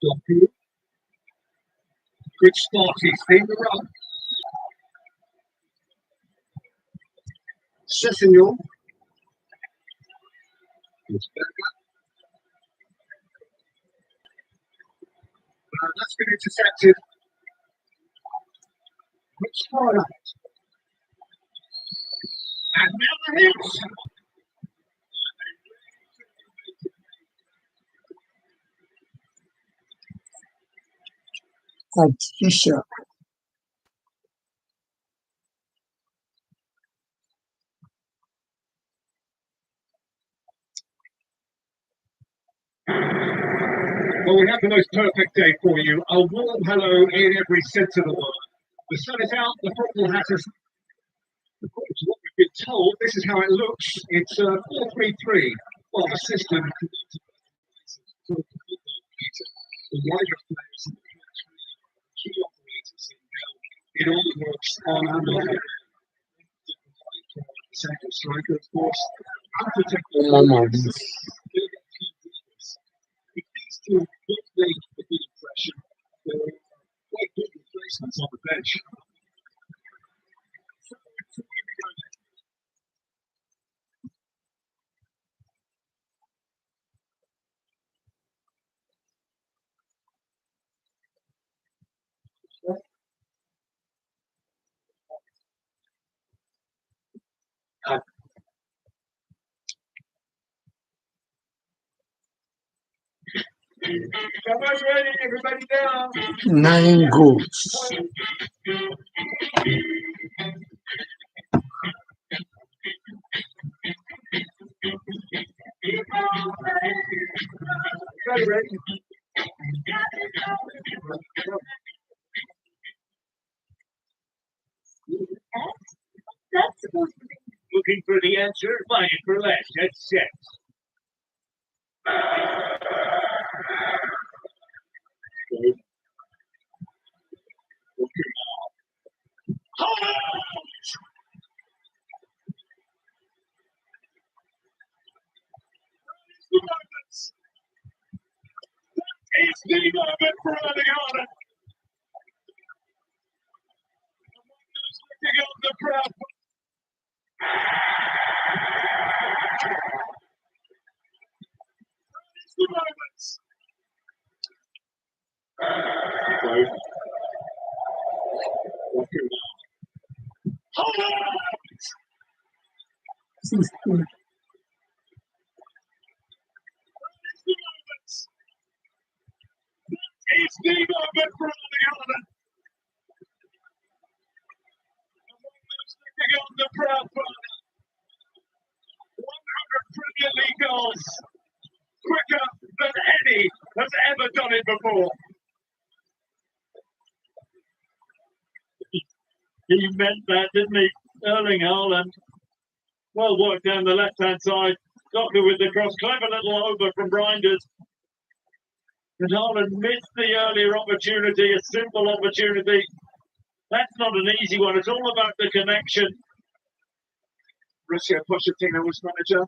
Doku. Good start, he's in the run. Sessignon. That's been intercepted. Which far out? And now the hits. Fisher. Well, we have the most perfect day for you. A warm hello in every sense of the word. The sun is out, the football has us. According to what we've been told, this is how it looks. It's 4-3-3. Well, the system the wider players and key operators it all works on and off. Second striker, of course. If these two both make a good impression, they're quite good replacements on the bench. Calabash ready, everybody down. 9 goals. Ready. That's supposed to be. Looking for the answer, find it for less. That's set. It's the moment for running on it. Looking on the crowd. It's the moment. Hold on! It's the moment for running on it. Looking on the proud father. 100 Premier League goals. Quicker than any has ever done it before. He meant that, didn't he? Erling Haaland. Well worked down the left-hand side. Doctor with the cross. Clever little over from Reinders. And Haaland missed the earlier opportunity, a simple opportunity. That's not an easy one. It's all about the connection. Mauricio Pochettino was manager.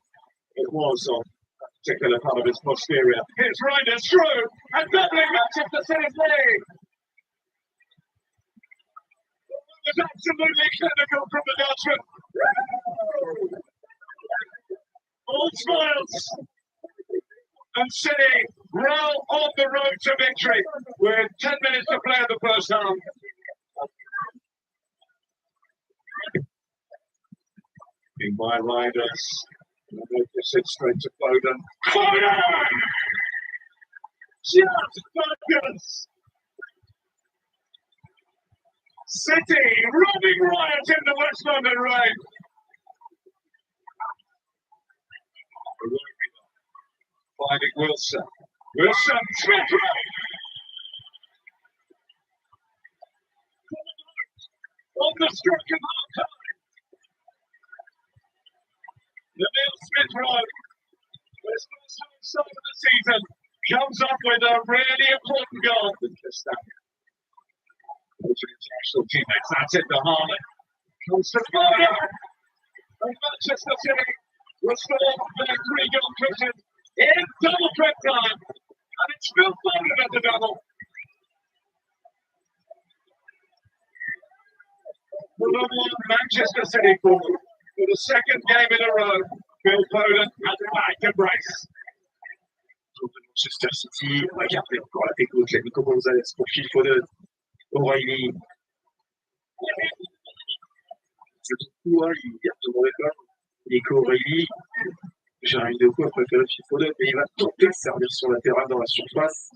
It was on that particular part of his posterior. Here's Reinders through and doubling Manchester City's lead. It was absolutely clinical from the Dutchman. All smiles. And City roll on the road to victory with 10 minutes to play in the first half. In by Reinders. This is straight to Foden. Foden! Just focus! City running riot in the West London rain. Finding Wilson. Wilson, Smith Rowe. On the stroke of half time. Emil Smith Rowe, his first home start of the season, comes up with a really important goal. International teammates, that's it, the Haaland. Comes to Foden. And Manchester City restore their 3-goal cushion in double threat time. And it's Phil Foden at the double. Manchester City for the second game in a row. Phil Foden at the back to brace. Manchester City, regardez encore la technique, la Nico Gonzalez pour Phil Foden, O'Reilly. Je trouve il a demandé pas. Nico O'Reilly, Jérémy Deco a préféré Phil Foden, mais il va tenter de servir son latéral dans la surface.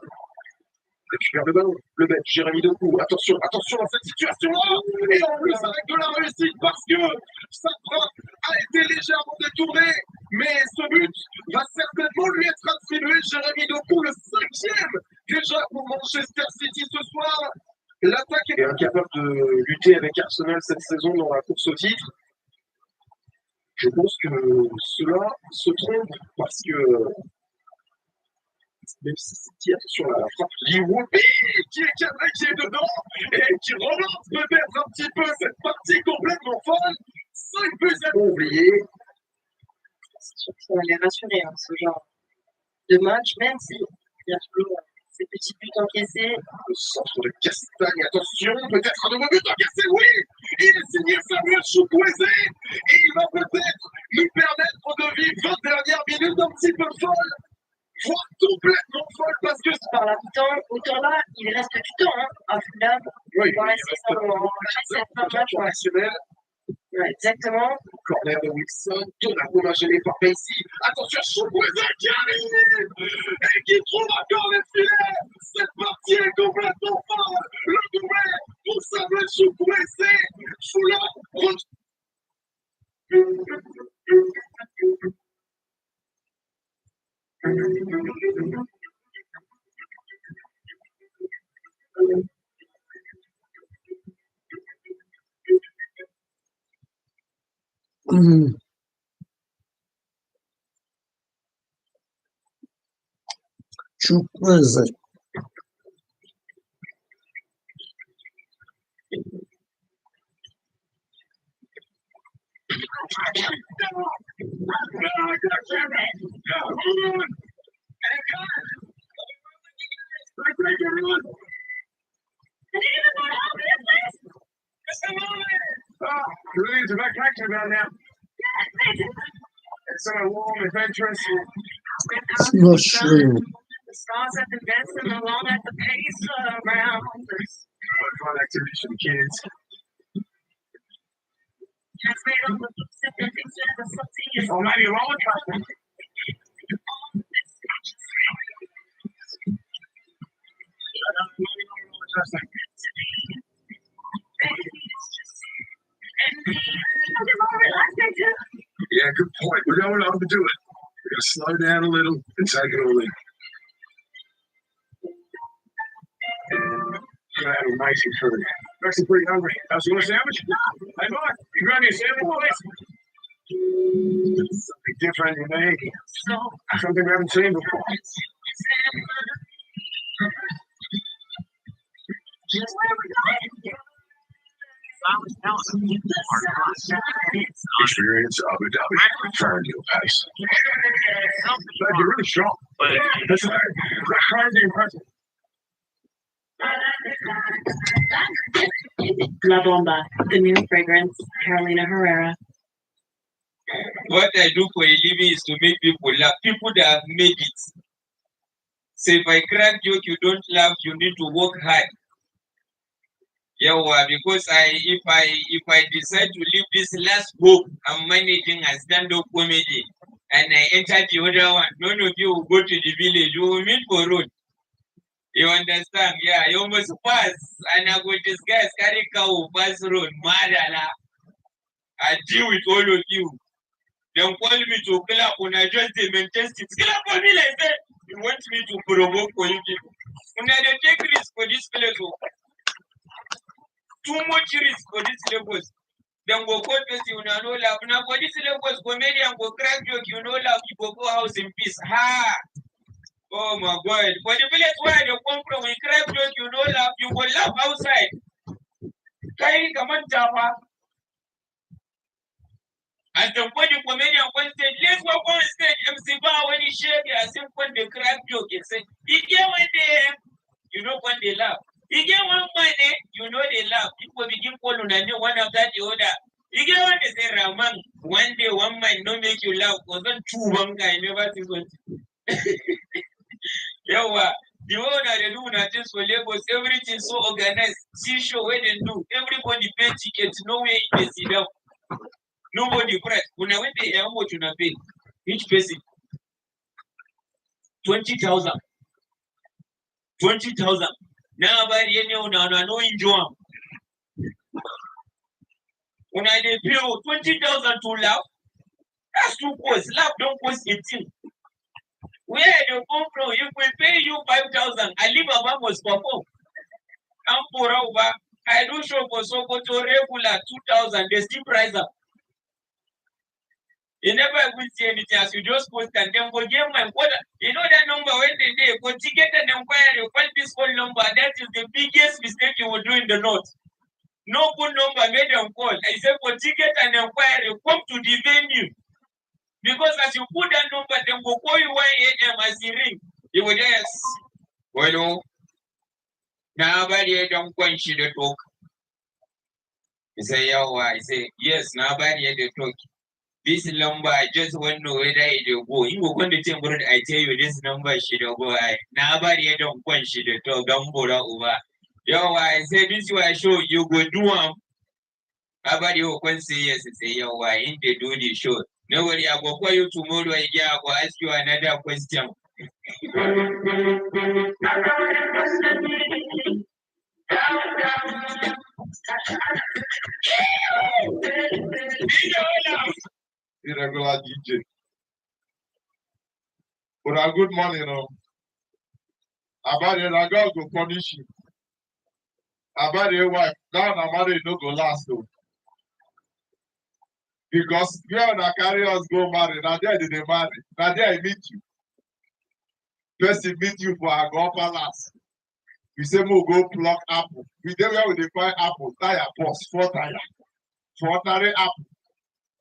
Récupère le ballon, le bête, Jérémy Deco, attention, attention à cette situation-là, et en plus avec de la réussite parce que sa frappe a été légèrement détournée, mais ce but va certainement lui être attribué. Jérémy Deco, le 5e déjà pour Manchester City ce soir. L'attaque est incapable de lutter avec Arsenal cette saison dans la course au titre. Je pense que cela se trompe parce que même si City, attention à la frappe d'Iwobi qui est cadré, qui est dedans et qui relance peut-être un petit peu cette partie complètement folle. 5 buts à oublier. On est rassuré, hein, ce genre de match, même si il y a toujours ces petits buts encaissés. Le centre de Castagne, attention, peut-être un nouveau but encaissé, oui. Il est signé Samuel Chukwueze et il va peut-être nous permettre de vivre 20 dernières minutes un petit peu folles. Voire complètement folle parce que par là, autant là, il reste du temps hein, à Fulham. Oui, Voilà, c'est ça, cette fin de match. national. Ouais, exactement. Corner de Wilson, Donnarumma gêné par Messi. Attention, Chukwueze qui arrive et qui trouve encore les filets. Cette partie est complètement folle. Le doublé pour Samuel Chukwueze. Fulham. Chukwueze. Really, it's about connecting about now. It's so warm, adventurous. Mushroom. The stars have been dancing along at the pace around us. Fun activity for the kids. Just made up the simple things that the something is Or maybe a roller coaster. Yeah, good point. We don't overdo it. We're going to slow down a little and take it all in. You had amazing food. Actually pretty hungry. You want a sandwich? Hey, Mark, you grab me a sandwich, please? Something different, unique. Something we haven't seen before. just where we're going. Experience Abu Dhabi. Return to pace. You're really strong. That's crazy impressive. La Bomba, the new fragrance, Carolina Herrera. What I do for a living is to make people laugh. People that have made it. So if I crack joke, you don't laugh, you need to work hard. Yeah, because if I decide to leave this last book I'm managing as stand-up comedy and I enter the other one, none of you will go to the village, you will meet for road. You understand? Yeah, you must pass and I go disguise, carry cow, pass road, madala. I deal with all of you. Then call me to clap when I just maintain it. Clap for me like that. You want me to provoke for you people. When I take risk for this place, too much risk for this levels. Then go court case, you know, no love. Now for this levels, comedian go crack joke, you know, love, you go house in peace. Ha! Oh my God. For the village where they come from, we crack joke, you know, love, you go laugh outside. Carry come on, Java. And the funny comedian on stage, let's walk on stage MC Ba when he share the same when they crack joke, he say, he get one day, you know when they laugh. He get one money, you know they laugh. People begin calling and one after the other. You get what they say, Raman, one day one might not make you laugh, because then two one guy never sees what. Yeah, the owner they do not just for Lagos, everything so organized. See show where they do. Everybody pay tickets, nowhere they sit down. Nobody press. When I went there, how much you pay? Each person 20,000. 20,000. Now by the end of now, no enjoy. When I pay 20,000 to laugh, that's too cost. Laugh don't cost 18. Where they come from, if we pay you 5,000, I leave a man was perform. I'm for over. I do show for Sokoto regular 2,000. They still price up. You never will see anything as you just post and then go give my quarter. You know that number when they go to get an inquiry, find this phone number. That is the biggest mistake you will do in the note. No good number made them call. I said for ticket and inquiry, come to the venue. Because as you put that number, then go call you 1 a.m. as you ring. You will just, well, now nobody don't quench the talk. You say, yeah, I say, yes, nobody the talk. This number, I just want to know whether it will go. You go on the table, I tell you this number should go. Nobody don't quench the talk, don't go over. Yo, I say this way I show you go do nobody will say yes and say, yo, I ain't they do the show. Nobody I will call you tomorrow again, I will ask you another question. Irregular DJ. But a good morning, About it, I go punish you. About your wife, now I'm married, no go last though. Because girl that carry us go marry, now there they marry. Now there I meet you. First he meet you for a go palace. We say we go pluck apple. We dey where we dey find apple, tire boss, 4 tire. 4 tire apple.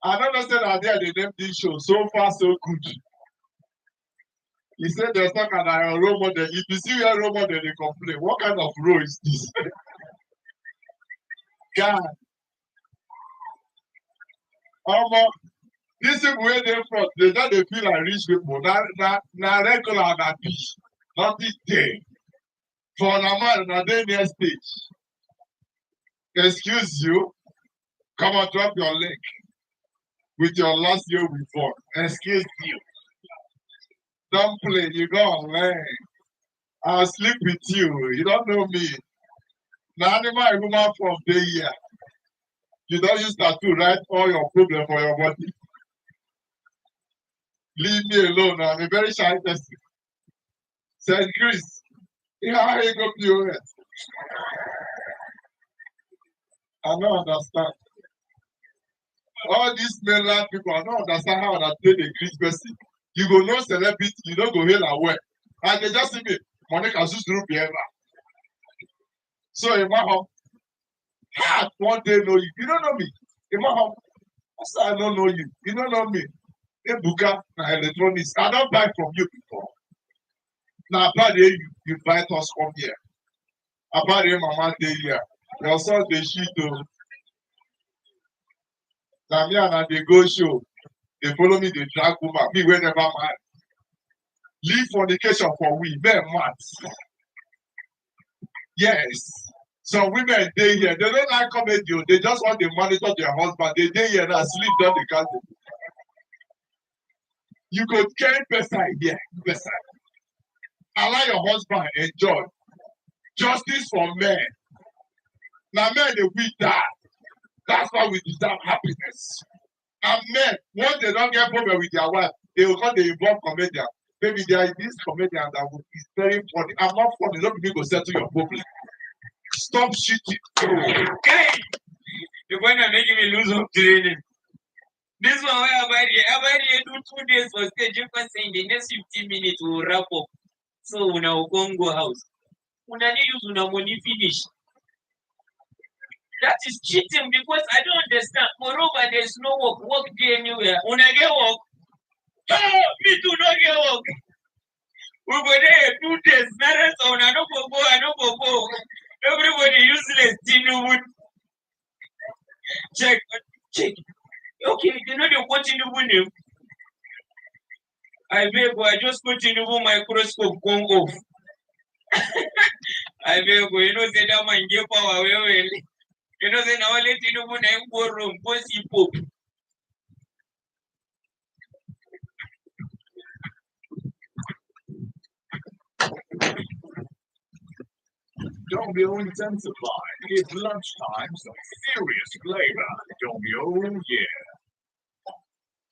I don't understand that there they name this show so far so good. He said there's not a role model. If you see your role model, they complain. What kind of role is this? God. This is where they from. They don't feel like rich people. Now regular na beach. Not this day. For a man, na day near stage. Excuse you. Come and drop your leg. With your last year before. Excuse you. Don't play, you go on learn. I'll sleep with you. You don't know me. Now animal woman from day here. You don't use that to write all your problems for your body. Leave me alone. I'm a very shy person. Said Chris, how you go POS? I don't understand. All these mainland people, I don't understand how they play the Chris person. You go no celebrity, you don't go hail and well. And they just see me, Monica Zuzuru Biema. So in my home, hard one day know you. You don't know me. In my home, I don't know you. You don't know me. In Buka, electronics. I don't buy from you before. Now, about you invite us come here. About mama day here. Your son they shit though. Now me and they go show. They follow me, they drag woman. Me whenever man. Leave fornication for we, men mad. Yes. Some women they here, they don't like comedy, they just want to monitor their husband. They day here and sleep down the castle. You could carry person here, person. Allow your husband enjoy. Justice for men. Now men they we die. That's why we deserve happiness. And men, once they don't get problem with their wife, they will come they involve comedian. Maybe there is this comedian that is very funny. I'm not funny, don't be go settle your problem. Stop shitting. Okay. You're going to make me lose hope training. This one where I do 2 days for stage. You can say in the next 15 minutes we'll wrap up. So when I go house, when I need use money finish. That is cheating because I don't understand. Moreover, there's no work there anywhere. When I get work, Oh, me too, no get work. We go there 2 days, marathon, I don't go. Everybody useless, Tinubu. Check. Okay, you know they want Tinubu. I beg, I just put Tinubu microscope come off. I beg, you know, say that man give power well. You know, say now let Tinubu na go room, go see Pope. Domio intensified. It's lunchtime, some serious flavor. Domio, yeah.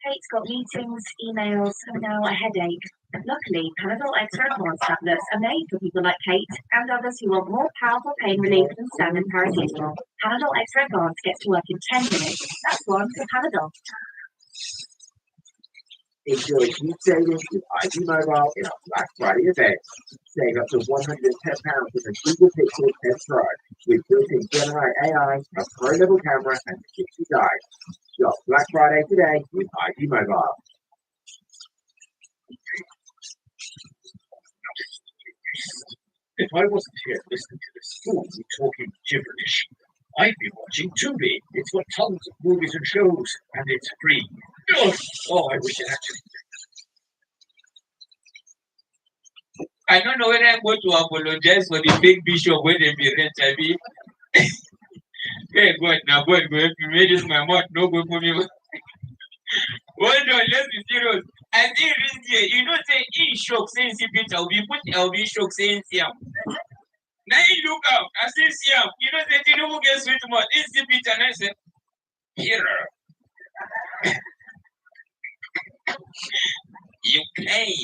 Kate's got meetings, emails, and now a headache. Luckily, Panadol Extra Advanced tablets are made for people like Kate and others who want more powerful pain relief than standard paracetamol. Panadol Extra Advanced gets to work in 10 minutes. That's one for Panadol. Enjoy huge savings with IG Mobile in our Black Friday event. Save up to £110 with a Google Pixel test drive with built-in Gemini AI, a pro-level camera, and 60 guide. Shop Black Friday today with IG Mobile. If I wasn't here listening to this fool talking gibberish, I'd be watching Tubi. It's got tons of movies and shows, and it's free. Oh, I wish it actually. I don't know whether I'm going to apologize for the big bishop when they be rent. I mean, hey, God, now, God, go help me. Made this my mouth, no go for me. Hold on, let's be serious. I think this year, you know, say, in shock, saying Peter, I'll be shocked, saying Siam. Now you look up, I say Siam. You know, say, you know, get sweet mouth. It's Peter, and I say, here. You pain.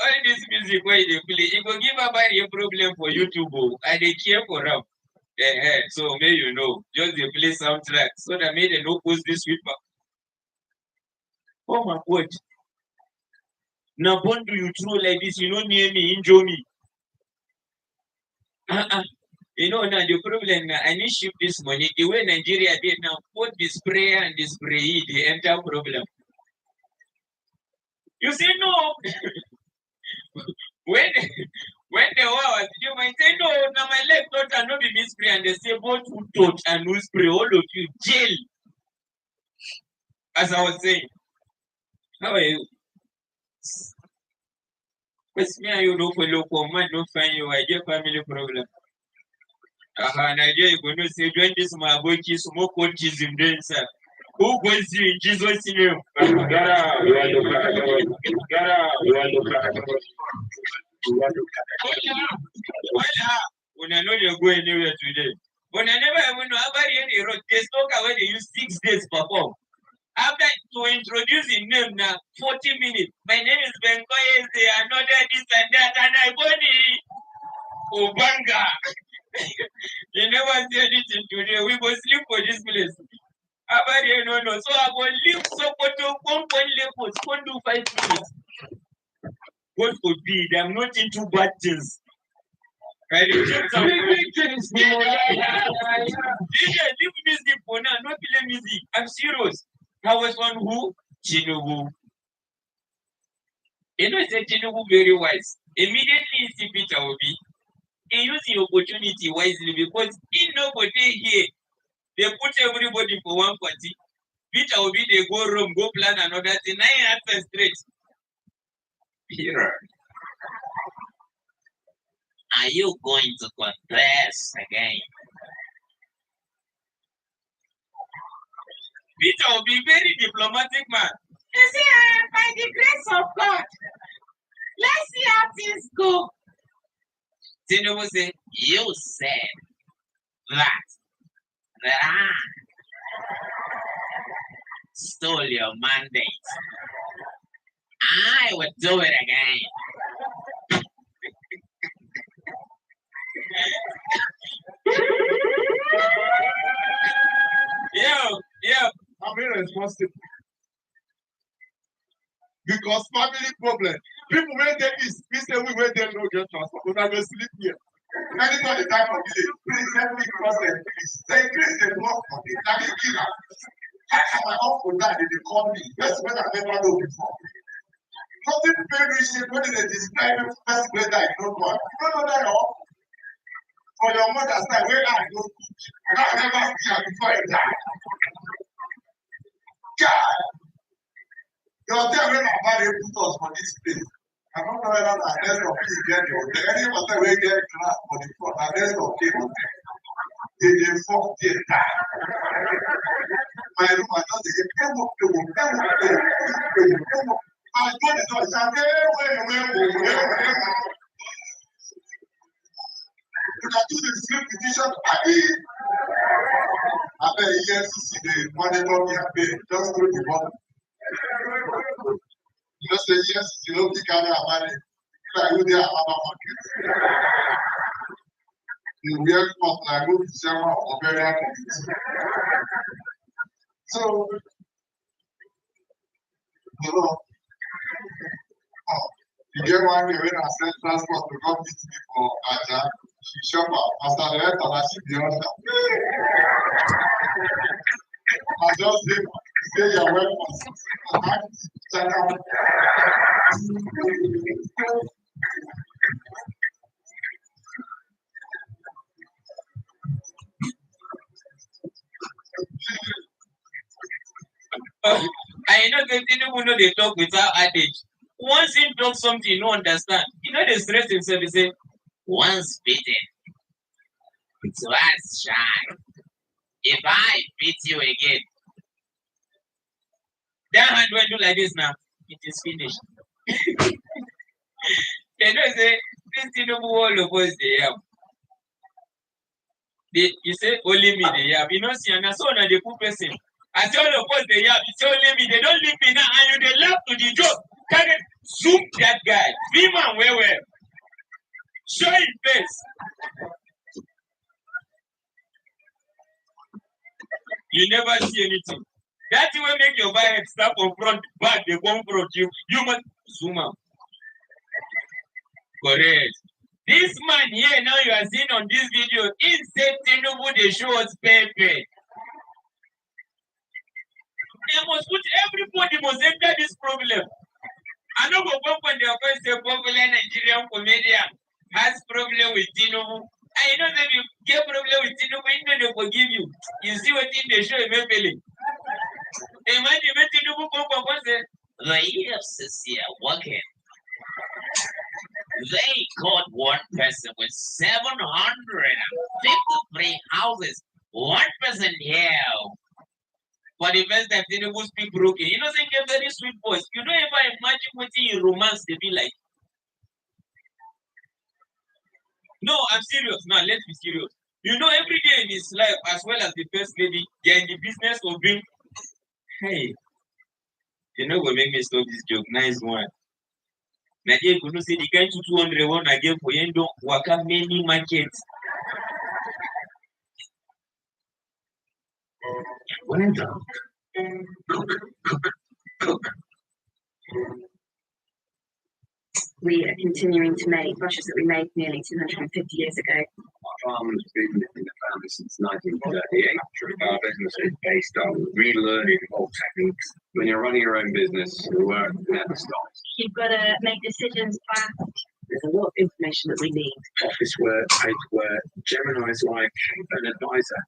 All this music where they play, it will give a problem for YouTube, and they care for them. So may you know, just they play soundtrack so that may they no post this sweeper. Oh my God. Now, when do you throw like this? You don't near me, enjoy me. You know, now the problem now, I need to ship this money. The way Nigeria did now, put the sprayer and the spray, the entire problem. You say no. when the war, you might say no, now my leg thought I not be spray and they say both who touch and who spray, all of you, jail. As I was saying. How are you? Because me and you know for local man, don't find you, I get family problem. Nigeria, you going to say, join this my boy, kiss more coaches in there, sir. Who goes you in Jesus' name? Get out, you want to get out, you want to when I know you're going anywhere today. When I never even know about any road, they talk away, they use 6 days perform. After to introduce the name now, 40 minutes. My name is Benkoye, another this and that, and I body Obanga. You never see anything today. We go sleep for this place. No. So I go leave Sokoto, come Lagos, come do 5 minutes. God forbid, I'm not into bad things. I reject some big things. Leave music for now, not play music. I'm serious. I was on who? Tinubu. You know, say Tinubu very wise. Immediately you see Peter Obi. He used the opportunity wisely because in nobody here, they put everybody for one party. Peter Obi, they go room, go plan another thing. 9 answers straight. Peter, are you going to contest again? Peter will be very diplomatic man. You see, by the grace of God, let's see how things go. Tinubu say, you said that I stole your mandate. I would do it again. Yeah. I'm irresponsible. Because family problem. People when they is, we say we when they no get transport, but I go sleep here. Anybody die from village, please help me cross the please. They increase the block for me. That is killer. After my uncle died, they called me. That's what I never know before. Nothing very shit when they describe it first later, you don't know. You don't know that all. For your mother's side, where I go, and I never see her before you die. God! You're telling me about the put us for this place. I don't know whether the next of you get your hotel. Any hotel will get class for the front. The next of you hotel. They fuck the die. My room, I just say, come up. I go to the door, say, where. You can do the same petition. I bet EFCC, the monitor campaign, just through the bottom. You know, say yes, you don't think I have money. Like you there, have a market. You wear up like go to Sarah or very so, you know, you get one way when I send transport to come meet me for Aja, she shop out. After the rest, I see the other. I just say your weapons. Check out. I know the people know they talk without adage. Once he talks something you don't understand, you know they stress himself, they say, once bitten, twice shy. If I beat you again, that hand will do like this now. It is finished. You know, say, this thing all of us they have. You say, only me they have. You know, see, and so on the poor person. I say, all of us they have. It's only me. They don't leave me now, and you they laugh to the joke. Can it zoom that guy? Be man, where? Show his face. You never see anything. That will make your bike stop on front, back, they won't front you. You must zoom out. Correct. This man here now you are seeing on this video, instead Tinubu they show us paper. They must put everybody must enter this problem. I know for one point they are going to say popular Nigerian comedian has problem with Tinubu. I know that you get problem with Tinubu, they forgive you. You see what in the show eventually. Imagine when Tinubu come and say, the EFCC are working. They caught one person with 753 houses. One person here. For the first time, Tinubu speak broken. You know, they get very sweet voice. You don't ever imagine what in romance they be like. No, I'm serious. Now, let's be serious. You know, every day in his life, as well as the first lady, they're in the business of being, hey, you know what make me stop this joke? Nice one. Nigeria could not say the kind of 201 again for Yendo, Waka many markets. Well done. We are continuing to make brushes that we made nearly 250 years ago. My family's been in the family since 1938. Our business is based on relearning old techniques. When you're running your own business, the work never stops. You've got to make decisions fast. There's a lot of information that we need. Office work, paperwork, Gemini's like an advisor.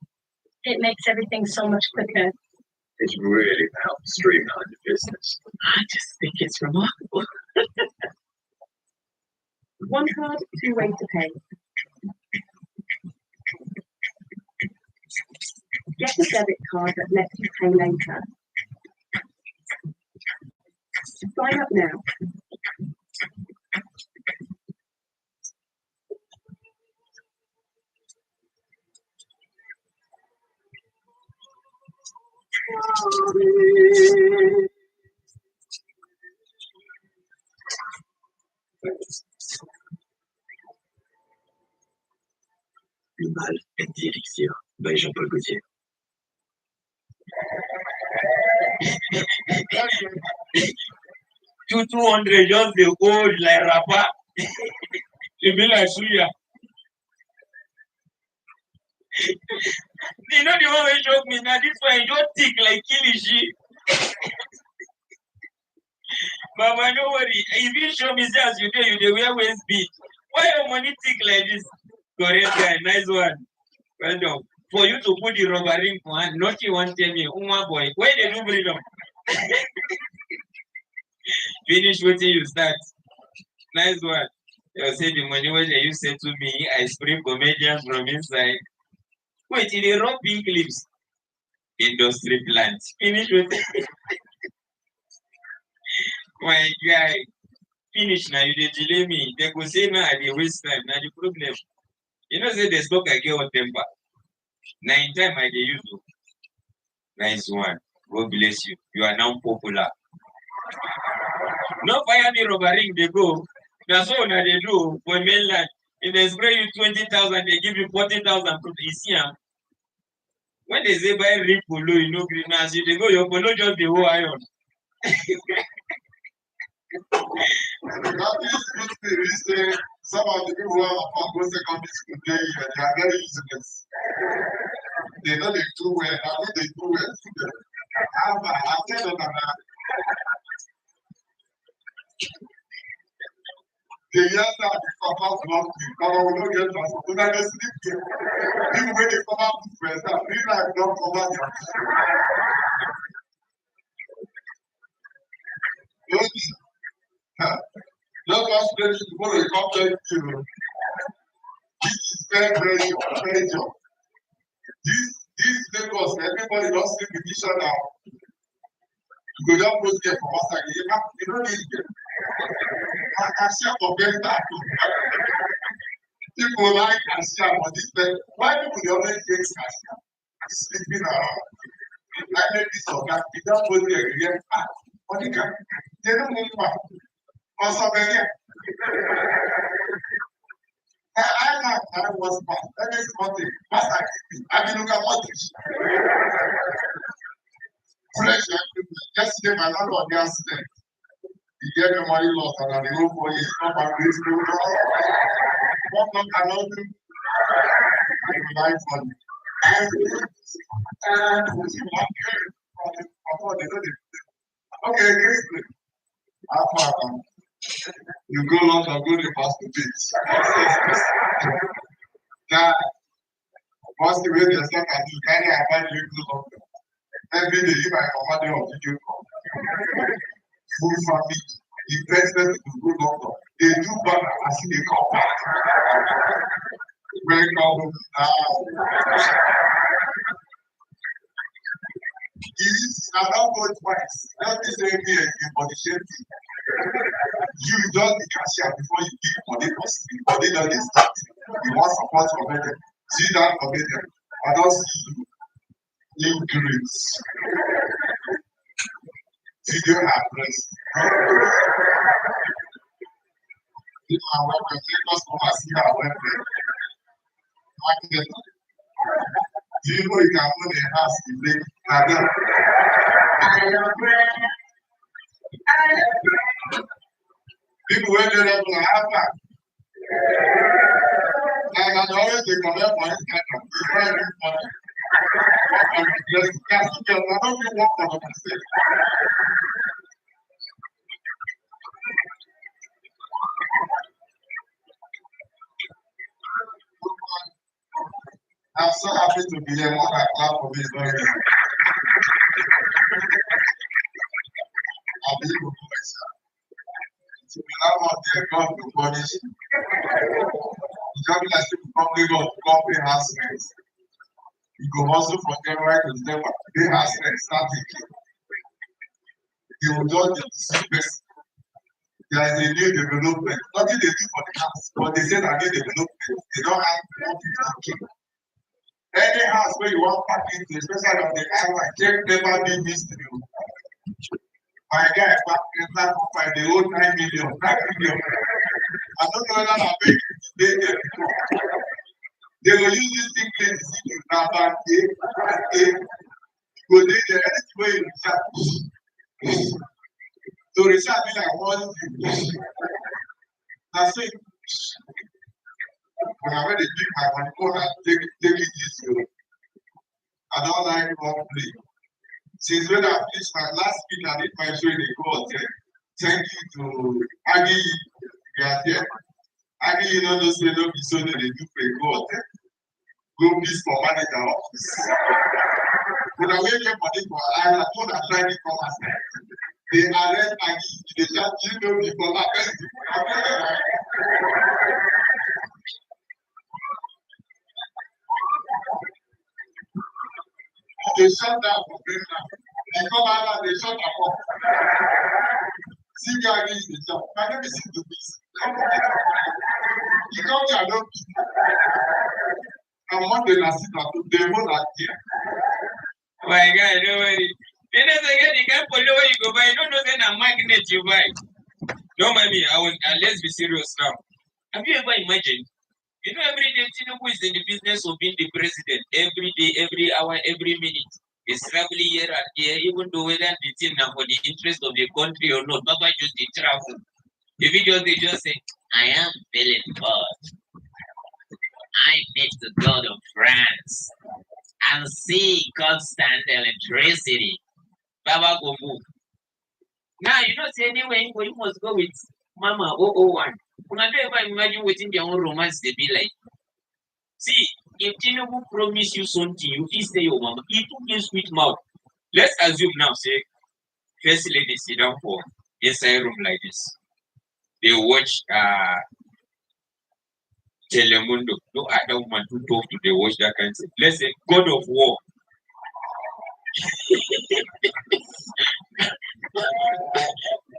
It makes everything so much quicker. It's really helped streamline the business. I just think it's remarkable. One card, two ways to pay. Get a debit card that lets you pay later. Sign up now. Le mal est d'élixir. By Jean-Paul Gaultier. To 200 just the old like rapper. It be like Suya. You know the one wey shock me now, this one don't tick like kilishi. Mama, no worry. If you show me say as you dey wear waist beat. Why your money tick like this? Correct guy, nice one. Well done. For you to put the rubber ring for hand, nothing want tell me, Uma boy, why they do freedom? Finish waiting you start. Nice one. You say the money when you say to me, I spray comedians from inside. Wait, in the raw pink lips. Industry plant. Finish with my guy. Finish now, you dey delay me. They go say now I dey waste time. Now the problem. You know, say the stock I get on temper. Now in time I dey use you. Nice one. God bless you. You are now popular. No fire me rubber ring, they go. That's all that they do for mainland. If they spray you 20,000, they give you 40,000 to the when they say buy ring polo, you know green as you they go, your polo just the whole iron. That is good thing. You say some of the people who are go secondary school they are very useless. They know they do well. I think they do well. I tell them that the years that they come out long because we don't get transport. So that they sleep there. Even when they come out to first, that real life don't come out there. Just one place to go to come tell you. This is very job. This Lagos, everybody don't sleep with each other. You go just post there for outside. You don't need it. Cashier for better. People like cashier for this place. Why people they always get cashier? Sleeping around. Like maybe so that you don't post there again. What you can? They don't move back. Or something again. I was bad. That is one thing. Master, I mean, look at what this. Yesterday, my landlord got accident. He get the money lost and I go for his stop and raise the loss. What not cannot do? I rely on okay, great. You go long and go to hospital. Now, once you wait yourself and you carry a bad little longer. Every day, if I command you of video call, full family, the best person to go doctor. They do banner as they come back. Welcome now. I don't go twice. Not the same way again for the same thing. You just the cashier before you give money for sleep. Money don't start. You want support from them. See that from them. I don't see you. Increase. Video address. In our web, let us come and see our web. Market. Do you know you can put a house in the lake? People when they don't have that. Like I always they come up for it, it's very important. I don't be work for myself. I'm so happy to be here. What I clap for this very day. I'll be able to myself. To be now out there, God will punish you. The job is to probably go to company harassment. You go also from January to December. They harassment starting. You will just be the same person. There is a new development. Nothing they do for the house, but they say that new development. They don't have people. Any house where you want back into, especially on the island, check never be missed you. My guy back in that by the old 9 million, 9 million. I don't know whether I'm making today. They will use this thing to see you now back A. Go there, anything where you research. So research means like one thing. That's it. When I went to pick my money, take it easy. I don't like wrong play. Since when I finished my last week, I did my show in the court. Thank you to Aggie. You are there. Aggie, you know, those little so that they do play court. Go miss for manager office. When I went there money for I told her trying to come as they arrest Aggie. They just you know me for that. They shut down for Vietnam. They come out and they shut them up. See, Gary is the job. My name is Indubis. You come here, don't be. And one day, I sit down to the one at here. My God, don't worry. Then again, you can't follow where you go buy. You don't know then a magnet you buy. No, mommy, let's be serious now. Have you ever imagined? You know, every day, Tinubu is in the business of being the president. Every day, every hour, every minute. He's traveling here and here, even though whether the thing now for the interest of the country or not. Baba just the travel. The videos they just say, I am feeling bored. I need to go to France and see constant electricity. Baba go move. Now, you don't say anywhere you must go with Mama 001. When I don't ever imagine waiting their own romance they be like. See, if Tinubu promise you something, you feel say your mama, he took you sweet mouth. Let's assume now, say, first lady sit down for inside room like this. They watch Telemundo. No other woman to talk to, they watch that kind of thing. Let's say God of War.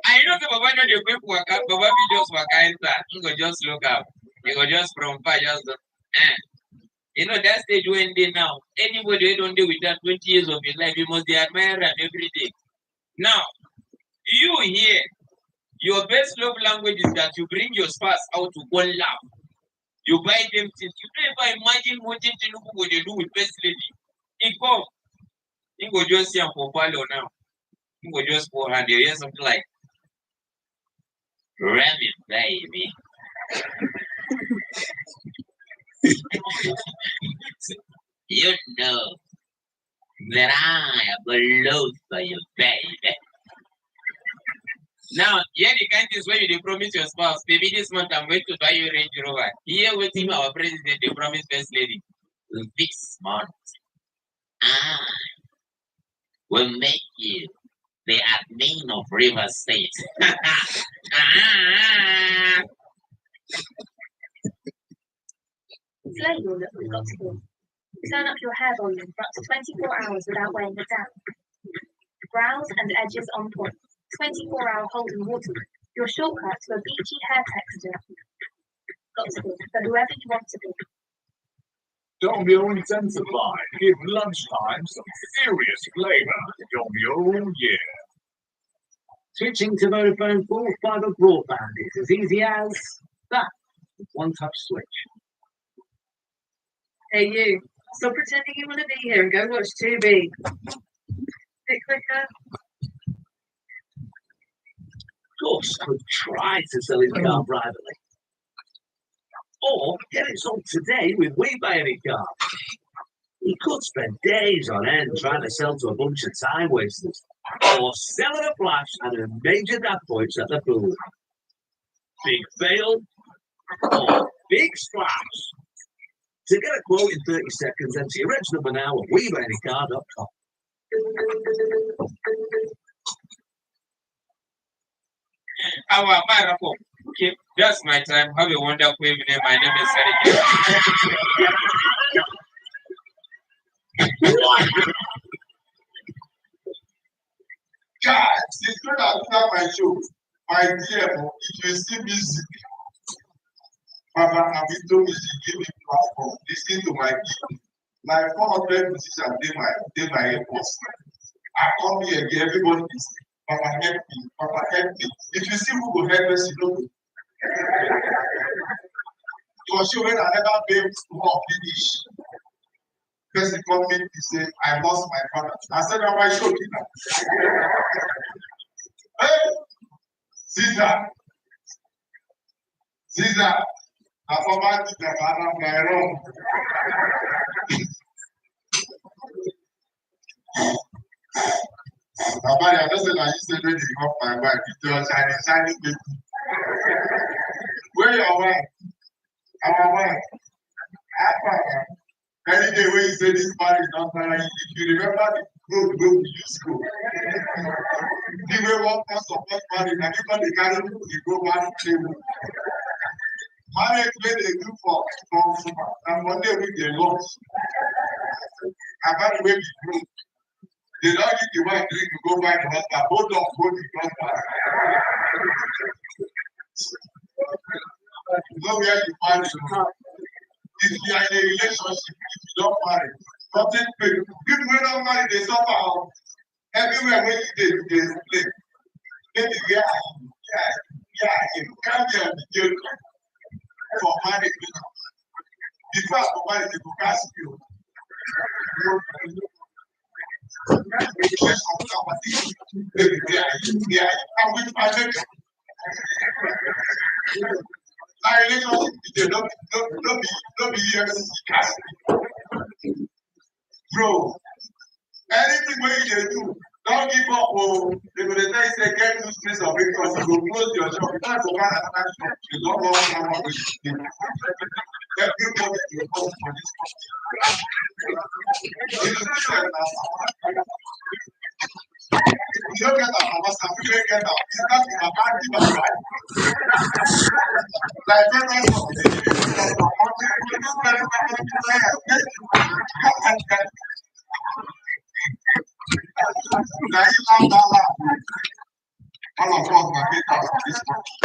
I know the Baba know the people work out, Baba videos work out. You go just look up. You go just from far, just you know that stage when they now anybody who don't do with that 20 years of your life, you must be admired every day. Now, you here, your best love language is that you bring your spouse out to go laugh. You buy them things. You don't ever imagine what Tinubu would do with first lady. He come. He go just see him for follow now. He go just for hand. You hear something like, Remy, baby. You know that I have love for you, baby. Now, here the kind is where you promise your spouse, baby, this month I'm going to buy you a Range Rover. Here with him, our president, they promise first lady. This month, I will make you the admin of River State. Slay your look we've got to do. Turn up your hair volume for up to 24 hours without weighing it down. Brows and edges on point. 24-hour holding water. Your shortcut to a beachy hair texture. Got to be for whoever you want to be. Don't be intensified. Give lunchtime some serious flavor. Don't yeah. Switching to Vodafone full fiber broadband is as easy as that. One touch switch. Hey you, stop pretending you want to be here and go watch TV. Bit quicker. Gus could try to sell his car privately. Or get it sold today with We Buy Any Car. He could spend days on end trying to sell to a bunch of time wasters. Or sell at a flash and a major dad points at the pool. Big fail or big splash. To get a quote in 30 seconds, enter your reg number now at WeBuyAnyCar.com. Our marathon. Okay, that's my time. Have a wonderful evening. My name is Sariki. Guys, it's good after my show. My dear, if you see music, Papa Abito music give me platform. Listen to my people. Like 400 musicians, they my airports. I come here, everybody is Papa help me, Papa help me. If you see who will help us, you know. For sure, when I never pay more finish. First the comment he said, I lost my father. I said, how I show you now. Hey, Caesar. I forgot the banana my room. Baba, I just said I used to really come my wife. It's your shiny baby. Where your wife? Our wife. Any day when you say this man is not married, if you remember the road go to school. The way one person support marriage, and even they carry people to go one table. Marriage wey they do for and Monday week they lunch. And that way be broke. They don't give the wife drink to go buy the husband. Hold on, go the husband. You know where you marry. If you are in a relationship, if you don't marry, something big. People who don't marry, they suffer. Everywhere where you play. Maybe you can't be a video for marriage. The first for marriage, they will ask you. I'm with my name. My relationship don't be EFCC. Bro, anything what you do, don't give up. Oh, they will tell you say get two space of it because you will close your shop. You can't go back another shop. You don't know what you do. Everybody will come for this country. You don't get out of us, you don't get out. It's not in a bad thing of life. Like members of the all of us are get out of this country.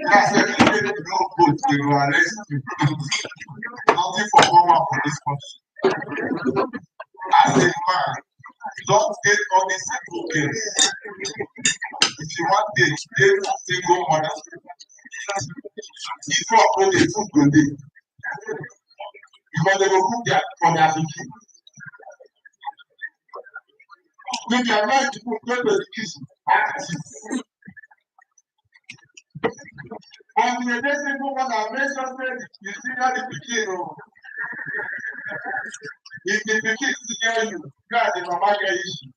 That's every day you don't vote, they will arrest you. Nothing for woman for this country. As a man, don't take all these simple games. If you want to date single mother, if you are going to food go dey, because they will cook for their pikin. If you are not to cook, go to the kitchen. And the next single mother, make sure say you see that the pikin. If the pikin still get you as the mama get issue.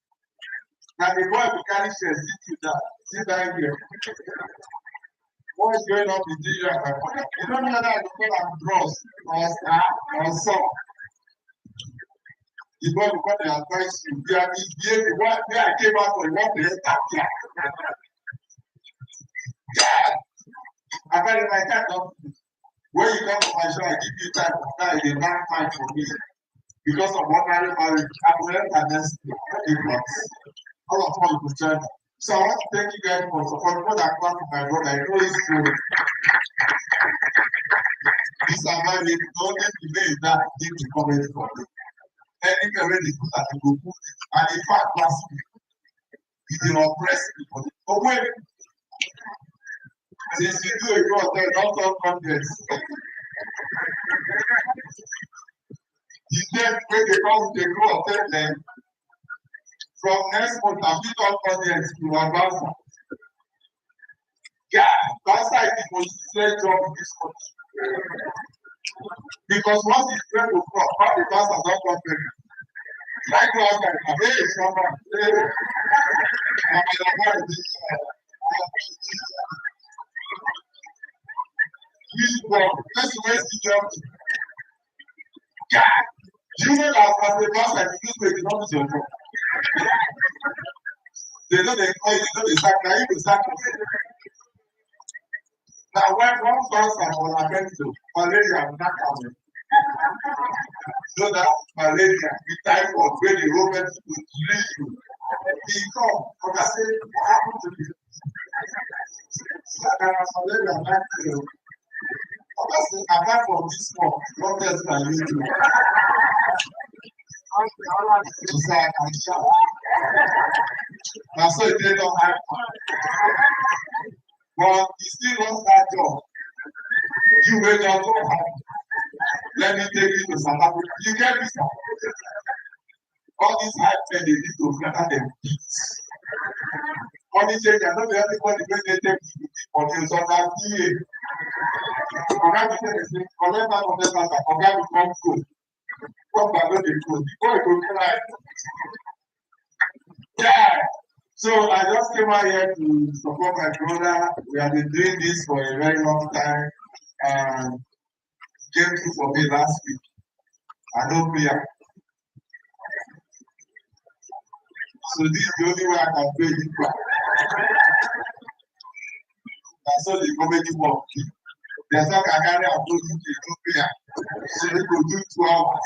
Now the boy will carry chest, sit down here. What is going on with you and my mother? You don't know that I go and bros or son. The boy will come and advise you. They are misbehaving. Where I came out for what they start here. Yeah. I got in my time of when you come to my show, I give you time for that. It's a long time for me. Because of what marriage, I will let the next 8 months. All of us will join. So I want to thank you guys for support. What I come to my brother, I know it's good. This is my name. Don't let me know that give the comment for me. Anything already put at the go put it. And in fact, last week, you did oppress people. But wait, since you do a good hotel, don't talk contents. You said when they come to the good hotel, then from next month, I'll be talk contents to advance. Yeah, that's why the most straight job in this country. Because once it's straight to crop, how the class are not comparing. Like last time, hey, someone, hey, let's waste the job. Yeah, you know that as a class like this, they don't use your job. They know they call you, they sack, now you will sack. Now, when one person was affected, malaria will not come. So that malaria, the type of where the Romans would leave you, he come, but I say, what happened to you? Malaria back to you. Apart from this one, what else can you do? Now, so they don't have but he still wants that job. You wait on home. Let me take you to South Africa. You get this now. All these hype men they need to gather them beats. Money change, I know everybody when they take you for the South Africa. Yeah. So I just came out here to support my brother. We have been doing this for a very long time, and came through for me last week. I don't fear. So this is the only way I can pay you back. That's all the comedy work. There's no carry and go to the fear. So they go do 2 hours.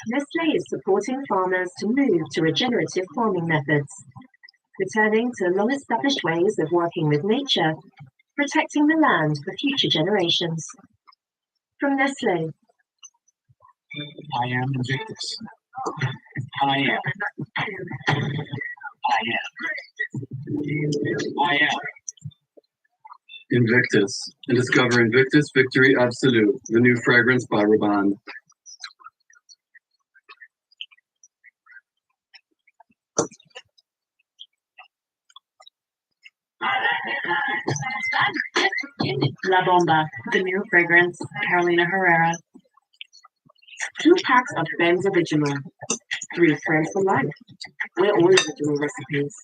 Nestle is supporting farmers to move to regenerative farming methods, returning to long-established ways of working with nature, protecting the land for future generations. From Nestle. I am Invictus. I am. Invictus. And discover Invictus Victory Absolute, the new fragrance by Rabanne. La Bomba, the new fragrance, Carolina Herrera. 2 packs of Ben's Original. 3 friends for life. We're all original recipes.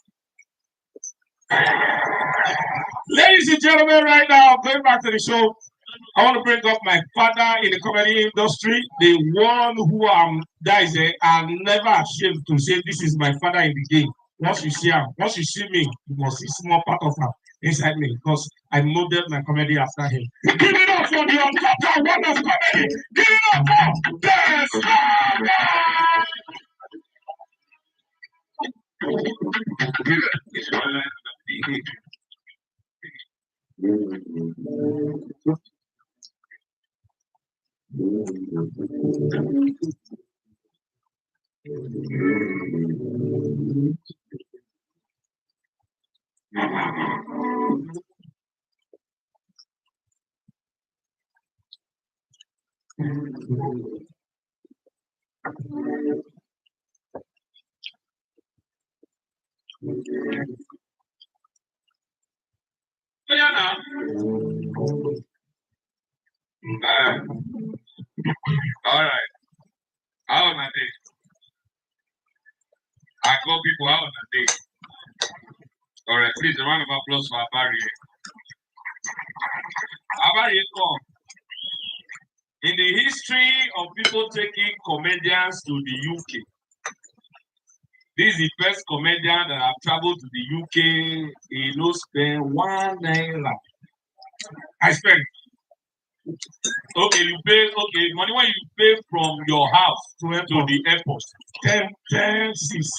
Ladies and gentlemen, right now, going back to the show, I want to bring up my father in the comedy industry, the one who I'm never ashamed to say this is my father in the game. Once you see him, once you see me, you must see small part of him inside me because I modeled my comedy after him. Give it up for the uncut one of comedy. Give it up for the all right. How on a day? I call people out on a day. All right, please, a round of applause for Abari. Abari, come. In the history of people taking comedians to the UK, this is the first comedian that have traveled to the UK. He no spend 1 naira. I spend. Okay, you pay. Okay, money when you pay from your house to the airport. 10 6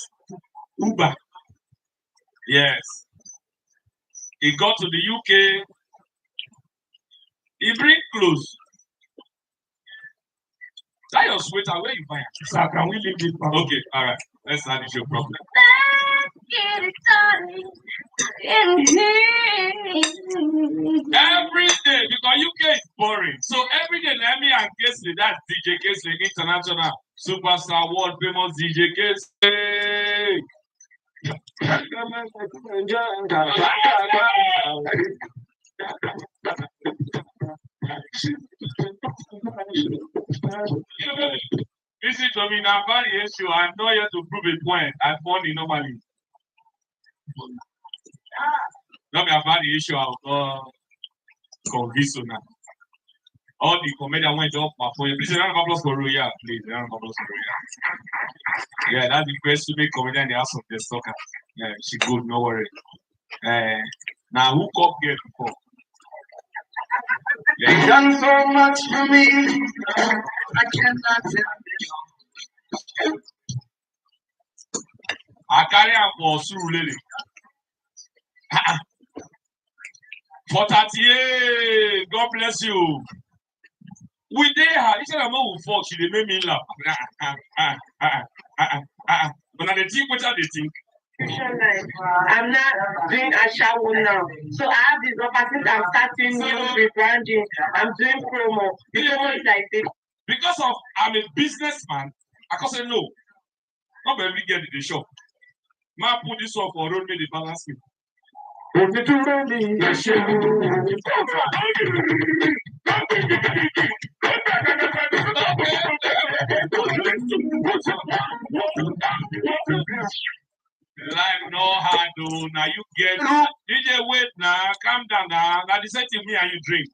Uber. Yes. He got to the UK. He bring clothes. That your sweater, where you buy it? Sir, can we leave it? Okay, all right. Let's start the show properly. Get it started in here. Every day, because UK is boring. So every day, let me and Kesley, that's DJ Kesley, international superstar, world famous DJ Kesley. Listen to me now, very issue. I'm not here to prove a point. I'm funny normally. Not me a very issue. I'll convince you now. All the comedians went up for you. Please, a round of applause for Roya. Please, a round of applause for Roya. Yeah, that's the best to make comedian in the house of the soccer. Yeah, she good, no worry. Now, who called here before? You've done so much for me, I cannot tell you. I carry am for Surulere. For 38, God bless you. We there, he said I'm not with folks, they make me laugh. But I think what are they think? I'm not doing a shower now. So I have this opportunity. I'm starting new rebranding. I'm doing promo. The promo is like this. Because of I'm a businessman, I can say no. Not every girl in the shop. Man, put this one for road, make the balance it. Life no hard though. Now you get DJ wait now, calm down now. Now the same thing me and you drink.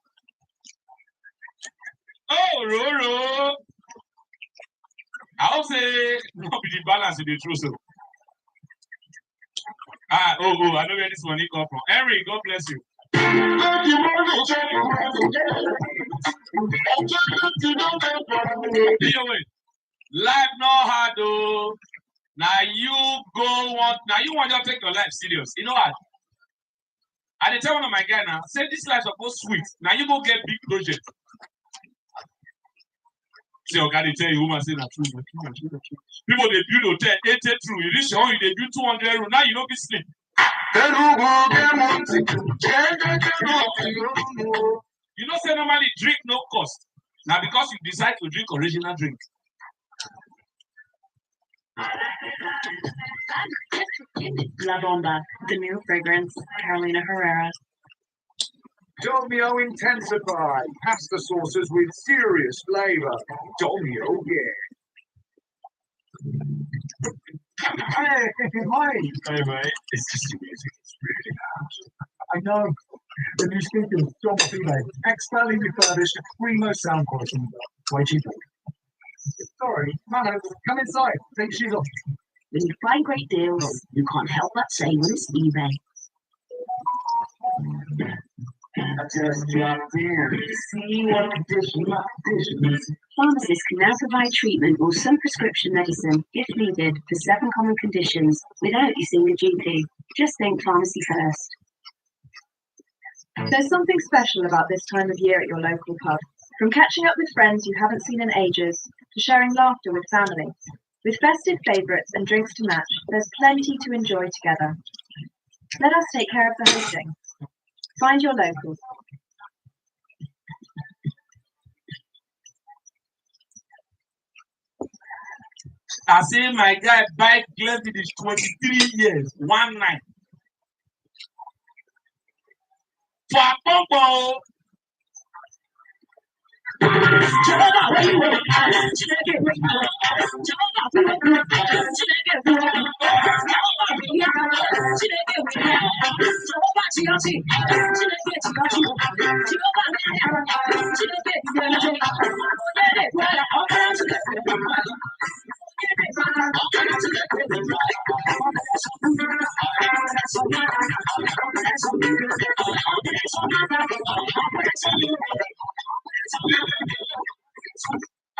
Oh, Roro. I'll say no be the balance in the truth. So. I know where this money come from. Henry, God bless you. Life no hard though. Now you want to take your life serious. You know what? I tell one of my guys now, say this life supposed sweet. Now you go get big project. See, okay, they tell you woman say that true. People they build hotel 80 true. You reach home, they build 200 room. Now you don't be sleep. You know, say normally drink no cost. Now because you decide to drink original drink. La Bomba, the new fragrance, Carolina Herrera. Domio Intensify. Pasta sauces with serious flavor. Domio, yeah. Hey, hi. Hey, mate. It's just the music. It's really loud. I know. The new speakers, John Philae, expertly refurbished, primo sound quality. Way cheaper. Sorry, man, come inside. Take your shoes off. When you find great deals, you can't help but say when it's eBay. I just dropped in. See what condition my condition is. Pharmacists can now provide treatment or some prescription medicine, if needed, for 7 common conditions without you seeing a GP. Just think pharmacy first. There's something special about this time of year at your local pub. From catching up with friends you haven't seen in ages, to sharing laughter with family. With festive favourites and drinks to match, there's plenty to enjoy together. Let us take care of the hosting. Find your local. I say my guy bike left it is 23 years, one night. For a pump.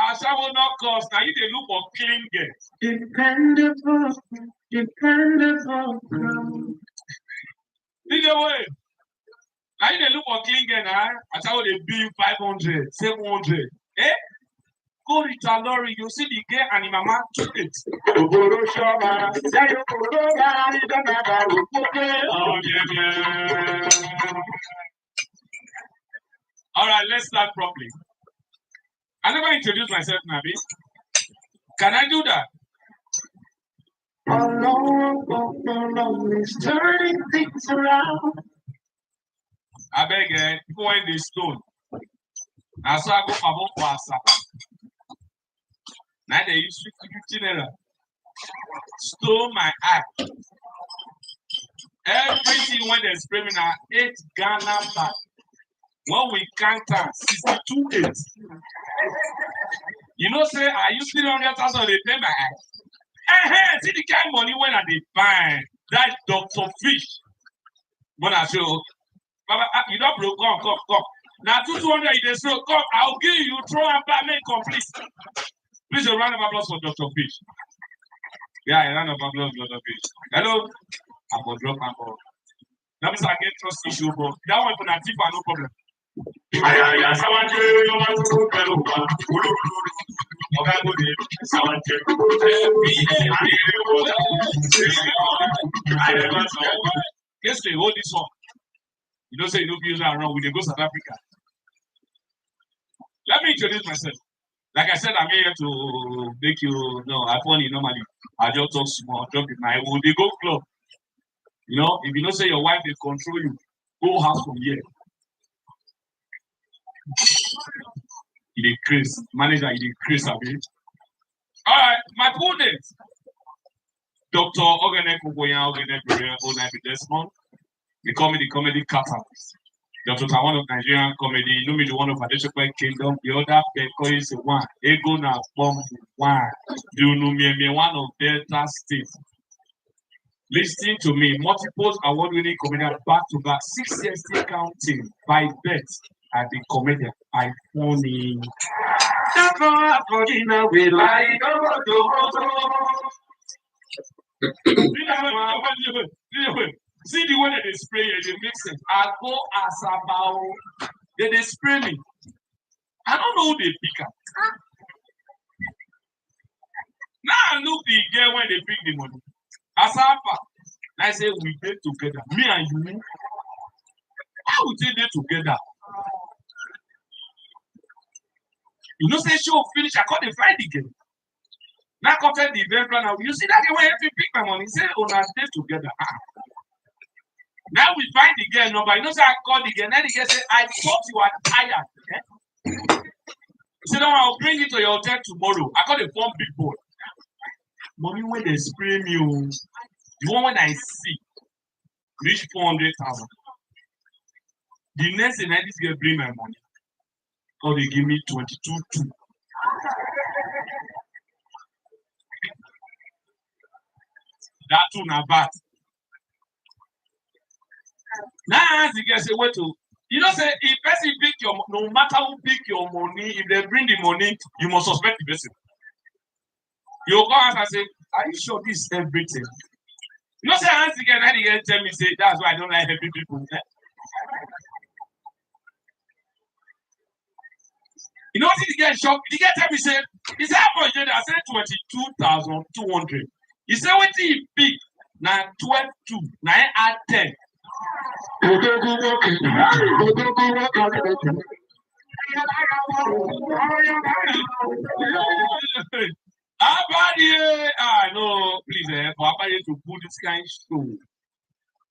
As I will not cost, now you can look for clean gates. Dependable, dependable. Either way, now you can look for clean gate, as I will be 500, 700. Eh? Go reach a lorry, you see the gate and the mama took it. Oh, yeah. All right, let's start properly. I never introduced myself, Nabi. Can I do that? Alone is turning things around. I beg people in the stone. I saw I go for WhatsApp. Now they use 50 naira. Stole my eye. Everything when they spray me now 8 Ghana back. When we counter 62 8. You know, say I use 300,000 they pay my eye. See the kind of money when I dey find that Dr. Fish. When I show, Baba, you don't broke, come. Now 200 you just throw, come, I'll give you, throw and back, make complete. Please a round of applause for Dr. Fish. Yeah, a round of applause for Dr. Fish. Hello, I'm gonna drop my ball. That means I get trust issue, bro. That one for that tip, no problem. Yes, they hold this one. You don't say you don't use that around. We can go South Africa. Let me introduce myself. Like I said, I'm here to make you know I funny normally. I just talk small, drop in my will they go club. You know, if you don't say your wife will control you, go house from here. It increase. Manager, it increase a bit. Alright, my full name. Dr. Ogene Kuboyan Ogene Kuboyan Desmond. They call me the comedy catalyst. Dr. One of Nigerian comedy, you know me the one of Adeshokwe Kingdom, the other Beko is one. Ego na bomb one. You know me one of Delta State. Listen to me, multiple award-winning comedian back to back, 6 years still counting by bet at the comedian. I funny. See the way they spray it, they mix it. I go as about they spray me. I don't know who they pick up. Now I look the girl when they pick the money. As I say we get together, me and you. How would they get together? You know, say show finish. I call the find again. Now come tell the event planner. You see that the way you pick my money. Say on our stay together. Now we find the girl number. You know, say I call the girl. Then the girl say, I thought you were tired. Okay? Say, no, I'll bring it to your hotel tomorrow. I call the phone big boy. Mommy, when they spray me, the one when I see reach 400,000. The next thing I this girl bring my money. Or they give me 22.2. That too na bad. Now the girl say, wait to you know say if person pick your no matter who pick your money, if they bring the money, you must suspect the person. You go ask and say, are you sure this is everything? You know say once again, and the girl tell me say that's why I don't like helping people. You know what the girl shock? The girl tell me say, is that much? I said 22,200. He said what he pick now 12.2. Now I add 10. No, please, for Abadi to put this kind of show.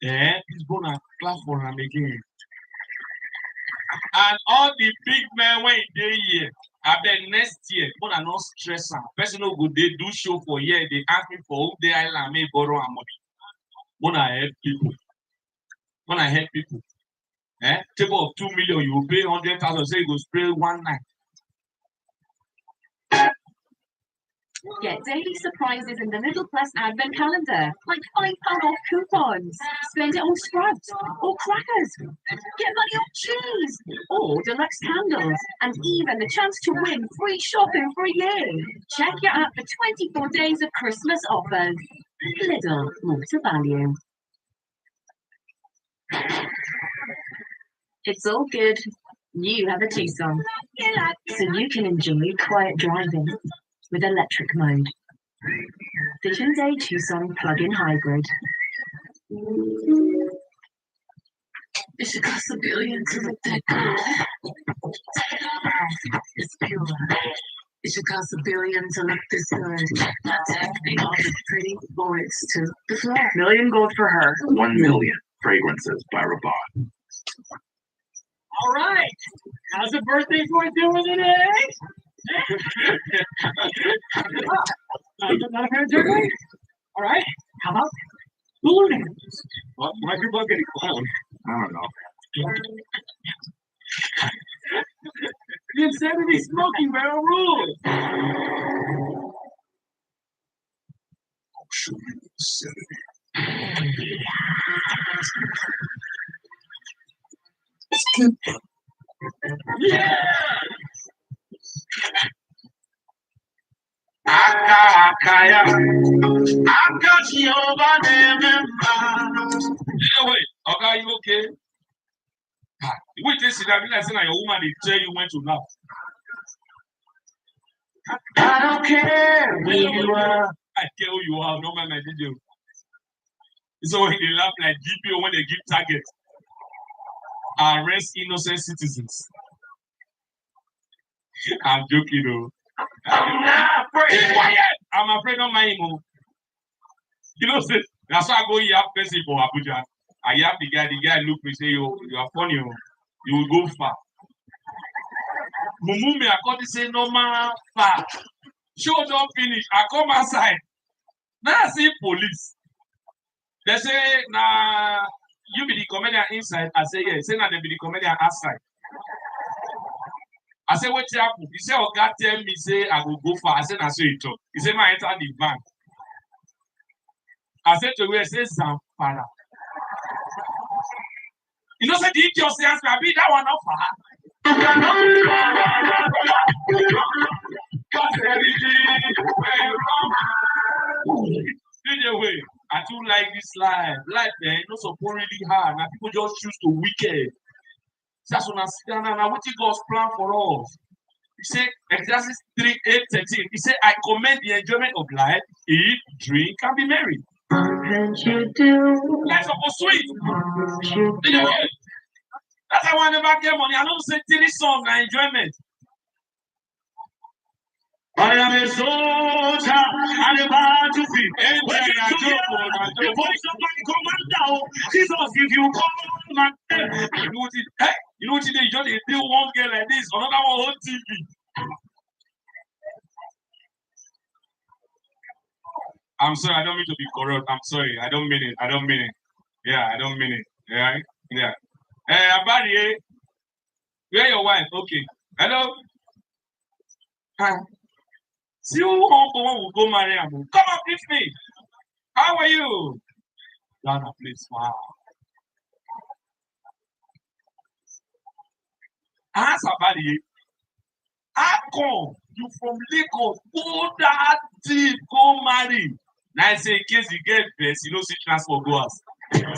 He's gonna clap for him again. And all the big men when they here, I bet next year, gonna not stress am. Person no go they do show for year. They ask me for who they island may borrow and money. Gonna help people. Gonna help people. Table of 2 million, you will pay 100,000. Say you go spray one night. Get daily surprises in the Middle Plus Advent Calendar, like £5 off coupons. Spend it on scrubs or crackers. Get money off cheese or deluxe candles, and even the chance to win free shopping for a year. Check your app for 24 days of Christmas offers. Lidl, more to value. It's all good. You have a Tucson, so you can enjoy quiet driving with electric mode. The 2-day Tucson plug-in hybrid. It should cost $1 billion to look that good. It's pure. It should cost $1 billion to look this good. Not to activate all the pretty boys to the floor. $1 million gold for her. 1 million fragrances by Rabanne. All right. How's the birthday boy doing today? Not a parent jerky? All right. How about ballooning? Well, why are people getting clown? I don't know. The insanity smoking barrel rules. I'll show you insanity. Yeah! Akaya, Wait, okay, you okay? Wait, this is that your woman they tell you when to laugh. I don't care who you are. I care who you are, no man, I did you. So when they laugh like GPO when they give target, arrest innocent citizens. I'm joking though. I'm not afraid. Quiet. I'm afraid of my emo. You know, say, that's why I go here person for Abuja. I have the guy look me say, you are funny, you will go far. Mumu me according say normal far. Show don't finish. I come outside. Now I see police. They say, nah, you be the comedian inside. I say, yeah. Say, nah, they be the comedian outside. I say, what happen? He say, oh, God tell me, say, I will go far. I said, I say it talk. He say, I enter the van. I said to him, I say, Zampara. You know, say, the idiot say, I be that one not far. Way. I do like this life. Life, man, not so really hard. Now people just choose to wicked. That's when I sit down and what God's plan for us. He said, Ecclesiastes 3:8-13. He said, I commend the enjoyment of life, eat, drink, and be merry. What you do? That's supposed sweet. That's why I never get money. I don't say 3 songs and enjoyment. I am a soldier and a battlefield. When the voice of my commander, Jesus, if you call my name, you know what they just do one girl like this, another one on TV. I'm sorry, I don't mean to be corrupt. I'm sorry, I don't mean it. I don't mean it. Yeah, I don't mean it. Yeah, yeah. Hey, Abari, where your wife? Okay. Hello. Hi. See who will go marry him. Come up with me. How are you? Ghana, please. Wow. Ask Abari. How come you from Lagos go that deep go marry? Now I say in case you get best, you don't see transport go us. You never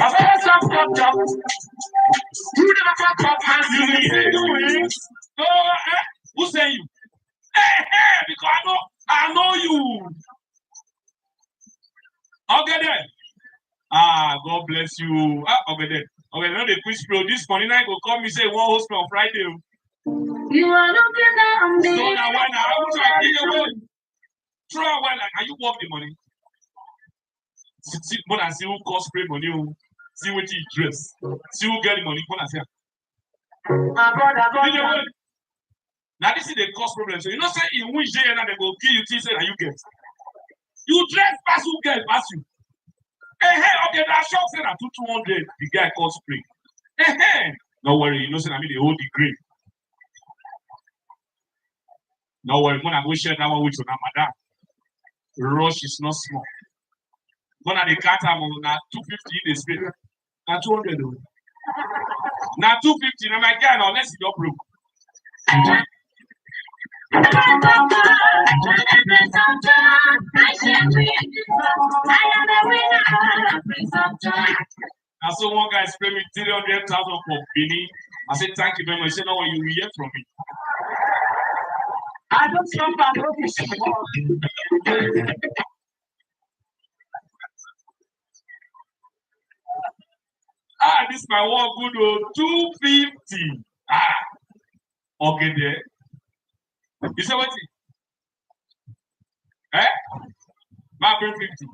come so, who say you? Hey, because I know you. Okay then. God bless you. Okay then. Okay, now the quiz pro this morning night go come me say one host on Friday. You are looking at me. So now when I throw away like are you worth the money? See when I see who cosplay money, see what you dress, see who get the money, when I say. Now this is the cost problem. So you know say in which day and they go kill you till say that you get. You dress pass who get pass you. Hey, okay, that shop say that 200 the guy cosplay. Hey, no worry, you know say I mean the whole degree. No worry, when I go share that one with you now, madam. Rush is not small. When I the cat am on now 250 in the spirit. Now 200 though. Now 250, now my guy now let's see your broke. And so one guy spent me 300,000 for Bini. I said, thank you very much. He said, no, you will hear from me. I don't stop this my one good old 250. Okay there. You say what? My 50.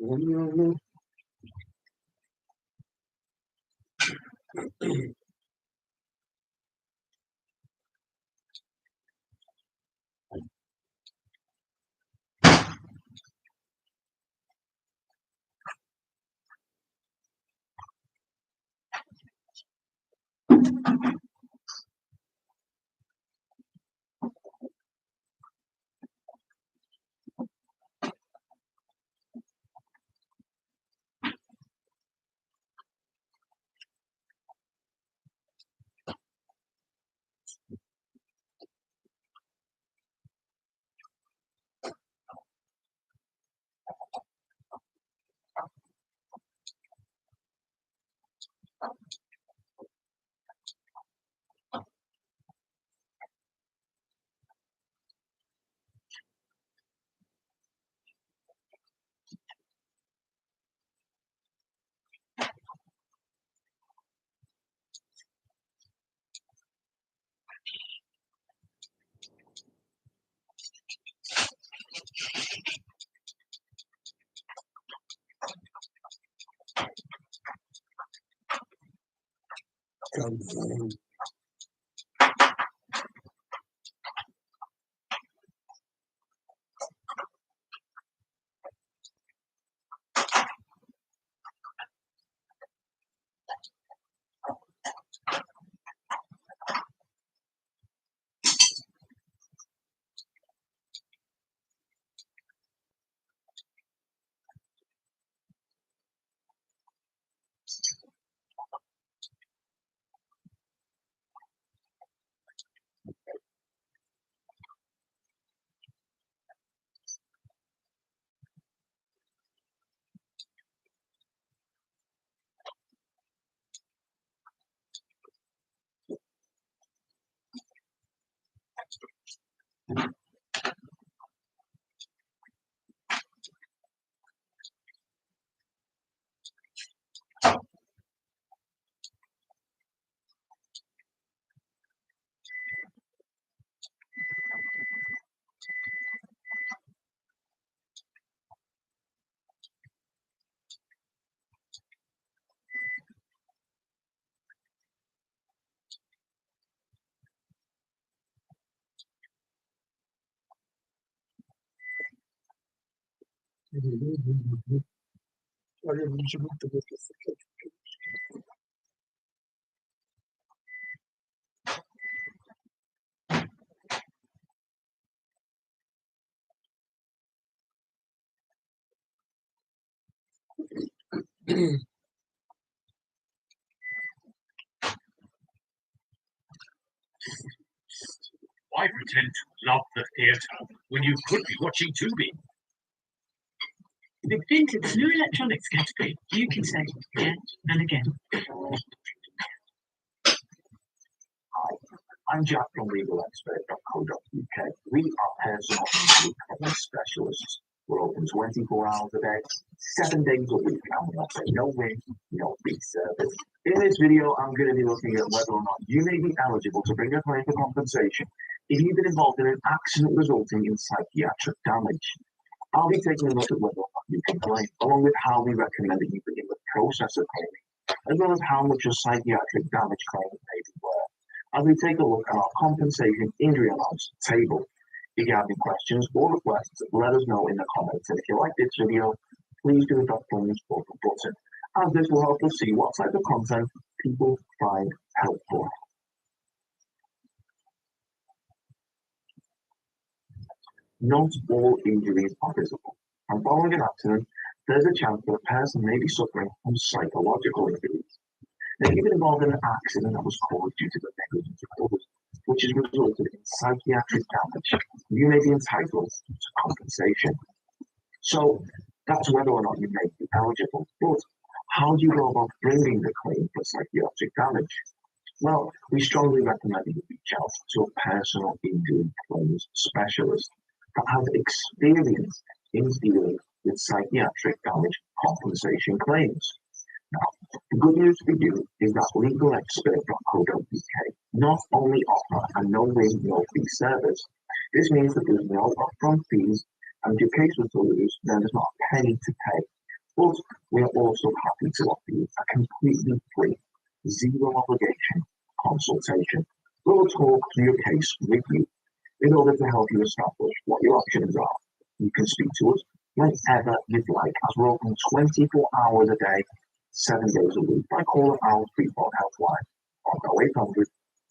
Why pretend to love the theatre when you could be watching Tubi? With Vinted, the new electronics category, you can say again and again. I'm Jack from legalexpert.co.uk. We are personal injury claim specialists. We're open 24 hours a day, 7 days a week, and we offer no win, no fee service. In this video, I'm going to be looking at whether or not you may be eligible to bring a claim for compensation if you've been involved in an accident resulting in psychiatric damage. I'll be taking a look at whether or not you can claim, along with how we recommend that you begin the process of claiming, as well as how much your psychiatric damage claim may be worth, as we take a look at our compensation injury amounts table. If you have any questions or requests, let us know in the comments. And if you like this video, please do hit that thumbs up button, as this will help us see what type of content people find helpful. Not all injuries are visible, and following an accident, there's a chance that a person may be suffering from psychological injuries. Now, you've been involved in an accident that was caused due to the negligence of others, which has resulted in psychiatric damage. You may be entitled to compensation. So that's whether or not you may be eligible. But how do you go about bringing the claim for psychiatric damage? Well, we strongly recommend that you reach out to a personal injury claims specialist that has experience in dealing with psychiatric damage compensation claims. Now, the good news for you is that legalexpert.co.uk not only offer a no-win, no-fee service, this means that there's no upfront fees, and if your case was to lose, then there's not a penny to pay. But we are also happy to offer you a completely free, zero obligation consultation. We'll talk through your case with you in order to help you establish what your options are. You can speak to us whenever you'd like, as we're open 24 hours a day, 7 days a week, by calling our Freeport helpline on 0800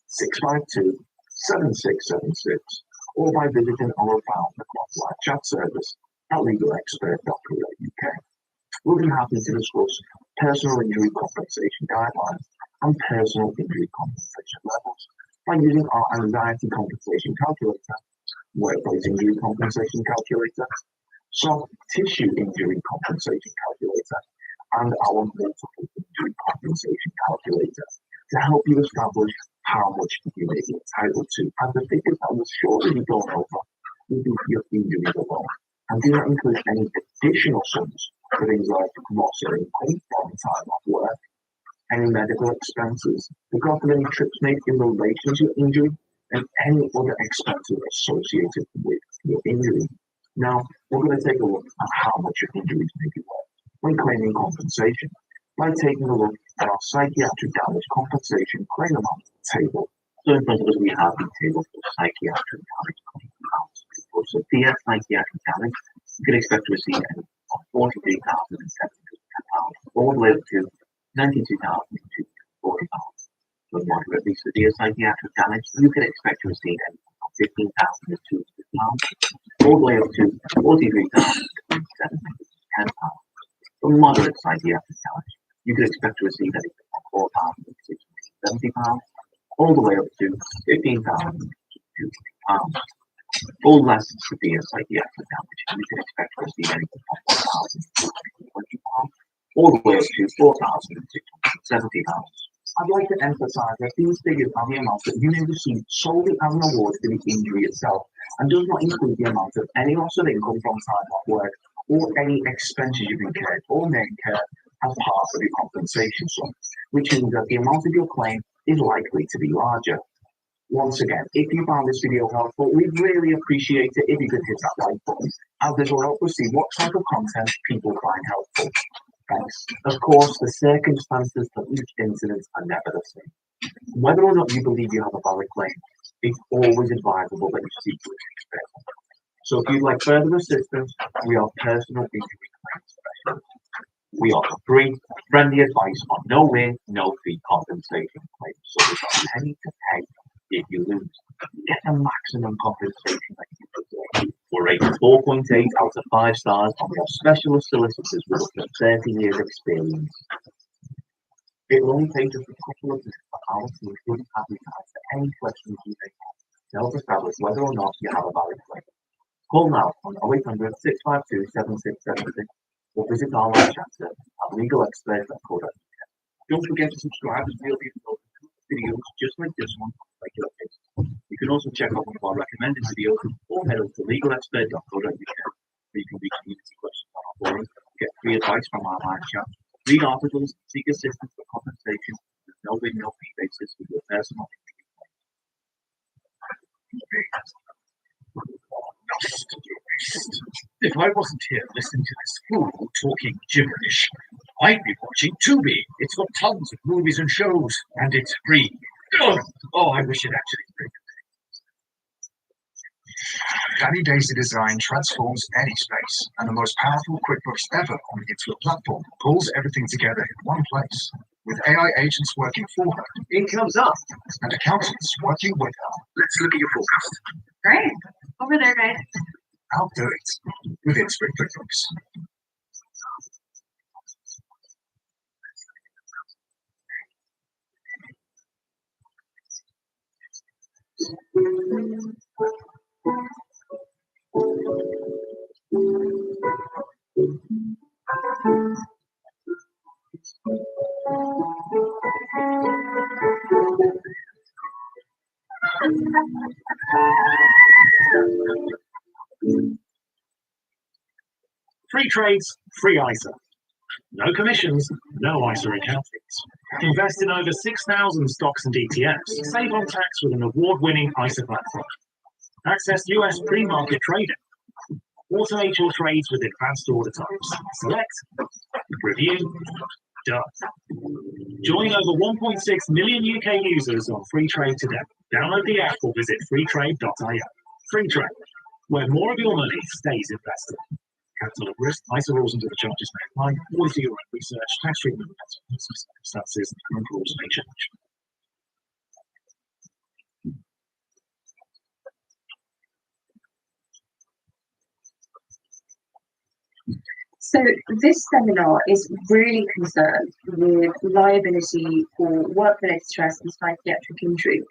652 7676, or by visiting our live chat service at legalexpert.co.uk. We'll be happy to discuss personal injury compensation guidelines and personal injury compensation levels by using our anxiety compensation calculator, workplace injury compensation calculator, soft tissue injury compensation calculator, and our multiple injury compensation calculator to help you establish how much you may be entitled to. And the figures that will surely be gone over will be for your injuries alone, and do not include any additional sums for things like loss of income from time off work, any medical expenses, the cost of any trips made in relation to injury, and any other expenses associated with your injury. Now, we're going to take a look at how much your injuries may be worth when claiming compensation by taking a look at our psychiatric damage compensation claim amount table. So in front of us we have the table for psychiatric damage claim amounts. For severe psychiatric damage, you can expect to receive any of £43,710 all the way up to £92,240. For moderately severe psychiatric damage, you can expect to receive any of £15,200 all the way up to £43,710. For moderate psychiatric damage, you can expect to receive anything from £4,670 all the way up to £15,200. For less severe psychiatric damage, you can expect to receive anything from £1,220 all the way up to £4,670. I'd like to emphasise that these figures are the amounts that you may receive solely as an award for the injury itself, and does not include the amount of any loss of income from time off work or any expenses you've incurred or may incur as part of your compensation sum, which means that the amount of your claim is likely to be larger. Once again, if you found this video helpful, we'd really appreciate it if you could hit that like button, as this will help us see what type of content people find helpful. Thanks. Of course, the circumstances for each incident are never the same. Whether or not you believe you have a valid claim, it's always advisable that you seek to expert. So if you'd like further assistance, we are personal injury claim specialists. We offer free, friendly advice on no-win, no-fee compensation claims. So there's not a penny to pay if you lose. Get the maximum compensation that you deserve. We're rated 4.8 out of 5 stars on our specialist solicitors with up to 30 years experience. It will only take just a couple of minutes for our team to be happy to answer any questions you may have to help establish whether or not you have a valid claim. Call now on 0800 652 7676 or visit our live chat service at legalexpert.co.uk. Don't forget to subscribe as we'll be uploading videos just like this one on a regular basis. You can also check out one of our recommended videos or head over to legalexpert.co.uk where you can read community questions on our forum, get free advice from our live chat, read articles, seek assistance for compensation with no win, no fee basis with your personal injury claim. If I wasn't here listening to this fool talking gibberish, I'd be watching Tubi. It's got tons of movies and shows, and it's free. Oh, I wish it actually free. Danny Daisy Design transforms any space, and the most powerful QuickBooks ever on the Intuit platform pulls everything together in one place, with AI agents working for her. Income's up, and accountants working with her. Let's look at your forecast. Great. Over there, guys. I'll do it with Intuit QuickBooks. Free trades, free ISA. No commissions, no ISA accounting. Invest in over 6,000 stocks and ETFs. Save on tax with an award-winning ISA platform. Access US pre-market trading. Automate your trades with advanced order types. Select Review done. Join over 1.6 million UK users on Free Trade today. Download the app or visit freetrade.io. Free Trade, where more of your money stays invested. Capital at risk, ISA rules and other charges may apply. Always do your own research. Tax treatment depends on circumstances and rules may change. So this seminar is really concerned with liability for work-related stress and psychiatric injury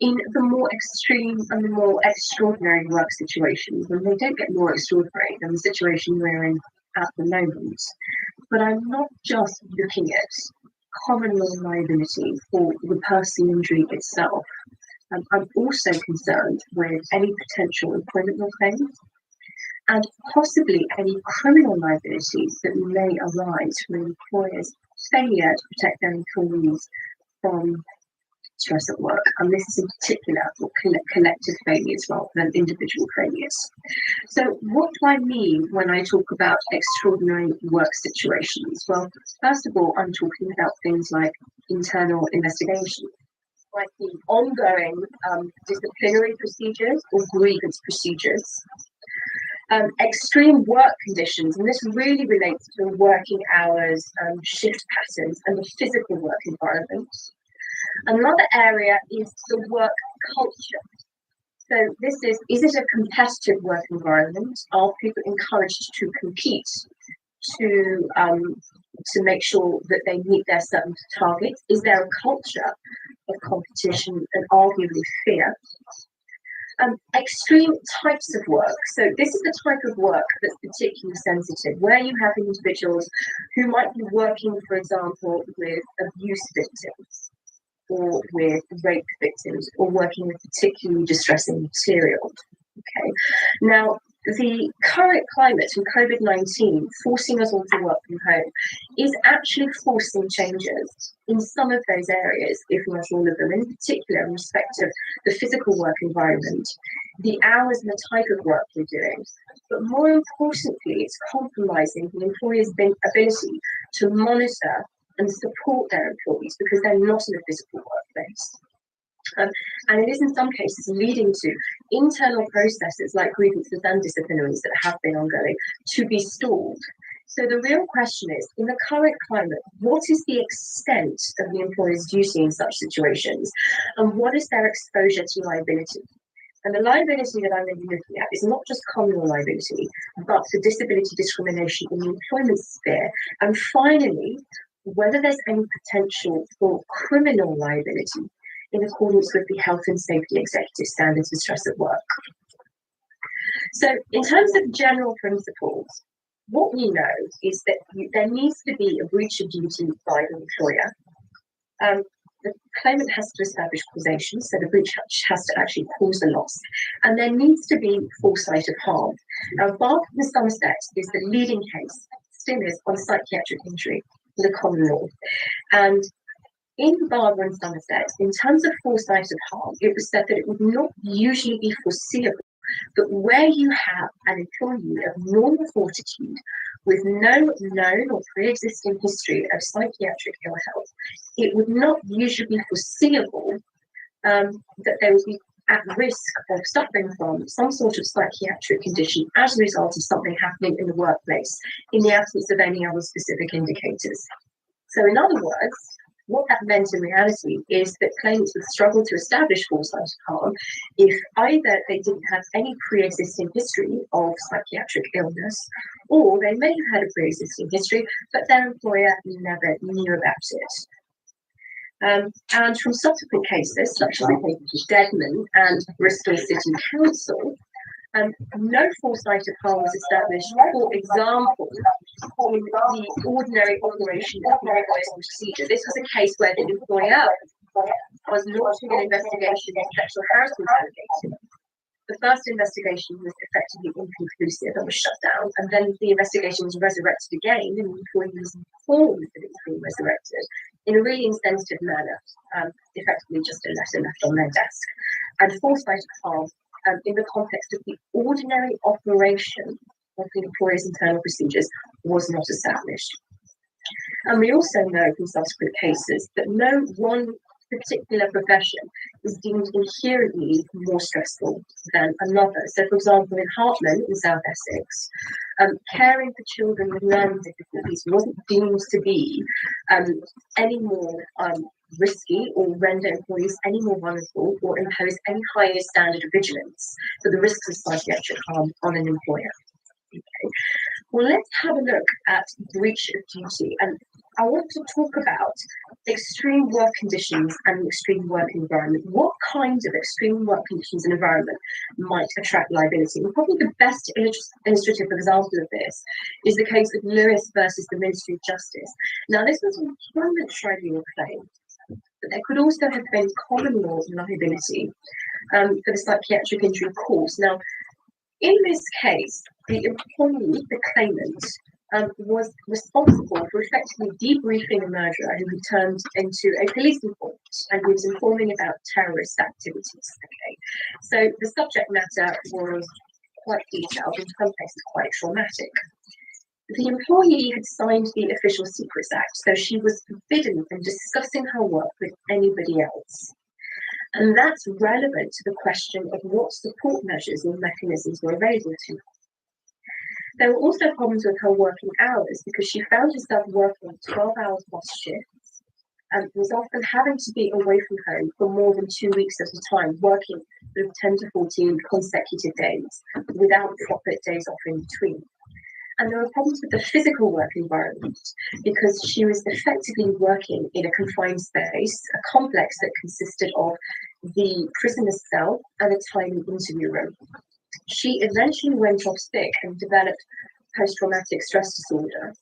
in the more extreme and the more extraordinary work situations, and they don't get more extraordinary than the situation we're in at the moment. But I'm not just looking at common law liability for the personal injury itself. I'm also concerned with any potential employment law claims and possibly any criminal liabilities that may arise from employers' failure to protect their employees from stress at work. And this is in particular for collective failures rather than individual failures. So what do I mean when I talk about extraordinary work situations? Well, first of all, I'm talking about things like internal investigation, like the ongoing disciplinary procedures or grievance procedures. Extreme work conditions, and this really relates to working hours, shift patterns, and the physical work environment. Another area is the work culture. So this is it a competitive work environment? Are people encouraged to compete to make sure that they meet their certain targets? Is there a culture of competition and arguably fear? Extreme types of work. So this is the type of work that's particularly sensitive, where you have individuals who might be working, for example, with abuse victims or with rape victims or working with particularly distressing material. Okay. Now, the current climate and COVID-19 forcing us all to work from home is actually forcing changes in some of those areas, if not all of them, in particular in respect of the physical work environment, the hours and the type of work we're doing. But more importantly, it's compromising the employer's ability to monitor and support their employees because they're not in a physical workplace. And it is in some cases leading to internal processes like grievances and disciplinaries that have been ongoing to be stalled. So the real question is, in the current climate, what is the extent of the employer's duty in such situations? And what is their exposure to liability? And the liability that I'm going to be looking at is not just common law liability, but for disability discrimination in the employment sphere. And finally, whether there's any potential for criminal liability in accordance with the Health and Safety Executive Standards for Stress at Work. So in terms of general principles, what we know is that there needs to be a breach of duty by the employer. The claimant has to establish causation, so the breach has to actually cause the loss. And there needs to be foresight of harm. Now, Barker v. Somerset is the leading case, still is, on psychiatric injury in the common law. And in Barber and Somerset, in terms of foresight of harm, it was said that it would not usually be foreseeable, but where you have an employee of normal fortitude with no known or pre-existing history of psychiatric ill health, it would not usually be foreseeable that they would be at risk of suffering from some sort of psychiatric condition as a result of something happening in the workplace in the absence of any other specific indicators. So in other words, what that meant in reality is that claimants would struggle to establish foresight of harm if either they didn't have any pre-existing history of psychiatric illness, or they may have had a pre-existing history, but their employer never knew about it. And from subsequent cases, such as the case of Deadman and Bristol City Council, no foresight of harm was established, for example, in the ordinary operation of the procedure. This was a case where the employer was launching an investigation into sexual harassment allegations. The first investigation was effectively inconclusive and was shut down, and then the investigation was resurrected again, and the employee was informed that it was being resurrected in a really insensitive manner, effectively just a letter left on their desk. And foresight of harm in the context of the ordinary operation of the employer's internal procedures was not established. And we also know from subsequent cases that no one particular profession is deemed inherently more stressful than another. So, for example, in Hartland in South Essex, caring for children with learning difficulties wasn't deemed to be any more risky or render employees any more vulnerable or impose any higher standard of vigilance for the risks of psychiatric harm on an employer. Okay. Well, let's have a look at breach of duty, and I want to talk about extreme work conditions and extreme work environment. What kinds of extreme work conditions and environment might attract liability? And probably the best illustrative example of this is the case of Lewis versus the Ministry of Justice. Now, this was an employment tribunal claim, but there could also have been common law liability for the psychiatric injury caused. Now, in this case, the employee, the claimant, was responsible for effectively debriefing a murderer who had turned into a police informant and who was informing about terrorist activities. Okay, so the subject matter was quite detailed, in some cases quite traumatic. The employee had signed the Official Secrets Act, so she was forbidden from discussing her work with anybody else. And that's relevant to the question of what support measures or mechanisms were available to her. There were also problems with her working hours because she found herself working 12-hour plus shifts and was often having to be away from home for more than 2 weeks at a time, working sort of 10 to 14 consecutive days without proper days off in between. And there were problems with the physical work environment because she was effectively working in a confined space, a complex that consisted of the prisoner's cell and a tiny interview room. She eventually went off sick and developed post-traumatic stress disorder.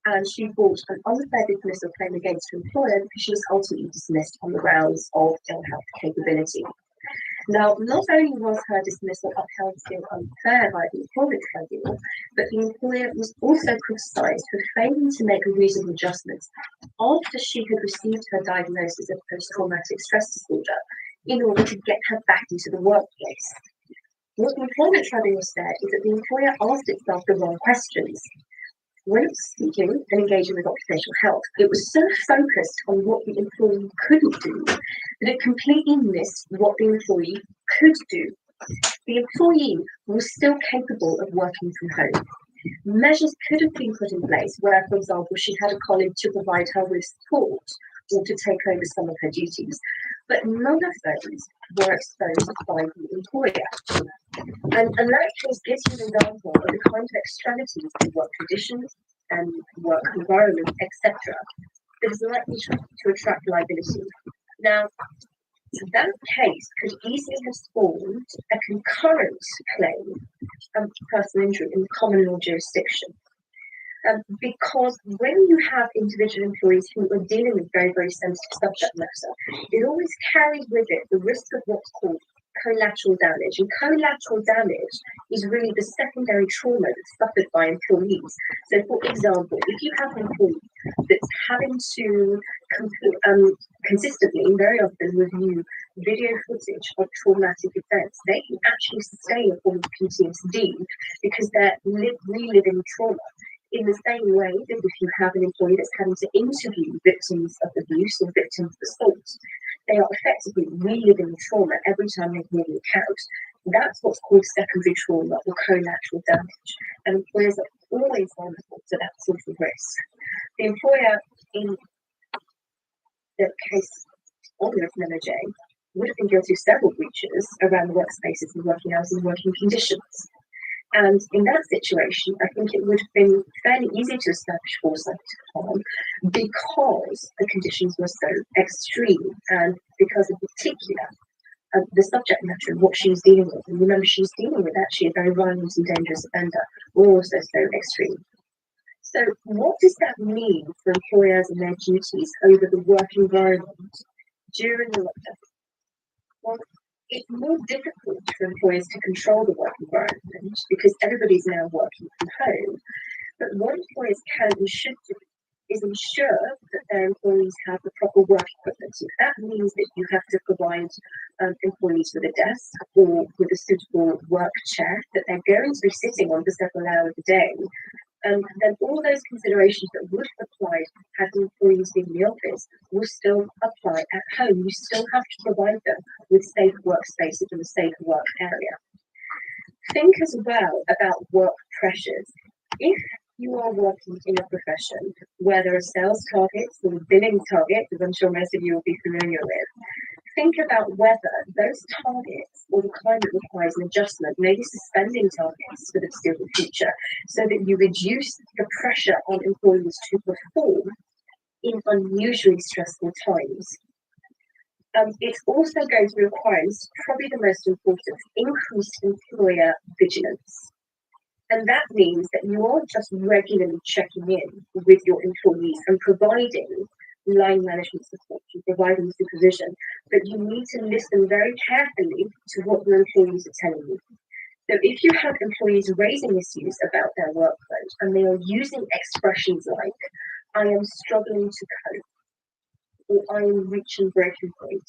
And she brought an unfair dismissal claim against her employer because she was ultimately dismissed on the grounds of ill health capability. Now, not only was her dismissal upheld as being unfair by the employment tribunal, but the employer was also criticised for failing to make reasonable adjustments after she had received her diagnosis of post-traumatic stress disorder in order to get her back into the workplace. What the employment tribunal said is that the employer asked itself the wrong questions. When it was speaking and engaging with occupational health, it was so focused on what the employee couldn't do that it completely missed what the employee could do. The employee was still capable of working from home. Measures could have been put in place where, for example, she had a colleague to provide her with support or to take over some of her duties, but none of those were exposed by the employer. And that case gives you an example of the kind of extremities of work conditions and work environment, etc., that is likely to attract liability. Now, that case could easily have spawned a concurrent claim for personal injury in the common law jurisdiction. Because when you have individual employees who are dealing with very, very sensitive subject matter, it always carries with it the risk of what's called collateral damage. And collateral damage is really the secondary trauma that's suffered by employees. So, for example, if you have an employee that's having to consistently and very often review video footage of traumatic events, they can actually sustain a form of PTSD because they're reliving trauma. In the same way that if you have an employee that's having to interview victims of abuse or victims of assault, they are effectively reliving trauma every time they hear the account. That's what's called secondary trauma or collateral damage. And employers are always vulnerable to that sort of risk. The employer in the case of the MLJ would have been guilty of several breaches around the workspaces and working hours and working conditions. And in that situation, I think it would have been fairly easy to establish foresight harm because the conditions were so extreme and because in particular the subject matter and what she was dealing with. And remember, she was dealing with actually a very violent and dangerous offender, were also so extreme. So what does that mean for employers and their duties over the work environment during the lockdown? Well, it's more difficult for employers to control the work environment because everybody's now working from home. But what employers can and should do is ensure that their employees have the proper work equipment. If that means that you have to provide employees with a desk or with a suitable work chair that they're going to be sitting on for several hours a day, then all those considerations that would have applied had the employees been in the office will still apply at home. You still have to provide them with safe workspaces and a safe work area. Think as well about work pressures. If you are working in a profession where there are sales targets or billing targets, as I'm sure most of you will be familiar with, think about whether those targets or the climate requires an adjustment, maybe suspending targets for the foreseeable future, so that you reduce the pressure on employees to perform in unusually stressful times. It's also going to require, this is probably the most important, increased employer vigilance. And that means that you aren't just regularly checking in with your employees and providing line management support, you providing supervision, but you need to listen very carefully to what your employees are telling you. So if you have employees raising issues about their workload and they are using expressions like, I am struggling to cope, or I am reaching breaking point,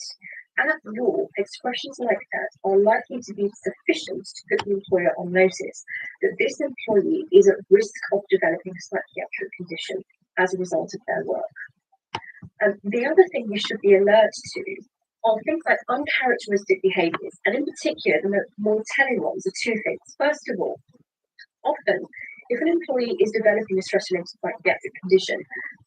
at law, expressions like that are likely to be sufficient to put the employer on notice that this employee is at risk of developing a psychiatric condition as a result of their work. And the other thing you should be alert to are things like uncharacteristic behaviours, and in particular, the more telling ones are two things. First of all, often, if an employee is developing a stress-related psychiatric condition,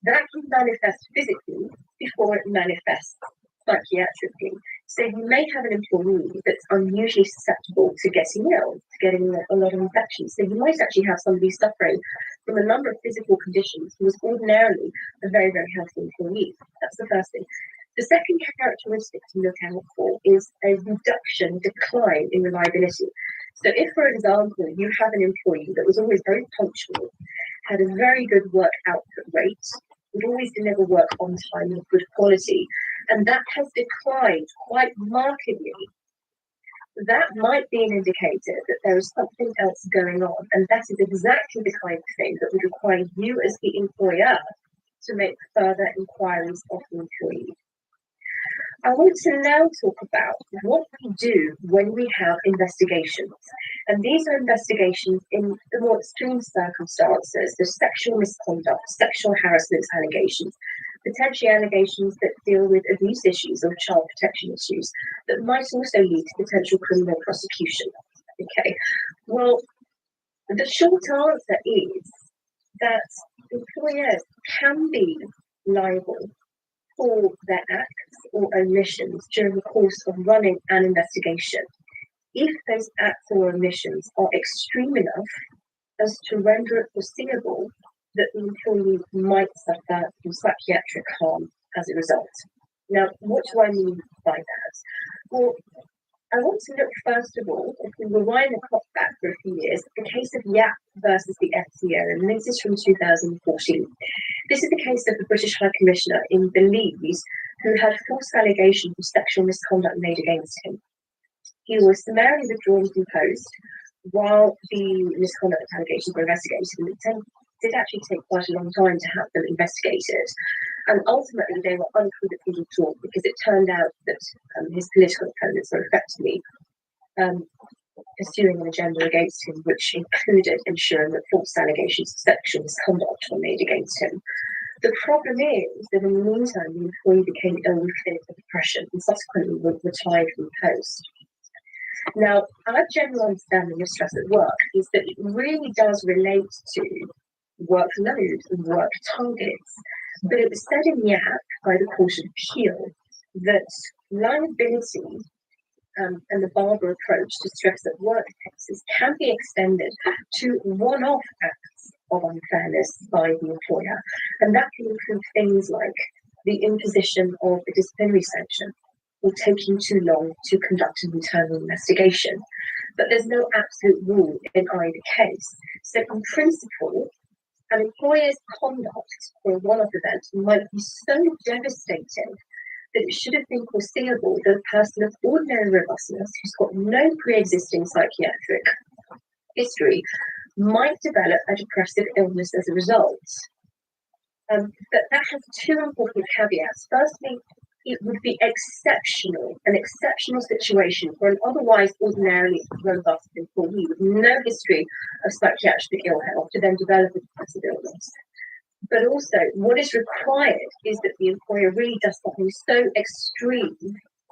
that can manifest physically before it manifests psychiatrically. So you may have an employee that's unusually susceptible to getting ill, to getting a lot of infections. So you might actually have somebody suffering from a number of physical conditions who was ordinarily a very, very healthy employee. That's the first thing. The second characteristic to look out for is a decline in reliability. So if, for example, you have an employee that was always very punctual, had a very good work output rate, would always deliver work on time with good quality, and that has declined quite markedly, that might be an indicator that there is something else going on, and that is exactly the kind of thing that would require you as the employer to make further inquiries of the employee. I want to now talk about what we do when we have investigations. And these are investigations in the more extreme circumstances, the sexual misconduct, sexual harassment allegations, potentially allegations that deal with abuse issues or child protection issues that might also lead to potential criminal prosecution. Okay, well, the short answer is that employers can be liable for their acts or omissions during the course of running an investigation if those acts or omissions are extreme enough as to render it foreseeable that the employee might suffer from psychiatric harm as a result. Now, what do I mean by that? Well, I want to look first of all, if we rewind the clock back for a few years, the case of Yap versus the FCO, and this is from 2014. This is the case of the British High Commissioner in Belize who had false allegations of sexual misconduct made against him. He was summarily withdrawn from post while the misconduct allegations were investigated, and it did actually take quite a long time to have them investigated. And ultimately, they were unequivocally withdrawn because it turned out that his political opponents were effectively pursuing an agenda against him, which included ensuring that false allegations of sexual misconduct were made against him. The problem is that in the meantime, the employee became ill with clinical depression and subsequently retired from post. Now, our general understanding of stress at work is that it really does relate to workload and work targets. But it was said in Yap by the Court of Appeal that liability and the Barber approach to stress at work cases can be extended to one-off acts of unfairness by the employer. And that can include things like the imposition of a disciplinary sanction or taking too long to conduct an internal investigation. But there's no absolute rule in either case. So in principle, an employer's conduct for a one-off event might be so devastating that it should have been foreseeable that a person of ordinary robustness who's got no pre-existing psychiatric history might develop a depressive illness as a result. But that has two important caveats. Firstly, it would be an exceptional situation for an otherwise ordinarily robust employee with no history of psychiatric ill health to then develop a depressive illness. But also, what is required is that the employer really does something so extreme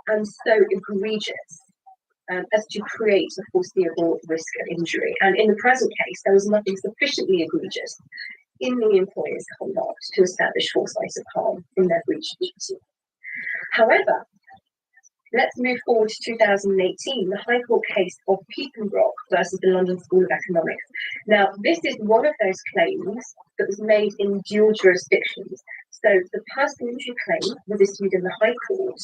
and so egregious as to create a foreseeable risk of injury. And in the present case, there was nothing sufficiently egregious in the employer's conduct to establish foresight of harm in their breach of duty. However, let's move forward to 2018, the High Court case of Piepenbrock versus the London School of Economics. Now, this is one of those claims that was made in dual jurisdictions. So the personal injury claim was issued in the High Court,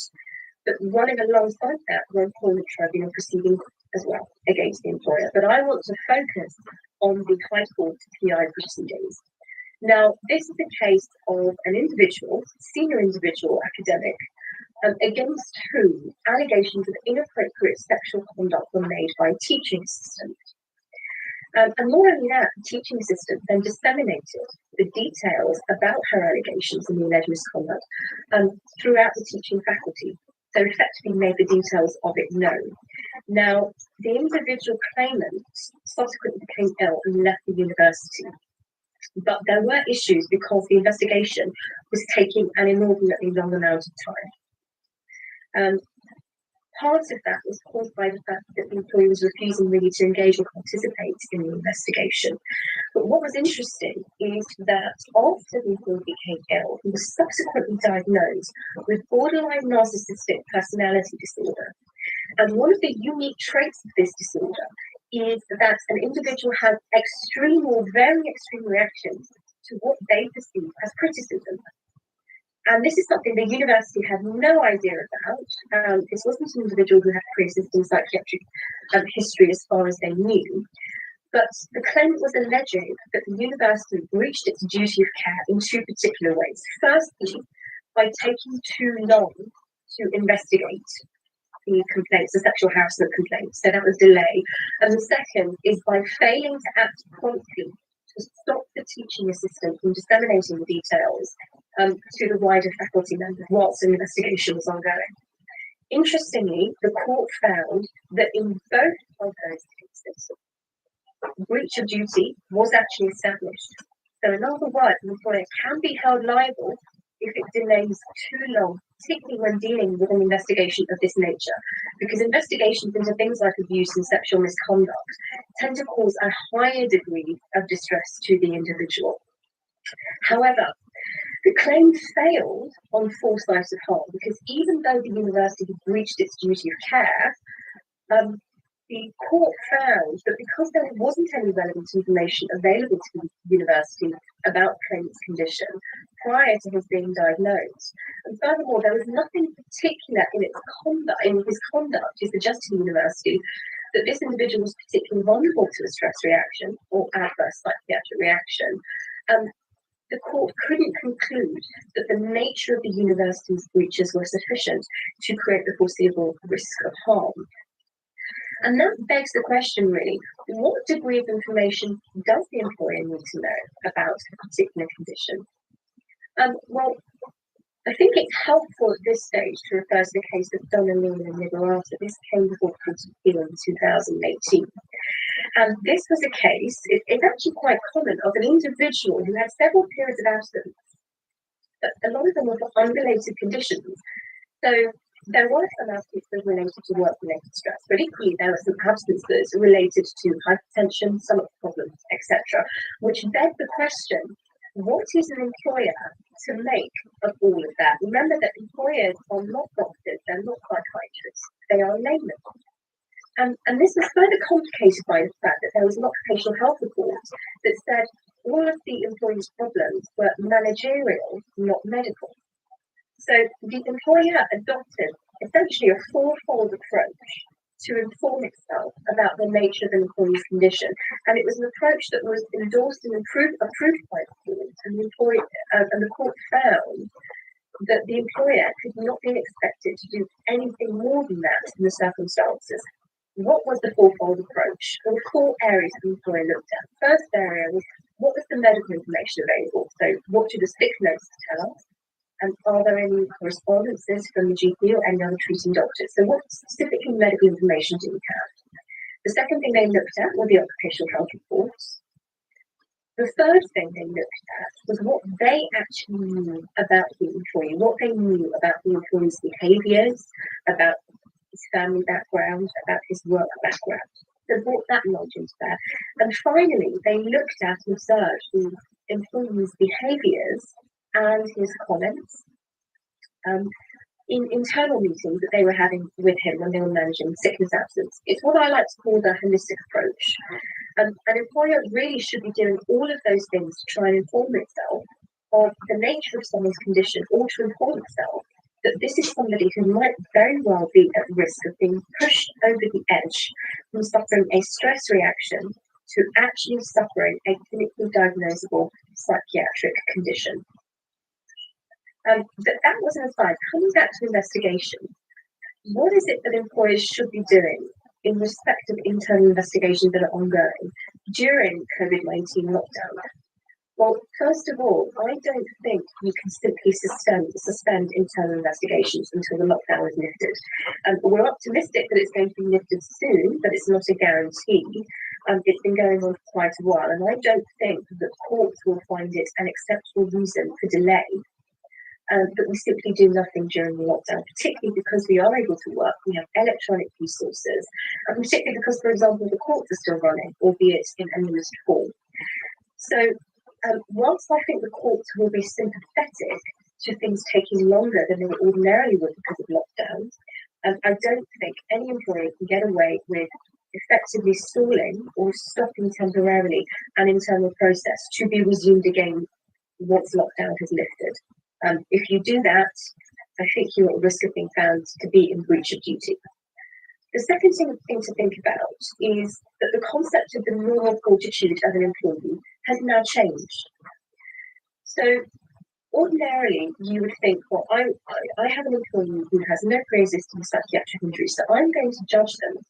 but running alongside that were employment tribunal proceedings as well against the employer. But I want to focus on the High Court PI proceedings. Now, this is a case of an individual, senior individual academic, against whom allegations of inappropriate sexual conduct were made by a teaching assistant. And more only that, the teaching assistant then disseminated the details about her allegations and the alleged misconduct throughout the teaching faculty. So effectively made the details of it known. Now, the individual claimant subsequently became ill and left the university. But there were issues because the investigation was taking an inordinately long amount of time. Part of that was caused by the fact that the employee was refusing really to engage or participate in the investigation. But what was interesting is that after the employee became ill, he was subsequently diagnosed with borderline narcissistic personality disorder. And one of the unique traits of this disorder is that an individual has extreme or very extreme reactions to what they perceive as criticism. And this is something the university had no idea about. This wasn't an individual who had pre-existing psychiatric history as far as they knew. But the claimant was alleging that the university breached its duty of care in two particular ways. Firstly, by taking too long to investigate the complaints, the sexual harassment complaints, so that was delay. And the second is by failing to act promptly to stop the teaching assistant from disseminating the details to the wider faculty members whilst the investigation was ongoing. Interestingly, the court found that in both of those cases, breach of duty was actually established. So in other words, the employer can be held liable if it delays too long, particularly when dealing with an investigation of this nature, because investigations into things like abuse and sexual misconduct tend to cause a higher degree of distress to the individual. However, the claim failed on foresight of harm because even though the university breached its duty of care, the court found that because there wasn't any relevant information available to the university about the claimant's condition prior to his being diagnosed, and furthermore, there was nothing particular in his conduct to suggest to the university that this individual was particularly vulnerable to a stress reaction or adverse psychiatric reaction. The court couldn't conclude that the nature of the university's breaches were sufficient to create the foreseeable risk of harm. And that begs the question, really, what degree of information does the employer need to know about a particular condition? Well, I think it's helpful at this stage to refer to the case of Donnelly and Liberata. This came before the Court of Appeal in 2018. And this was a case, it's actually quite common, of an individual who had several periods of absence, but a lot of them were for unrelated conditions. So there were some absences related to work-related stress, but equally there were some absences related to hypertension, stomach problems, etc., which begged the question, what is an employer to make of all of that? Remember that employers are not doctors, they're not psychiatrists, they are laymen. And this was further complicated by the fact that there was an occupational health report that said all of the employees' problems were managerial, not medical. So the employer adopted essentially a fourfold approach to inform itself about the nature of an employee's condition. And it was an approach that was endorsed and approved by the court. And the court found that the employer could not be expected to do anything more than that in the circumstances. What was the fourfold approach? There were 4 areas the employer looked at. The first area was what was the medical information available? So what do the sick notes tell us? And are there any correspondences from the GP or any other treating doctors? So what specifically medical information do we have? The second thing they looked at were the occupational health reports. The third thing they looked at was what they actually knew about the employee, what they knew about the employee's behaviours, about his family background, about his work background. They brought that knowledge into there. And finally, they looked at and observed the employee's behaviours and his comments in internal meetings that they were having with him when they were managing sickness absence. It's what I like to call the holistic approach. An employer really should be doing all of those things to try and inform itself of the nature of someone's condition, or to inform itself that this is somebody who might very well be at risk of being pushed over the edge from suffering a stress reaction to actually suffering a clinically diagnosable psychiatric condition. That was an aside. Coming back to investigation, what is it that employers should be doing in respect of internal investigations that are ongoing during COVID-19 lockdown? Well, first of all, I don't think you can simply suspend internal investigations until the lockdown is lifted. We're optimistic that it's going to be lifted soon, but it's not a guarantee. It's been going on for quite a while, and I don't think that courts will find it an acceptable reason for delay. But we simply do nothing during the lockdown, particularly because we are able to work. We have electronic resources, and particularly because, for example, the courts are still running, albeit in a limited form. So, whilst I think the courts will be sympathetic to things taking longer than they ordinarily would because of lockdown, I don't think any employer can get away with effectively stalling or stopping temporarily an internal process to be resumed again once lockdown has lifted. If you do that, I think you're at risk of being found to be in breach of duty. The second thing to think about is that the concept of the normal fortitude of an employee has now changed. So ordinarily, you would think, well, I have an employee who has no pre-existing psychiatric injury, so I'm going to judge them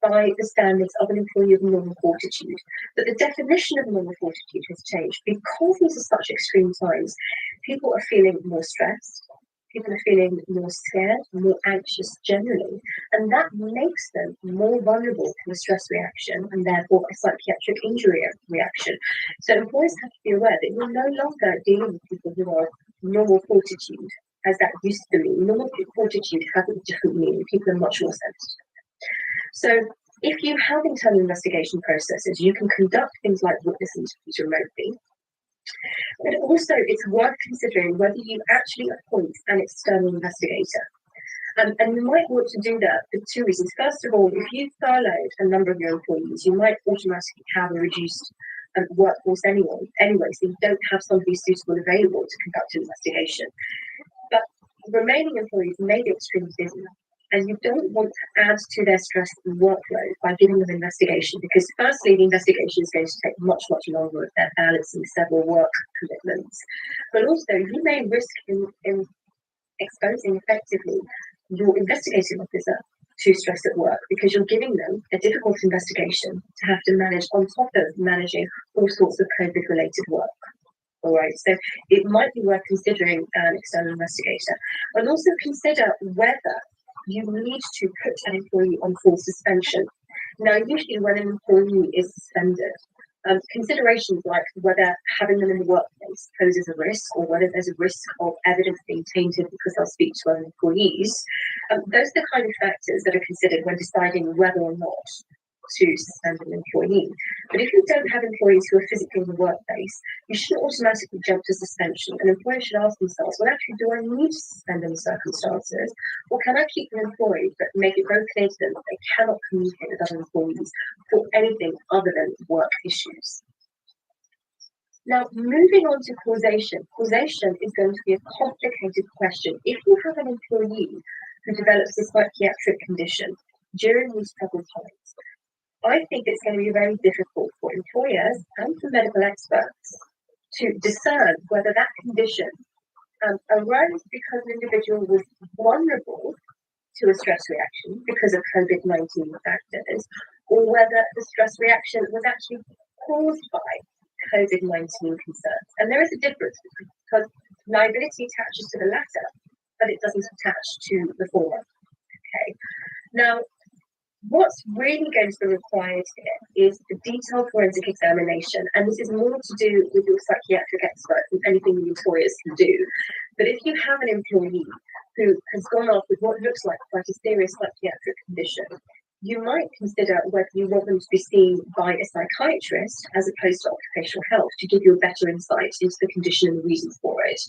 by the standards of an employee of normal fortitude. But the definition of normal fortitude has changed because these are such extreme times. People are feeling more stressed, people are feeling more scared, more anxious generally, and that makes them more vulnerable to a stress reaction and therefore a psychiatric injury reaction. So employers have to be aware that you're no longer dealing with people who are normal fortitude as that used to mean. Normal fortitude has a different meaning. People are much more sensitive. So if you have internal investigation processes, you can conduct things like witness interviews remotely. But also it's worth considering whether you actually appoint an external investigator. And you might want to do that for two reasons. First of all, if you furloughed a number of your employees, you might automatically have a reduced workforce anyway, so you don't have somebody suitable available to conduct an investigation. But remaining employees may be extremely busy, and you don't want to add to their stress and workload by giving them investigation, because firstly, the investigation is going to take much, much longer if they're balancing several work commitments. But also, you may risk in exposing effectively your investigating officer to stress at work, because you're giving them a difficult investigation to have to manage on top of managing all sorts of COVID-related work. All right, so it might be worth considering an external investigator, and also consider whether you need to put an employee on full suspension. Now, usually when an employee is suspended, considerations like whether having them in the workplace poses a risk, or whether there's a risk of evidence being tainted because they'll speak to other employees, those are the kind of factors that are considered when deciding whether or not to suspend an employee. But if you don't have employees who are physically in the workplace, you shouldn't automatically jump to suspension. An employer should ask themselves, well, actually, do I need to suspend in the circumstances, or can I keep them employed but make it very clear to them that they cannot communicate with other employees for anything other than work issues? Now, moving on to causation. Causation is going to be a complicated question. If you have an employee who develops a psychiatric condition during these troubled times, I think it's going to be very difficult for employers and for medical experts to discern whether that condition arose because an individual was vulnerable to a stress reaction because of COVID-19 factors, or whether the stress reaction was actually caused by COVID-19 concerns. And there is a difference, because liability attaches to the latter, but it doesn't attach to the former. Okay. Now, what's really going to be required here is a detailed forensic examination, and this is more to do with your psychiatric expert than anything the employers can do. But if you have an employee who has gone off with what looks like quite a serious psychiatric condition, you might consider whether you want them to be seen by a psychiatrist as opposed to occupational health to give you a better insight into the condition and the reasons for it.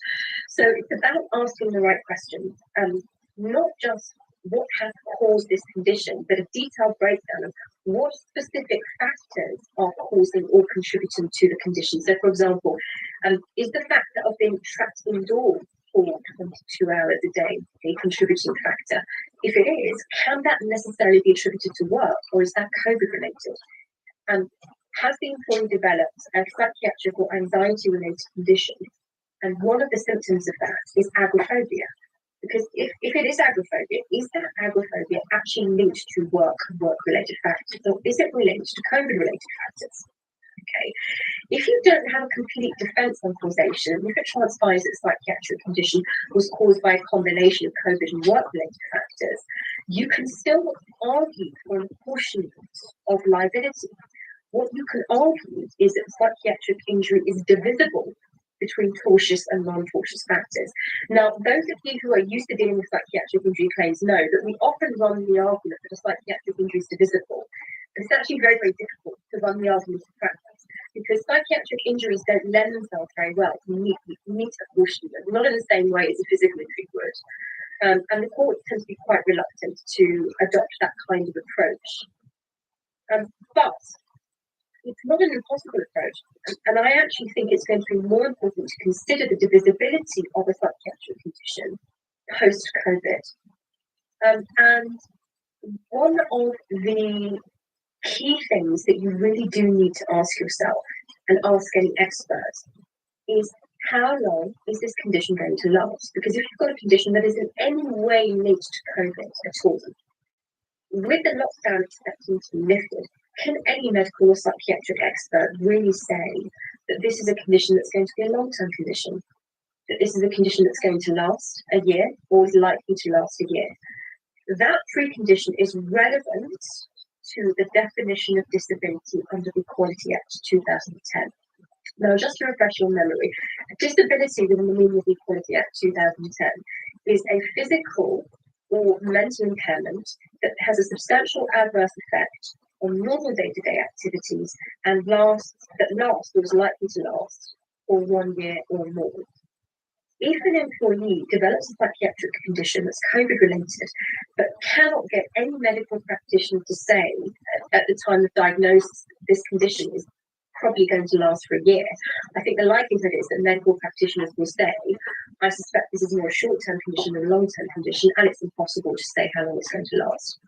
So it's about asking the right questions, not just what has caused this condition, but a detailed breakdown of what specific factors are causing or contributing to the condition. So, for example, is the fact that I've been trapped indoors for 22 hours a day a contributing factor? If it is, can that necessarily be attributed to work, or is that COVID related? And has the employee developed a psychiatric or anxiety related condition? And one of the symptoms of that is agoraphobia. Because if it is agoraphobia, is that agoraphobia actually linked to work-related factors, or is it related to COVID-related factors? Okay. If you don't have a complete defense on causation, if it transpires that a psychiatric condition was caused by a combination of COVID and work-related factors, you can still argue for an apportionment of liability. What you can argue is that psychiatric injury is divisible between tortious and non-tortious factors. Now, those of you who are used to dealing with psychiatric injury claims know that we often run the argument that a psychiatric injury is divisible. But it's actually very, very difficult to run the argument in practice because psychiatric injuries don't lend themselves very well to neat apportionment, not in the same way as a physical injury would. And the courts tend to be quite reluctant to adopt that kind of approach. But it's not an impossible approach, and I actually think it's going to be more important to consider the divisibility of a psychiatric condition post-COVID. And one of the key things that you really do need to ask yourself and ask any expert is, how long is this condition going to last? Because if you've got a condition that is in any way linked to COVID at all, with the lockdown expecting to be lifted, can any medical or psychiatric expert really say that this is a condition that's going to be a long-term condition? That this is a condition that's going to last a year or is likely to last a year? That precondition is relevant to the definition of disability under the Equality Act 2010. Now, just to refresh your memory, disability within the meaning of the Equality Act 2010 is a physical or mental impairment that has a substantial adverse effect on normal day-to-day activities and lasts or is likely to last for 1 year or more. If an employee develops a psychiatric condition that's COVID-related, but cannot get any medical practitioner to say at the time of diagnosis this condition is probably going to last for a year, I think the likelihood is that medical practitioners will say, I suspect this is more a short-term condition than a long-term condition, and it's impossible to say how long it's going to last.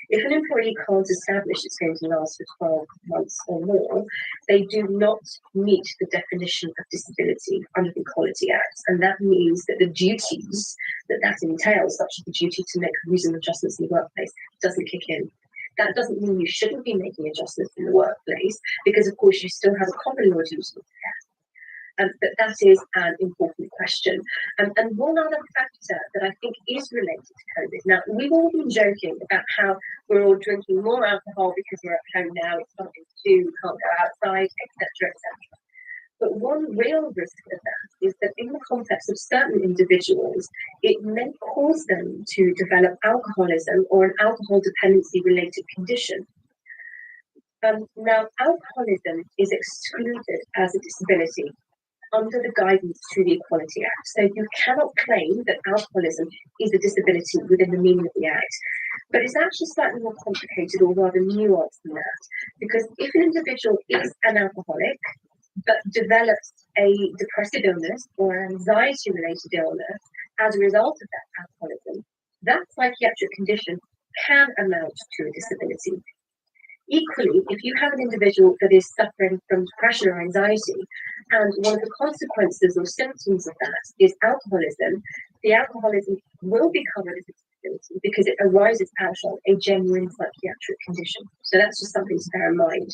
If an employee can't establish it's going to last for 12 months or more, they do not meet the definition of disability under the Equality Act, and that means that the duties that entails, such as the duty to make reasonable adjustments in the workplace, doesn't kick in. That doesn't mean you shouldn't be making adjustments in the workplace, because of course you still have a common law duty of care. But that is an important question. And one other factor that I think is related to COVID. Now, we've all been joking about how we're all drinking more alcohol because we're at home now, it's something to do, we can't go outside, etc., etc. But one real risk of that is that in the context of certain individuals, it may cause them to develop alcoholism or an alcohol dependency related condition. Now, alcoholism is excluded as a disability under the guidance to the Equality Act. So you cannot claim that alcoholism is a disability within the meaning of the Act. But it's actually slightly more complicated or rather nuanced than that. Because if an individual is an alcoholic, but develops a depressive illness or anxiety-related illness as a result of that alcoholism, that psychiatric condition can amount to a disability. Equally, if you have an individual that is suffering from depression or anxiety, and one of the consequences or symptoms of that is alcoholism, the alcoholism will be covered as a disability because it arises out of a genuine psychiatric condition. So that's just something to bear in mind.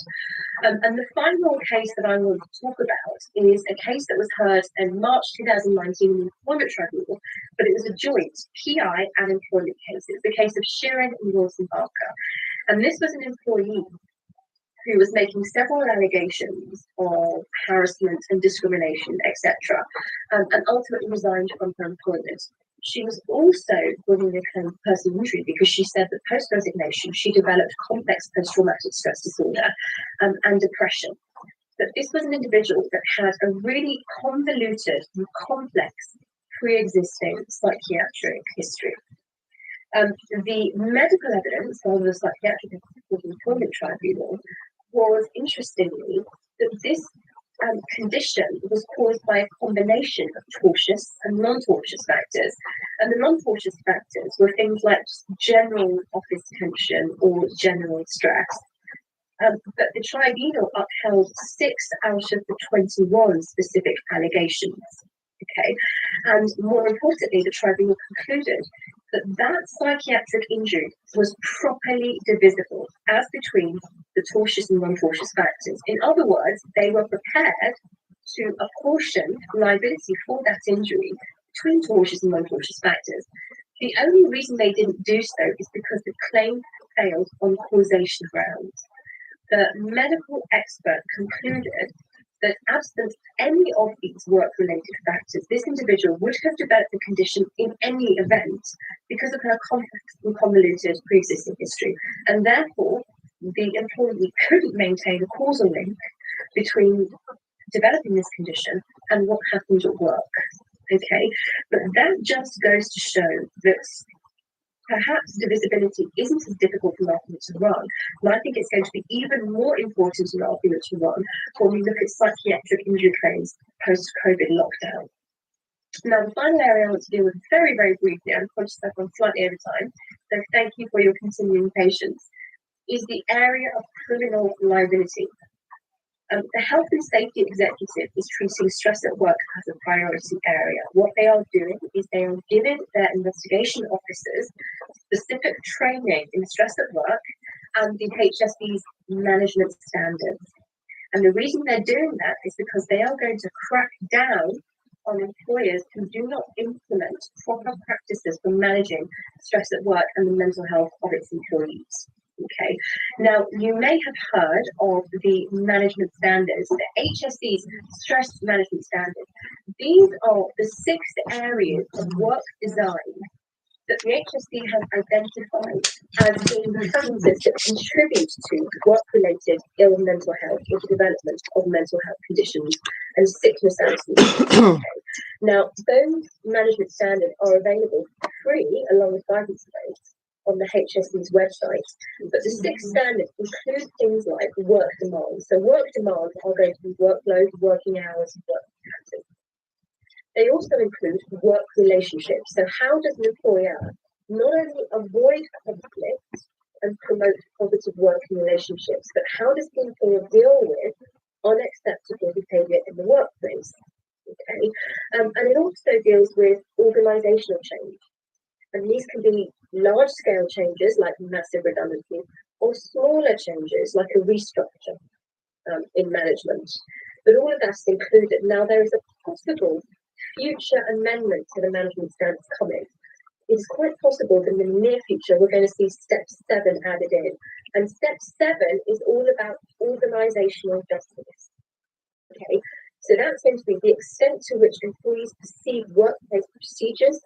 And the final case that I want to talk about is a case that was heard in March 2019 in the Employment Tribunal, but it was a joint PI and employment case. It's the case of Sheeran and Wilson Barker. And this was an employee who was making several allegations of harassment and discrimination, etc., and ultimately resigned from her employment. She was also bringing a claim of personal injury because she said that post-resignation she developed complex post-traumatic stress disorder and depression. That this was an individual that had a really convoluted and complex pre-existing psychiatric history. The medical evidence on the psychiatric employment tribunal was, interestingly, that this condition was caused by a combination of tortious and non-tortious factors. And the non-tortious factors were things like general office tension or general stress. But the tribunal upheld 6 out of the 21 specific allegations. Okay, and more importantly, the tribunal concluded that psychiatric injury was properly divisible as between the tortious and non-tortious factors. In other words, they were prepared to apportion liability for that injury between tortious and non-tortious factors. The only reason they didn't do so is because the claim failed on causation grounds. The medical expert concluded that absent any of these work-related factors, this individual would have developed the condition in any event because of her complex and convoluted pre-existing history. And therefore, the employee couldn't maintain a causal link between developing this condition and what happened at work. Okay, but that just goes to show that perhaps divisibility isn't as difficult an argument to run, and I think it's going to be even more important an argument to run when we look at psychiatric injury claims post-COVID lockdown. Now, the final area I want to deal with very, very briefly, I'm conscious I've gone slightly over time, so thank you for your continuing patience, is the area of criminal liability. The Health and Safety Executive is treating stress at work as a priority area. What they are doing is they are giving their investigation officers specific training in stress at work and the HSE's management standards. And the reason they're doing that is because they are going to crack down on employers who do not implement proper practices for managing stress at work and the mental health of its employees. Okay, now you may have heard of the management standards, the HSE's stress management standards. These are the 6 areas of work design that the HSE has identified as being the factors that contribute to work-related ill mental health or the development of mental health conditions and sickness absence. Okay. Now, those management standards are available free along with guidance notes on the HSE's website, but the 6 standards include things like work demands. So work demands are going to be workload, working hours, work patterns. They also include work relationships. So how does an employer not only avoid conflict and promote positive working relationships, but how does the employer deal with unacceptable behaviour in the workplace? Okay, and it also deals with organisational change. And these can be large-scale changes like massive redundancy or smaller changes like a restructure in management. But all of that's included. Now, there is a possible future amendment to the management standards coming. It is quite possible that in the near future we're going to see step 7 added in. And step 7 is all about organisational justice. Okay, so that's going to be the extent to which employees perceive workplace procedures,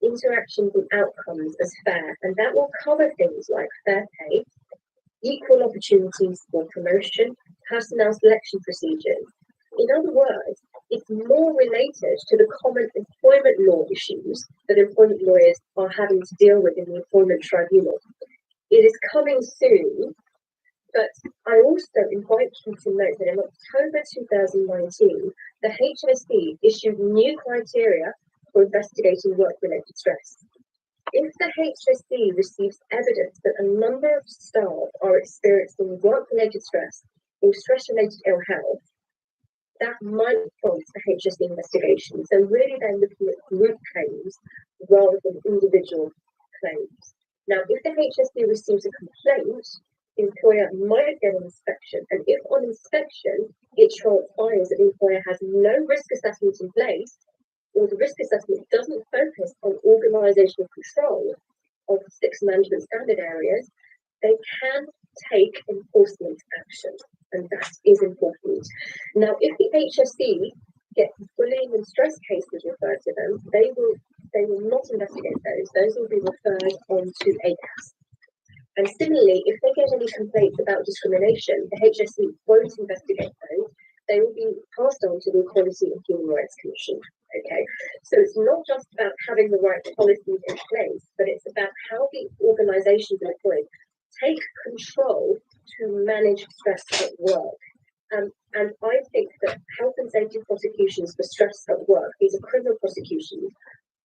interactions and outcomes as fair, and that will cover things like fair pay, equal opportunities for promotion, personnel selection procedures. In other words, it's more related to the common employment law issues that employment lawyers are having to deal with in the employment tribunal. It is coming soon, but I also invite you to note that in October 2019, the HSE issued new criteria for investigating work-related stress. If the HSE receives evidence that a number of staff are experiencing work-related stress or stress-related ill health, that might prompt a HSE investigation. So really they're looking at group claims rather than individual claims. Now, if the HSE receives a complaint, the employer might get an inspection, and if on inspection it transpires that the employer has no risk assessment in place, or the risk assessment doesn't focus on organisational control of 6 management standard areas, they can take enforcement action, and that is important. Now, if the HSE get bullying and stress cases referred to them, they will not investigate those. Those will be referred on to ACAS. And similarly, if they get any complaints about discrimination, the HSE won't investigate those. They will be passed on to the Equality and Human Rights Commission. Okay, so it's not just about having the right policies in place, but it's about how the organisations and employees take control to manage stress at work. And I think that health and safety prosecutions for stress at work, these are criminal prosecutions,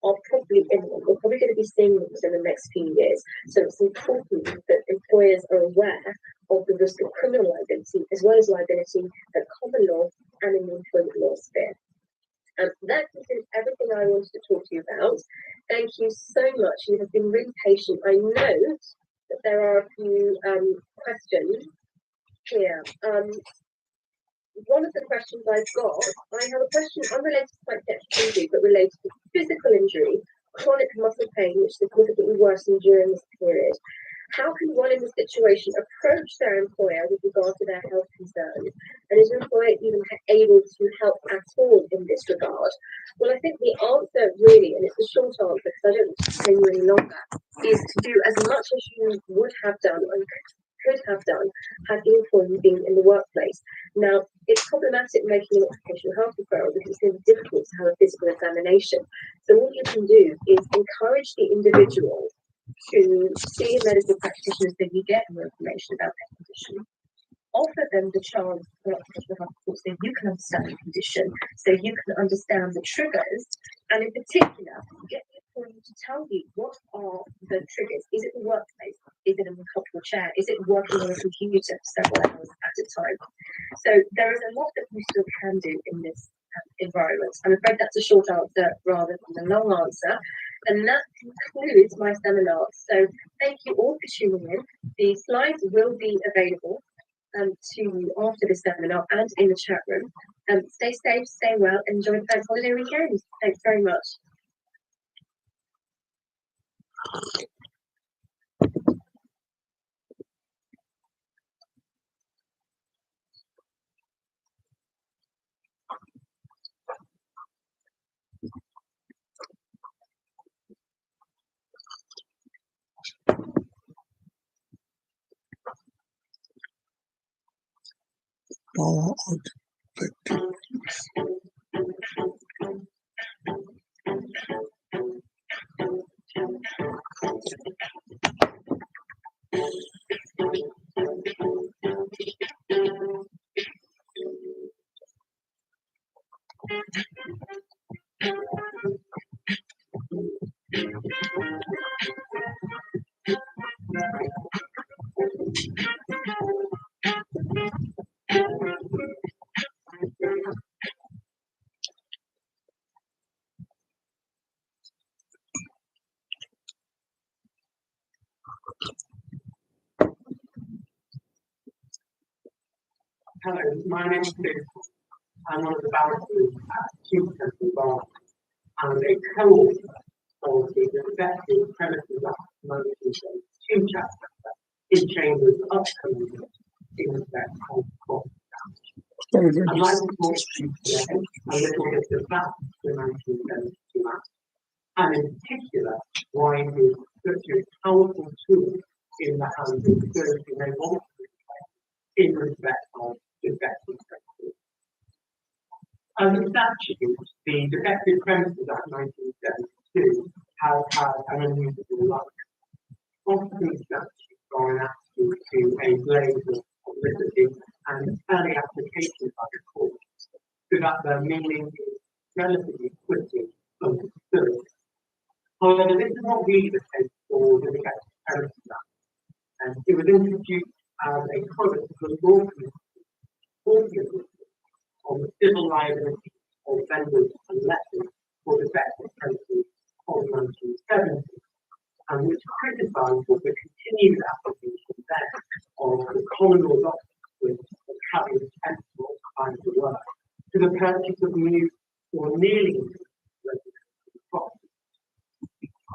are probably imminent. We're probably going to be seeing them within the next few years. So it's important that employers are aware of the risk of criminal liability as well as liability at common law and in the employment law sphere. That is everything I wanted to talk to you about. Thank you so much. You have been really patient. I note that there are a few questions here. One of the questions I've got, I have a question unrelated to psychiatric injury, but related to physical injury, chronic muscle pain, which significantly worsened during this period. How can one in this situation approach their employer with regard to their health concerns? And is an employer even able to help at all in this regard? Well, I think the answer really, and it's a short answer because I don't stay any longer, is to do as much as you would have done and could have done had the employee been in the workplace. Now, it's problematic making an occupational health referral because it's going to be difficult to have a physical examination. So what you can do is encourage the individual to see a medical practitioner so you get more information about their condition. Offer them the chance for occupational health support so you can understand the condition, so you can understand the triggers, and in particular, get the employee to tell you what are the triggers. Is it the workplace? Is it an uncomfortable chair? Is it working on a computer for several hours at a time? So there is a lot that you still can do in this environment. I'm afraid that's a short answer rather than a long answer. And that concludes my seminar. So thank you all for tuning in. The slides will be available to you after the seminar and in the chat room. Stay safe, stay well, enjoy the bank holiday weekend. Thanks very much. Power out. Hello, my name is Luke. I'm one of the barristers at King's Temple Bar and a co-author of the Effective Premises Act 1972 chapter in Chambers' upcoming in respect of court. I'd like to talk to you today a little bit about the 1972 Act, and in particular, why it is such a powerful tool in the hands of those who may want to in respect of defective premises. As a statute, the Defective Premises Act 1972 has had an unusual life. Often statutes are enacted to a blaze of publicity and early application by the courts, so that their meaning is relatively quickly understood. However, this is not really the case for the Defective Premises Act, and it was introduced as a product of the law committee on the civil liability of vendors and letters for defective premises of 1970, and which criticised the continued application then of the common law doctrine of having sensible kinds of work to the purchase of new or nearly new residential property.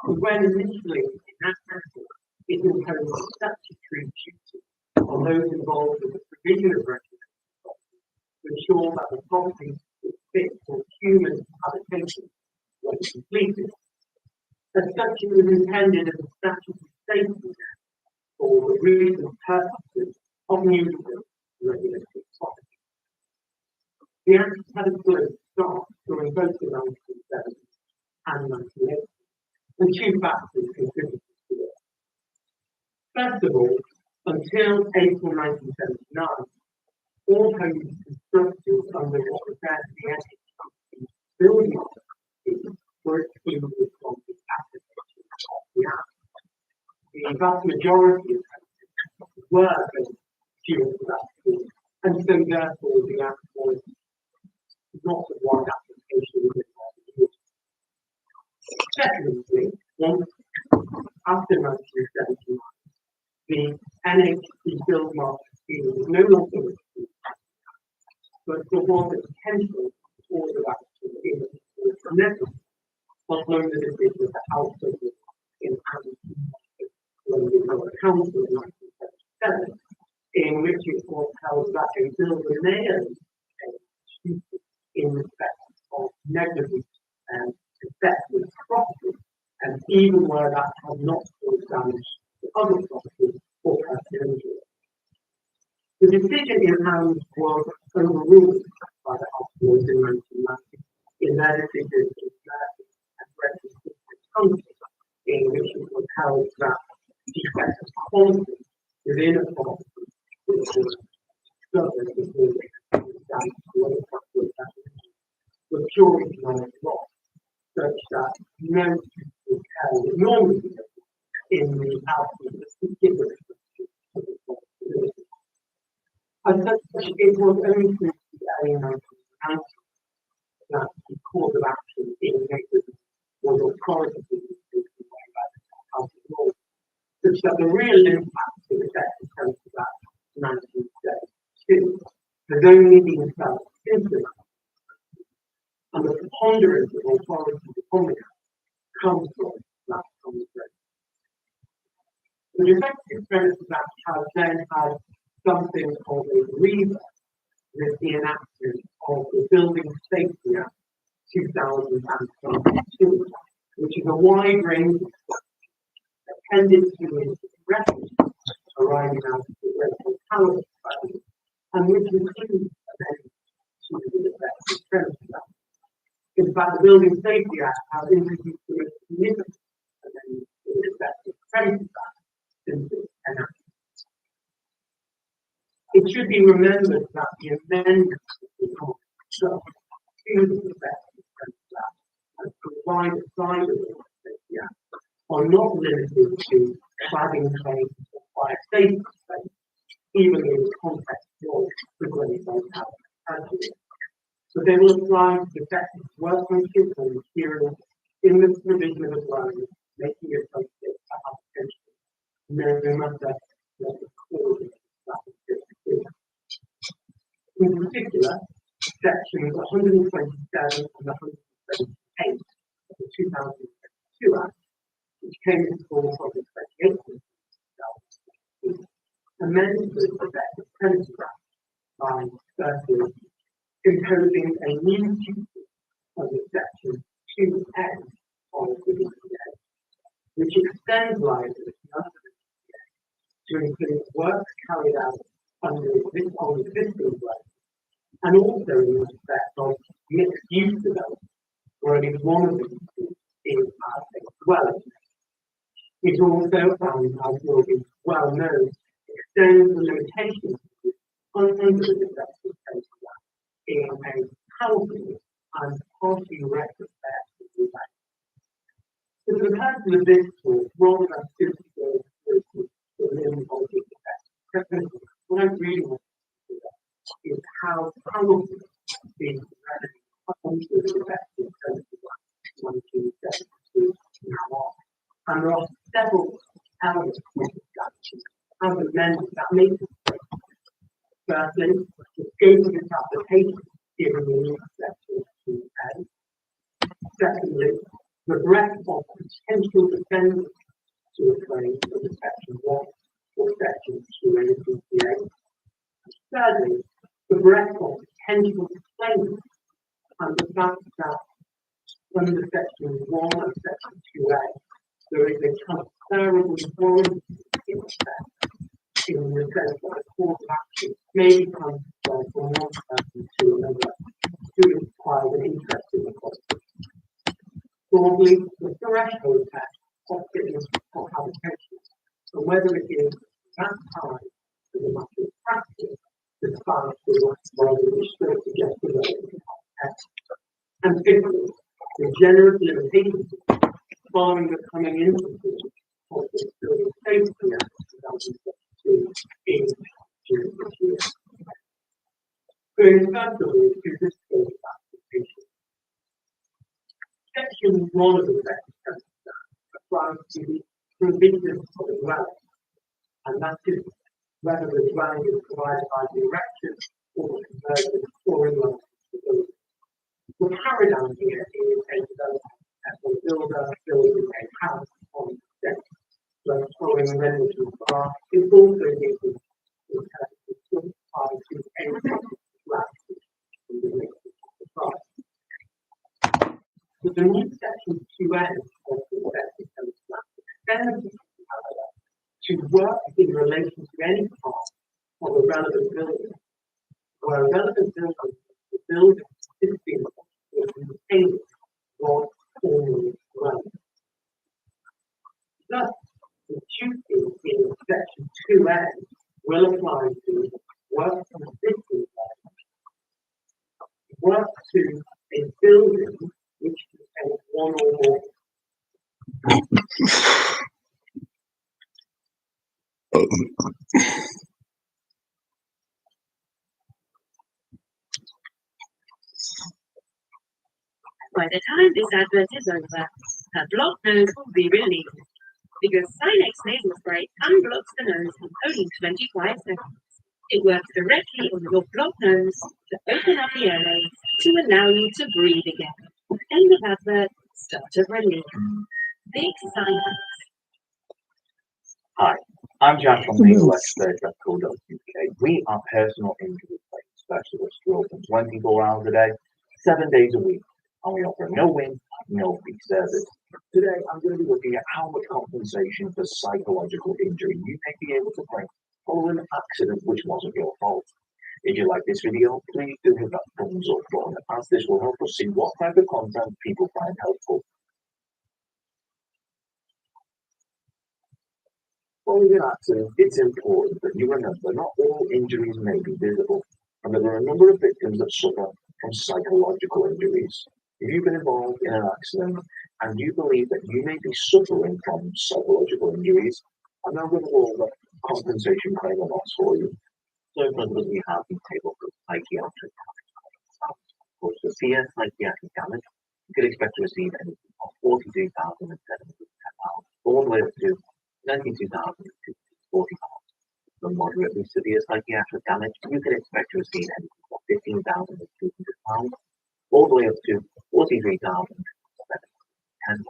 When initially enacted, it imposed a statutory duty on those involved in the provision of residential property to ensure that the property is fit for human habitation when completed. As such, it was intended as a statutory safety net for the recent purposes of new residential property. The Act had a slow start during both the 1970s and 1980s, and two factors contributed to it. First of all, until April 1979, all homes constructed under what was then the NHS building scheme were excluded from the application of the Act. The vast majority of homes were built during that scheme, and so therefore the Act was not a wide application within the years. Secondly, once after 1979, the NHS build market scheme was no longer excluded, but there was a potential for the action in the Netherlands, following the decision of the House of in London Borough Council in 1977, in which it was held that a builder may only pay in respect of negligence and defective property, and even where that has not caused damage to other property or personal injury. The decision in hand was overruled by the House of Lords in 1990 in their decision in Mercy and Brexit Council, in which it was held that defective quality within a property which was discovered before damage to other property was pure economic loss, such that no physical care would normally be taken in the absence of particular responsibility. As such, it was only since the early 1990s that the course of action in negligence was authoritatively taken away by the House of Lords, such that the real impact of the Defective Premises Act 1972 has only been felt since the and the preponderance of authority upon the Act comes from that common thread. The Defective Premises Act has then had something of a rebirth with the enactment of the Building Safety Act 2022, which is a wide range of that tended to address arising out of the Great Calabash Fire, and which includes amendments to the Defective Premises Act. In fact, the Building Safety Act has introduced a significant amendments to the Defective Premises Act since its enactment. It should be remembered that the amendments to the Defective Premises Act and provide a side of the Safety Act are not limited to cladding claims or fire safety claims, even in the context of the Great Calabash. So they will apply to defective workmanship or materials in the provision of a dwelling, making it subject to application, no matter what the cause of that is. In particular, sections 127 and 128 of the 2022 Act, which came into force on the 28th of 2016, amended the Defective Premises Act by firstly imposing a new duty under section 2N of the DPA, which extends liability under the DPA to include work carried out under existing dwellings, and also in respect of mixed-use development, where at least one of the uses is as a dwelling. It also, as will be well known, extends the limitations under the Defective Premises Act in a housing and party retrospect of the bank. So for the purpose of this talk, rather than simply go through the limit of the Defective Premises Act, what I really want to do is how powerful is effective and there are several elements of the amendment that make it. Firstly, the scope of its application given the new section 2A. Secondly, the breadth of potential defendants to a claim under section 1 or section 2A of DPA. Thirdly, the breadth of potential claimants and the fact that under section 1 and section 2A, there is a transferable warranty in effect, in the sense that a court of action may be transferred from one person to another who requires an interest in the property. Broadly, the threshold test of fitness for habitation, and whether it is that time as a matter of practice to decide whether it is still suggested that it is test. And fifthly, the generous limitations following the coming into of the Building Safety Act 2022 in June this year. Going further to this case application. Section 1 of the Section applies to the provision of the dwelling, and that is whether the dwelling is provided by direction or conversion or in line with the building. The paradigm here is a developer as a builder building a house on the deck. So following residential bar is also needed in terms of 25 to 8 flats in the link of the price. So the new section 2A of the section extends, however, to work in relation to any part of a relevant building, where a relevant building is being contained was formerly run. Thus, the duty in section 2A will apply to work from existing work to a building which contains one or more. By the time this advert is over, her blocked nose will be relieved, because Sinex nasal spray unblocks the nose in only 25 seconds. It works directly on your blocked nose to open up the airways to allow you to breathe again. End of advert, start of relief. Big Sinex. Hi, I'm Jack from legalexpert.co.uk. We are personal injury claim specialists. We're open 24 hours a day, 7 days a week, and we offer no win, no fee service. Today, I'm going to be looking at how much compensation for psychological injury you may be able to claim following an accident which wasn't your fault. If you like this video, please do hit that thumbs up button, as this will help us see what type of content people find helpful. Following an accident, it's important that you remember not all injuries may be visible, and that there are a number of victims that suffer from psychological injuries. If you've been involved in an accident and you believe that you may be suffering from psychological injuries, I'm now going to go over compensation claim amounts for you. So in front of us we have the table for psychiatric damage. For severe psychiatric damage, you could expect to receive anything from £42,710 all the way up to £92,240. For moderately severe psychiatric damage, you can expect to receive anything from £15,200 all the way up to £43,710.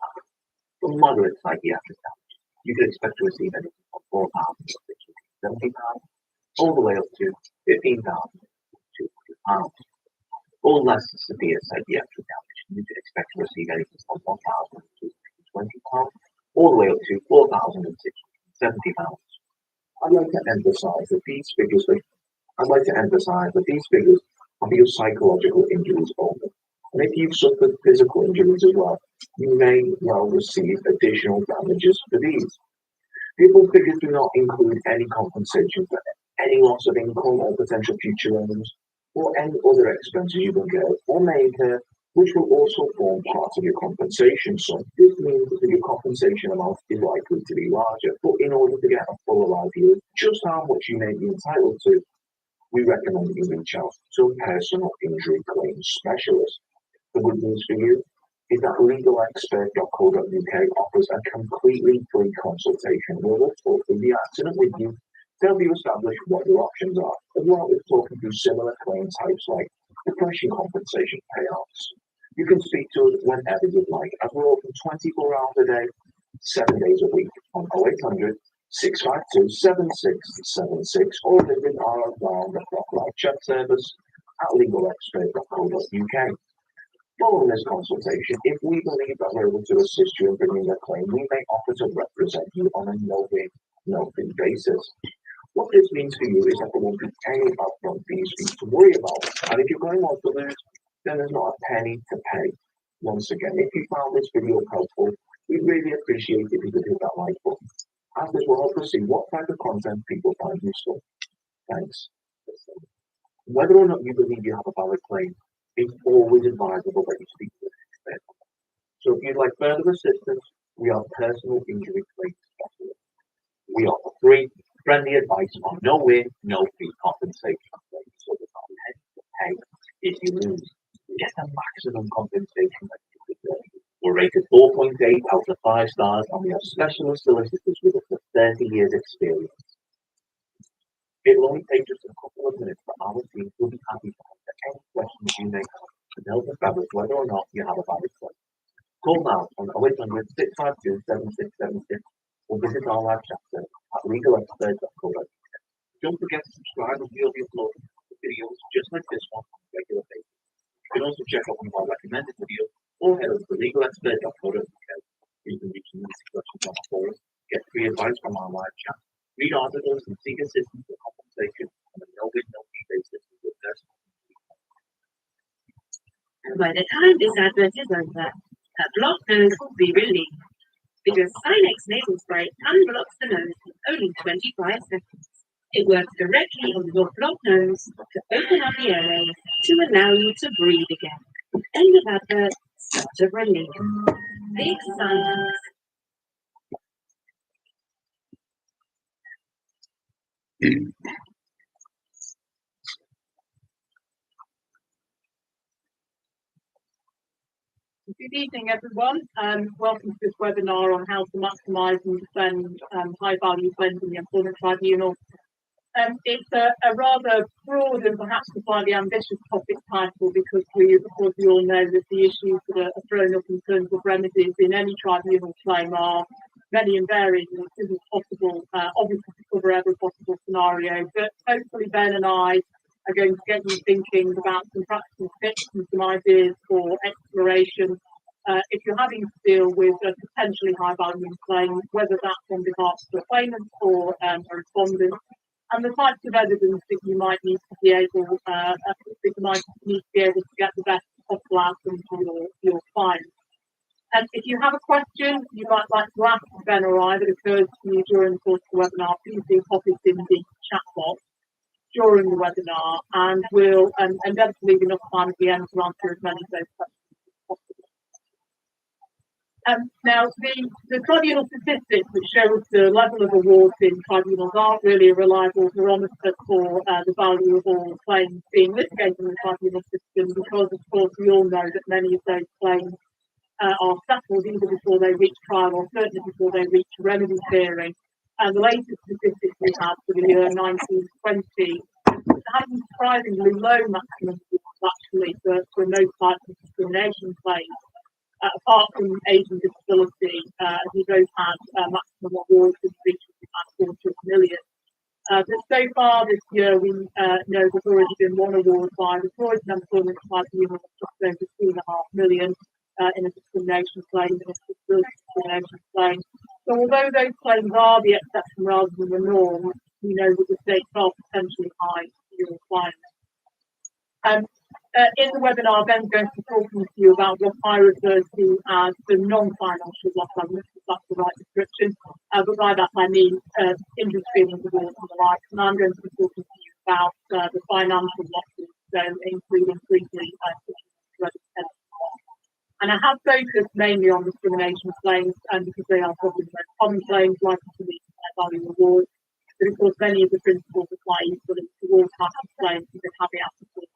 For moderate psychiatric damage, you can expect to receive anything from £4,670 all the way up to £15,200. For less severe psychiatric damage, you can expect to receive anything from £1,220 all the way up to £4,670. I'd like to emphasize that these figures are for your psychological injuries only. And if you've suffered physical injuries as well, you may well receive additional damages for these. People figures do not include any compensation for any loss of income or potential future earnings, or any other expenses you incur or may incur, which will also form part of your compensation sum. This means that your compensation amount is likely to be larger, but in order to get a fuller idea of just how much you may be entitled to, we recommend you reach out to a personal injury claims specialist. The good news for you is that legalexpert.co.uk offers a completely free consultation where we'll talk through the accident with you to help you establish what your options are, as well as talking through similar claim types like depression compensation payouts. You can speak to us whenever you'd like, as we're open 24 hours a day, 7 days a week on 0800 652 7676 or visit our round-the-clock live chat service at legalexpert.co.uk. Following this consultation, if we believe that we're able to assist you in bringing a claim, we may offer to represent you on a no-win, no-fee basis. What this means for you is that there won't be any upfront fees for you to worry about, and if you're going on to lose, then there's not a penny to pay. Once again, if you found this video helpful, we'd really appreciate it if you could hit that like button, as this will help us see what type of content people find useful. Thanks. Whether or not you believe you have a valid claim, it's always advisable that you speak to an expert. So if you'd like further assistance, we are personal injury claim specialists. We offer free, friendly advice on no-win, no-fee compensation claims, so there's not a penny to pay if you lose. You get the maximum compensation that you deserve. We're rated 4.8 out of 5 stars, and we have specialist solicitors with up to 30 years experience. It'll only take just a couple of minutes for our team to be happy to answer any questions you may have and help establish whether or not you have a valid claim. Call now on 0800 652 7676 or visit our live chat service at legalexpert.co.uk. Don't forget to subscribe, and we'll be uploading videos just like this one on a regular basis. You can also check out one of our recommended videos or head over to legalexpert.co.uk. You can reach me questions on our forum, get free advice from our live chat, read articles, and seek assistance for compensation on a no-win, no-fee basis with your personal. And by the time this advert is over, her blocked nose will be relieved, because Sinex nasal spray unblocks the nose in only 25 seconds. It works directly on your blocked nose to open up the airways to allow you to breathe again. End of advert, start of relief. Big Sinex. Good evening, everyone. Welcome to this webinar on how to maximise and defend high-value claims in the Employment Tribunal. It's a rather broad and perhaps a slightly ambitious topic title because we all know that the issues that are thrown up in terms of remedies in any tribunal claim are many and varied, and it isn't possible, obviously, to cover every possible scenario. But hopefully, Ben and I are going to get you thinking about some practical tips and some ideas for exploration if you're having to deal with a potentially high-value claim, whether that's on behalf of a claimant or a respondent, and the types of evidence that you might need to be able to get the best possible outcome for your client. And if you have a question you might like to ask Ben or I that occurs to you during the course of the webinar, please do pop it in the chat box during the webinar, and we'll endeavour to leave enough time at the end to answer as many of those questions as possible. Now, the tribunal statistics which show us the level of awards in tribunals aren't really a reliable barometer for the value of all claims being litigated in the tribunal system, because, of course, we all know that many of those claims are settled either before they reach trial or certainly before they reach remedy hearing. And the latest statistics we have for the year 1920 had a surprisingly low maximum actually for most types of discrimination claims. Apart from age and disability, we both had maximum awards in the region of $250,000. But so far this year, we know there's already been one award by the Croydon Employment Tribunal of just over $2.5 million in a discrimination claim, in a disability discrimination claim. So although those claims are the exception rather than the norm, we know that the stakes are potentially high for your clients. In the webinar, Ben's going to be talking to you about what I refer to as the non-financial loss element, if that's the right description. But by that I mean injury feelings awards and the like. And I'm going to be talking to you about the financial losses, so including briefly and I have focused mainly on discrimination claims, because they are probably the most common claims likely to lead to high value awards. But of course, many of the principles apply equally to all types of claims with the caveat of course.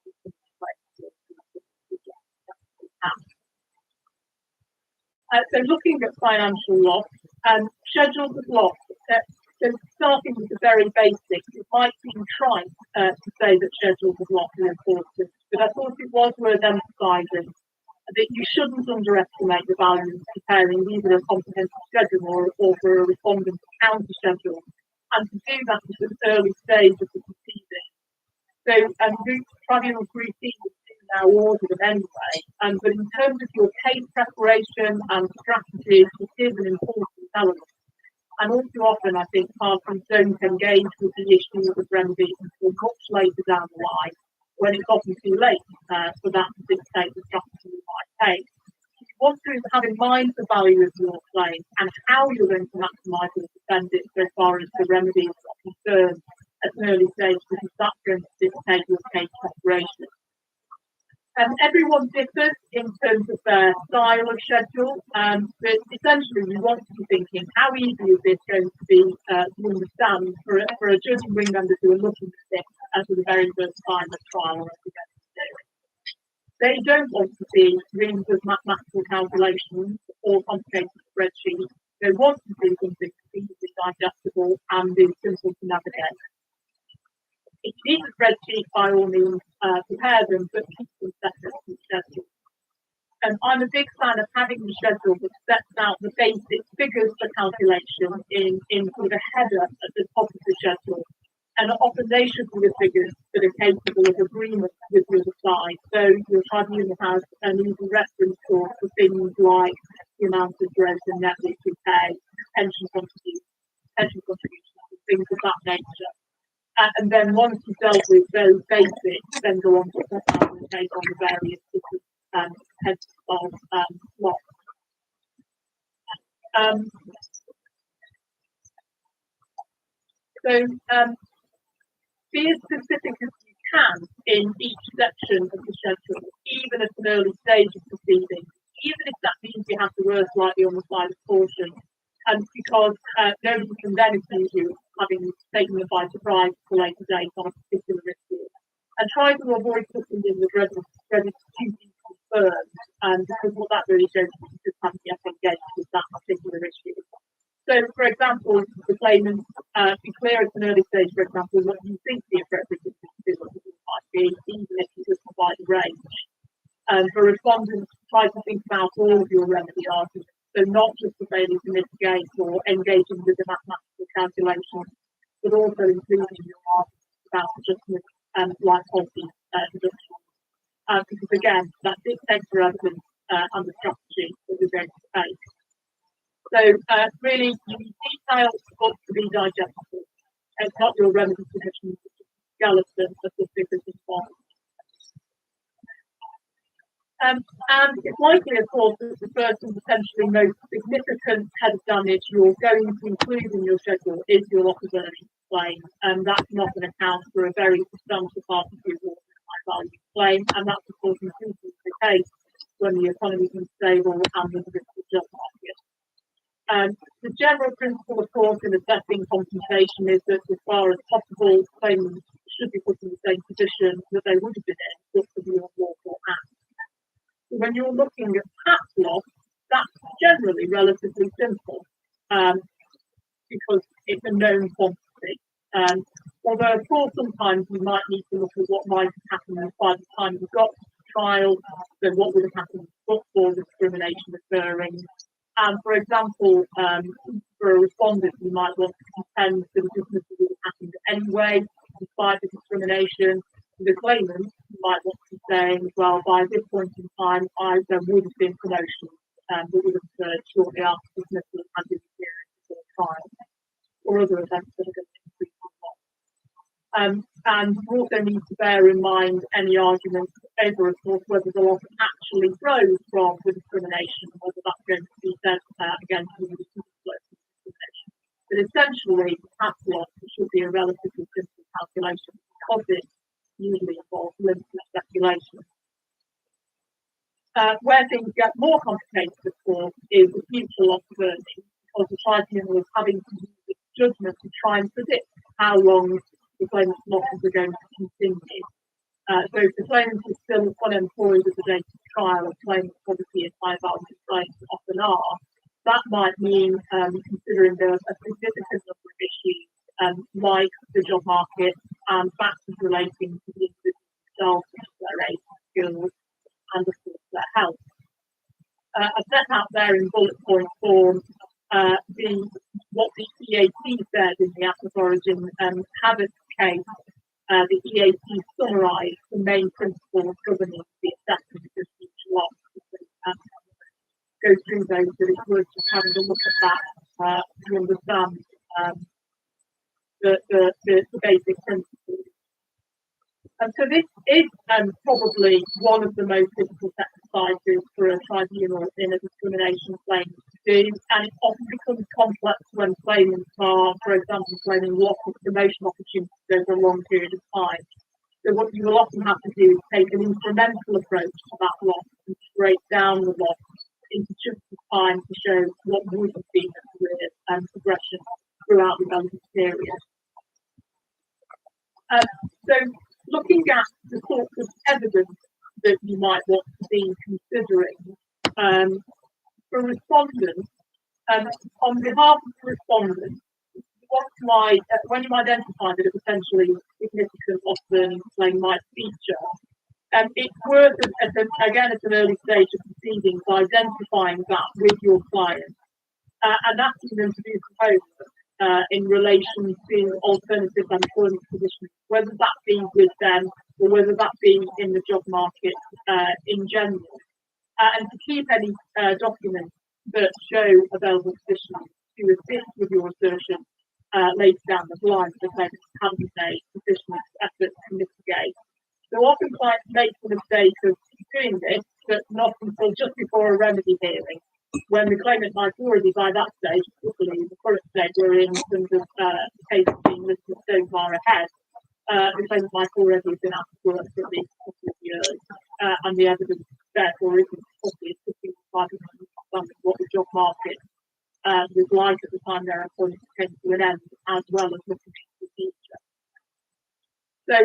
So looking at financial loss and schedules of loss, so starting with the very basics, it might seem trite to say that schedules of loss are important, but I thought it was worth emphasising that you shouldn't underestimate the value of preparing either a comprehensive schedule or for a respondent counter schedule, and to do that at an early stage of the proceeding. So tribunal routine is now ordered them anyway, but in terms of your case preparation and strategies, it is an important element. And all too often, I think parties don't engage with the issue of remedy until much later down the line, when it's often too late for that to dictate the strategy you might take. You want to have in mind the value of your claim and how you're going to maximise or defend it so far as the remedy is concerned at an early stage, because that's going to dictate your case preparation. Everyone differs in terms of their style of schedule, but essentially we want to be thinking, how easy is this going to be to understand for a judge and ring members who are looking at this for the very first time at trial? They don't want to see reams of mathematical calculations or complicated spreadsheets. They want to see something easily digestible and is simple to navigate. If you need a spreadsheet, by all means, prepare them, but keep them separate from the schedule. I'm a big fan of having the schedule that sets out the basic figures for calculation in sort of a header at the top of the schedule. And often they should be the figures that are capable of agreement with the other side. So your tribunal has an easy reference for things like the amount of gross and net which you pay, pension contributions, things of that nature. And then once you've dealt with those basics, then go on to set out and take on the various different heads of loss. Be as specific as you can in each section of the schedule, even at an early stage of proceedings, even if that means you have to err slightly on the side of caution, because nobody can then accuse you of having taken them by surprise at a later date on a particular issue. And try to avoid putting in the dreaded to be confirmed, because what that really shows is you just haven't yet engaged with that particular issue. So, for example, the claimant be clear at an early stage, for example, what you think the appropriate disability might be, even if you just provide a range. For respondents, try to think about all of your remedy arguments, so not just the failure to mitigate or engaging with the mathematical calculations, but also including your arguments about adjustment and life policy reduction. Because again, that dictates your evidence and the strategy that we're going to take. So really, you need details got to be digestible. It's not your remedy submission, it's a skeleton of the figures involved. And it's likely, of course, that the first and potentially most significant head of damage you're going to include in your schedule is your loss of earnings claim, and that can often account for a very substantial part of your high value claim, and that's, of course, increasingly the case when the economy is unstable and there's a risk of job market. The general principle, of course, in assessing compensation is that, as far as possible, claimants should be put in the same position that they would have been in but for the unlawful act. So when you're looking at tax loss, that's generally relatively simple because it's a known quantity. Although, of course, sometimes you might need to look at what might have happened by the time you got to trial, so what would have happened before discrimination occurring. For example, for a respondent, you might want to contend that the dismissal would have happened anyway, despite the discrimination. The claimant might want to say, well, by this point in time, there would have been promotion that would have occurred shortly after dismissal and in the period before trial, or other events that are going to increase the loss. And you also need to bear in mind any arguments over, of course, whether the loss actually flows from the discrimination, whether that's going to be said against the discrimination. But essentially, tax loss should be a relatively simple calculation because it usually involves limited speculation. Where things get more complicated, of course, is the future loss of earnings, because the tribunal is having to use its judgment to try and predict how long the claimant's losses are going to continue. So if the claimant is still unemployed at the date of trial, a claimant's poverty and high value claims often are, that might mean considering a significant number of issues like the job market and factors relating to the individual themselves, such as their age, skills, and of course their health. I've set out there in bullet point form what the EAP said in the Act of Origin habits case. The EAP summarised the main principles governing the assessment of future loss. Go through those, but it's worth just having a look at that to understand the basic principles. And so this is probably one of the most difficult exercises for a tribunal in a discrimination claim to do, and it often becomes complex when claimants are, for example, claiming loss of promotion opportunities over a long period of time. So what you will often have to do is take an incremental approach to that loss and break down the loss into chunks of time to show what would have been a career progression throughout the relevant period. So looking at the sorts of evidence that you might want to be considering for respondents, on behalf of the respondent, when you identify that a potentially significant loss learning claim might feature, it's worth, again, at an early stage of proceedings, identifying that with your client and asking them to do some homework in relation to alternative employment positions, whether that be with them or whether that be in the job market in general, and to keep any documents that show available positions to assist with your assertion later down the line if the claimant hasn't made sufficient effort to mitigate. So often clients make the mistake of doing this, but not until just before a remedy hearing, when the claimant might already by that stage, particularly the current stage we're in terms of cases being listed so far ahead, the claimant might already have been asked to work for at least a couple of years, and the evidence therefore isn't possibly sufficient to understand what the job market was like at the time their employment came to an end, as well as looking into the future. So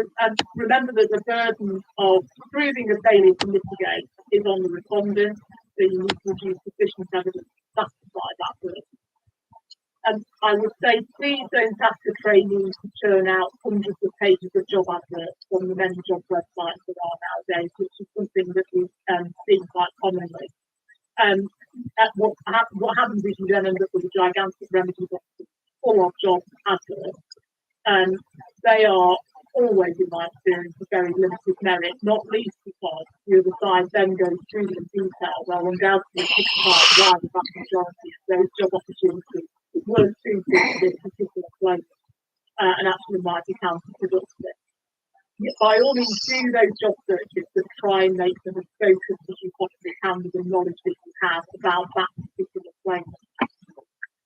remember that the burden of proving a failure to mitigate is on the respondent, so you need to produce sufficient evidence to satisfy that burden. And I would say, please don't ask a trainee to churn out hundreds of pages of job adverts from the many job websites that are nowadays, which is something that we've seen quite commonly. What happens is you then end up with a gigantic remedy box full of job adverts. They are always, in my experience, of very limited merit, not least because the other side then goes through them in detail. Well, undoubtedly, why the vast majority of those job opportunities weren't suited to this particular claim and actually might be counterproductive. By all means, do those job searches, but try and make them as focused as you possibly can with the knowledge that you have about that particular claim.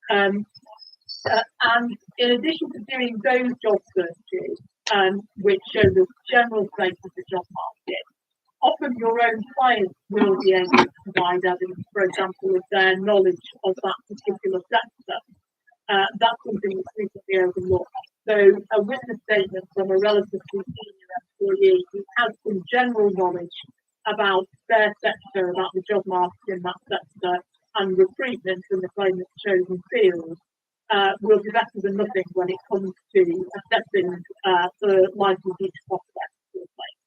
And in addition to doing those job searches, which show the general state of the job market, often your own clients will be able to provide evidence, for example, of their knowledge of that particular sector. That's something that's frequently overlooked. So a witness statement from a relatively senior employee who has some general knowledge about their sector, about the job market in that sector, and recruitment in the claimant's chosen field, will be better than nothing when it comes to assessing the likely future prospects for the claimant.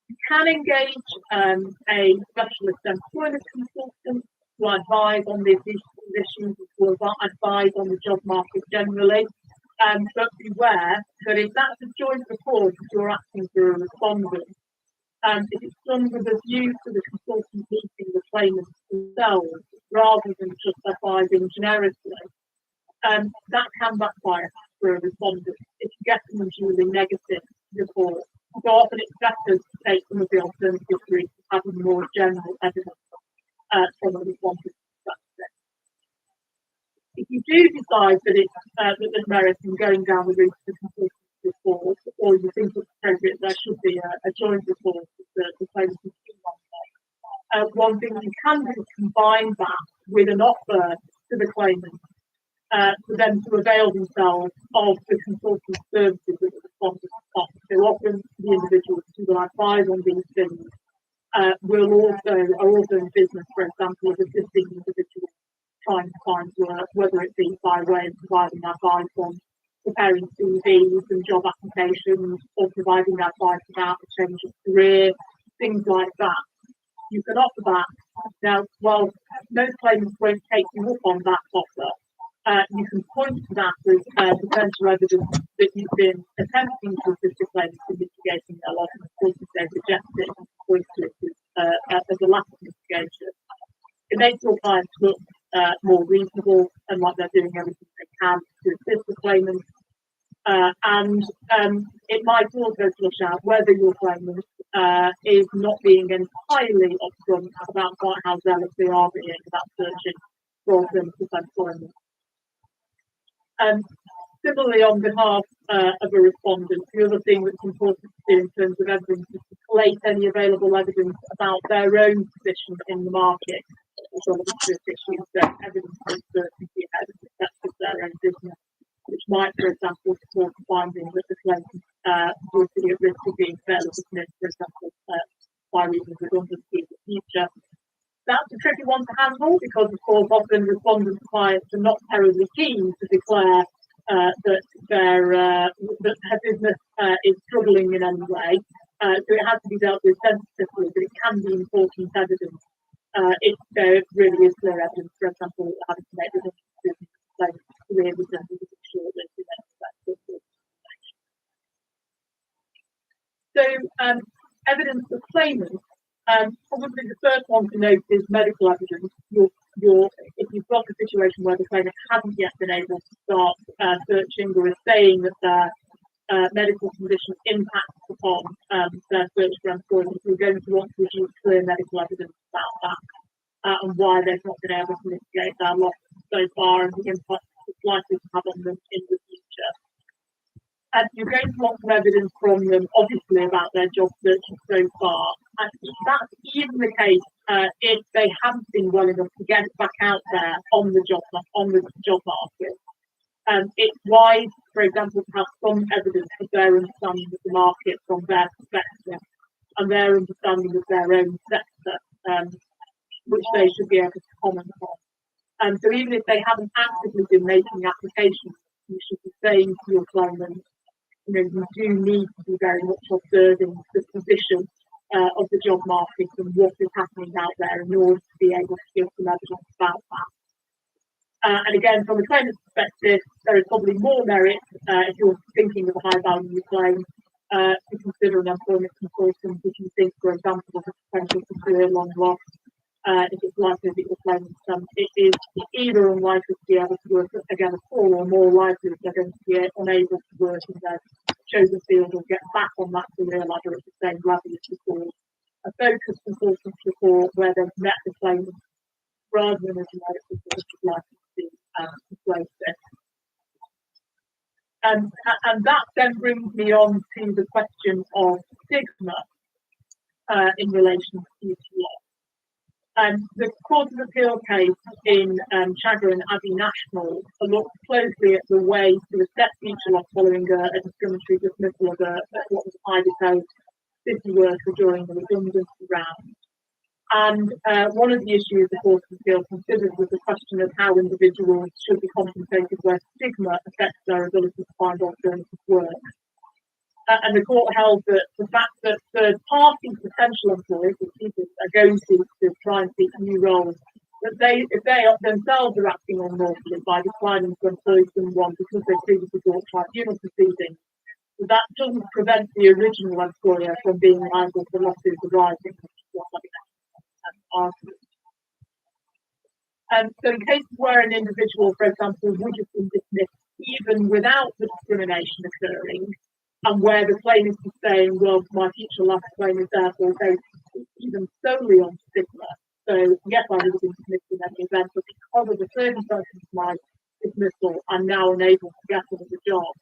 You can engage a specialist employment consultant to advise on these issues, to advise on the job market generally, but beware that if that's a joint report, if you're asking for a respondent, if it's done with a view to the consultant meeting the claimants themselves, rather than just advising generically, that can backfire for a respondent if you get an unduly negative report. So often it's better to take some of the alternative routes of having more general evidence from a respondent perspective. If you do decide that that there's merit in going down the route of the consultant report, or you think it's appropriate there should be a joint report with the claimant on one thing you can do is combine that with an offer to the claimant for them to avail themselves of the consulting services that the respondents offer. So often the individuals who will advise on these things are also in business, for example, of assisting individuals trying to find work, whether it be by way of providing advice on preparing CVs and job applications, or providing advice about a change of career, things like that. You can offer that. Now, while most claimants won't take you up on that offer, you can point to that as potential evidence that you've been attempting to assist the claimant in mitigating their loss, and of course, if they reject it, point to it as a lack of mitigation. It makes your clients look more reasonable and like they're doing everything they can to assist the claimant. And it might also flush out whether your claimant is not being entirely upfront about quite how zealous they are being about searching for alternative employment. Similarly, on behalf of a respondent, the other thing that's important to do in terms of evidence is to collate any available evidence about their own position in the market, which obviously issues evidence of uncertainty ahead of the steps of their own business, which might, for example, support the finding that the claimant would be at risk of being fairly dismissed, for example, by reason of redundancy in the future. That's a tricky one to handle because, of course, often respondent clients are not terribly keen to declare that her business is struggling in any way. So it has to be dealt with sensitively, but it can be important evidence if there really is clear evidence, for example, having to make redundancies in career redundancy shortlisted. So evidence of claimants. Probably the first one to note is medical evidence. If you've got a situation where the claimant hasn't yet been able to start searching or is saying that their medical condition impacts upon their search for employment, you're going to want to produce clear medical evidence about that and why they've not been able to mitigate their loss so far and the impact it's likely to have on them in the future. And you're going to want some evidence from them, obviously, about their job searching so far. And that's even the case if they haven't been well enough to get back out there on the job market. It's wise, for example, to have some evidence of their understanding of the market from their perspective and their understanding of their own sector, which they should be able to comment on. So even if they haven't actively been making applications, you should be saying to your claimant, you do need to be very much observing the position of the job market and what is happening out there in order to be able to give some evidence about that. And again, from a claimant's perspective, there is probably more merit if you're thinking of a high value claim to consider an employment consultant if you think, for example, of a potential for career long loss. If it's likely that your claimant it is either unlikely to be able to work again at all, or more likely that they're going to be unable to work in their chosen field or get back on that career ladder at the same level as before. A focused consultant report where they've met the claimant rather than a generic report is likely to be persuasive. And that then brings me on to the question of stigma in relation to UTL. The Court of Appeal case in Chagrin Abbey National looked closely at the way to assess future loss following a discriminatory dismissal of what was a highly paid city worker during the redundancy round. And one of the issues the Court of Appeal considered was the question of how individuals should be compensated where stigma affects their ability to find alternative work. And the court held that the fact that third-party potential employers, people are going to try and seek new roles, that if they themselves are acting unlawfully by declining to employ someone because they previously brought tribunal proceedings, that doesn't prevent the original employer from being liable for losses arising from what so in cases where an individual, for example, would have been dismissed even without the discrimination occurring, and where the claimant is saying, well, my future loss claim is therefore based even solely on stigma. So, yes, I would have been dismissed in any event, but because of the circumstances of my dismissal, I'm now unable to get another job.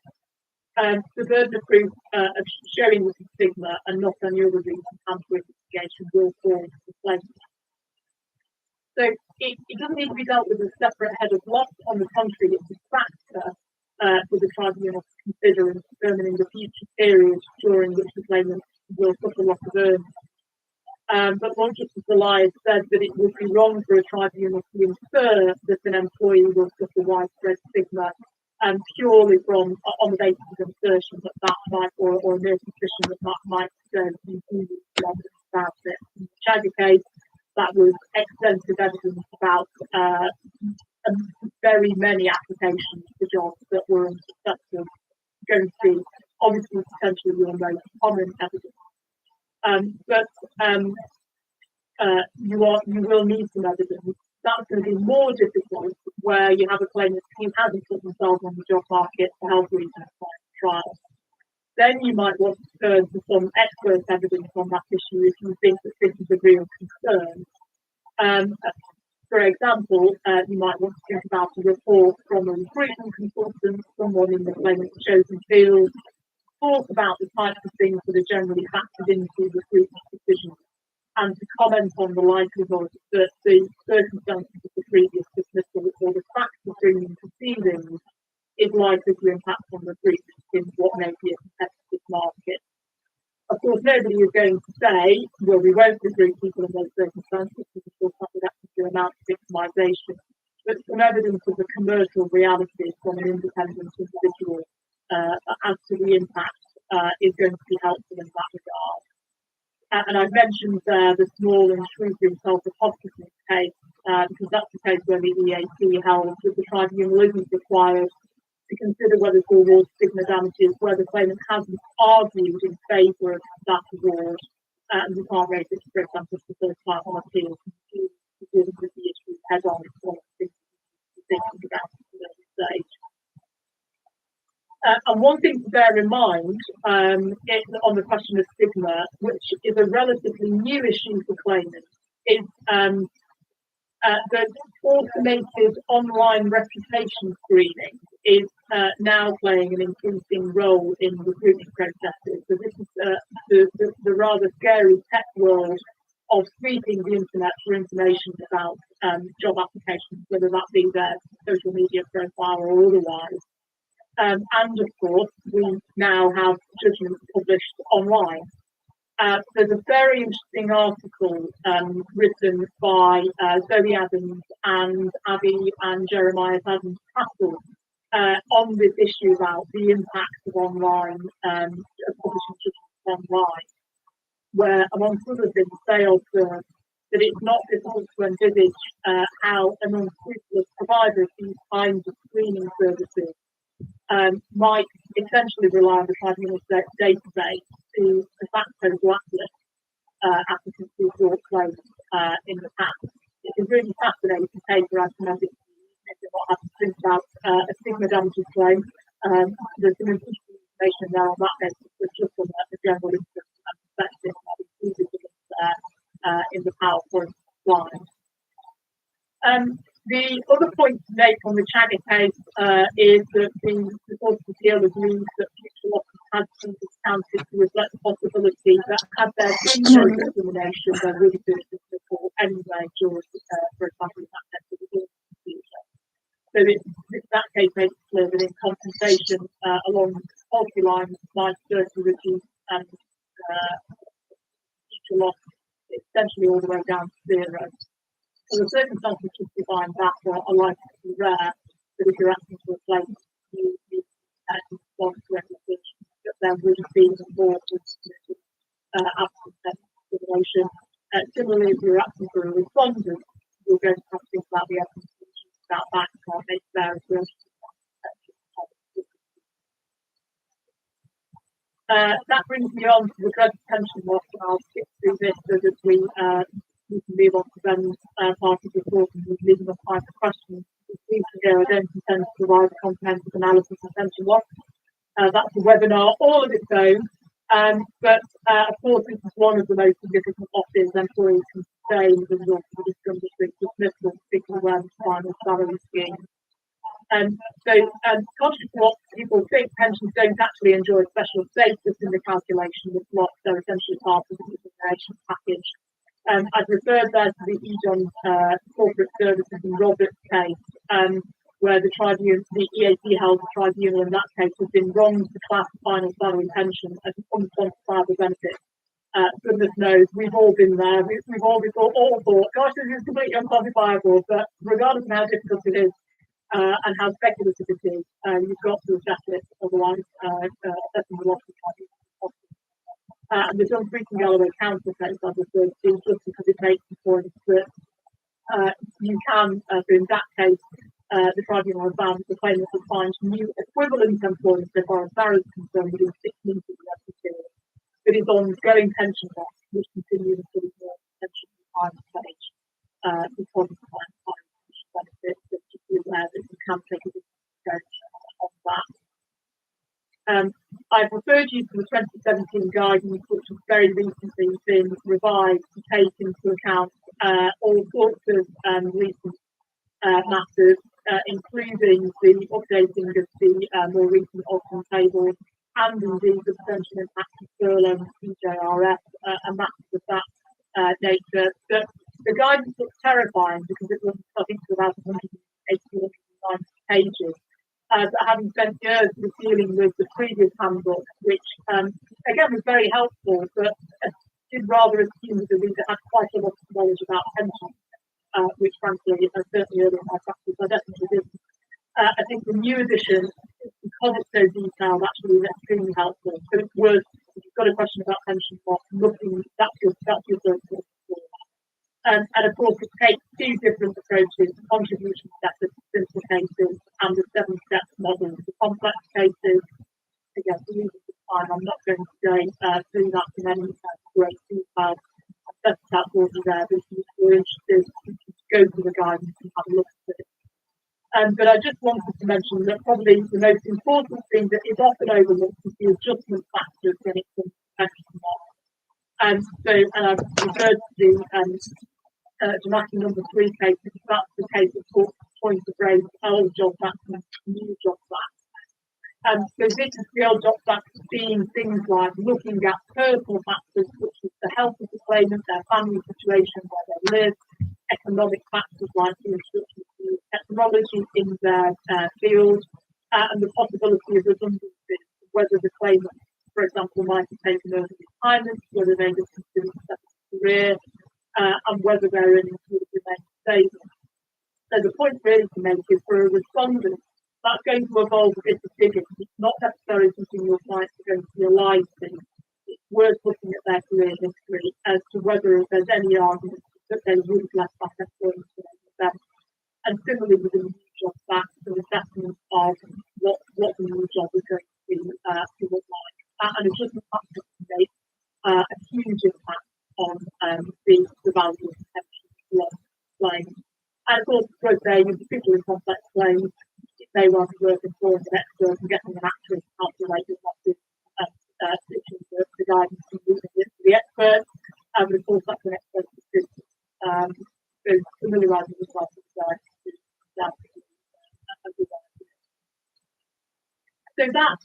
The burden of proof of showing this stigma and not any other reason hamper mitigation will fall to the claimant. So it doesn't need to be dealt with as a separate head of loss. On the contrary, it's a factor for the tribunal to consider in determining the future period during which the claimant will suffer loss of earnings. But Lord Justice Elias said that it would be wrong for a tribunal to infer that an employee will suffer widespread stigma purely from on the basis of assertion that might or a mere suspicion that might continue about it. In the Chagger case, that was extensive evidence about very many applications for jobs that were unsuccessful, going to be obviously potentially your most common evidence. But you will need some evidence. That's going to be more difficult where you have a claimant who hasn't put themselves on the job market for health reasons like trial. Then you might want to turn to some expert evidence on that issue if you think that this is a real concern. For example, you might want to think about a report from a recruitment consultant, someone in the claimant's chosen field, talk about the types of things that are generally factored into recruitment decisions, and to comment on the likelihood that the circumstances of the previous dismissal or the facts of bringing proceedings is likely to impact on recruitment in what may be a competitive market. Of course, nobody is going to say, well, we won't recruit people in those circumstances because, of course, that would actually amount to victimisation. But some evidence of the commercial reality from an independent individual as to the impact is going to be helpful in that regard. And I've mentioned the Small and Shrewsbury self-hypothesis case, because that's the case where the EAC held that the tribunal isn't required to consider whether to award stigma damages where the claimant hasn't argued in favour of that award, and we can't raise it, for example, for the first time on appeal to deal with the issue head on. It's one of the things to think about at this stage. And one thing to bear in mind on the question of stigma, which is a relatively new issue for claimants, is that automated online reputation screening is now playing an increasing role in recruitment processes. So this is the rather scary tech world of sweeping the internet for information about job applications, whether that be their social media profile or otherwise. And of course, we now have judgments published online. There's a very interesting article written by Zoe Adams and Abby and Jeremiah Adams-Castle on this issue about the impact of online publishing judgments online, where, amongst other things, they observe that it's not difficult to envisage how an unscrupulous provider of these kinds of screening services might essentially rely on the tribunal's database to de facto blacklist applicants who brought claims in the past. It's a really fascinating paper. I recommend it if you're not having to think about a stigma damages claim. There's some interesting information there on that basis, but just on the general interest and perspective, I've included it in the PowerPoint slide. The other point to make on the Chagger case is that the Court of Appeal agrees that future losses had to be discounted to reflect the possibility that had there been no discrimination, there would have been a dismissal anyway during, for example, in that case, of the future. So that case makes it clear that in compensation along policy lines might certainly reduce future loss essentially all the way down to zero. So the circumstances justifying that are likely to be rare, but if you're asking for a claim, you respond to everything that there would have been involved with absence of discrimination. Similarly, if you're asking for a respondent, you're going to have to think about the evidence about that and can't make their assertions. That brings me on to the drug detention loss, and I'll skip through this so that we can move on to Ben's part of the report and leaving us time for questions. Please here, I don't intend to provide a comprehensive analysis of detention loss. That's a webinar all of its own. But of course, this is one of the most significant losses employees can sustain as a result of the district dismissal, particularly when final salary scheme. So, contrary to what people think, pensions don't actually enjoy special status in the calculation of loss. They're essentially part of the remuneration package. I've referred there to the EJON Corporate Services and Roberts case, where the tribunal, the EAC held the tribunal in that case has been wrong to class final salary pension as an unquantifiable benefit. Goodness knows, we've all been there. We've all thought, gosh, this is completely unquantifiable. But regardless of how difficult it is and how speculative it is, you've got to assess it, otherwise assessing the loss of tribunal. And the John Freeton Galloway Council case I've referred to just because it makes the point that you can, so in that case, the tribunal has found the claimant will find new equivalent employment so far as Sarah is concerned within 6 months of the arrest period. But his ongoing pension costs, which continue until the pension retirement stage, because of the pension benefits, that just be aware that you can take a different approach on that. I've referred you to the 2017 guidance, which has very recently been revised to take into account all sorts of recent matters, including the updating of the more recent Ogden tables and indeed the potential impact of furlough and CJRF and matters of that nature. But the guidance looks terrifying because it runs, I think, to about 180 pages. But having spent years dealing with the previous handbook, which again was very helpful, but did rather assume that the reader had quite a lot of knowledge about pensions, which frankly, certainly early in my practice, I definitely didn't. I think the new edition, because it's so detailed, actually is extremely helpful. So it's worth, if you've got a question about pension costs, looking, that's your first source. And of course, it takes 2 different approaches: contribution steps, simple cases, and the 7-step model for complex cases. Again, for reasons of time, I'm not going to go through that in any great detail. I've set it out for you there, but if you're interested, you can go to the guidance and have a look at it. But I just wanted to mention that probably the most important thing that is often overlooked is the adjustment factors when it comes to pension costs. And I've referred to the Jamaican number 3 case, because that's the case that talks point of raise old job facts and new job facts. So this is the old job facts being things like looking at personal factors such as the health of the claimant, their family situation, where they live, economic factors like the introduction of technology in their field, and the possibility of redundancy, whether the claimant, for example, might have taken early retirement, whether they would consider a career, and whether their earnings would remain stable. So the point really to make is for a respondent, that's going to evolve a bit of figures. It's not necessarily something your clients are going to be alive to. It's worth looking at their career history as to whether there's any argument that they would have left that employment for them. And similarly with the new job facts, the assessment of what the new job is going to look like. And adjustment factors can make a huge impact on the value of pension claims. And of course, for say, in particularly complex claims, if they want to work in for an expert and getting an actuary to calculate the losses, the guidance and using it for the expert, but of course that's an expert assistant. So familiarising yourself with that. So that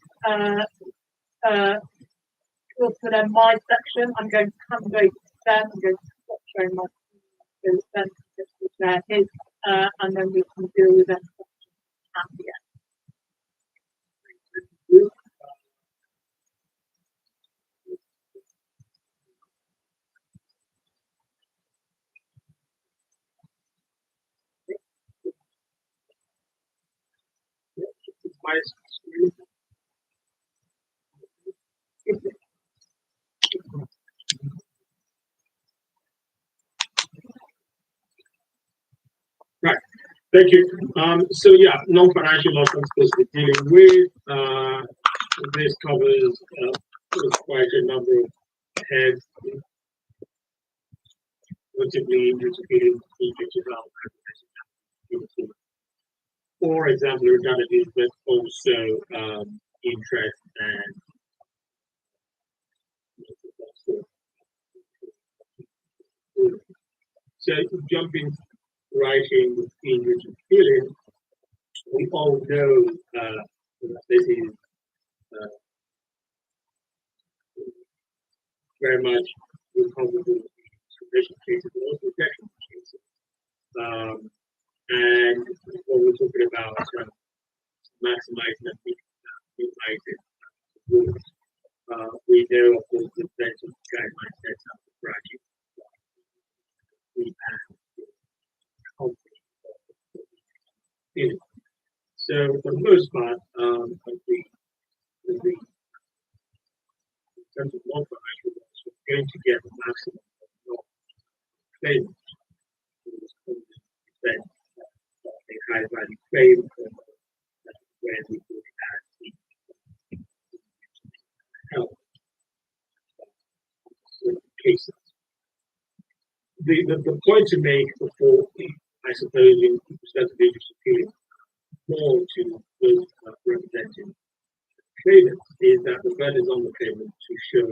was for then my section. I'm going to hand over to Ben. I'm going to stop showing my screen so Ben can share his, and then we can deal with them at the end. My screen. Right. Thank you. So yeah, non-financial loss I'm supposed to be dealing with. This covers quite a number of heads, notably interfering features of for example, redundancies, but also interest and so jumping right in with English and feeling, we all know that this is very much Republican conservation cases, but also technical cases. And what we're talking about maximizing and minimizing rules. We know, of course, the plenty of guidelines set out for fracking. We have confidence. So for the most part, in terms of non-financial loss, we're going to get the maximum of non-claimants. A high value claim where we could add help with cases. The point to make before, I suppose, in respect of interest appealing more to those representing claimants is that the burden is on the claimant to show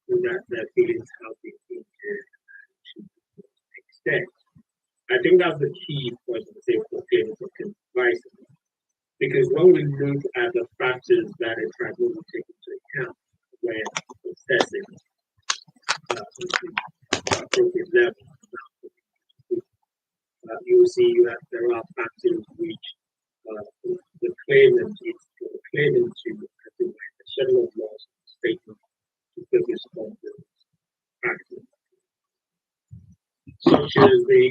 that their feelings have been injured to an extent. I think that's the key point of the same for claimants of advice. Because when we look at the factors that a tribunal will take into account when assessing the appropriate level, you will see that there are factors which the claimant is for the claimant to have a schedule of loss statement to focus on those factors, such as the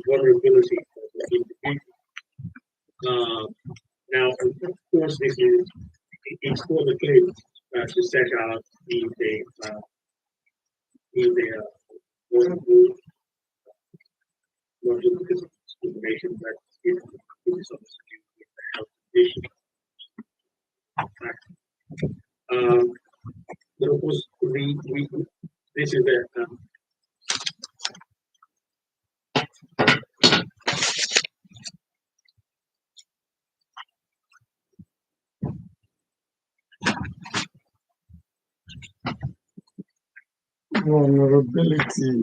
vulnerability of the individual. Now, of course, this is it's for the claimant to set out if they vulnerable, not just because of discrimination, but if it is something to do with the health condition. But of course, this is a vulnerability.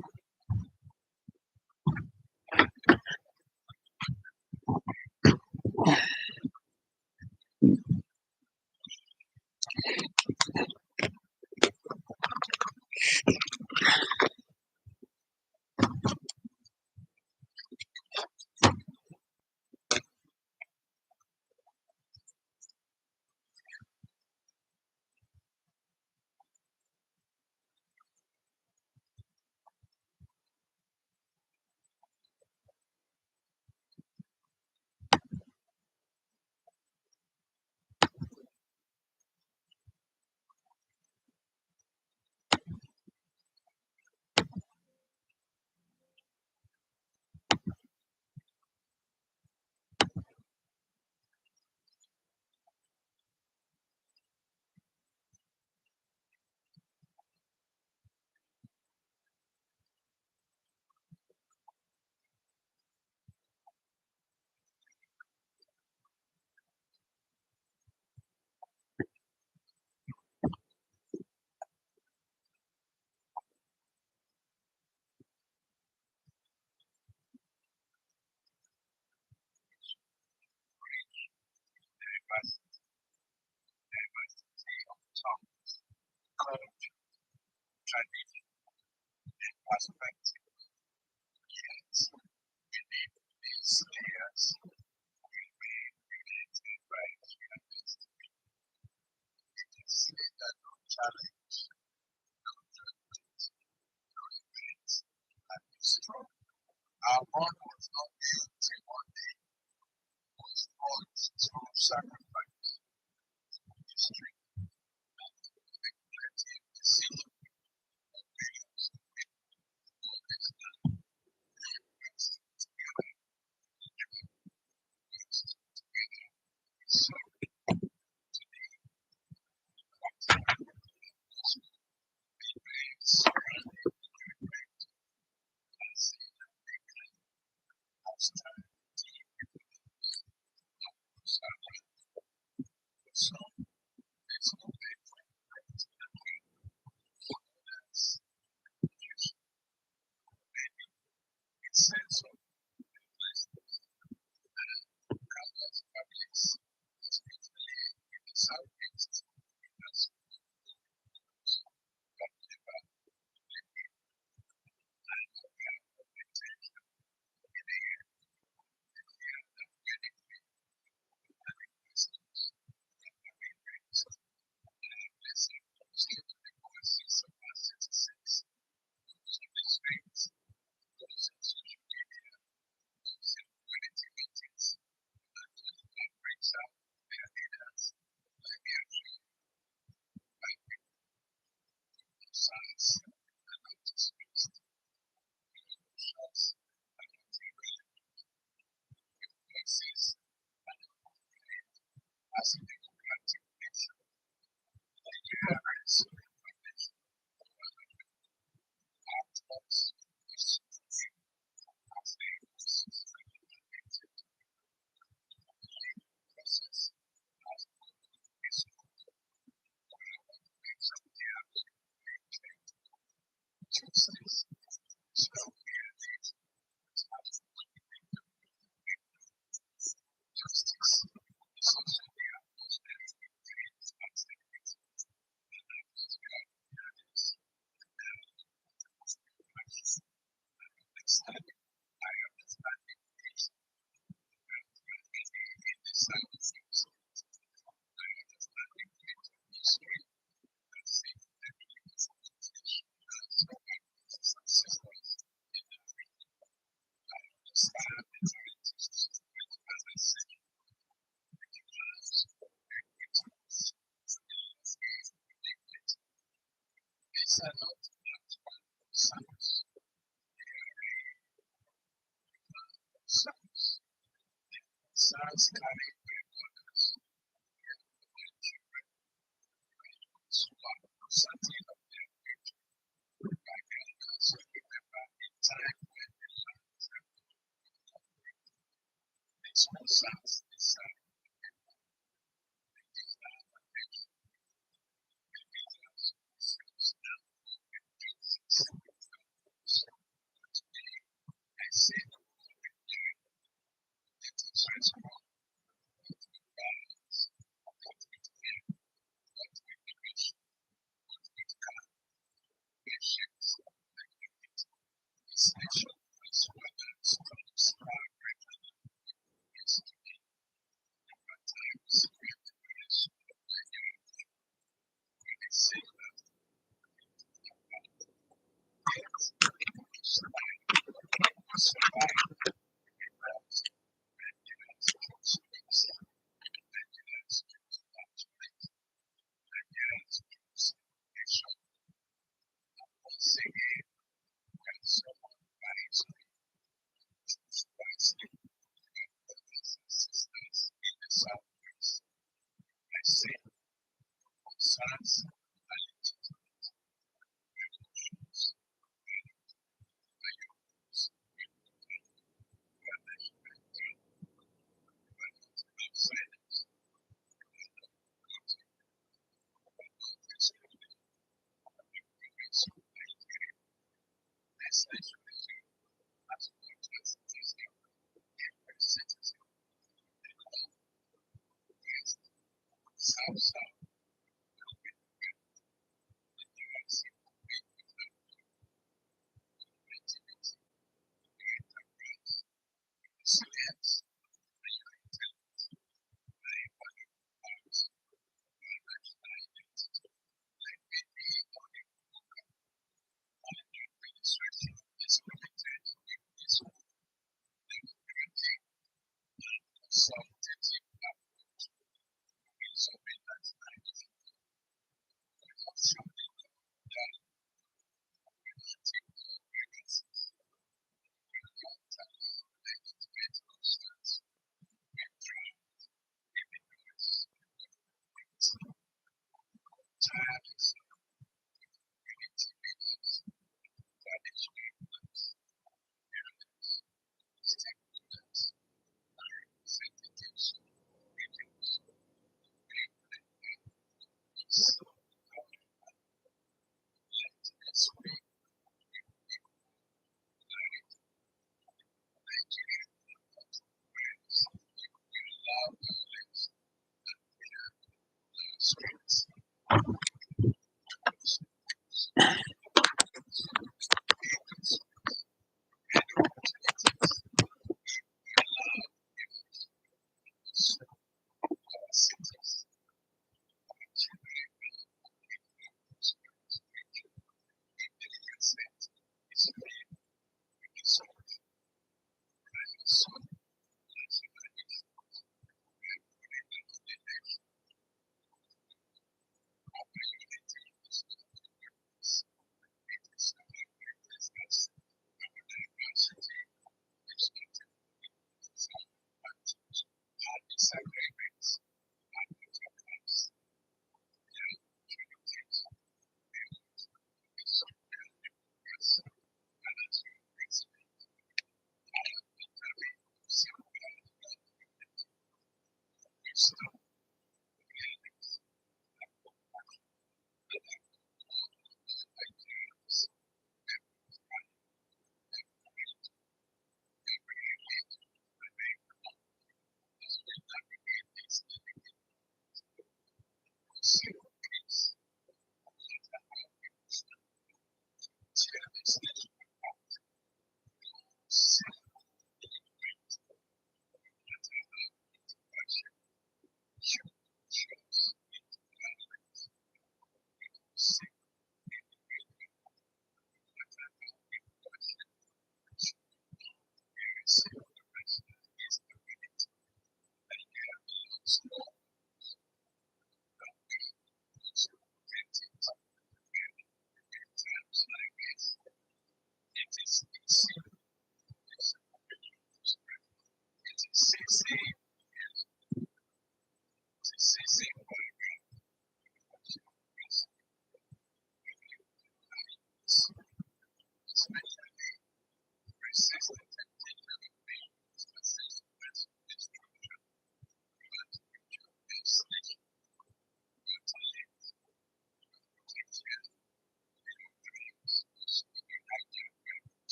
Our bond was not built in one day, it was born through sacrifice, history, plenty of decision, opinions, all this done. Together, so sense of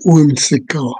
whimsical.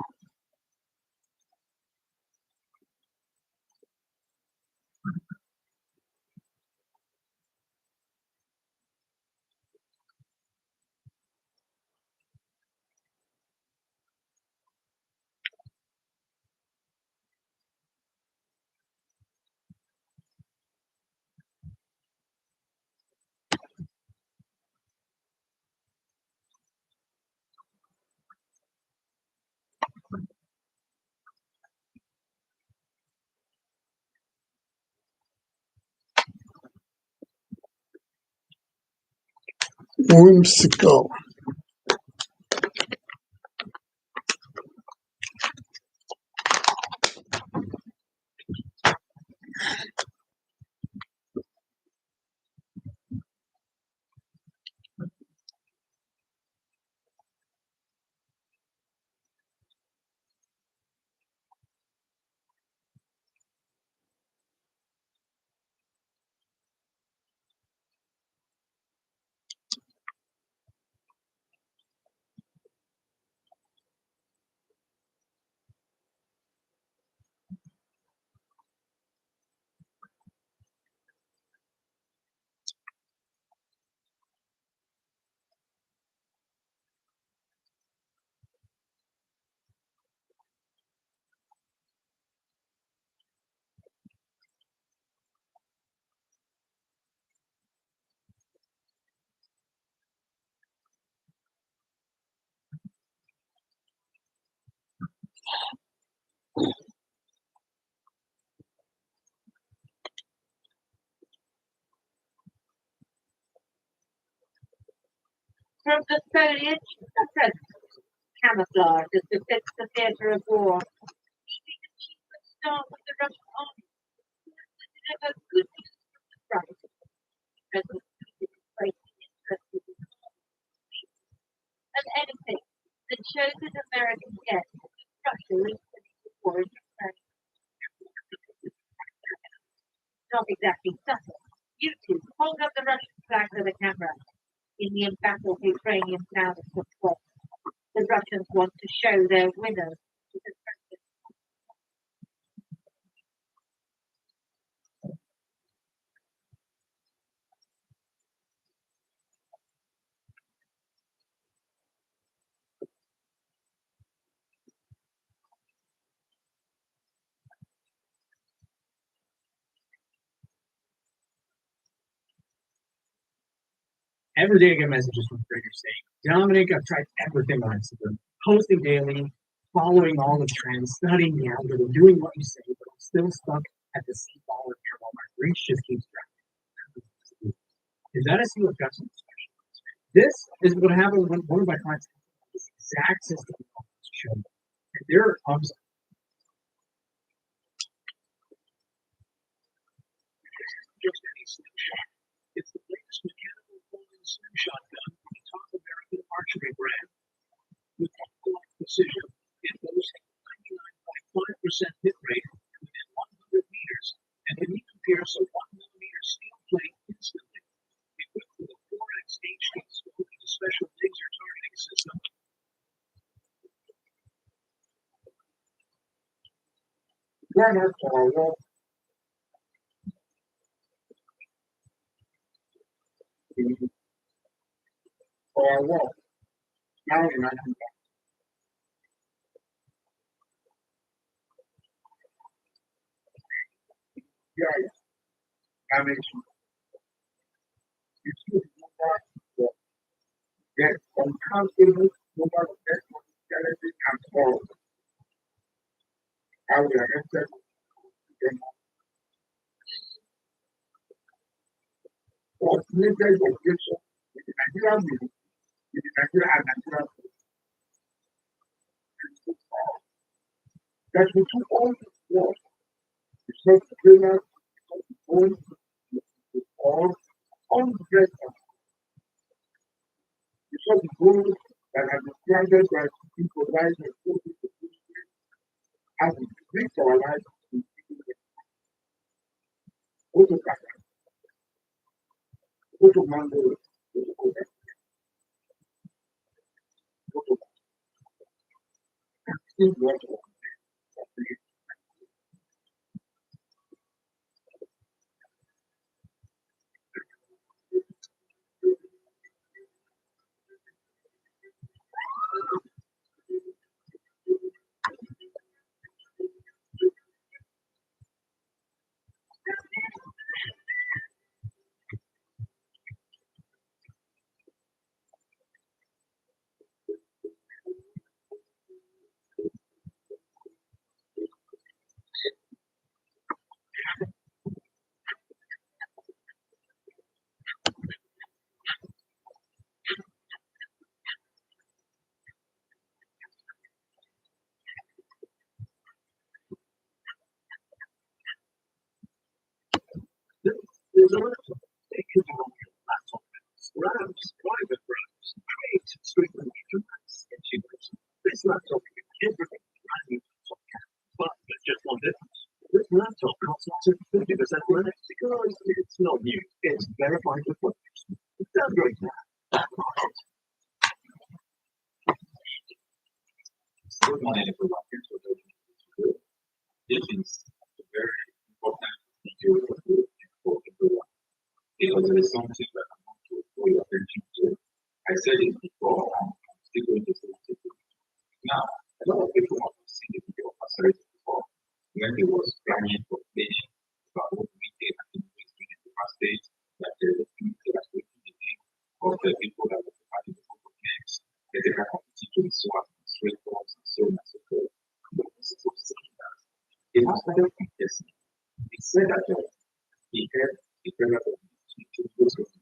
Whimsical. From the foliage, a present, camouflage as befits the theatre of war. Leaving the chief of staff of the Russian army, who has delivered good news from the front. Present is greatly interested in and anything that shows his American guest that Russia is winning the war in Ukraine. Not exactly subtle. You two hold up the Russian flag to the camera. In the embattled Ukrainian town of Moscow, the Russians want to show their winners to the French. Every day I get messages from creators saying, Dominic, I've tried everything on Instagram, posting daily, following all the trends, studying the algorithm, doing what you say, but I'm still stuck at the same ball of air while my reach just keeps dropping. Is that a seal of justice? This is what happened when one of my clients had this exact system to show me. And there are ups. Just any slingshot. It's the latest mechanical folding slingshot gun from the top American archery brand. With top precision, it boasts a 99.5% hit rate within 100 meters and can even pierce a 1mm steel plate instantly. Equipped with a 4x HD scope and a special laser targeting system. Runner forward. Forward. Now you're not coming back. Yeah, I mean, you should get uncomfortable no matter what challenging and all. I will accept what needed objection with the Nigerian media, with the Nigerian and Nigerian that we took all this work, we said the trainers, the phone, the all undressed us. We saw the goals that have been planted by people lives and social as we breathe our lives in Auto Kaka, Auto Mango, Auto Kodak, Auto is what There's a laptop. It can be on your laptop. Grabs, private grabs, create street sketchy notes. This laptop can do everything brand new laptop can. But there's just one difference. This laptop costs up to 50% less because it's not new. It's verified with photos. It sounds great now. Good morning, everyone. Thanks for joining us. This is a very important video for everyone because there is something that I want to draw your attention to. I said it before, and I'm still going to say it again. Now, a lot of people have seen the video of Pastorate before when he was planning for playing about what we did and the ways in the past stage that the community has put in the name of the people that were having the group of names that they have continued so as straight forwards and so on and so forth. But this is what's saying that he has started confessing. He said that he had the parent of the those of the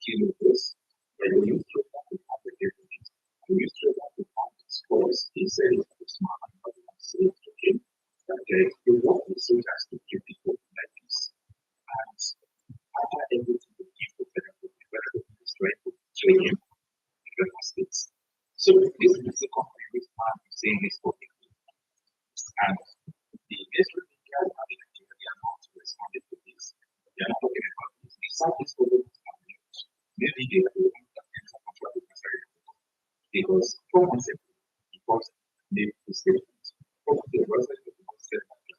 kilos, and when you throw that with other different when you throw that with other scores, he said it was smart and what he said to him that he wants the soldiers to give people like this. And after everything the people that are developing this right to train him in the states. So this is the company this man is saying is for people. And the district media and the Nigeria are not responding to this. They are not talking about this. The Southeast government have news. Maybe they are the ones that enter control of the because 4 months ago, because made the statement, probably the president of the said that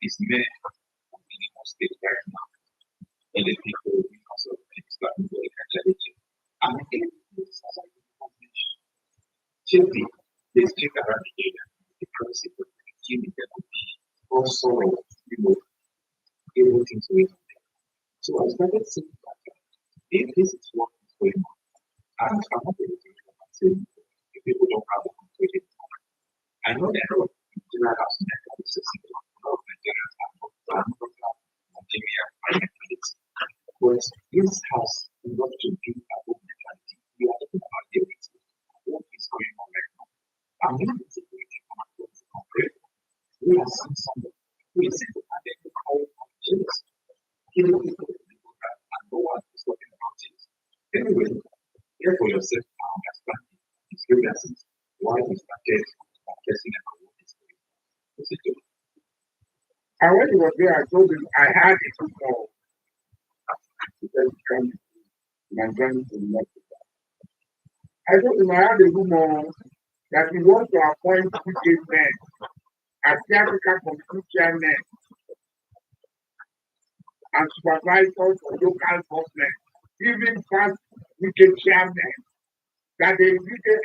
is made in the state right now. And the people because of things that we can challenge it. And again, this is a combination. Simply, they stick around the area, the currency of the team that would be also, able to do it. So I started seeing that if this is what is going on, and I'm not able to say if people don't have a complete I know that Nigeria has network system of Nigerians have Nigeria finance, but this has a lot to do about mentality. We are talking about the what is going on right now. And when the security command to concrete, we are seeing somebody who is able to identify objects, killing people and no one is talking about it. Anyway, care for yourself and understand the experiences why we started confessing about what is going on. What's it doing? And when he was there, I told him I had it before. He said, come, I'm going to Mexico. I told him I had a rumor that he wants to appoint PK men as the African Constitution men and supervisors for local government, even past PK chairmen, that they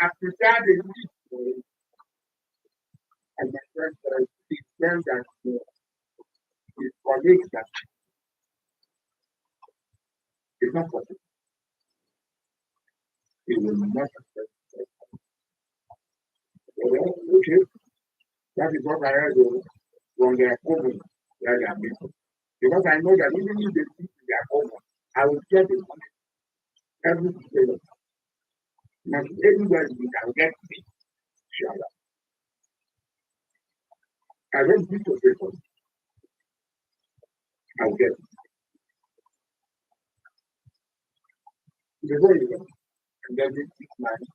have prepared a list. And my friend said, his friend that his colleagues that it's not possible. It will not accept it. Well, okay. That is what I heard from their coven where they are meeting. Because I know that even if they speak to their coven, I will get the money every day. Now, everywhere you can get me, inshallah. I don't need to pay for it. I'll get it. Before you go, and then this 6 months,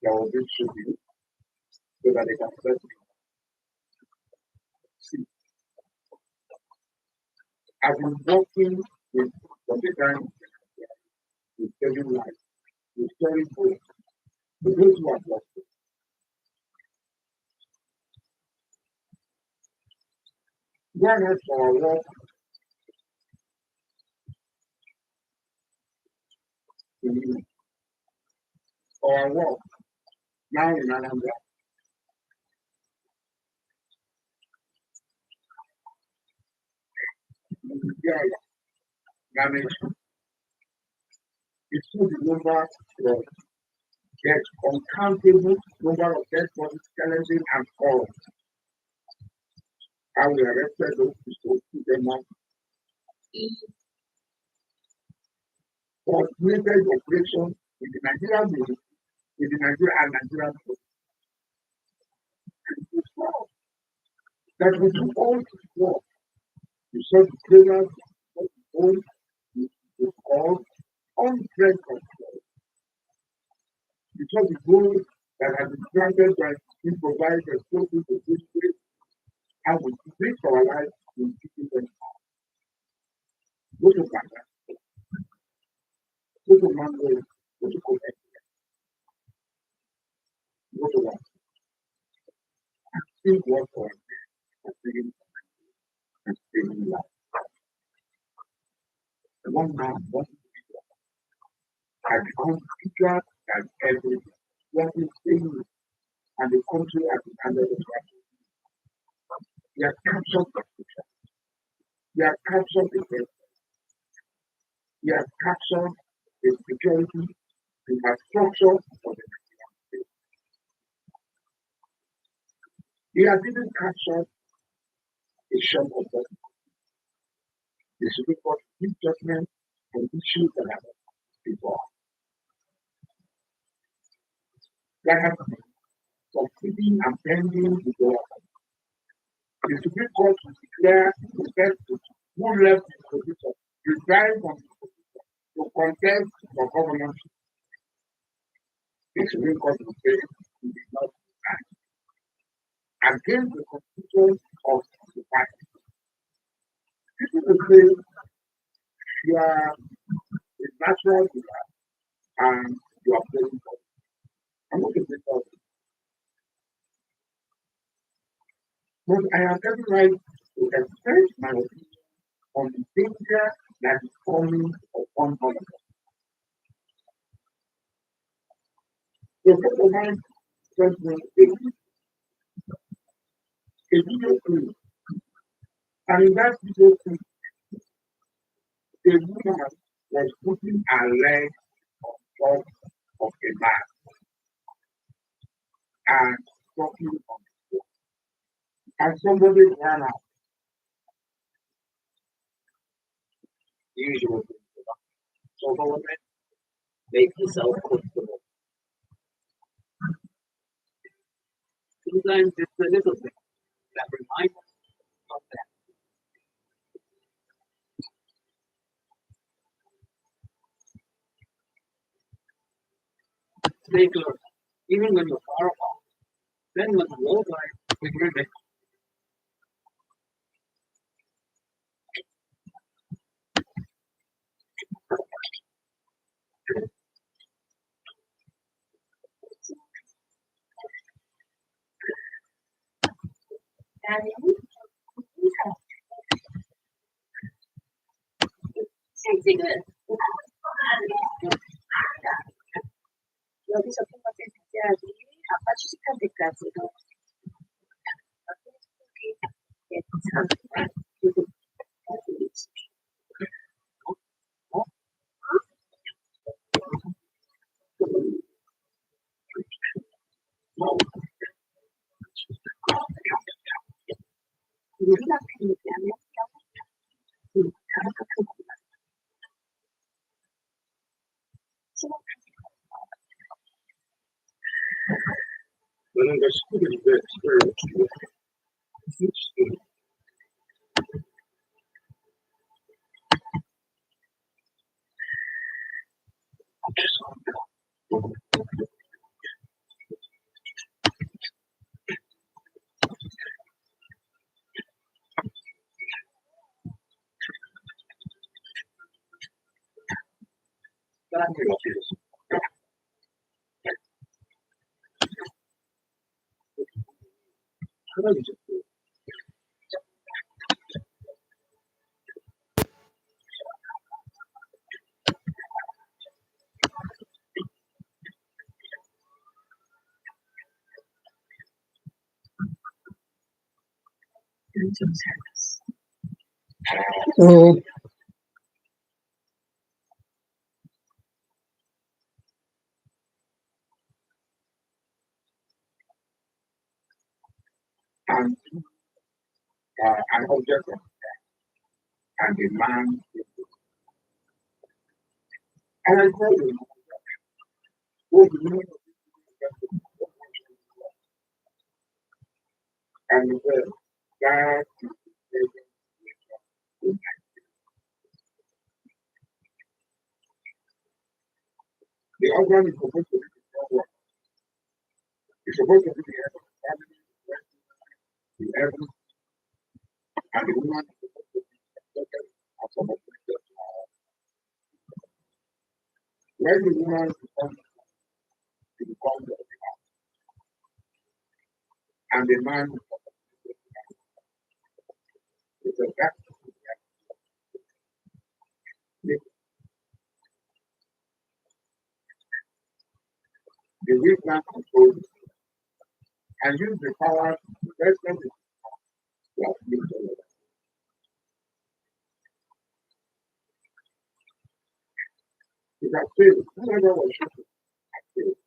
there will be tribute so that they can set me. See, I've been working with the with saving life, with sharing food, with those who are lost. Join us for our walk now in Anambra. It's the number of death, uncountable number of death bodies, challenging and all. How we arrested those people, put them up. Coordinated operation with the Nigerian military, with the Nigerian forces. That we do all this work. You saw the trainers, you all on threat control. Because the goal that has been granted by improvised explosive to this place, and we bring our lives in keeping them out. Go to Ghana, go to Mango, go to Quebec, go to one. And still work for and saving life. The one man, one individual, has become bigger than everything. What is saying, and the country has been under the pressure. We have captured the future. We have captured the present. We have captured the security, the infrastructure for the Nigerian state. We have even captured a shop of the Supreme Court give judgment on issues that have before. That has been succeeding and pending before. The Supreme Court will declare the person who left his position, resigned from his position to contest for governorship. The Supreme Court will say he did not resign against the constitution of the party. People will say you are a natural leader and you are playing for it. I'm not a big person. But I have every right to express my opinion on the danger that is coming upon all of us. The first of mine sent me a video clip. And in that video clip, a woman was putting her leg on top of a man and talking on the floor. And somebody ran out. Usually, so government, make yourself comfortable. Sometimes it's a little thing that reminds us of that. Stay close, even when you're far apart. Then when the world lies with your neck. 여기서 통과될 때까지 아빠 취직할 때까지도 우리가 얘기하면 저는 그 식구들인데 집을 사람들이 어떻게 됐습니까? 하나 이제 So, and an object of and the man. And I told him, what do you mean? And he said, that the organ is supposed to be the organ. It's supposed to be the head of the family, the heaven, and the woman is supposed to be accepted as some of the when the woman becomes the man, and the man is a back. The weak man controls and use the power to rest on the what needs the Lord. It has failed. Whoever was shooting has failed.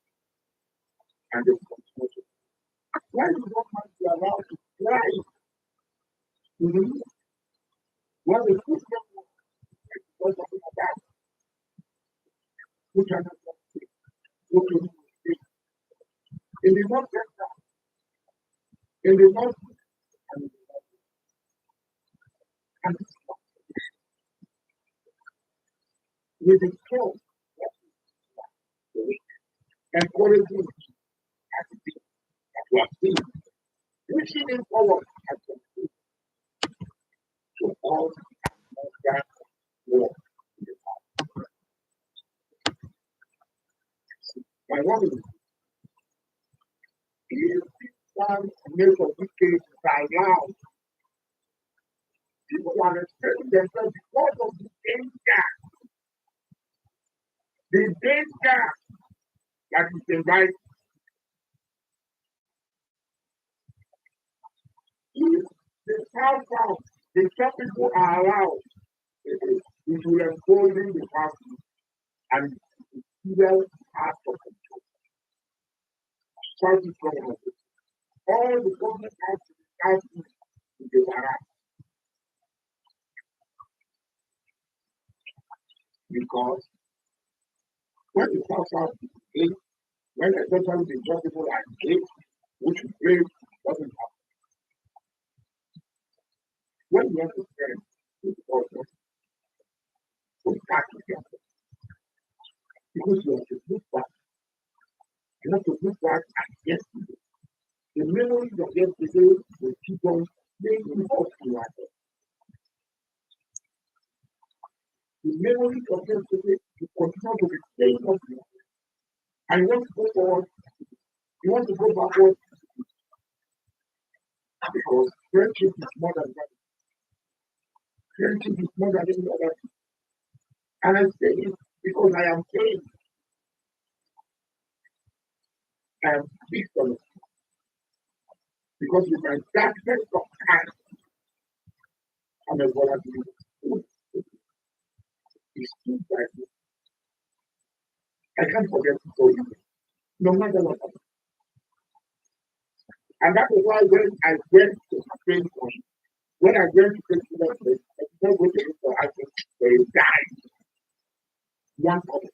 And they continue to. Why do you want to allow to fly? Well, the system was talking about who cannot see, who can see. In the north center, in the north, and with the strong, encouraging attitude that we have seen, pushing it forward as we see to all that war. My woman, if one makes a wicked by now, people are expressing themselves because of the danger. The danger that is invited. If the south, the some people are allowed, it will embolden the party and people have to control. Southeast government. All the government has to be southeast in the Barak. Because when the south is engaged, when especially the young people are engaged, which we pray doesn't happen. When you have to spend with God, to back together, because you have to look back. You have to look back at yesterday. The memories of yesterday will keep on making us to our head. The memories of yesterday will continue to be staying up to your head. And you want to go forward, you want to go backward, because friendship is more than that. Friendship is more than any other thing. And I say it because I am saying, I am big on it. Because with my darkness of heart, I'm a volatility. It's too bad. I can't forget to tell you, no matter what happens. And that is why when I went to Spain, when I went to take that place, I did not go to it for action, they died. One of them.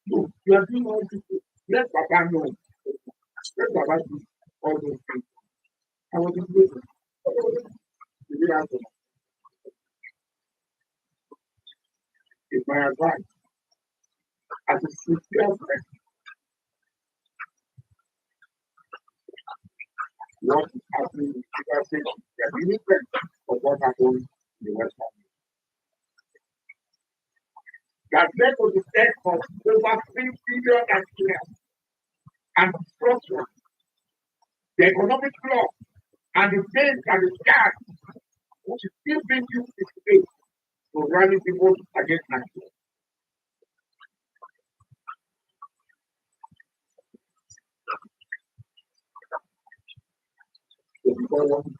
No, you are doing all this. Let Papa know. Let Papa do all those things. I was in prison. It's my advice. As a sincere friend, what is happening in the state of the different of what happened in the West Africa. That led to the death of over 3 billion Nigerians and destruction, the economic law, and the pain and the scars, which is still being used today to rally people against Nigeria. So before one,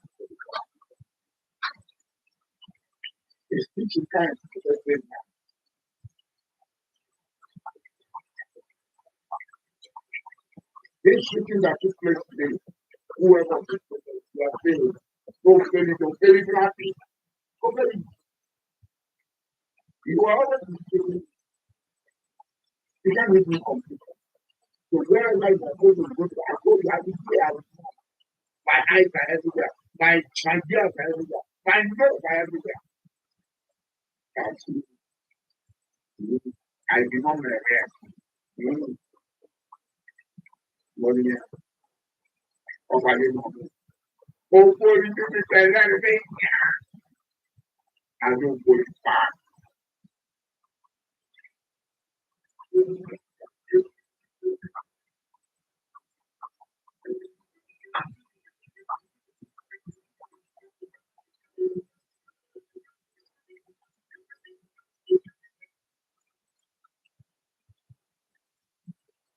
teaching time to the same time. This shooting that took place today, whoever took place, they are failing. Don't fail it, don't fail it, happy. Go fail it. You are always mistaken. You can't make me complete. So wherever you are going to go to, I go to have it there. My eyes are everywhere. My ears are everywhere. My nose are everywhere. That's it. I become a rare. Money. Of I didn't know. Oh, boy, you do this and that thing. I don't go far.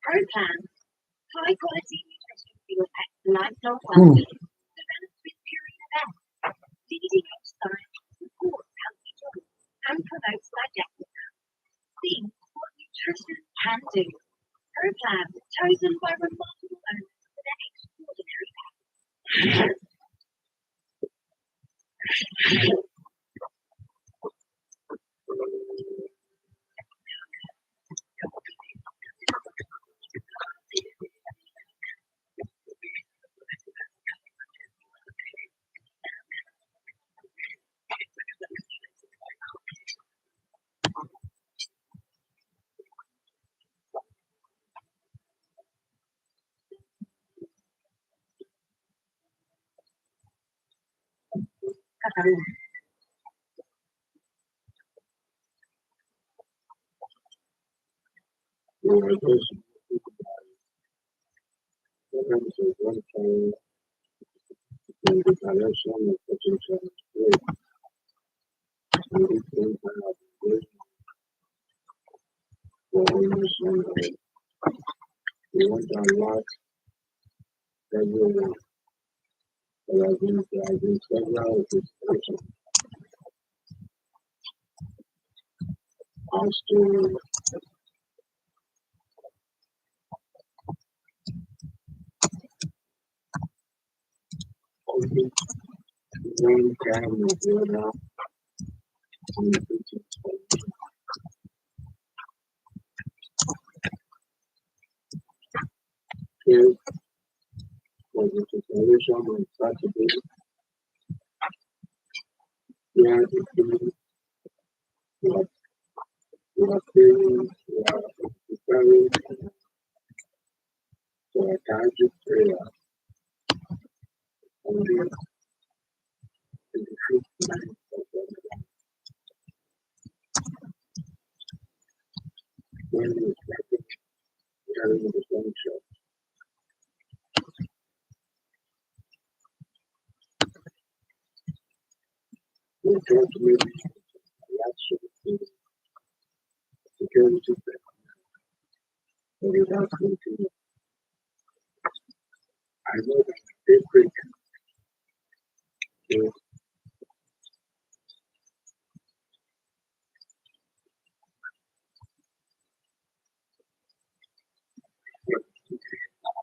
ProPlan, high quality nutrition for your pet's lifelong well-being, developed with Purina Vet, leading-edge science, supports healthy joints, and promotes digestive health. See what nutrition can do. ProPlan, chosen by remarkable owners for their extraordinary pets. We want a lot everywhere. But I've been several situations. As to one kind of now. Here was the situation on Saturday. We are praying, we are preparing for a target prayer on the 25th night of Ramadan. When we started carrying the sunshine, we tried to make a reaction to security threat. But without continue, I know that they break.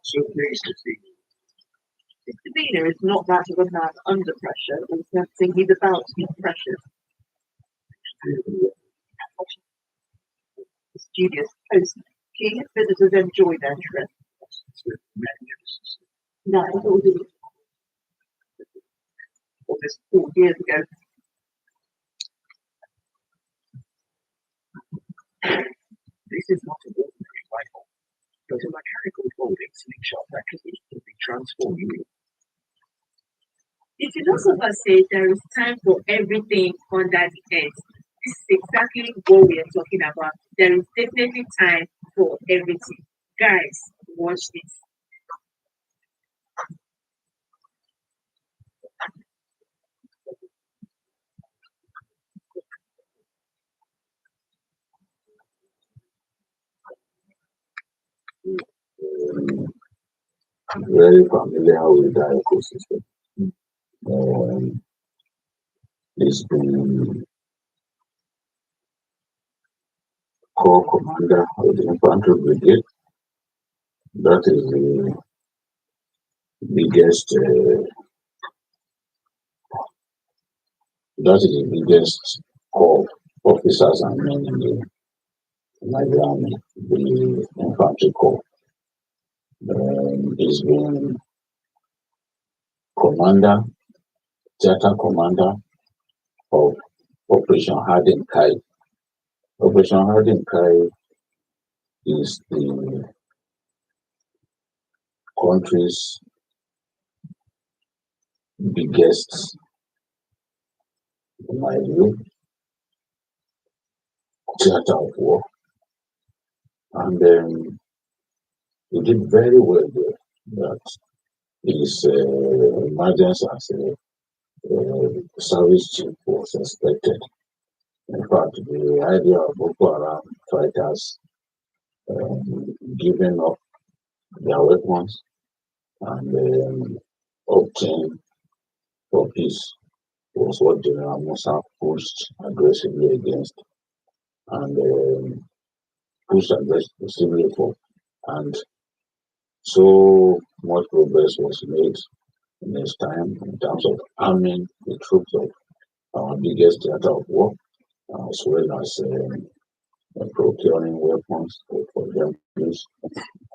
So pleased to see. Sabina is not that of a man under pressure or sensing he's about to be pressured. The studious host, key visitors enjoy their trip. No, it will do. Almost 4 years ago. This is not an ordinary rifle, but a mechanical folding slingshot that can instantly transform you. The philosopher says there is time for everything under the earth. This is exactly what we are talking about. There is definitely time for everything. Guys, watch this. I'm very familiar with that ecosystem. It's been Corps Commander of the Infantry Brigade. That is the biggest. That is the biggest corps officers and men in the Nigerian Army, the Infantry Corps. He's been commander, theater commander of Operation Harden Kai. Operation Harden Kai is the country's biggest, in my view, theater of war. And he did very well there. That his emergence as a service chief was expected. In fact, the idea of Boko Haram fighters giving up their weapons and opting for peace was what General Musa pushed aggressively against and pushed aggressively for. And so much progress was made in his time in terms of arming the troops of our biggest theater of war, as well as procuring weapons for them to use.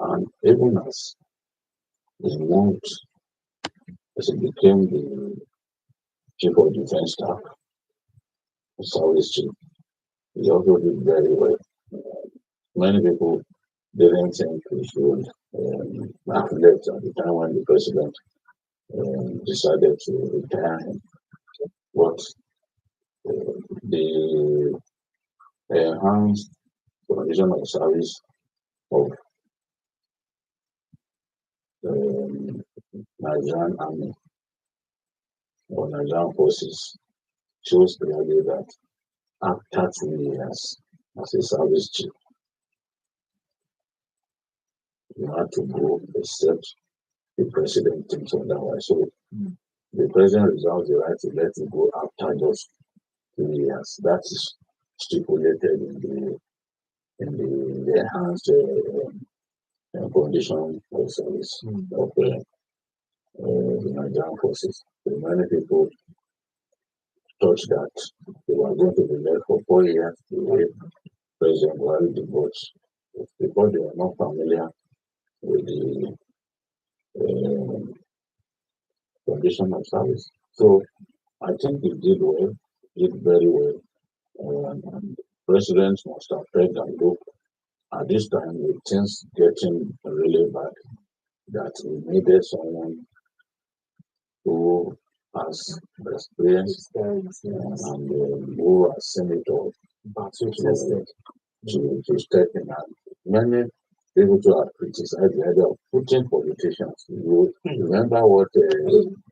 And even as he moved, as he became the chief of defense staff, the service chief, he also did very well. Many people didn't think he should have left at the time when the president decided to retire him. But the enhanced condition of service of Nigerian Army or Nigerian forces shows clearly that after 2 years as a service chief, you had to go except the president thinks otherwise. So the president reserves the right to let you go after just 2 years. That is stipulated in the enhanced condition of service of the Nigerian forces. So many people thought that they were going to be there for 4 years the way President Buhari did, but because they were not familiar with the condition of service. So I think he did well, did very well. And presidents must have felt that look, at this time with things getting really bad, that we needed someone who has experience and who has seen it all to step in. And many people to have criticized the idea of putting politicians. You remember what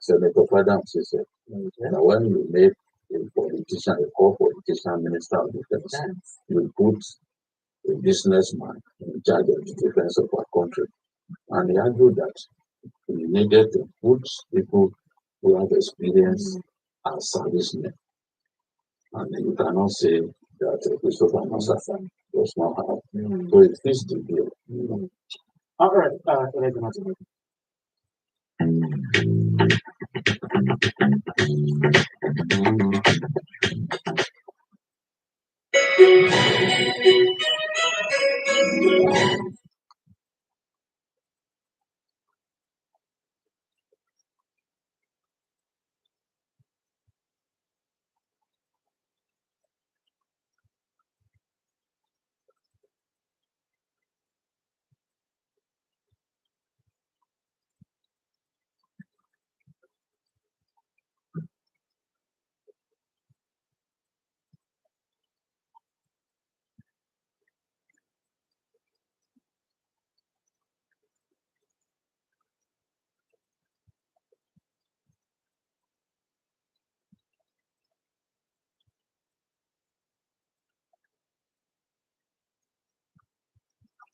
Senator Adams said, that when you make a politician, a core politician minister of defense, you put a businessman in charge of the defense of our country. And he argued that we needed to put people who have experience as servicemen. And you cannot say that Christopher Massa does not have. So it fits the bill. All right,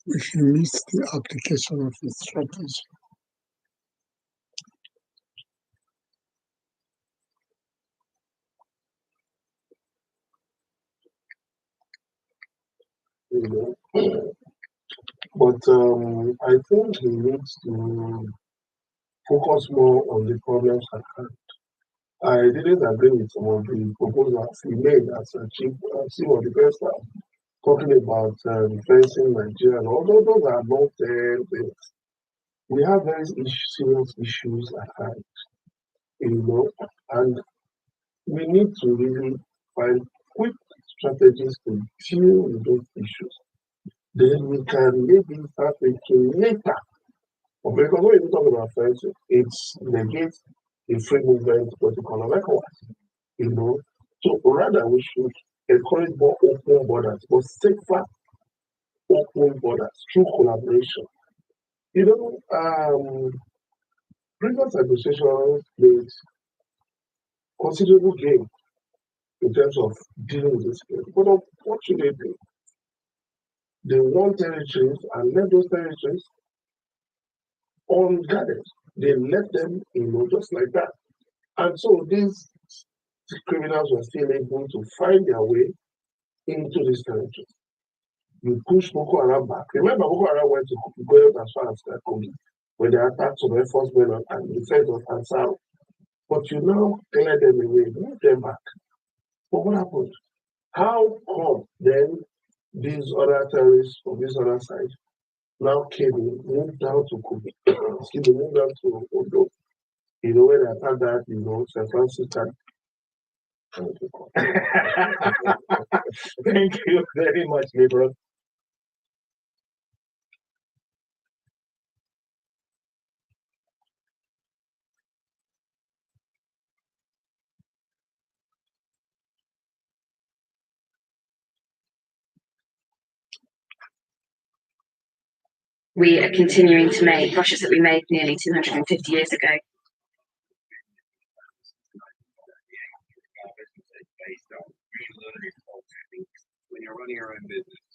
we should list the application of the strategy. you know. But I think he needs to focus more on the problems at hand. I didn't agree with some of the proposals he made as a chief of defense staff, talking about fencing Nigeria. And although those are not things, we have very serious issues at hand, you know, and we need to really find quick strategies to deal with those issues. Then we can maybe start thinking later. Because when you talk about fencing, it's negates the free movement protocol of ECOWAS, you know. So rather we should encourage more open borders, more safer open borders through collaboration. You know, previous administrations made considerable gain in terms of dealing with this game. But unfortunately, they won territories and left those territories unguarded. They left them, you know, just like that. And so these criminals were still able to find their way into this territory. You push Boko Haram back. Remember, Boko Haram went to go as far as Kogi, when they attacked some Air Force men and the defense of Ansaro. But you now clear them away, move them back. But what happened? How come then these other terrorists from this other side now came in, moved down to Kogi, moved down to Odo, you know, when they attacked that, you know, San Francisco. Thank you very much, Gabriel. We are continuing to make brushes that we made nearly 250 years ago. When you're running your own business,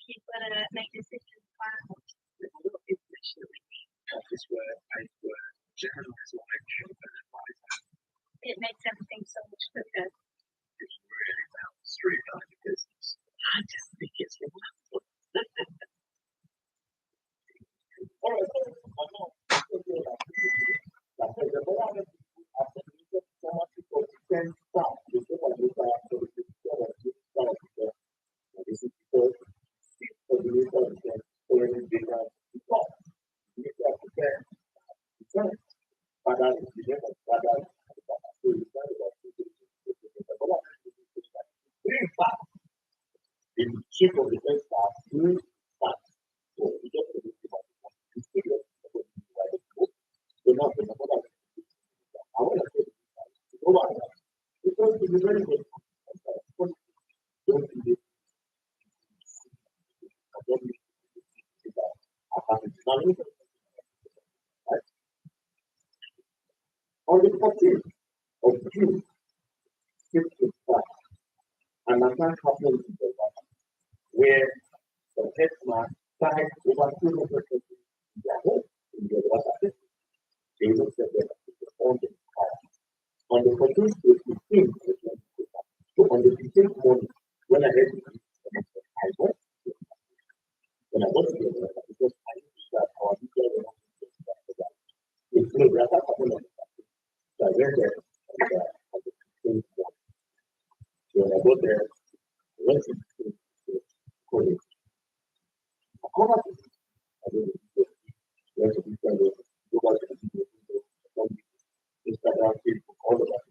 you've got to make decisions about there's a lot of information that we need. Office work, paperwork, generalized election, and advice. It makes everything so much quicker. It's really about streamlining your business. I just think it's wonderful. In chief of defense staff, do that. So we just to be about the serious not I want to say go back because it's very good. Don't do this. On the 14th of June, 6:05, an attack happened in the where the headman died over 200 people in their home in the water. They looked at them on the fire. On the 14th, the 15th, so on the 15th morning, when I heard it, I went to when I got to the water because I knew that our media were not it's no that happened on the 15th. So I went there on the 15th morning. So when I got there, I went to the college. I come up with I went to the go back to the Instagram, Facebook, all of that.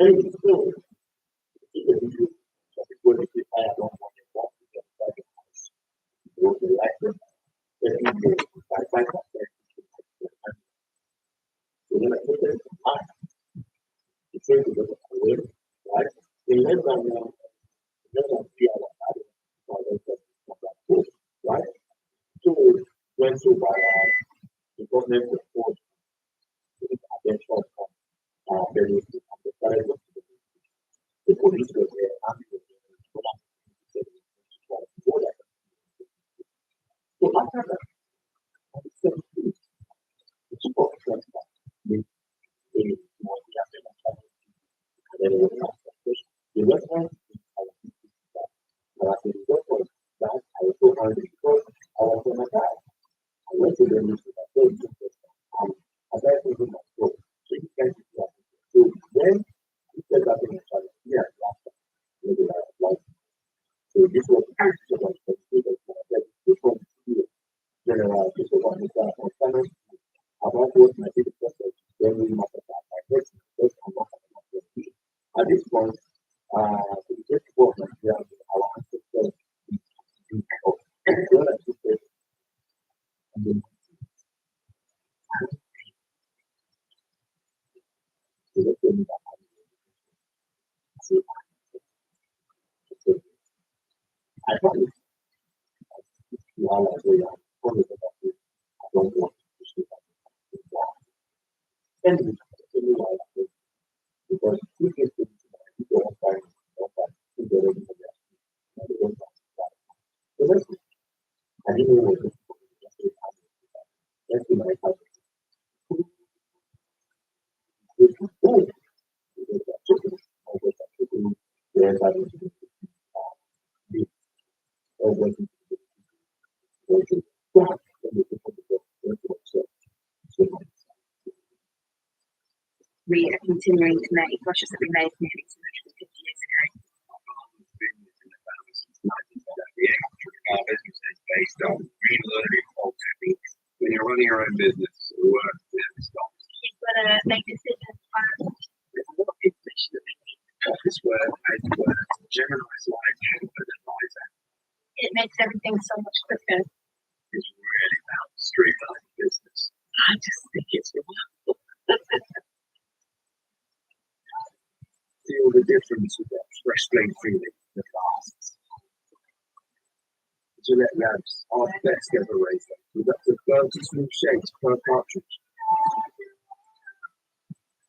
Anyway, so it's a video of people that say, I don't want to walk with them inside the house. They will be like this. Every day, by 5%. So when I put them in mind, it's going to go away, right? In less than 3 hours, right? So when so by the government report attention from the police were there, army was there, so after that, on the 17th, the chief of defense made a more and then it was the response because I was on my back. I went to the music, I told you, I got to do my school. So you can do that. So then, he said that in the challenge, yeah, last time, maybe like, so this was actually what I said, this was general, this was what I was about what my biggest process when we map it out. I guess that's at this point, we just work on our ancestors. I probably while I say I don't want to see that. And because if you don't find so I didn't know what that's my house. We are continuing to make brushes that we made nearly 250 years ago. Our business is based on relearning old techniques. When you're running your own business, work never stops. You've got to make decisions fast. There's a lot of information that we need. Office work, paperwork, Gemini's life help and advisor. It makes everything so much quicker. It's really about streamlining business. I just think it's remarkable. Feel the difference with that fresh blade feeling that lasts. Gillette Labs, our best ever razor, with up to 30 smooth shapes per cartridge.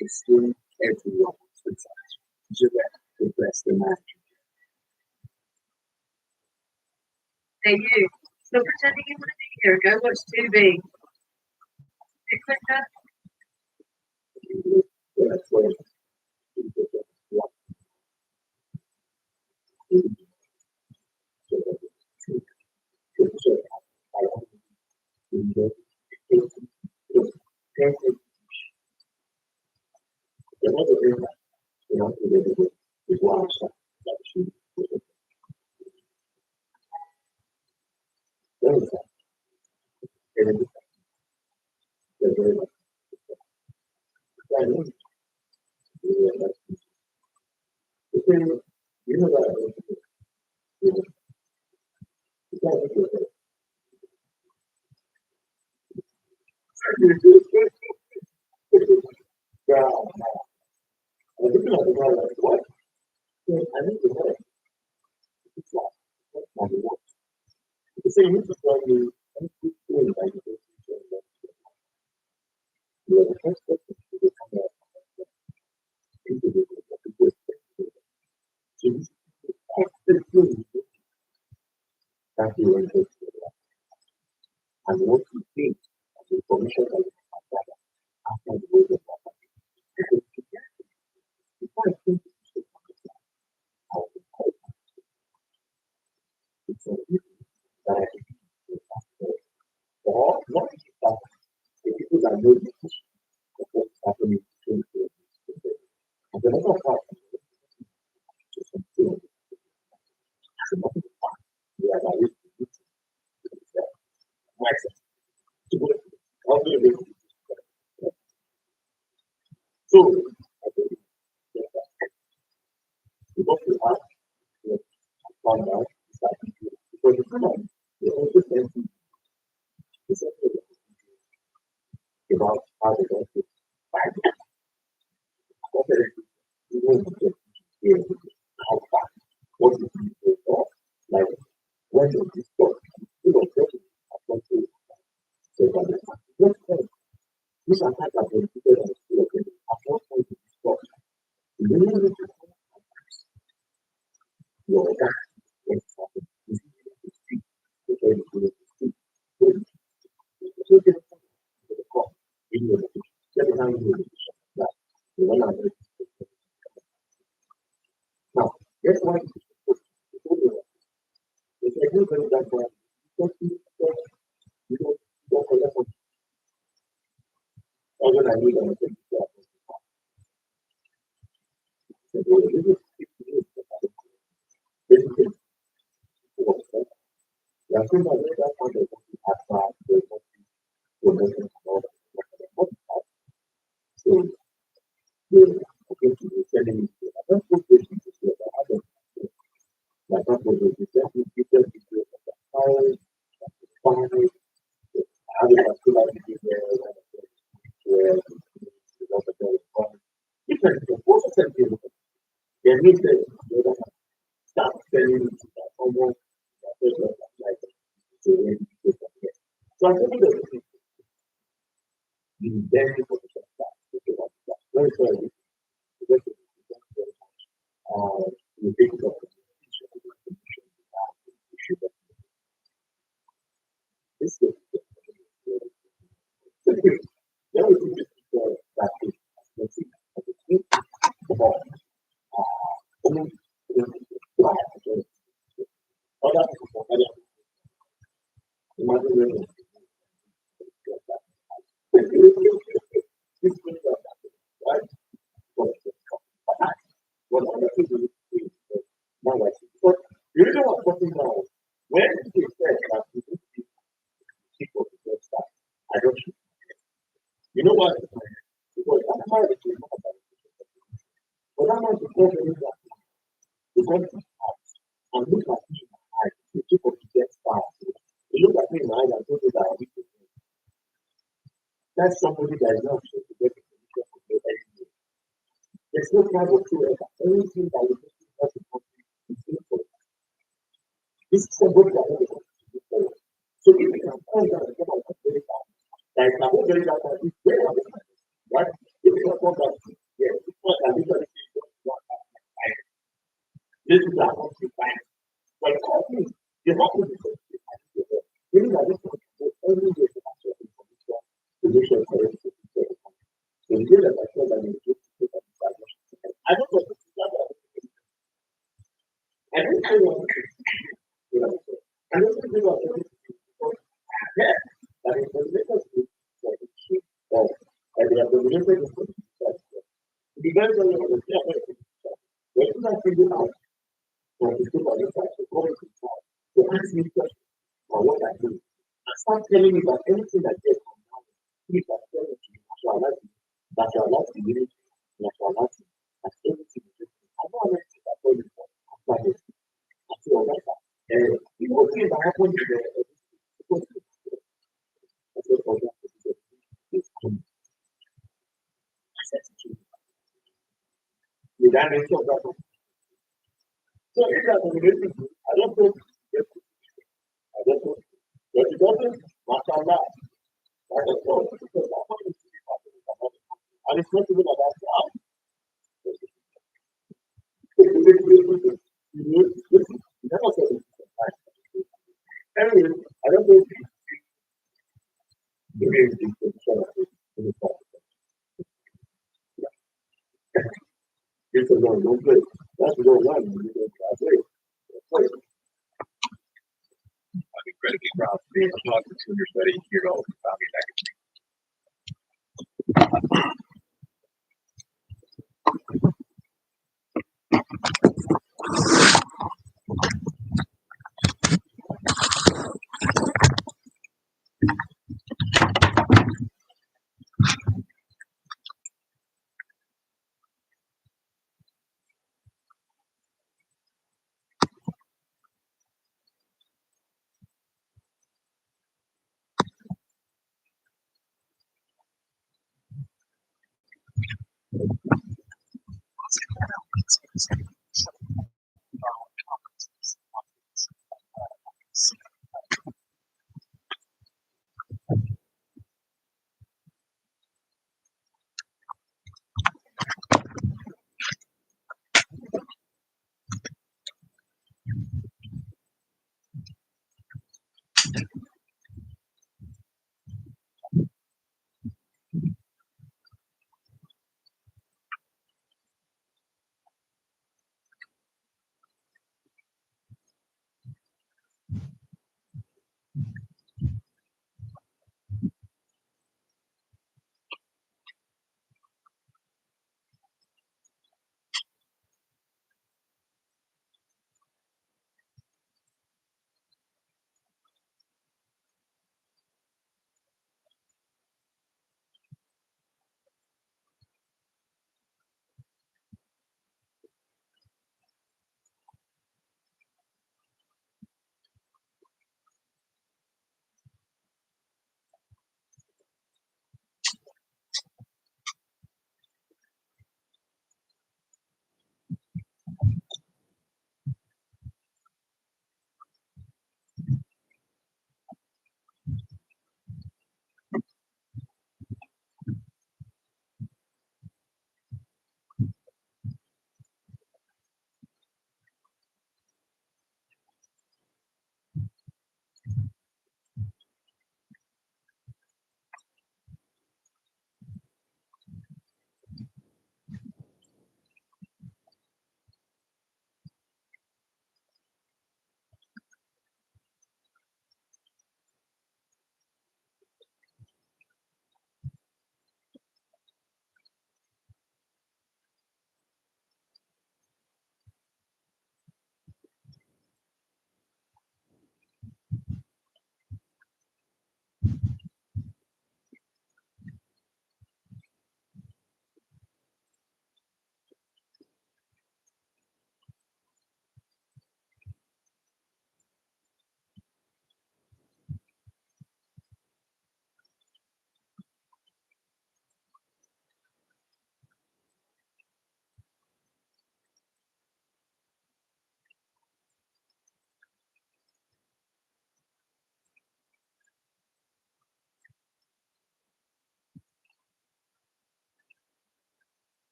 It's still everyone wants the touch. Gillette, the best imagine. Hey you, still pretending you want to be here, go watch TV. Bit quicker. Yeah, that's what it is. You know that yeah, I think like what? Yeah, I need to know. It's like, the same is when you doing like this. You are the first person to become a individual. So you constantly that you are going and what you think of the information that you have after the way of because before I think how to cope, it's a that I can or not that the people that know the history of what's happening between the and the other part just consider as a matter of fact, we are not used to it. Myself. How do you do? So, I think what we have to find out is that because the command, they also tend to about how they going to find it. You know, how fast, what is the for, like when does this work? You know, so that what point, these are types of people that at what point is this work? You need to your that what's happening is to see the way you see. So the call in your second time you that you want to now that's why it's a good that one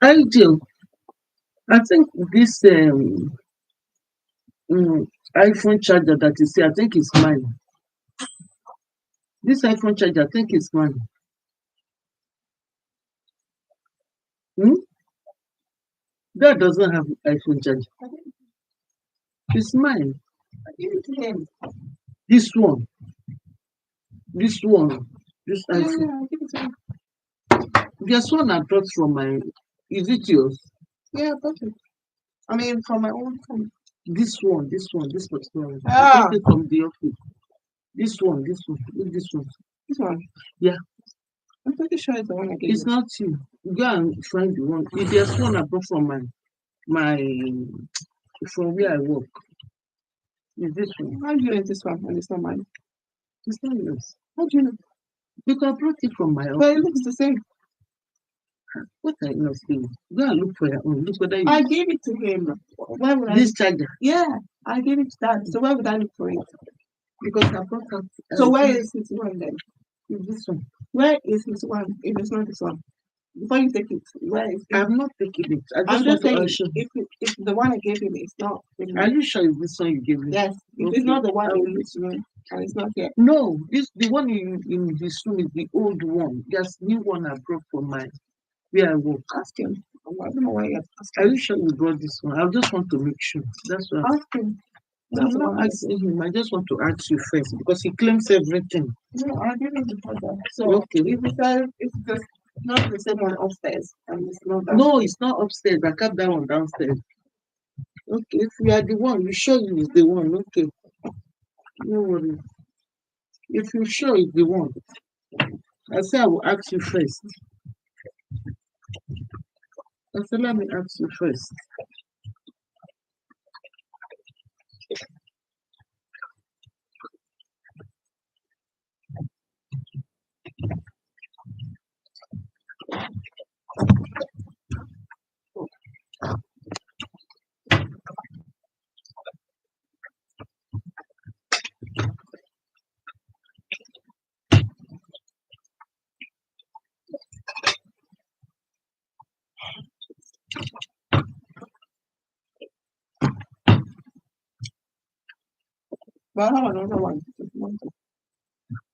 Ideal. I think this iPhone charger that you see, I think it's mine. This iPhone charger, I think it's mine. That doesn't have iPhone charger. It's mine. I give it to him. This one. This one. This Yeah, iPhone. I give it to him. There's one I brought from my. Is it yours? Yeah, I got it. I mean, from my own phone. This one. This particular one. I Ah, got it from the office. This one. Look, this one. this one. Yeah. I'm pretty sure it's the one I gave It's you. not you. Go and find the one. If there's one I brought from my from where I work. Is this one? How do you know it's this one and it's not mine? It's not yours. How do you know? Because I brought it from my But it office. looks the same. What are you not saying? Go and look for your own. Look whether you I gave it to him. Why would I? this charger. Yeah, I gave it to that. So why would I look for it? Because I brought out So where is his one then? is this one. Where is his one if it's not this one? Before you take it, where is it? I'm not taking it. I I'm just want just to saying, assure. if the one I gave him is not with me, Are you sure it's this one you gave me? yes, if Okay. it's not the one I in will this room and it's not here, No, the one in this room is the old one. There's new one I brought from my where I work. ask him. I don't know why you're Are asking. you sure you brought this one? I just want to make sure. That's why. Ask him. I'm That's the not one. asking him. I just want to ask you first because he claims everything. No, I gave him the charger. So Okay. if it's just not the same one upstairs and it's not that. No, it's not upstairs. I kept that one downstairs. Okay, if you are the one, you sure you is the one. Okay. No worries. If you sure it's the one, I say I will ask you first. I said, let me ask you first. But I have another one.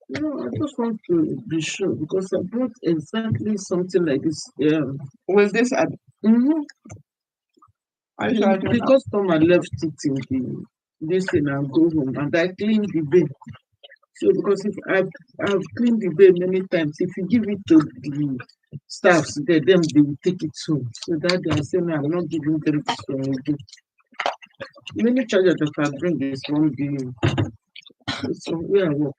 No, I just want to be sure because I brought exactly something like this. With this ad, are you sure I The don't know? customer left it in this thing and go home and I cleaned the bay. So because if I've cleaned the bay many times, if you give it to the staffs there, then they will take it home. So that they are saying I'm not giving them this one again. Many charger that I bring is from it's from where I work.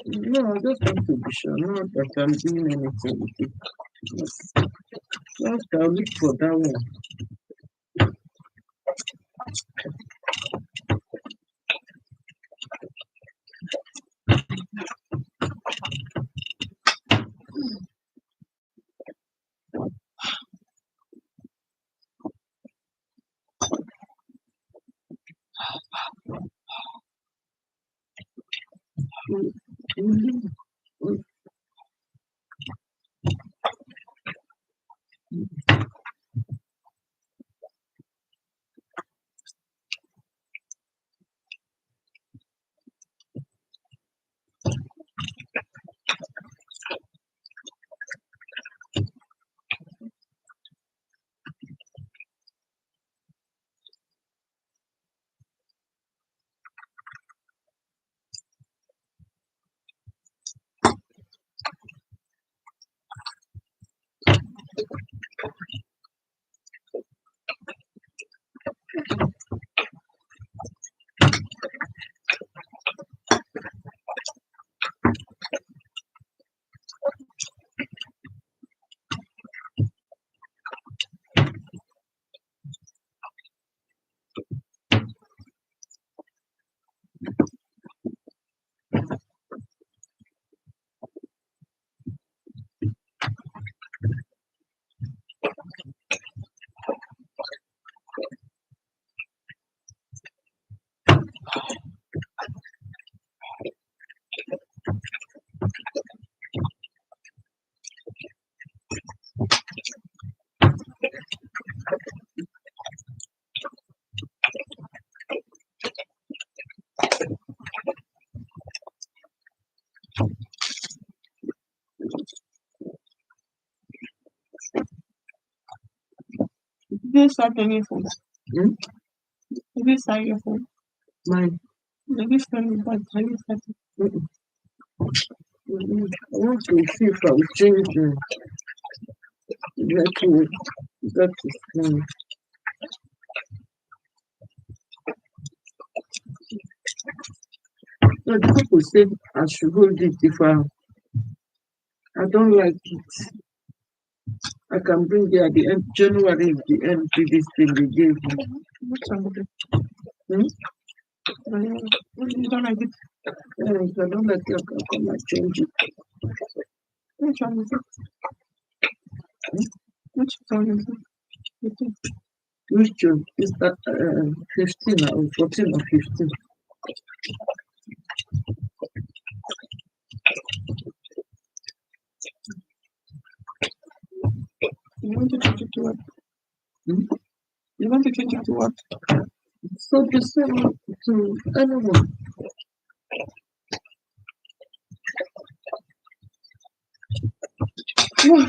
No, I just want to be sure, not that I'm doing anything with it. Just I'll look for that one. Did you start any phone? Did you start your phone? Mine. Did you start your phone? Have you started? I want to see if I will change network. That is fine. No, the people say I should hold it if I don't like it. I can bring it at the end. January is the end to this thing they gave me. What's wrong with it? You don't like it? If I don't like it, I can come and change it. What's wrong with it? What's wrong with it? Which one? Is that 15 or 14 or 15? You want to change it to what? You want to change it to what? So the same to anyone. Yeah.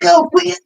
Go with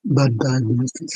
bad diagnosis.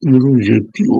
L'objectiu.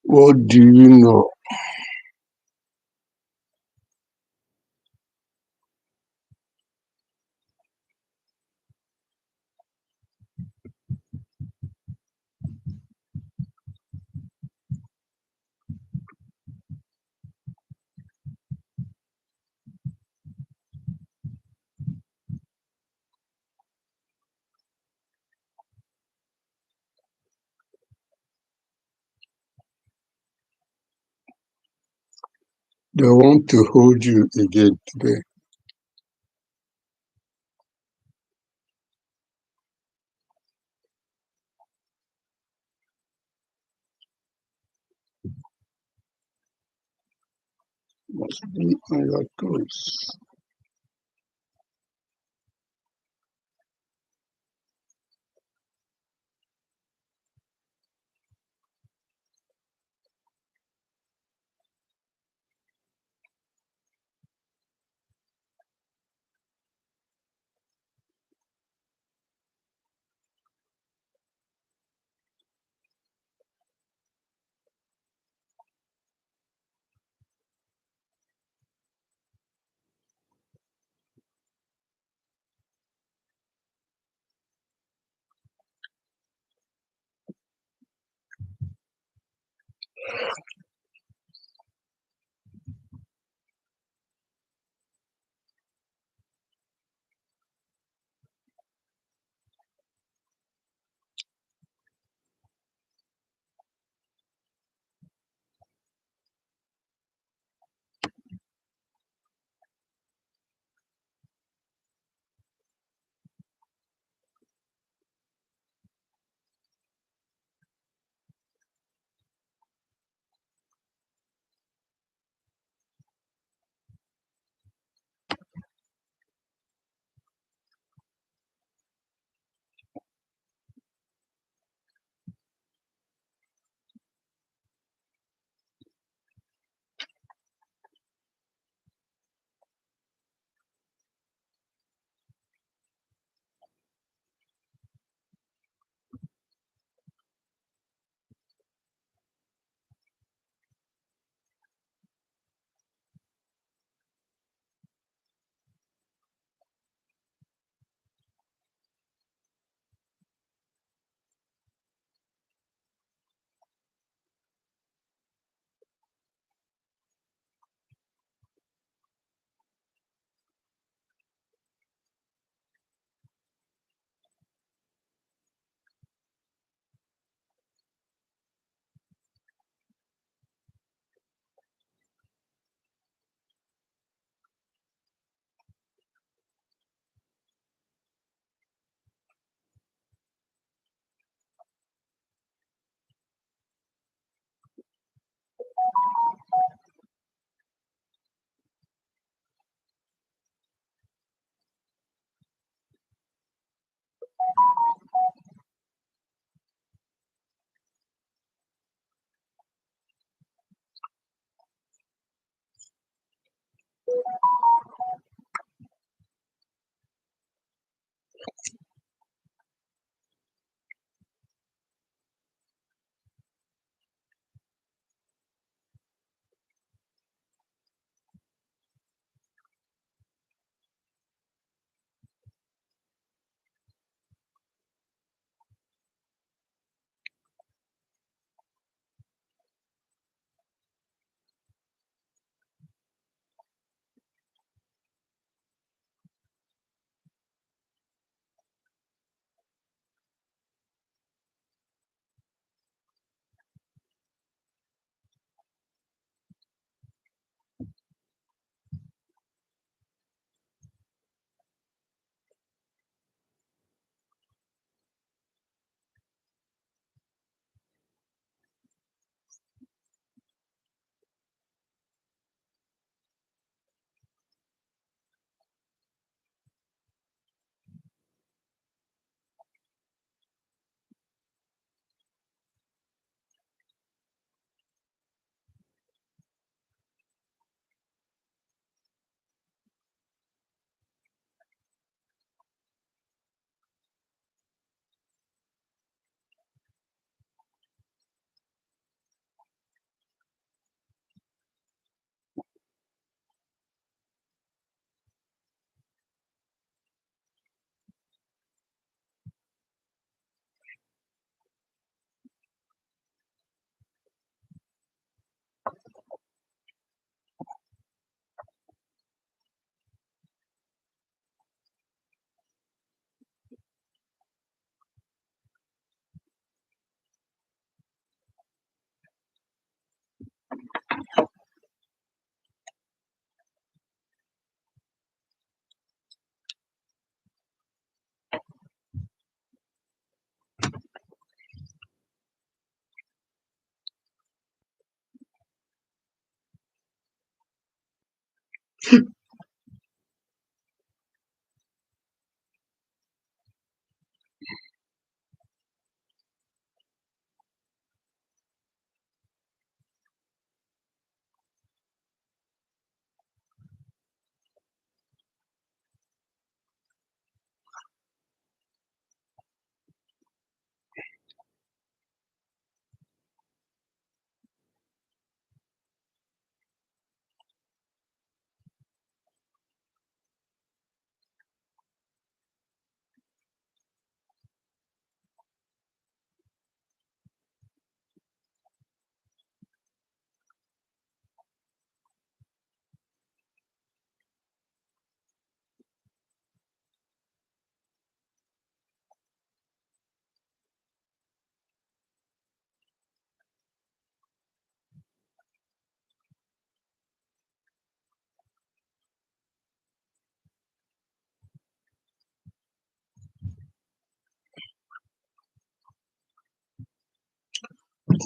What do you know? They want to hold you again today. Must be on your toes.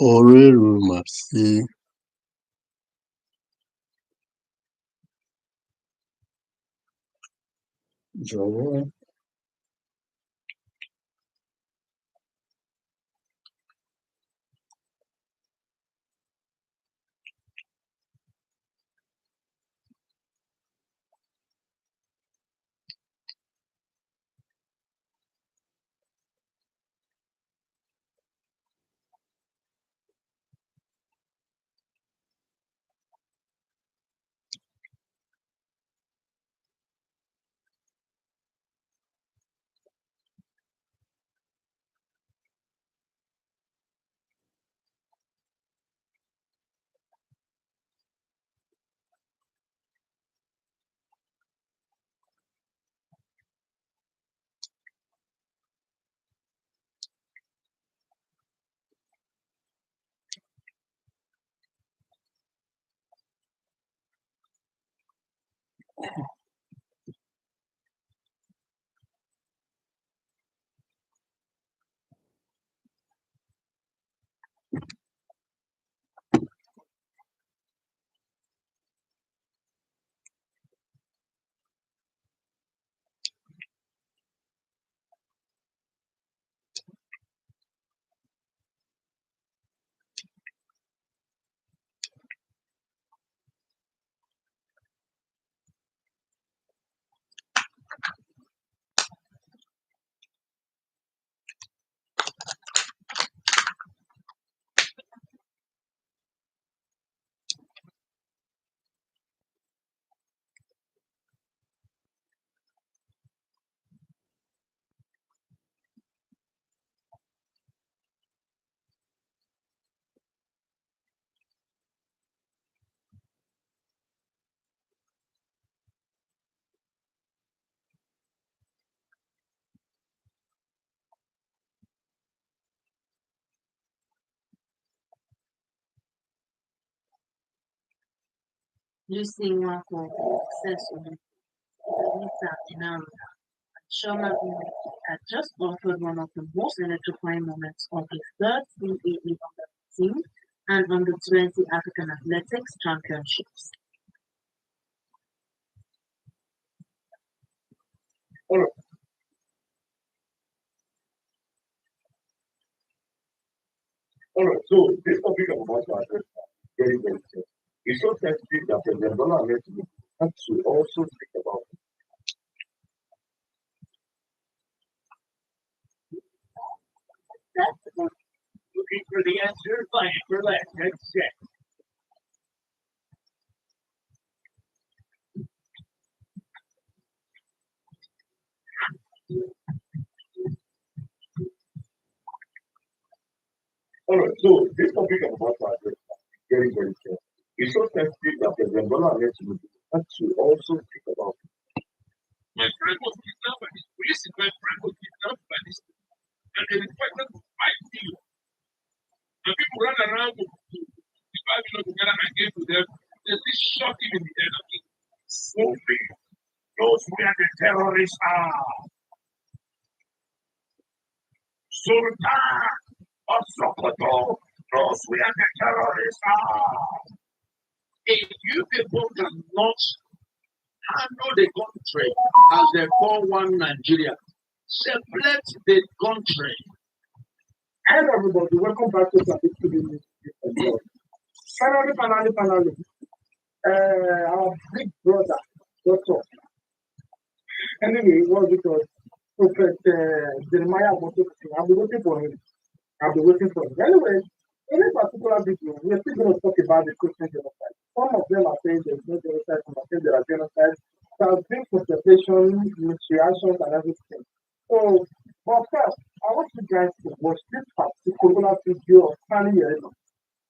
ọ̀rẹ́ mà sí jọ̀wọ́ Using one for access on Lisa in Shoma had just offered one of the most electrifying moments of his third CAA under 18 and under 20 African Athletics Championships. All right, so this topic I'm about to address now, very, very simple. It's so sensitive that President Bola Ahmed Tinubu has to also think about it. Looking for the answer, fine, relax, let's check. All right, so this topic I'm about to address now, very, very simple. It's so sensitive that President Bola Ahmed Tinubu has to also think about it. My friend was kidnapped by this police. My friend was kidnapped by this, and they requested to fight you. And people run around to divide together and get to them. There's this shocking in the enemy. Sophie knows where the terrorists are. Sultan of Sokoto knows where the terrorists are. If you people cannot handle the country as they call one Nigeria. Separate the country. And everybody, welcome back to the finally, our big brother, Doctor. Anyway, what because Prophet Jeremiah wanted to I've been waiting for him. Anyway, in this particular video, we are still going to talk about the Christian genocide. Some of them are saying there's no genocide, some are saying there are genocides. There has been consultation, misreactions, and everything. So, but first, I want you guys to watch this particular video of Stanley Yerino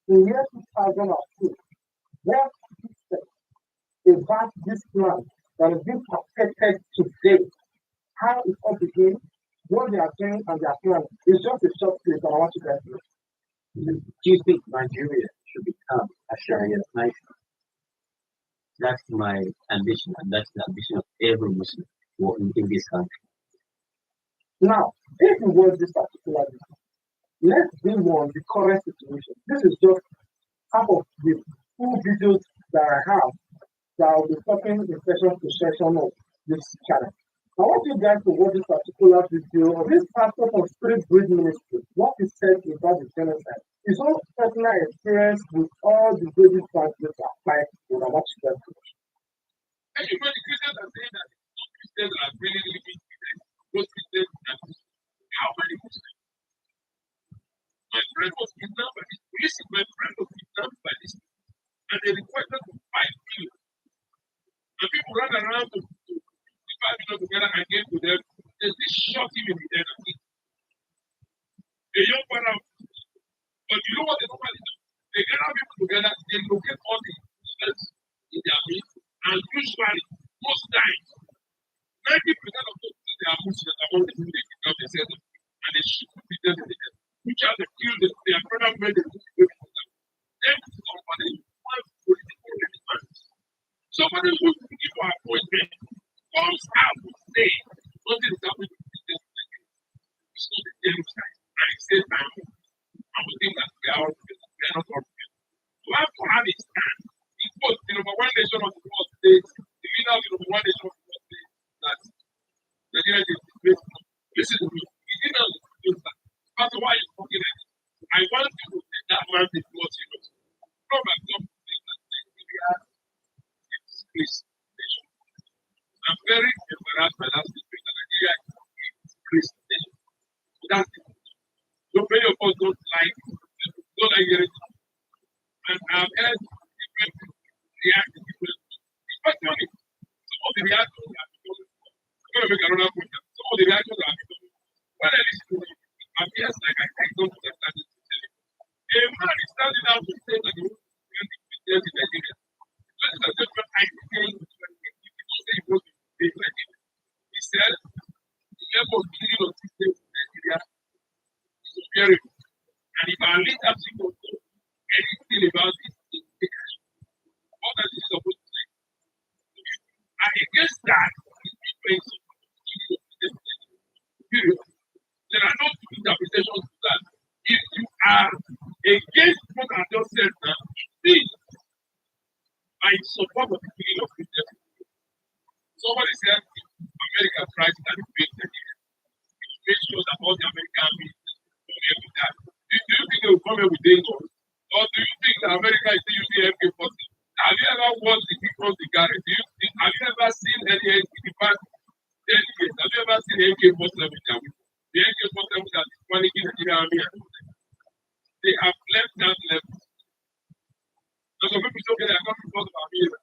in year 2002. What he said about this plan that is being perfected today, how it all begins, what they are doing, and their plan. It's just a short clip, and I want you guys to know. Do you think Nigeria should become a Sharia nation? That's my ambition, and that's the ambition of every Muslim in this country. Now, if we watch this particular video, let's deal on the current situation. This is just half of the 2 videos that I have that I'll be talking in session to session of this channel. I want you guys to watch this particular video of this pastor from Spirit Bridge Ministry. What he said about the genocide. His own personal experience with all the baby translators applied when I watch that. Anybody Christians are saying that some Christians are really living today. Those Christians are how many Muslims? My friend was kidnapped by this police. My friend was kidnapped by this, and they requested for 5 million. And people run around to 5 million together and gave to them. They still shot him in the head. A young man, but you know what they normally do? They gather people together, they locate all the Muslims in their midst, and usually, most times, 90% of those they are Muslims among the people they kidnap themselves, and they shoot them in the head. Which are the killed their brother made the Muslim for them. Then somebody wants political response. Somebody who's looking for appointment comes out to say nothing is happening to this. It's not the genocide. And it says now, I would think that we are not all together. So I have to have a stand. It was the number one nation of the world states, the leader of the number one nation of the world states, that Nigeria is the place. Listen to me. He didn't know that. That's why he's talking like this. I want you to take that man before serious. No, but don't think that Nigeria is a place. I'm very embarrassed by that statement that Nigeria is a place. So that's it. So many of us don't like it. And I've heard different reactions. Especially some of the reactions are because I'm going to make another point. Some of the reactions are because when I listen to them, it appears like I don't understand it. A man is standing out to say that he wants to be Christians in Nigeria. That is a different idea. He don't say he wants to be Nigeria. He said the level of killing of Christians in Nigeria is superior. And if our leadership don't know anything about this, what are they supposed to say? And against that, period. There are no two interpretations to that. If you are against what I just said now, please, I support the killing of Christians. Somebody said America tries to invade Nigeria. It makes sure that all the American people come here with that. Do you think they will come here with dangerous? Or do you think that America is still using MK-40? Have you ever watched the people of the garage? Have you ever seen any in the past 10 years? Have you ever seen AK-47 with them? The AK-47 that is panicking the Nigerian army. They have left that level. So some people say, okay, they are not because of America.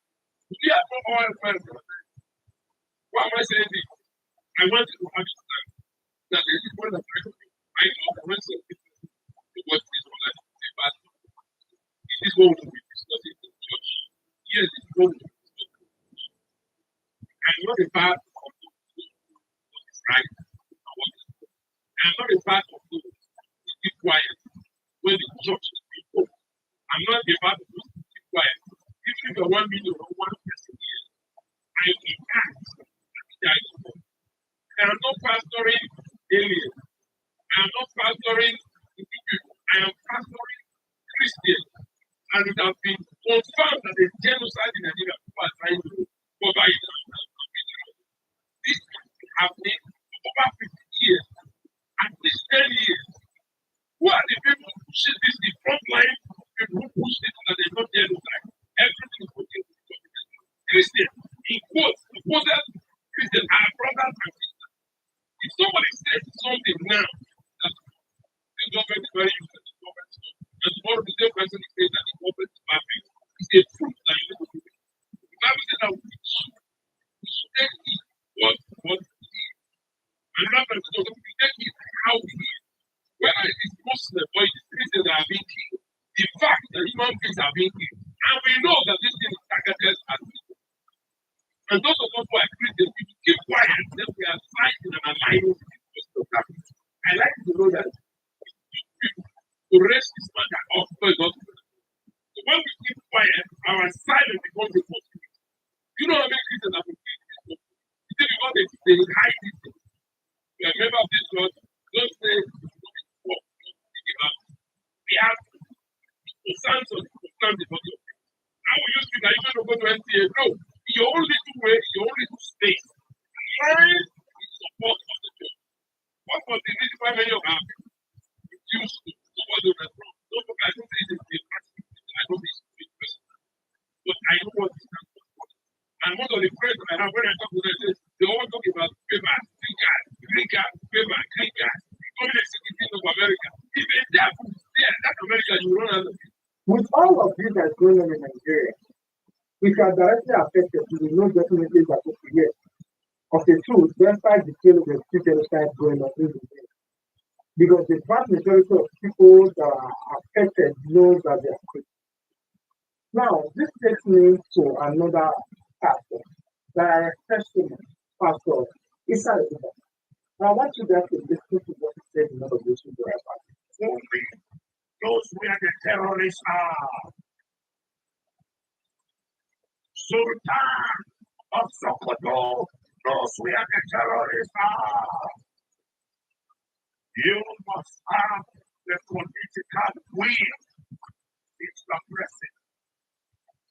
We are not all friends. Why am I saying this? I want you to understand that there is one of the I know that when some people watch this online, they pass. It is what we will be discussing in church. Yes, it is what we will be discussing in church. I'm not a part of what is right and what is wrong. I'm not a part of those who keep quiet when the church is being open. I'm not a part of those who keep quiet. Even if you're 1 million or 1 person here, I will act and die for them. I am not pastoring aliens. I am not pastoring people. I am pastoring Christians. And it has been confirmed that the genocide in Nigeria, people are trying to cover it. very useless in government. And tomorrow the same person is saying that the government is perfect. It's a truth that you need to do. The Bible says that we should take it what it is. Another person says we take it how it is. Whether it is Muslim or it is Christians that are being killed, the fact that human beings are being killed, and we know that this thing is targeted at people. And those of us who are Christians, we keep quiet, then we are fighting and aligning with the gospel of God. I like to know that to raise this matter up for gospel. So when we keep quiet, our silence becomes a possibility. You know how many Christians have been killed? It's because they hide this thing. You are a member of this church, don't say, we have to stand on the body of it. How will you speak that you don't go to NCA? No, in your own little way, in your own little space, learn the support of the church. What was the reason why many of our people refuse to support the restaurant? Don't forget, I don't say it's a practice, I don't say it's a big person. But I know what it stands for. And most of the friends I have when I talk to them, they always talk about paper, green card, paper, green card. Communist citizen of America. If a devil is there, that's America, you run out of it. With all of this that's going on in Nigeria, if you are directly affected, you will know definitely that yes, of the truth, despite the scale of the street genocide going on in the world. Because the vast majority of people that are affected know that they are Christians. Now, this takes me to another pastor, that testimony, Pastor Isa. Now, I want you guys to listen to what he said in other verses. Only those where the terrorists are. Sultan of Sokoto knows where the terrorists are. You must have the political will. It's the president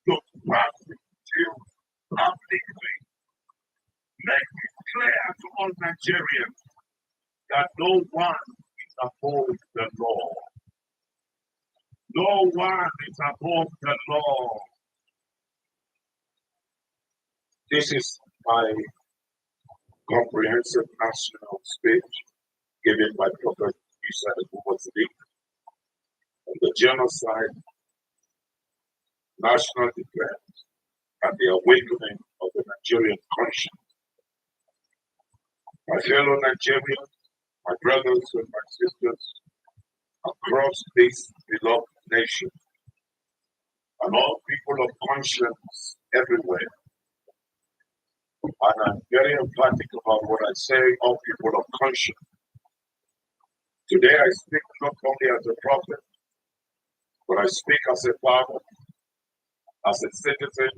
to prosecute publicly. Make it clear to all Nigerians that no one is above the law. No one is above the law. This is my comprehensive national speech given by Prophet Isa on the genocide, national defense, and the awakening of the Nigerian conscience. My fellow Nigerians, my brothers and my sisters across this beloved nation, and all people of conscience everywhere. And I'm very emphatic about what I say, all people of conscience. Today I speak not only as a prophet, but I speak as a father, as a citizen,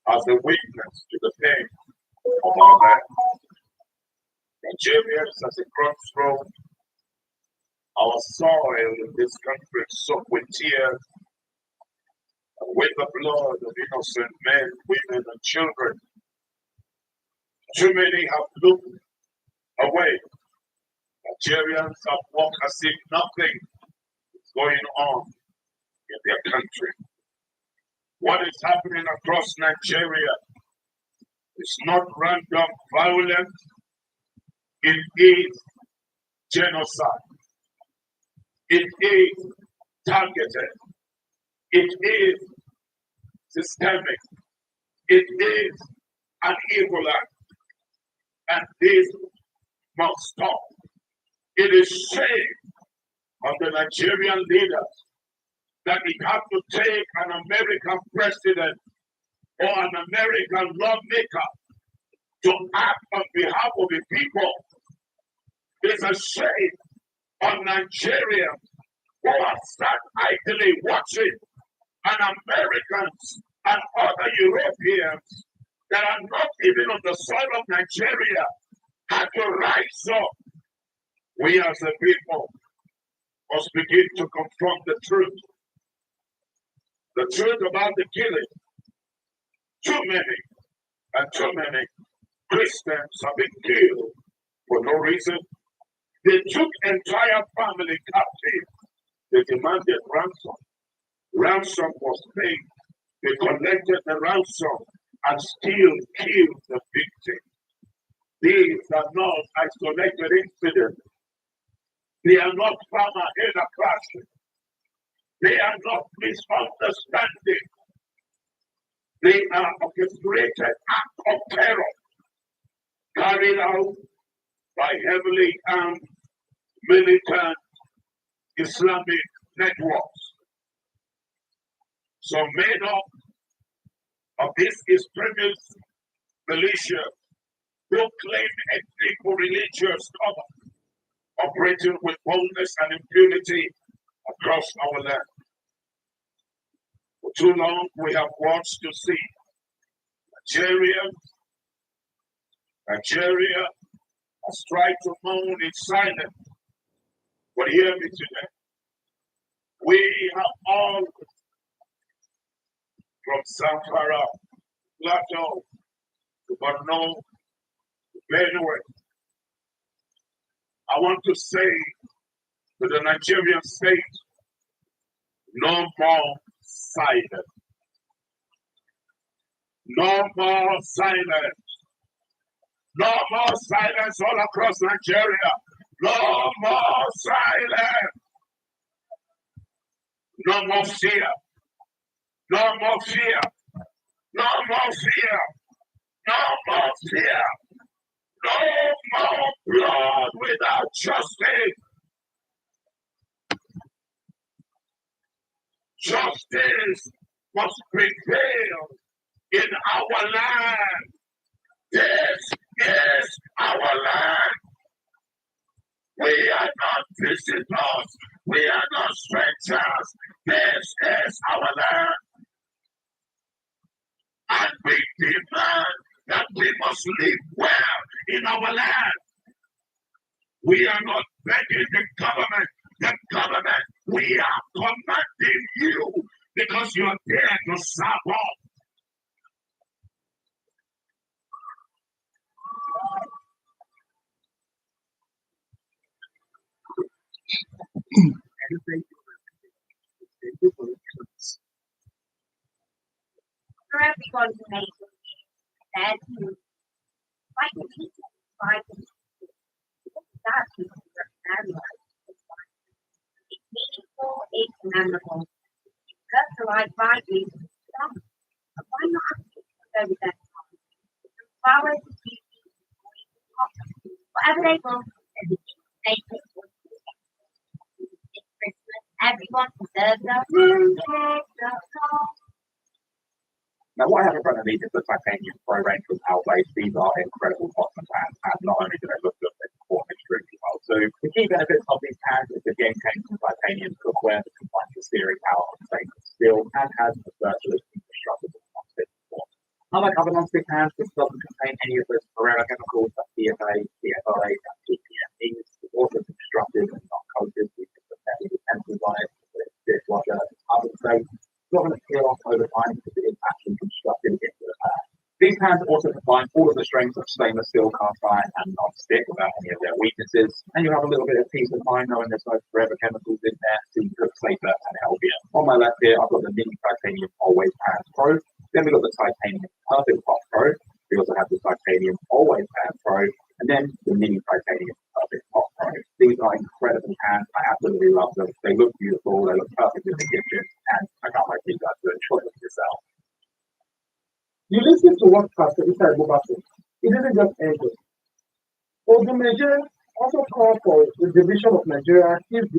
as a witness to the pain of our land. Nigerians as a crossroad, our soil in this country soaked with tears, and with the blood of innocent men, women, and children. Too many have looked away. Nigerians have walked as if nothing is going on in their country. What is happening across Nigeria is not random violence, it is genocide. It is targeted. It is systemic. It is an evil act. And this must stop. It is shame on the Nigerian leaders that we have to take an American president or an American lawmaker to act on behalf of the people. It's a shame on Nigerians who are sat idly watching, and Americans and other Europeans that are not even on the soil of Nigeria have to rise up. We as a people must begin to confront the truth. The truth about the killing. Too many Christians have been killed for no reason. They took entire family captive. They demanded ransom. Ransom was paid. They collected the ransom and still killed the victim. These are not isolated incidents. They are not found ahead of class. They are not misunderstanding. They are orchestrated act of terror carried out by heavily armed militant Islamic networks. So made up of this extremist militia who claim ethnic or religious cover, operating with boldness and impunity across our land. For too long, we have watched to see Nigeria has tried to moan in silence. But hear me today. We have all, from Zamfara, Plateau, to Borno, to Benue, I want to say to the Nigerian state, no more silence. No more silence. No more silence all across Nigeria. No more silence. No more fear. No more fear. No more fear. No more fear. No more blood without justice. Justice must prevail in our land. This is our land. We are not visitors. We are not strangers. This is our land. And we demand that we must live well in our land. We are not begging the government. The government, we are commanding you because you are there to serve us. For everyone who made it, said, like the teacher, like the that people were very much. It's meaningful, it's memorable. Because the right rightly is strong. But why not ask it to go with that time? Flowers, beauty, whatever they want, and the statement was Christmas. Everyone deserves a moon. Now, what I have in front of me is the titanium pro range from Calabash. These are incredible cotton pants, and not only do they look good, they perform extremely well. So, the key benefits of these pants is the game-changing titanium cookware that combines the steering power of stainless steel and has a virtually indestructible non-stick performance. Unlike other non-stick pans, this doesn't contain any of those forever chemicals like PFA, PFOA, and PPMEs. It's also constructed and not coated with heavy utensils on it, with dishwasher, oven safe. It's not going to peel off over time because it is actually constructed into the pan. These pans also combine all of the strengths of stainless steel, cast iron, and non-stick without any of their weaknesses. And you have a little bit of peace of mind knowing there's no forever chemicals in there, so you cook safer and healthier. On my left here, I've got the mini titanium always pans pro. Then we've got the titanium perfect pot pro. We also have the titanium always pan pro. And then the mini titanium perfect pot pro. These are incredible pans. I absolutely love them. They look beautiful. They look perfect in the kitchen. And I can't wait for you guys to enjoy them yourself. You listen to what Pastor Isai Boba said. It didn't just end it. Odumeje also called for the division of Nigeria if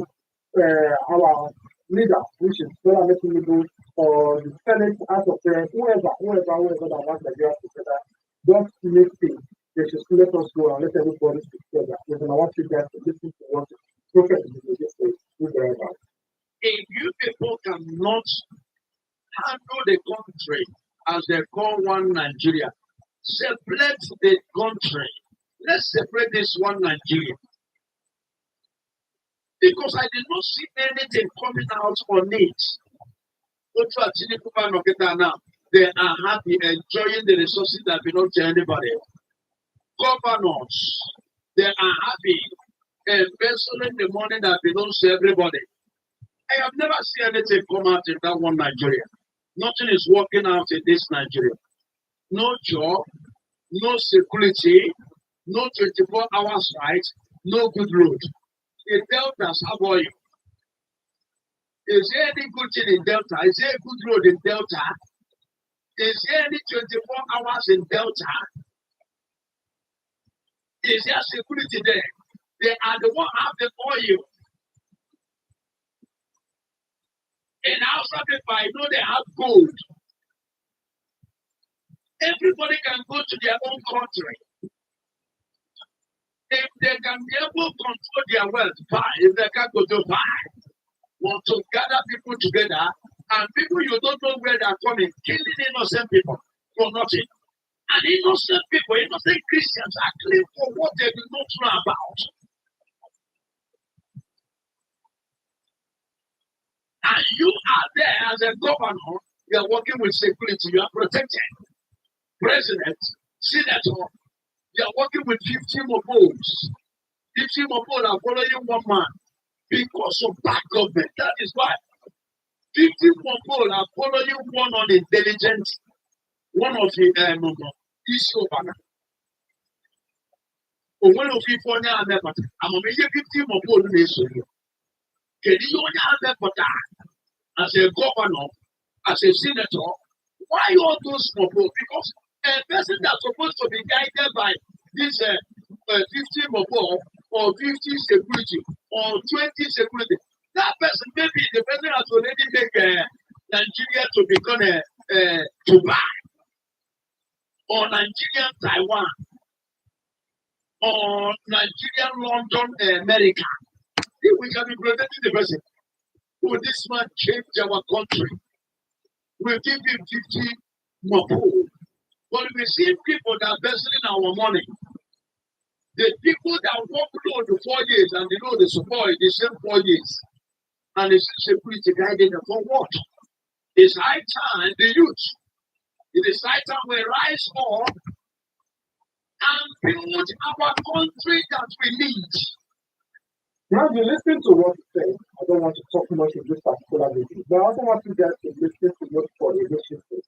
our leader, which is Bola Tinubu, or the Senate, House of Parents, whoever that wants Nigeria together, just make things. They should let us go and let everybody stick together. Because I want you guys to listen to what Prophet Odumeje says. If you people cannot handle the country as they call one Nigeria, separate the country. Let's separate this one Nigeria. Because I did not see anything coming out on it. Now, they are happy enjoying the resources that belong to anybody. Governors, they are happy embezzling the money that belongs to everybody. I have never seen anything come out in that one Nigeria. Nothing is working out in this Nigeria. No job, no security, no 24 hours right, no good road. The deltas, how about you? Is there any good thing in Delta? Is there a good road in Delta? Is there any 24 hours in Delta? Is there security there? They are the one have the oil. And outside the I know they have gold. Everybody can go to their own country. If they can be able to control their wealth, buy. If they can go to buy, want to gather people together, and people you don't know where they're coming, killing innocent people for nothing. And innocent people, innocent Christians are killing for what they do not know about. And you are there as a governor, you are working with security, you are protected. President, senator, you are working with 15 mobiles. 15 mobiles are following one man because of bad government. That is why 15 mobiles are following one on intelligent, one of the issue banner. One of the four now, I'm a major 15 mobiles nation. Can you only as a governor, as a senator? Why all those mobiles? Because a person that's supposed to be guided by this 50 mobile or 50 security or 20 security, that person maybe the person has already made Nigeria to become Dubai or Nigerian Taiwan or Nigerian London, America. If we can be protecting the person, will this man change our country? We'll give him 50 mobile. But we see people that are embezzling our money. The people that work below the 4 years and they know the support the same 4 years. And it's security guiding them for what? It's high time, the youth. It is high time we rise up and build our country that we need. Now you listen to what you say. I don't want to talk much in this particular video, but I also want you guys to listen to what for the says.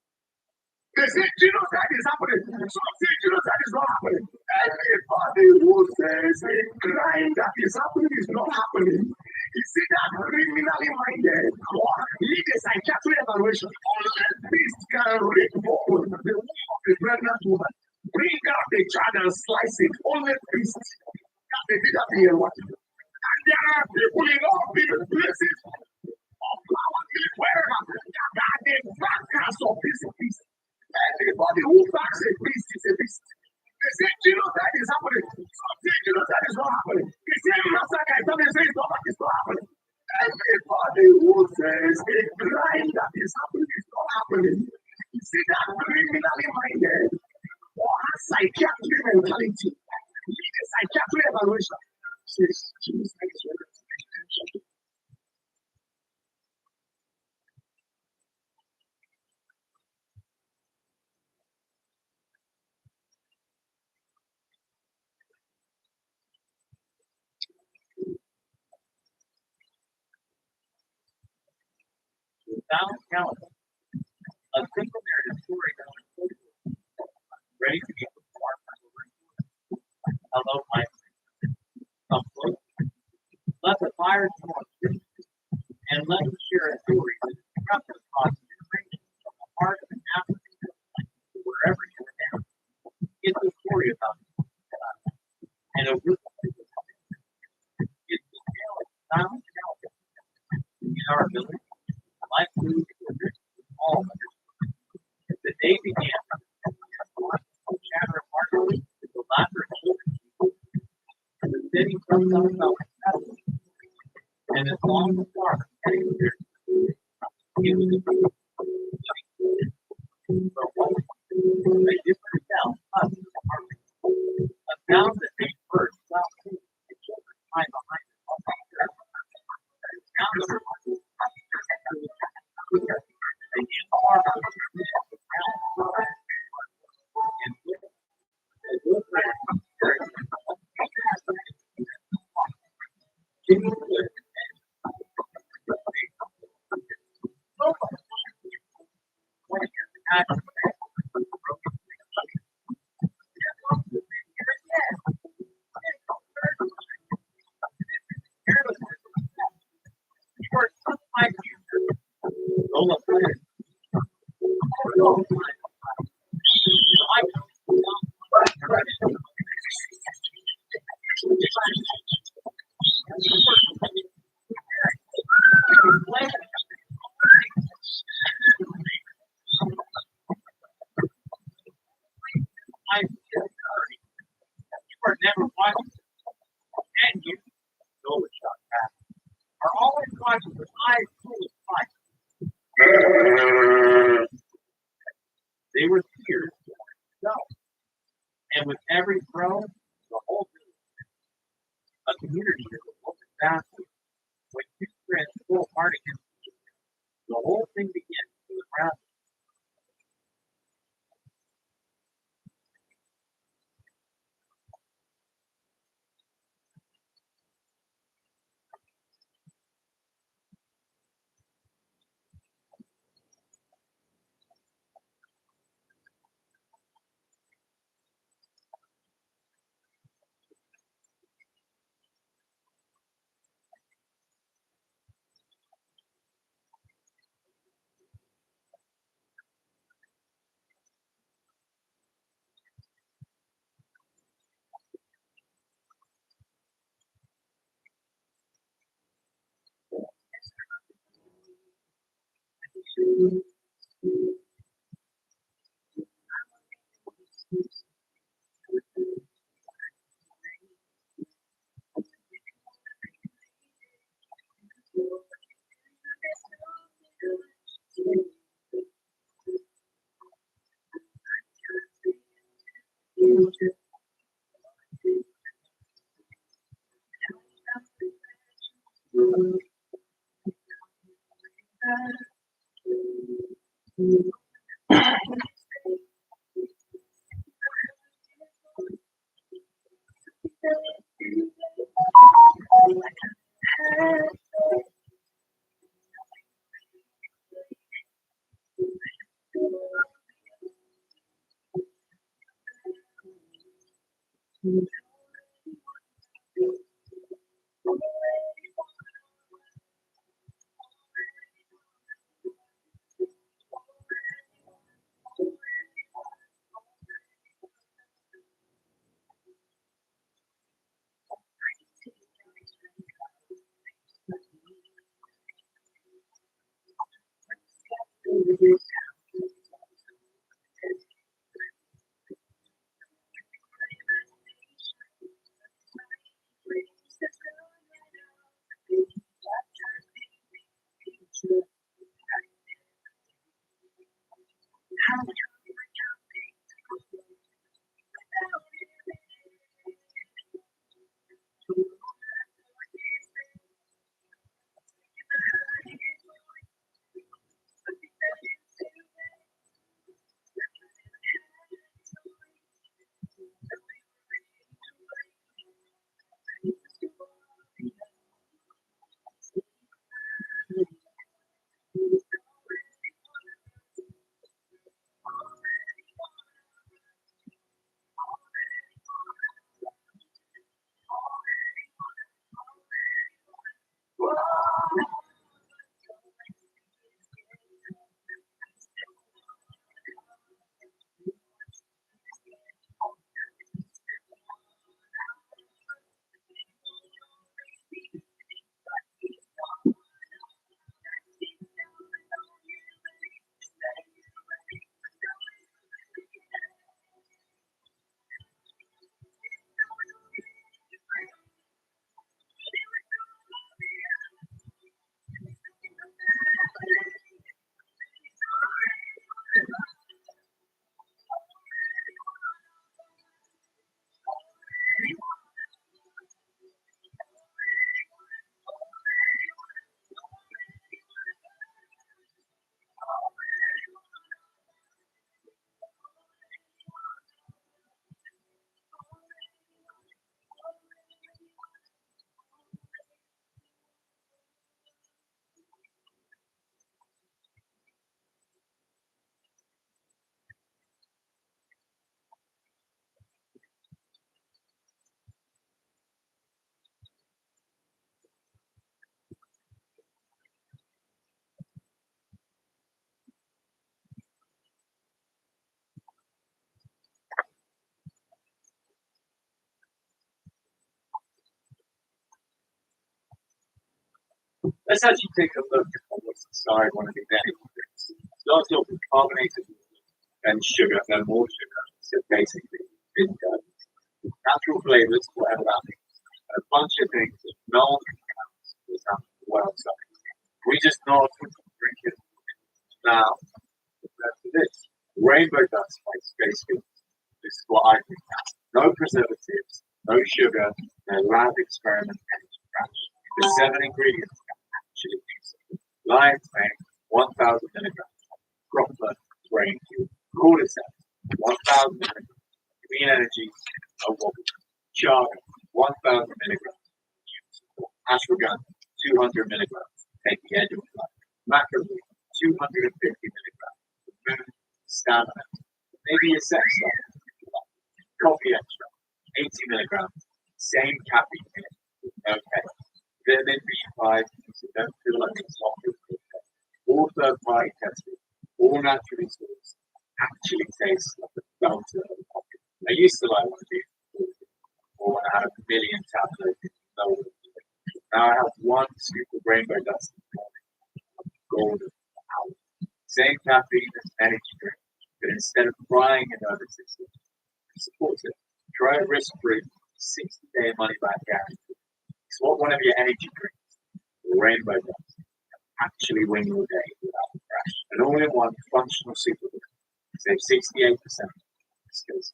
They say genocide is happening. Some say genocide is not happening. Everybody who says a crime that is happening is not happening is either criminally minded or need a psychiatric evaluation. Only priest can report the womb of a pregnant woman. Bring out the child and slice it. Only priest. That they did that here. What? And there are people in all different places of power wherever that are the backers of this peace. Anybody who backs a beast is a beast. They say genocide is happening. Some say genocide is not happening. They say massacre is happening. They say it's not happening. Everybody who says a crime that is happening is not happening is either criminally minded or has psychiatric mentality. Need a psychiatric evaluation. Says genocide is happening. Down Calabash, a simple narrative story telling ready to be performed. Hello, my friend. Come close. Let the fire come and let us share a story that is disruptive across generations from the heart of an African to wherever you are now. It's a story about and a group of people. It's the tale of Down Calabash. In our village, life moved forward all understood. The day began. The chatter of heartily, the laughter of children, and the city comes on about and as long as the farmer heading there, it was a but one a different sound comes from the harmony. A sound that made birds stop singing and children hide behind it. A sound of are never watching, and you know the shot back, are always watching with eyes full of fight. They were tears for themselves, and with every throw, the whole village, a community is a woman basket. When two friends full heart against each other, the whole thing begins to around. Let's actually take a look at what's inside one of these energy drinks. It starts off with carbonated water and sugar, no more sugar. So basically, it's natural flavors, whatever that means, and a bunch of things that no one can count. For example, what else? We just know what to drink it. Now, after this, rainbow dust by Space Fields. This is what I think. No preservatives, no sugar, no lab experiment energy crash. The 7 ingredients can actually do something. Lion's mane, 1,000 milligrams. Cropper, grain cube. Cordyceps, 1,000 milligrams. Green energy, no wobble. Chaga, 1,000 milligrams. Ashwagandha, 200 milligrams. Take the edge of life. Macrolide, 250 milligrams. Moon, stamina. Maybe a sex life. Coffee extract, 80 milligrams. Same caffeine in it. Okay. Vitamin B5, so don't feel like it's not good. All third-party tested, all naturally sourced, actually tastes like a belter of coffee. I used to like one of these, or when I had a million tablets. Now I have 1 scoop of rainbow dust in the morning. I'm golden hour. Same caffeine as energy drink, but instead of frying your nervous system, it supports it. Try it risk-free, 60-day money-back guarantee. Swap one of your energy drinks, rainbow dust, actually win your day without a crash. An all-in-one functional superfood. Save 68%. Skills.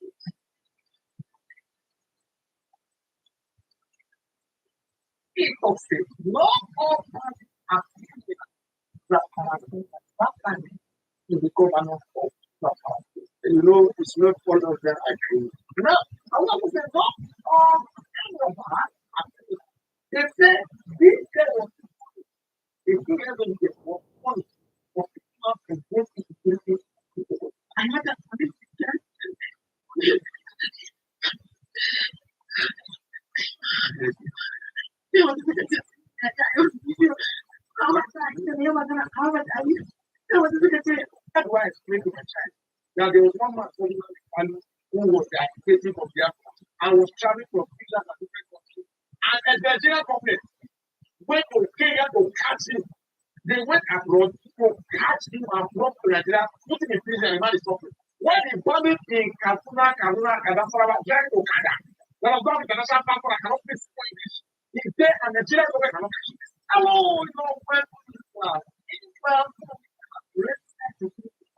People say, no all parties are to the governor of Black. You know, it's not all of them agree. No, I'm not going to say, no, all of us. They say, this kind of if you ever get one of people and get into I had a that's why I explained to my child. Now there was one man who was the agitating of the I was traveling from Visa to different countries. And the Nigerian government went to Kenya to catch him. They went abroad to catch him and brought to Nigeria, put him in prison and man is suffering. When he buried in Kaduna, Kadasaraba, trying to Kada, when I was going to International Passport, I cannot speak English. He's there and the Nigerian government cannot catch him. Oh, you know, when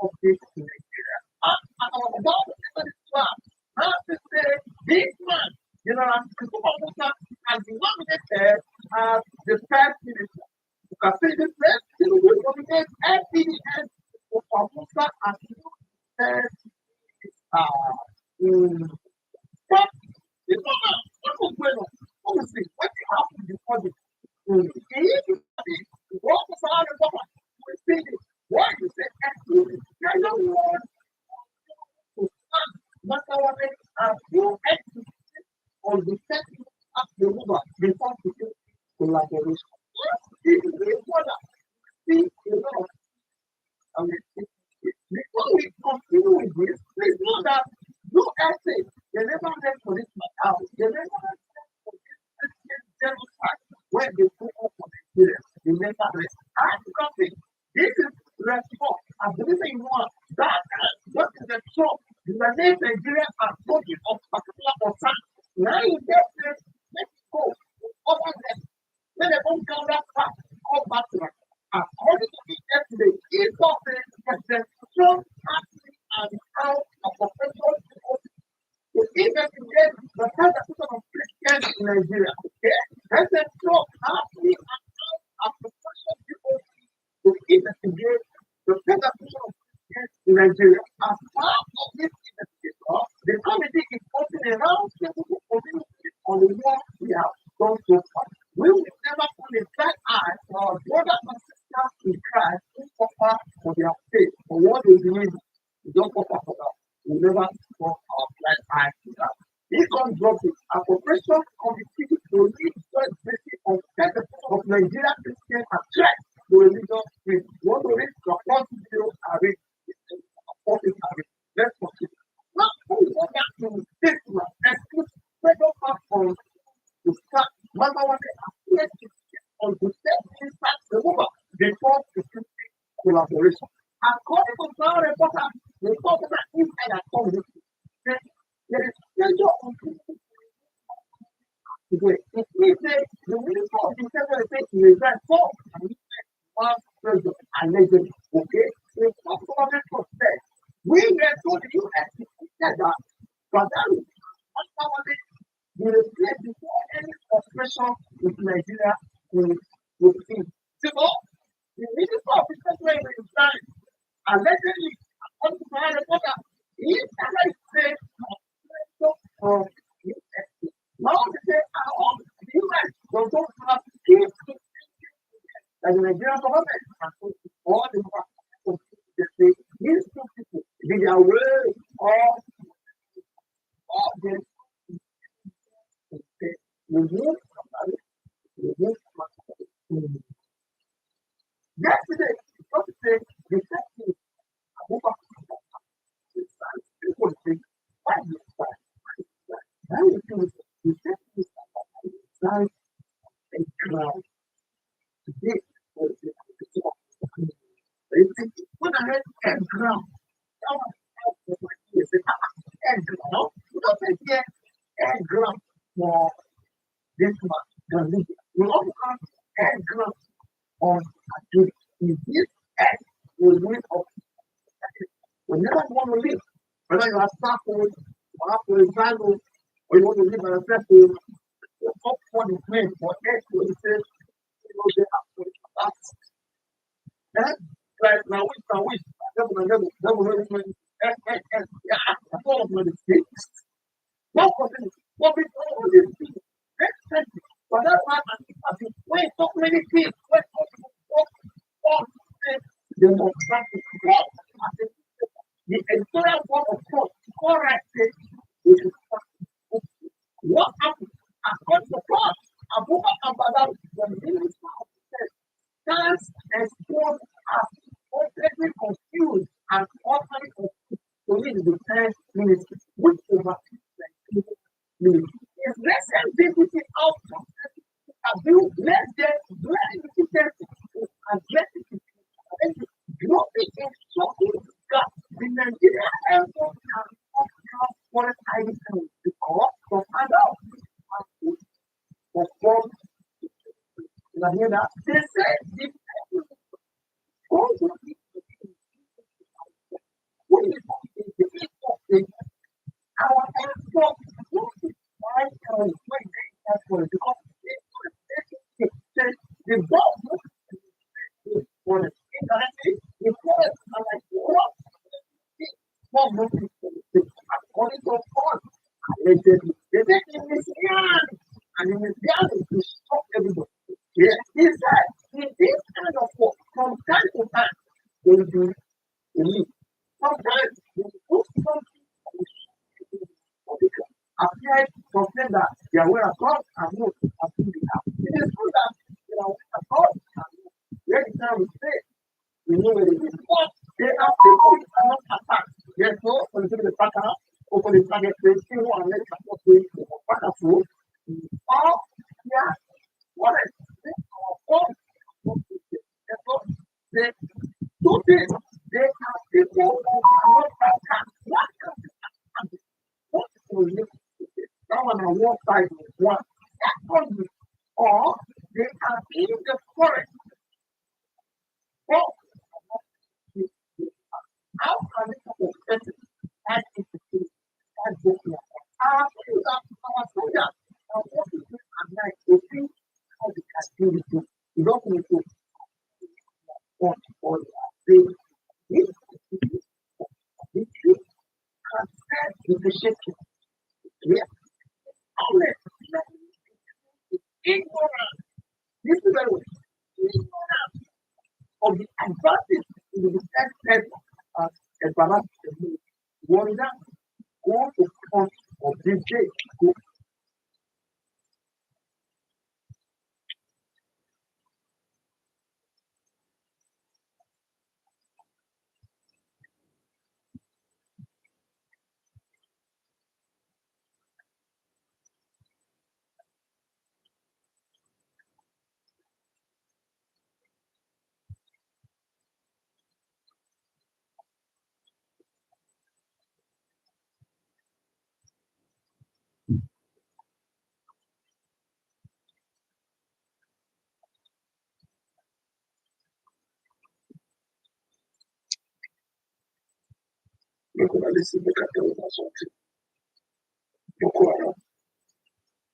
of this in Nigeria. And I was about to enter this class. Now to say, this man, you know, has been nominated as the first minister. You can say the first, you know, we nominate FDS for Pamusa as the first minister. But you know, what was going on? Obviously, what happened before this? What was all the government? We see this. Why you say actually? I don't want to stand Makawame and you execute on the setting of the river before we do collaboration. This is the important. See a lot. I mean, before we continue with this, please know that no essay, they never left for this matter. They never left for this Christian genocide where they put up for Nigeria. They never left. This is response. I believe in one that what is the truth? The name Nigeria are talking of particular concern. Now you get this, let's go. Over them. When they don't come that fast, come back to us. According to the yesterday, it's of the Trump actually and how a professional people to investigate the persecution of Christians in Nigeria. Okay? President Trump actually and how a professional people to investigate the persecution of Christians in Nigeria. As part of this investigation, the committee is putting a roundtable community on the work we have done so far. We will never put a black eye on our brothers and sisters in Christ who suffer for their faith, for what they believe. We don't suffer for that. We never put our black eye to that. He comes dropping a professional committee to lead first basis on 10% of Nigeria Christians are threats to religious faith. What do they support videos are read? Let's continue. Now, we go back to statement and put federal platforms to start Mama appears to on the same inside collaboration. According to our reporter, the government inside our community, there is pressure on people today. It means that the minister of the Interior says he resign for one president allegedly. Okay, the government said we were told the US said that Gaddafi we replace before any operation with Nigeria with him. So the minister of the Interior resigned allegedly according to our reporter. He said of now they say the US does not have key like the Nigerian government and all the they say these two people they are aware of them remove yesterday just say the same thing people say why you start now you do the same thing start and crowd today when I heard and ground and ground you don't say here and ground for this month we also have and ground on activity in this and will win up we never want to live whether you are staffing or after a trial or you want to live by yourself you're up for the plan for X to say you know they have to that like now which double yeah all of the mistakes what we all these things but that's why I think when so many things when the most practice the entire world of God corrected what happened according to God Abubakar Badal the minister of defense stands exposed as completely confused and utterly confused to lead the defense ministry which oversees the ministry. His recent deputy outcome abuse less than very efficient address it. Drop it in shocking that the Nigerian Air Force has not foreign ID because of adults of form they say this also our export because the boss for the indirectly the forest are like what according to God allegedly they take in this yarn and in this yarn to stop everybody. Yeah, he said in this kind of work from time to time they will be released. Sometimes they will do something appeared something that they are aware of God and know as who they are. It is true that they are aware of God and where the time we say we know where it is. But they are people who are not attacked. Therefore, for the pattern, or for the target place, they want to let us say wonderful. Or yeah, what is therefore, they do this. They are people who are not attacked. What can be attacked? What will you that one on one side is one. Secondly, or they are in the forest. Well, how can they protect it? That is the thing. That's the thing. Our soldiers are working at night to see how they can do the thing. You don't need to watch all the this can set the shaking. Yeah. Ignorant. This is very ignorant of the advantage in the defense network as a balance wonder go to front of this day. Make una listen, make I tell una something. Boko Haram,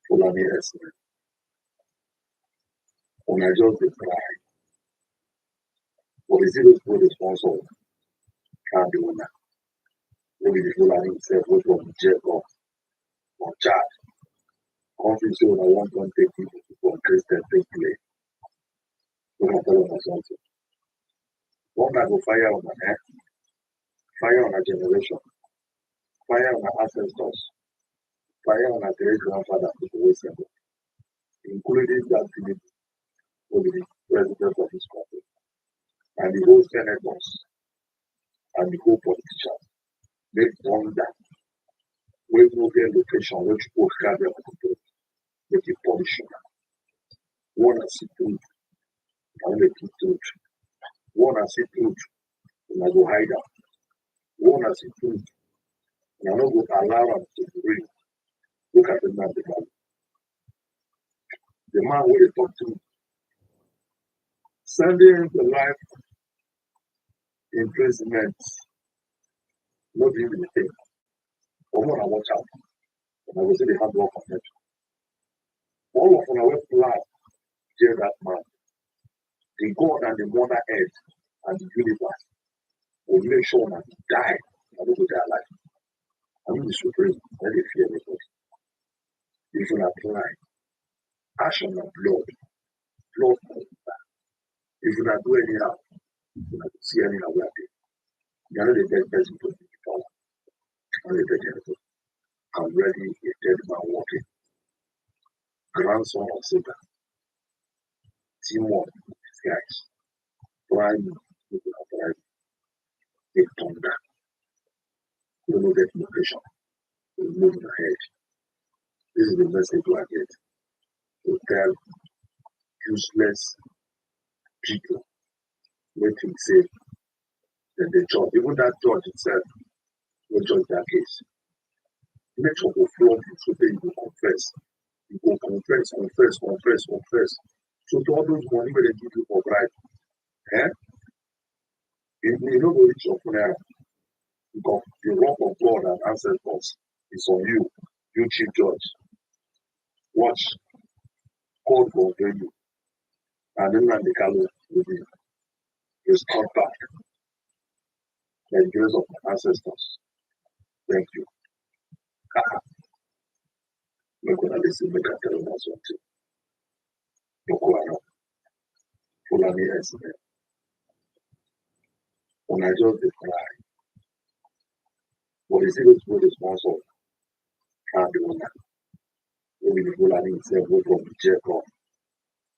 Fulani herdsmen, una just dey cry. But is it those people responsible? Can't be una. Maybe the Fulani himself wey from Jacob or Chad. Country say una wan come take people from Christian take play. Make I tell una something. One guy go fire una, fire una generation, fire una ancestors, fire una great grandfather people wey send them, including that Timothy, who be the president of this country, and the whole senators and the whole politicians. Make thunder wey no get location wey people carry them to make it punish una. One as see truth, and make it truth. One as see truth, una go hide am. One as see truth, una no go allow am to breathe. Look at the man, the man wey dey talk truth. Sending the life imprisonment, no be the thing. But una watch out. Una go see the hard work of it. All of una wey plan jail that man, the God and the mother earth and the universe will make sure una die. Una no go die alive. I mean the supreme, when they fear anybody. If una plan, ash on blood, blood must die. If una do anyhow, una go see anyhow where dey. You know the dead person to be power. You know the dead person. Already a dead man walking. Grandson of Satan. Teamwork with these guys. Prime people are prime. They thunder. You know that location. You move ahead. This is the message I get. To tell useless people what he say that the judge, even that judge itself, will judge that case. Make sure go flog you so that you go confess. You go confess. So to all those money where they give you for bribe, you know go reach your funeral. Because the work of God and ancestors is on you, you chief judge. Watch. God will obey you. And then the Kalo will be restored back. The grace of my ancestors. Thank you. Make una listen, make I tell una something. Boko Haram, Fulani herdsmen. Una just dey cry. But you see those people responsible can't be una. Maybe the Fulani himself wey from Jacob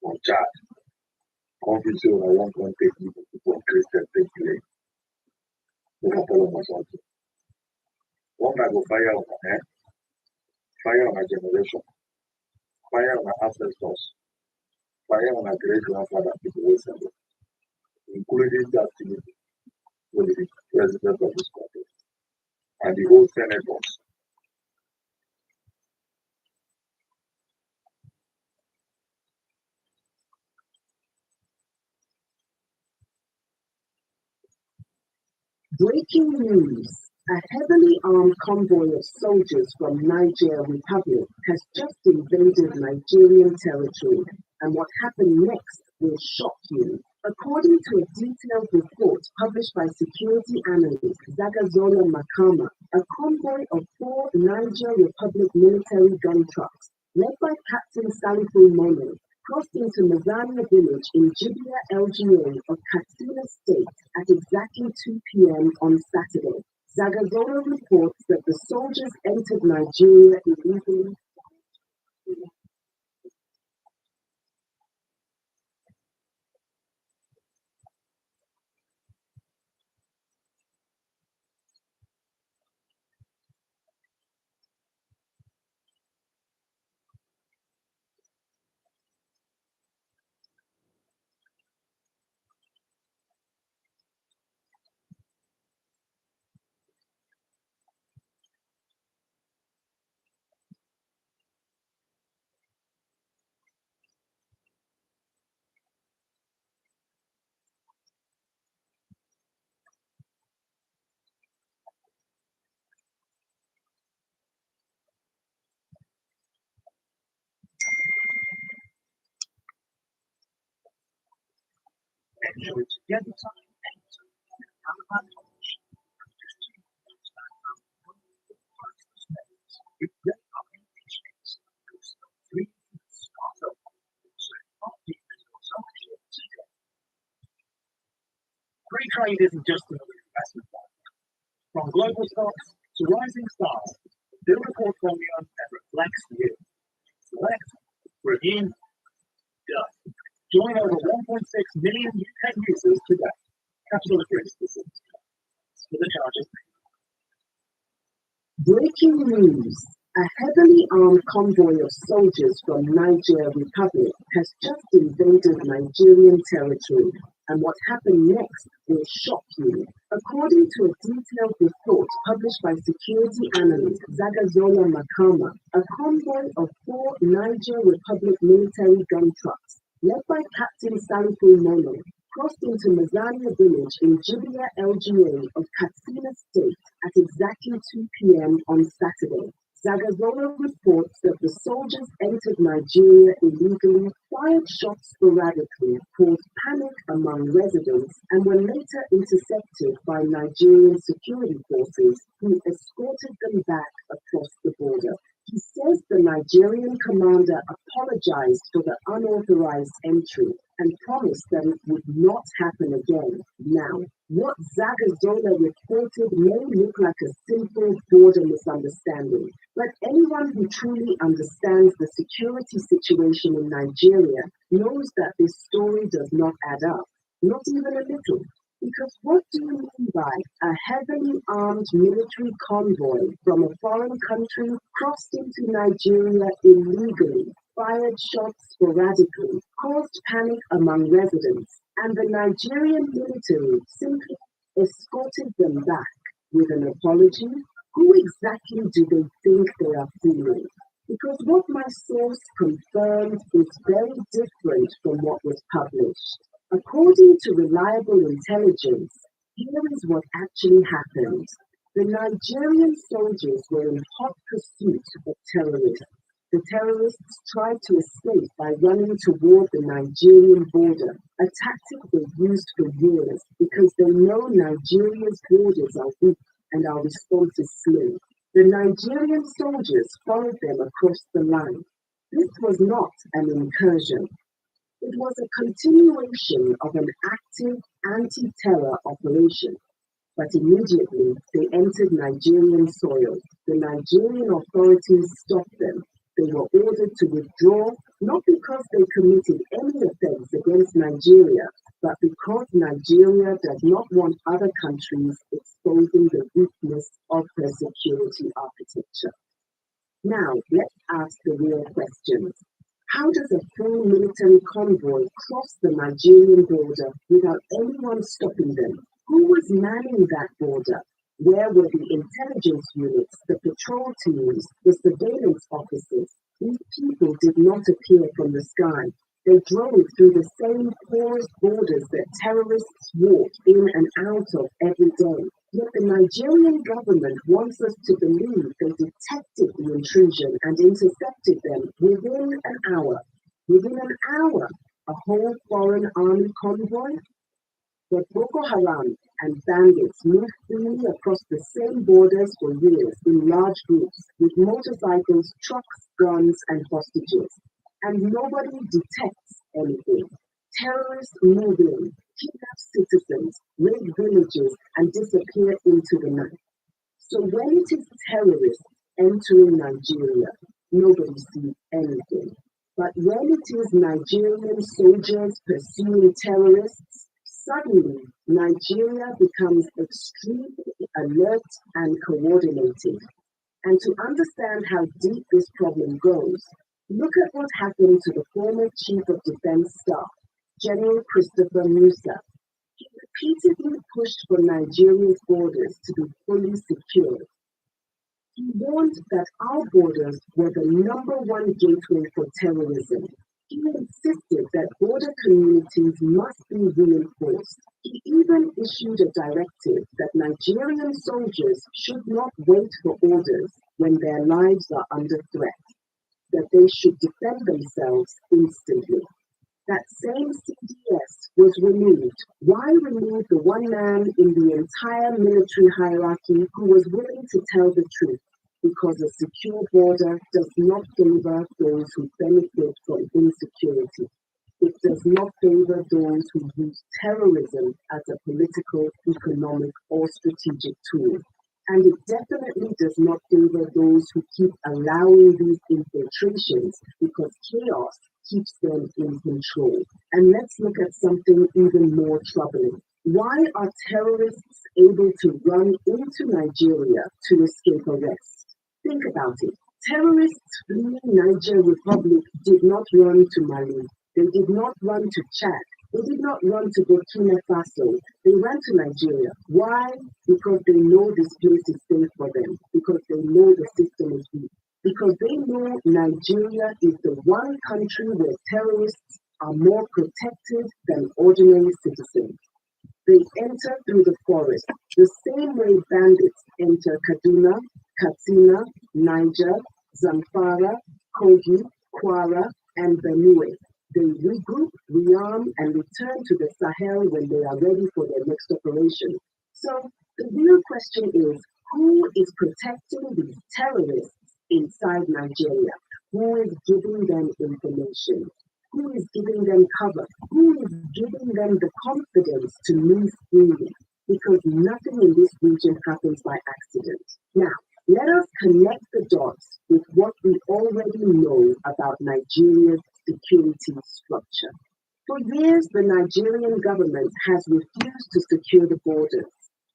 or Chad. Country say una wan come take people from Christian take play. Make I tell una something. One guy go fire una, fire una generation, fire una ancestors, fire una great grandfather people wey send them, including that Timothy, who is the president of this country, and the whole senators. Breaking news. A heavily armed convoy of soldiers from Niger Republic has just invaded Nigerian territory, and what happened next will shock you. According to a detailed report published by security analyst Zagazola Makama, a convoy of 4 Niger Republic military gun trucks, led by Captain Salifu Mono, crossed into Mazania village in Jibia LGA of Katsina State at exactly 2 p.m. on Saturday. Zagazola reports that the soldiers entered Nigeria illegally. eventually together time with great accomplishments. Three startup free trade isn't just another investment platform. From global stocks to rising stars, build a portfolio that reflects you. Select, review, done. Join over 1.6 million UK users today. Capital Agrees for the charges. Breaking news. A heavily armed convoy of soldiers from Niger Republic has just invaded Nigerian territory, and what happened next will shock you. According to a detailed report published by security analyst Zagazola Makama, a convoy of 4 Niger Republic military gun trucks, led by Captain Salifu Mono, crossed into Mazania village in Jibia LGA of Katsina State at exactly 2 p.m. on Saturday. Zagazola reports that the soldiers entered Nigeria illegally, fired shots sporadically, caused panic among residents, and were later intercepted by Nigerian security forces who escorted them back across the border. He says the Nigerian commander apologized for the unauthorized entry and promised that it would not happen again. Now, what Zagazola reported may look like a simple border misunderstanding, but anyone who truly understands the security situation in Nigeria knows that this story does not add up, not even a little. Because what do you mean by a heavily armed military convoy from a foreign country crossed into Nigeria illegally, fired shots sporadically, caused panic among residents, and the Nigerian military simply escorted them back with an apology? Who exactly do they think they are fooling? Because what my source confirmed is very different from what was published. According to reliable intelligence, here is what actually happened. The Nigerian soldiers were in hot pursuit of terrorists. The terrorists tried to escape by running toward the Nigerian border, a tactic they've used for years because they know Nigeria's borders are weak and our response is slow. The Nigerian soldiers followed them across the line. This was not an incursion. It was a continuation of an active anti-terror operation. But immediately they entered Nigerian soil. The Nigerian authorities stopped them. They were ordered to withdraw, not because they committed any offense against Nigeria, but because Nigeria does not want other countries exposing the weakness of her security architecture. Now, let's ask the real questions. How does a full military convoy cross the Nigerian border without anyone stopping them? Who was manning that border? Where were the intelligence units, the patrol teams, the surveillance officers? These people did not appear from the sky. They drove through the same porous borders that terrorists walk in and out of every day. Yet the Nigerian government wants us to believe they detected the intrusion and intercepted them within an hour. Within an hour, a whole foreign army convoy? But Boko Haram and bandits moved freely across the same borders for years in large groups with motorcycles, trucks, guns, and hostages. And nobody detects anything. Terrorists move in, kidnap citizens, raid villages, and disappear into the night. So when it is terrorists entering Nigeria, nobody sees anything. But when it is Nigerian soldiers pursuing terrorists, suddenly Nigeria becomes extremely alert and coordinated. And to understand how deep this problem goes, look at what happened to the former Chief of Defense Staff, General Christopher Musa. He repeatedly pushed for Nigeria's borders to be fully secured. He warned that our borders were the #1 gateway for terrorism. He insisted that border communities must be reinforced. He even issued a directive that Nigerian soldiers should not wait for orders when their lives are under threat, that they should defend themselves instantly. That same CDS was removed. Why remove the one man in the entire military hierarchy who was willing to tell the truth? Because a secure border does not favor those who benefit from insecurity. It does not favor those who use terrorism as a political, economic, or strategic tool. And it definitely does not favor those who keep allowing these infiltrations because chaos keeps them in control. And let's look at something even more troubling. Why are terrorists able to run into Nigeria to escape arrest? Think about it. Terrorists fleeing Niger Republic did not run to Mali. They did not run to Chad. They did not run to Burkina Faso. They ran to Nigeria. Why? Because they know this place is safe for them. Because they know the system is weak. Because they know Nigeria is the one country where terrorists are more protected than ordinary citizens. They enter through the forest, the same way bandits enter Kaduna, Katsina, Niger, Zamfara, Kogi, Kwara, and Benue. They regroup, rearm, and return to the Sahel when they are ready for their next operation. So the real question is, who is protecting these terrorists inside Nigeria? Who is giving them information? Who is giving them cover? Who is giving them the confidence to move freely? Because nothing in this region happens by accident. Now, let us connect the dots with what we already know about Nigeria's security structure. For years, the Nigerian government has refused to secure the borders.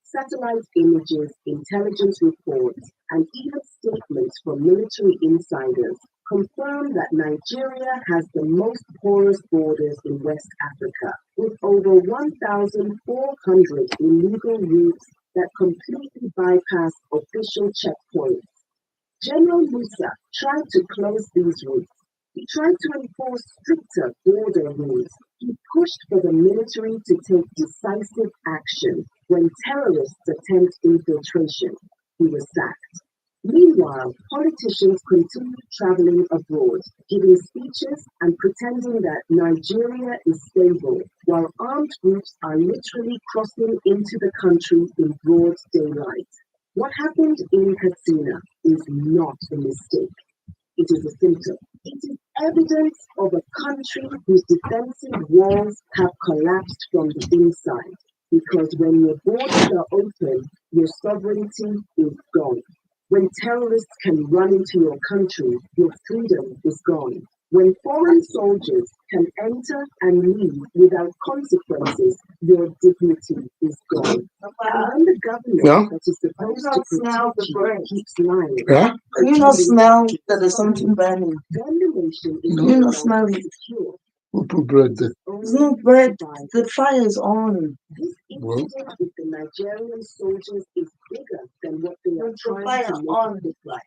Satellite images, intelligence reports, and even statements from military insiders confirm that Nigeria has the most porous borders in West Africa, with over 1,400 illegal routes that completely bypass official checkpoints. General Musa tried to close these routes. He tried to enforce stricter border rules. He pushed for the military to take decisive action when terrorists attempt infiltration. He was sacked. Meanwhile, politicians continued traveling abroad, giving speeches and pretending that Nigeria is stable, while armed groups are literally crossing into the country in broad daylight. What happened in Katsina is not a mistake. It is a symptom. It is evidence of a country whose defensive walls have collapsed from the inside. Because when your borders are open, your sovereignty is gone. When terrorists can run into your country, your freedom is gone. When foreign soldiers can enter and leave without consequences, your dignity is gone. And when the government that is supposed to protect you keeps lying, Can you not smell that there's something burning? then the nation is Can you no not smell longer it? secure. Who put bread there? There's no bread. The fire is on. This incident with the Nigerian soldiers is bigger than what they are With the trying fire to make on. it look like.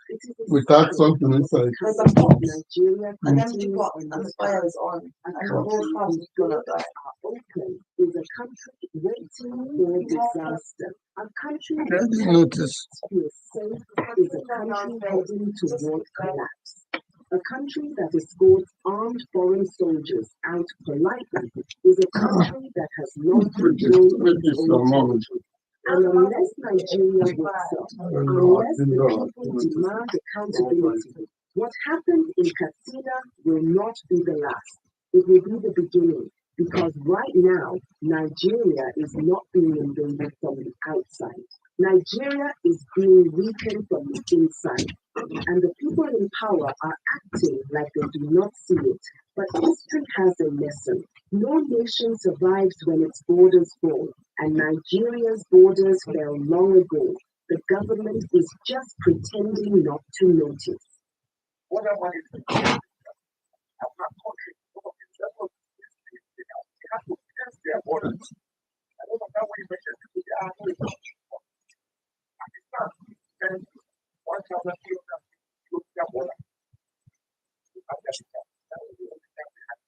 It is a Without symbol something inside. There's a pot, Nigeria an empty continues pot, on and the this fire path. is on. A And the whole country house whose is gonna doors die. are open is a country waiting for disaster. A country I that didn't notice. feels safe is a country heading toward collapse. A country that escorts armed foreign soldiers out politely is a country that has lost control of its own territory. And unless Nigeria wakes up, unless the people demand accountability, what happened in Katsina will not be the last. It will be the beginning. Because right now, Nigeria is not being invaded from the outside. Nigeria is being weakened from the inside. And the people in power are acting like they do not see it. But history has a lesson. No nation survives when its borders fall. And Nigeria's borders fell long ago. The government is just pretending not to notice. Whatever is the case, our country, they have to test their borders. I don't know how we mentioned it, they are doing it. Pakistan sends 1,000 kilometers to their border. Afghanistan. That was the only time they had.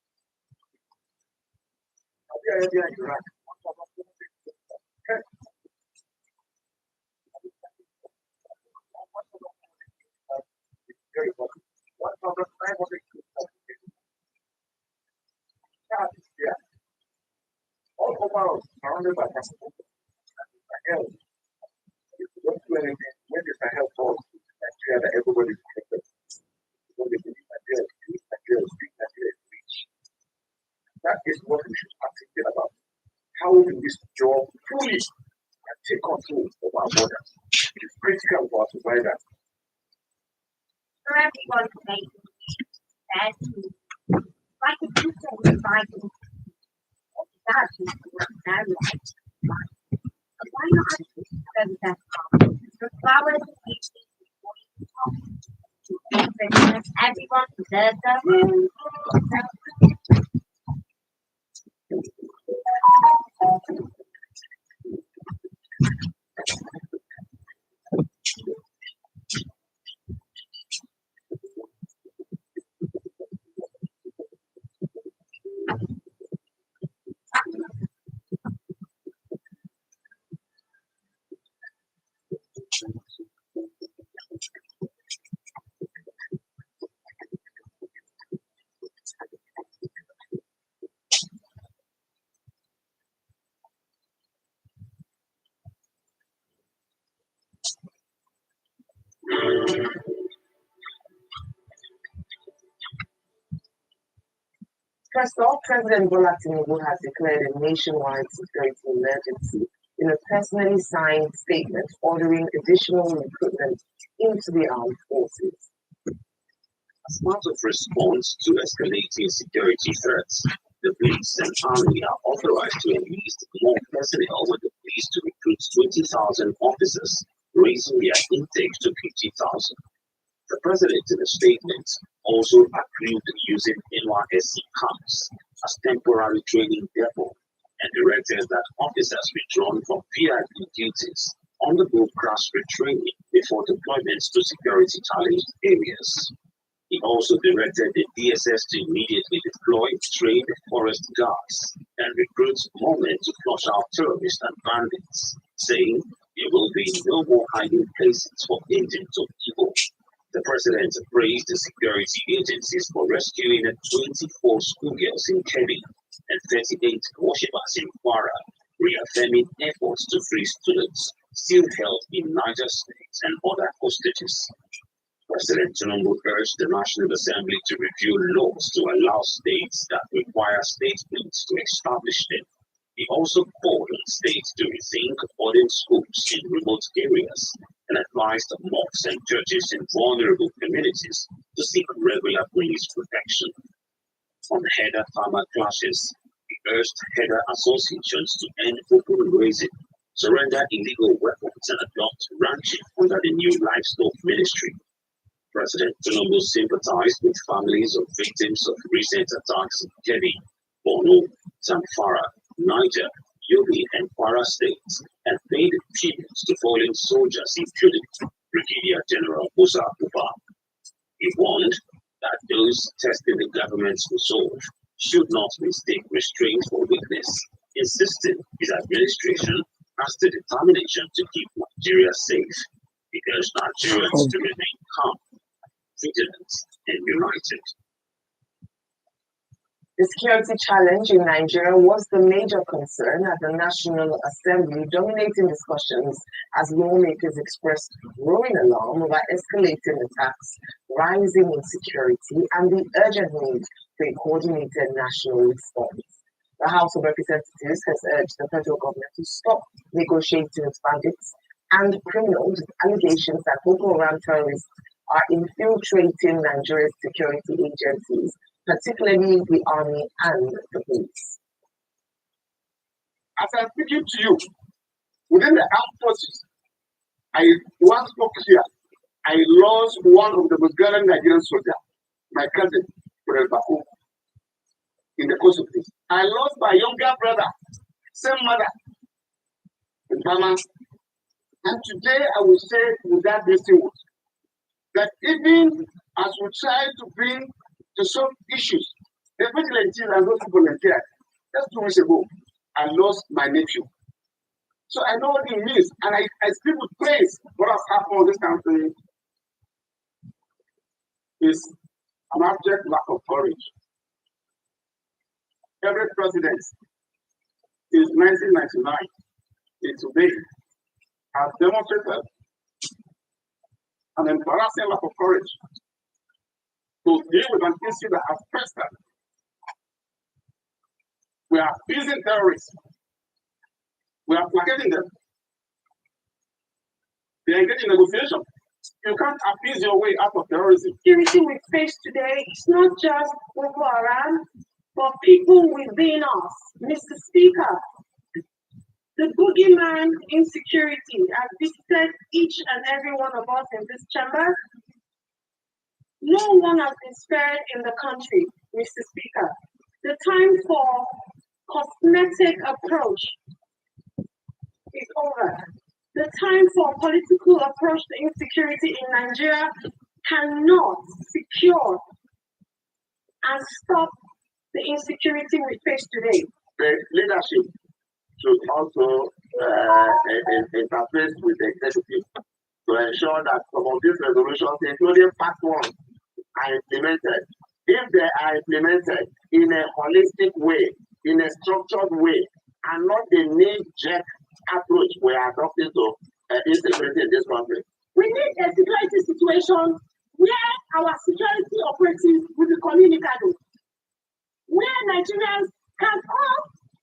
Saudi Arabia and Iraq, 1,400 kilometers. Very important. 1,500 kilometers. about surrounded by Sahel. If you don't do anything, when the Sahel falls, Nigeria, that everybody is connected. When they believe Nigeria is rich, Nigeria is rich, Nigeria is rich. That is what we should start thinking about. How do we secure fully and take control of our borders? It is critical for us to buy that. For everyone to make that like a two cents Bible. That is that right. Why not spend that time? The flowers and peaches before you talk. Everyone deserves them. First off, President Bola Tinubu has declared a nationwide security emergency in a personally signed statement ordering additional recruitment into the armed forces. As part of response to escalating security threats, the police and army are authorized to enlist more personnel with the police to recruit 20,000 officers, raising their intake to 50,000. The president in a statement also approved using NYSC camps as temporary training depot and directed that officers withdrawn from VIP duties undergo crash retraining before deployments to security challenged areas. He also directed the DSS to immediately deploy trained forest guards and recruit more men to flush out terrorists and bandits, saying there will be no more hiding places for agents of evil. The president praised the security agencies for rescuing 24 schoolgirls in Kebbi and 38 worshippers in Kwara, reaffirming efforts to free students still held in Niger State and other hostages. President Tinubu urged the National Assembly to review laws to allow states that require state police to establish them. He also called on states to rethink boarding schools in remote areas and advised mosques and churches in vulnerable communities to seek regular police protection. On header farmer clashes, he urged header associations to end open grazing, surrender illegal weapons, and adopt ranching under the new livestock ministry. President Tinubu sympathized with families of victims of recent attacks in Kebbi, Borno, Zamfara, Niger, Yobe, and Kwara states, and paid tributes to fallen soldiers, including Brigadier General Musa Kuba. He warned that those testing the government's resolve should not mistake restraint for weakness, insisting his administration has the determination to keep Nigeria safe, because Nigerians to remain calm, vigilant, and united. The security challenge in Nigeria was the major concern at the National Assembly, dominating discussions as lawmakers expressed growing alarm over escalating attacks, rising insecurity, and the urgent need for a coordinated national response. The House of Representatives has urged the federal government to stop negotiating with bandits and criminals with allegations that Boko Haram terrorists are infiltrating Nigeria's security agencies, particularly the army and the police. As I'm speaking to you, within the armed forces, I once spoke here. I lost one of the most gallant Nigerian soldiers, my cousin, Brother Baku, in the course of this. I lost my younger brother, same mother, in Bama. And today I will say without missing words that even as we try to bring to solve issues, the vigilantes and those who volunteered, just 2 weeks ago, I lost my nephew. So I know what it means, and I speak with praise. What has happened in this country is an abject lack of courage. Every president is 1999 till today has demonstrated an embarrassing lack of courage to deal with an issue that has festered. We are appeasing terrorists. We are placating them. They engage in negotiation. You can't appease your way out of terrorism. Security we face today is not just Boko Haram, but people within us. Mr. Speaker, the boogeyman insecurity has visited each and every one of us in this chamber. No one has been spared in the country, Mr. Speaker. The time for cosmetic approach is over. The time for political approach to insecurity in Nigeria cannot secure and stop the insecurity we face today. The leadership should also interface with the executive to ensure that some of these resolutions, including part one, are implemented. If they are implemented in a holistic way, in a structured way, and not the knee-jerk approach we are adopting to insecurity in this country. We need a security situation where our security operatives will be communicable, where Nigerians can call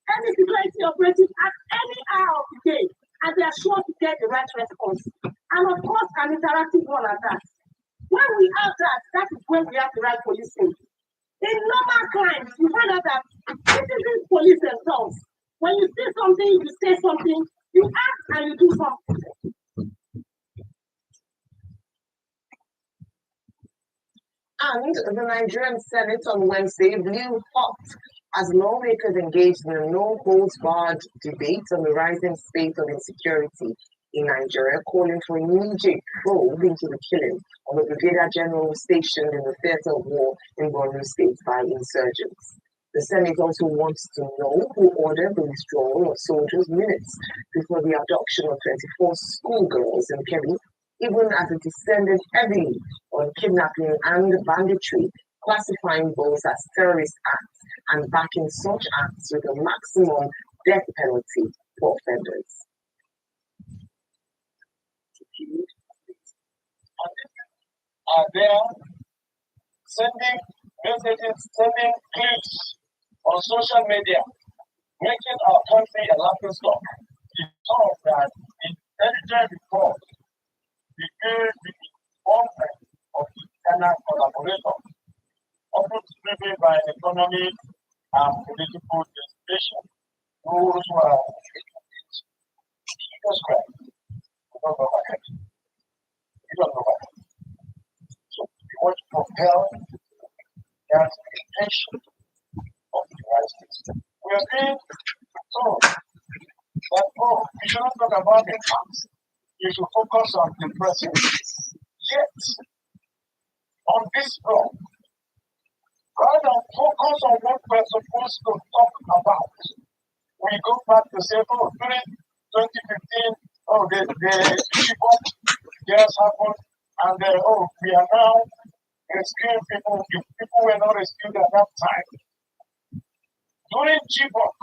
any security operative at any hour of the day, and they are sure to get the right response. And of course, an interactive one at that. When we have that, that is when we have the right policing. In normal crimes, you find out that citizens police themselves. When you see something, you say something, you act and you do something. And the Nigerian Senate on Wednesday blew hot as lawmakers engaged in a no-holds-barred debate on the rising state of insecurity in Nigeria, calling for immediate probe into the killing of a brigadier general stationed in the theatre of war in Borno State by insurgents. The Senate also wants to know who ordered the withdrawal of soldiers minutes before the abduction of 24 schoolgirls in Kebbi, even as it descended heavily on kidnapping and banditry, classifying both as terrorist acts and backing such acts with a maximum death penalty for offenders. Are there sending messages, sending clips on social media, making our country a laughing stock? It shows that intelligent reports reveal the involvement of internal collaboration, often driven by economic and political desperation. Those who are Jesus Christ. We don't know what happened. We don't know what happened. So we want to propel that intention of the United States. We are being told that, we should not talk about the past. You should focus on the present. Yet, on this floor, rather than focus on what we're supposed to talk about, we go back to say, during 2015, the Chibok just happened, and we are now rescuing people. If people were not rescued at that time. During Chibok,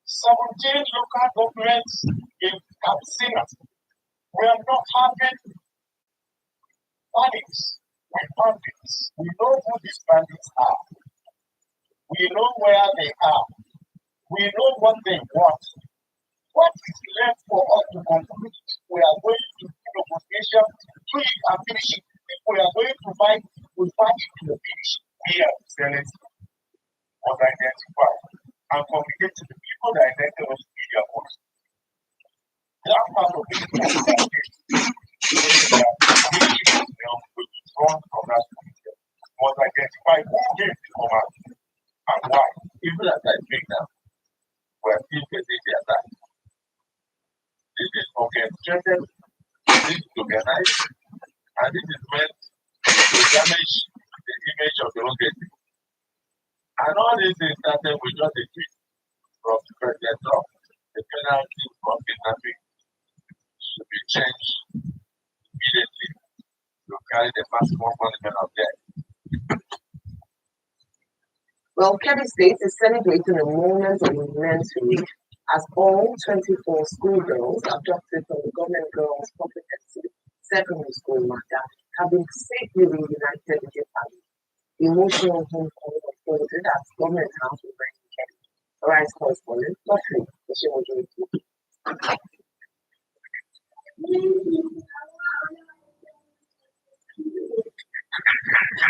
17 local governments in Katsina were not having bandits with bandits. We know who these bandits are. We know where they are. We know what they want. What is left for us to conclude? We are going to do negotiation, do it and finish it. If we are going to fight, we fight it to the finish. Here, Senate was identified and communicate to the people that elected us to be their voice. That part of it was withdrawn from that committee, was identified who gave the command and why. Even as I speak now, we are still facing the attack. This is orchestrated, this is organized, and this is meant to damage the image of the own country. And all this is started with just a tweet from President Trump. The penalty for kidnapping should be changed immediately to carry the maximum punishment of death. Well, Kebbi State is celebrating a moment of immense relief as all 24 schoolgirls abducted from the government girls' comprehensive secondary school matter have been safely reunited with their families. The emotional homecoming unfolded at Government House in Birmingham. Rise correspondent, Godfrey,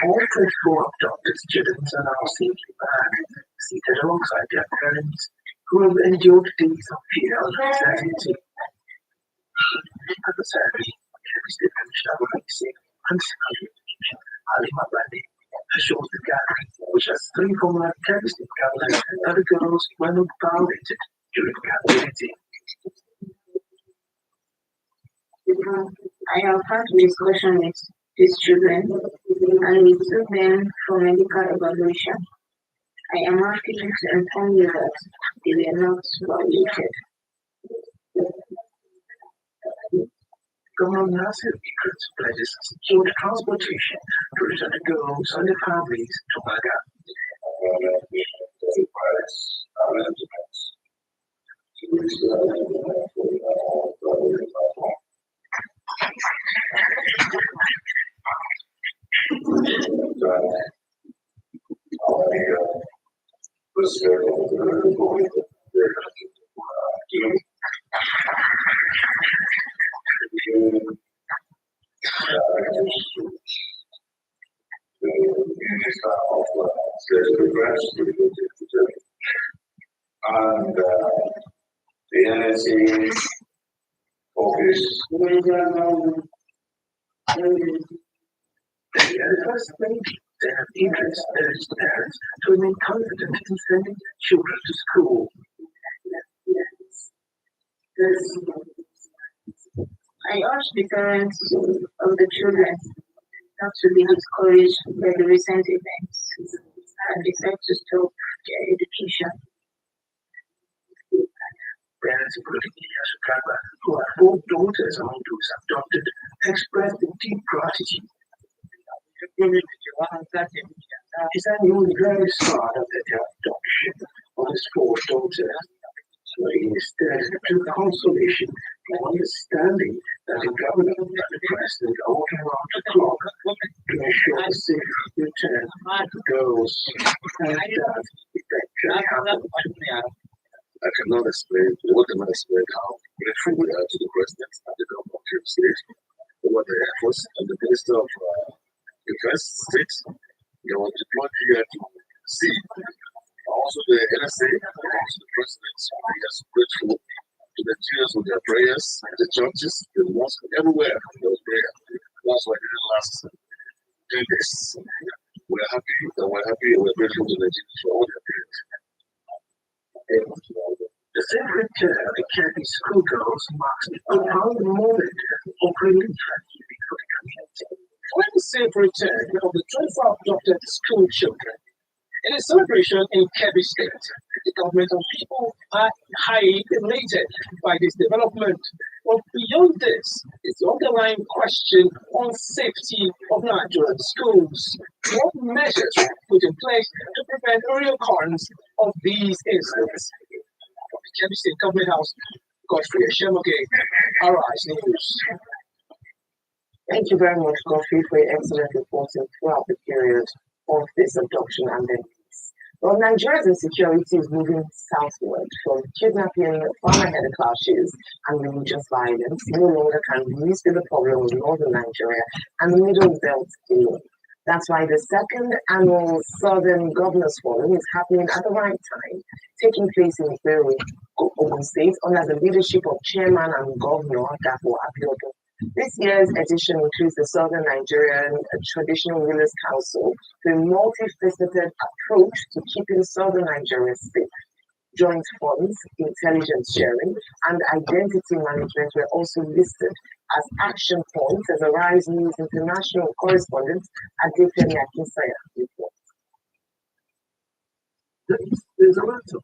all 24 abducted students are now safely back, seated alongside their parents, who have endured days of fear and uncertainty. At the ceremony, Mr. Shabu Safe and Secretary Ali Mabadi shows the gathering, which has three former terrorist gatherings and the girls were not violated during the captivity. I have had a discussion with these children and we took them for medical evaluation. I am happy to inform you that they were not violated. Governor Nasir Ikrit's pledges secured transportation to return the girls and their families to Malaga. And the NSA office. The first thing they have interest as parents to remain confident in sending their children to school. I urge the parents of the children not to be discouraged by the recent events and decide to stop their education. Parents, including Elias Kaba, who have 4 daughters among those abducted, expressed deep gratitude. He said he was very sad of the adoption of his 4 daughters, but he instead took consolation from understanding that the government and the president are working around the clock to ensure the safe return of the girls, and that eventually happened. I cannot explain how grateful we are to the president and the government of the state over the efforts and the minister of Defense State. They were deployed here to see. Also the NSA, also the president, we are so grateful to the Nigerians with their prayers, the churches, the mosques, everywhere there was prayer. That's why it didn't last 10 days. We're happy and we're grateful to the Nigerians for all their prayers. The sacred care of the Kennedy schoolgirls marks a profound moment of relief and healing for the community. When the safe return of the 24 abducted school children, in a celebration in Kebbi State, the government and people are highly elated by this development. But beyond this is the underlying question on safety of Nigerian schools. What measures were put in place to prevent a reoccurrence of these incidents? From the Kebbi State Government House, Godfrey Eshemoge, Arise News. Thank you very much, Godfrey, for your excellent reporting throughout the period of this abduction and then release. Well, Nigeria's insecurity is moving southward from kidnapping, farmer-headed clashes, and religious violence. No longer can these be the problem of northern Nigeria and the Middle Belt alone. That's why the second annual Southern Governors Forum is happening at the right time, taking place in Beirut, Ogun State, under the leadership of Chairman and Governor Dapo Abiodun. This year's edition includes the Southern Nigerian Traditional Rulers Council, a multifaceted approach to keeping Southern Nigeria safe. Joint funds, intelligence sharing, and identity management were also listed as action points as Arise News international correspondent Adefemi Akinsanya reports. There's a lot of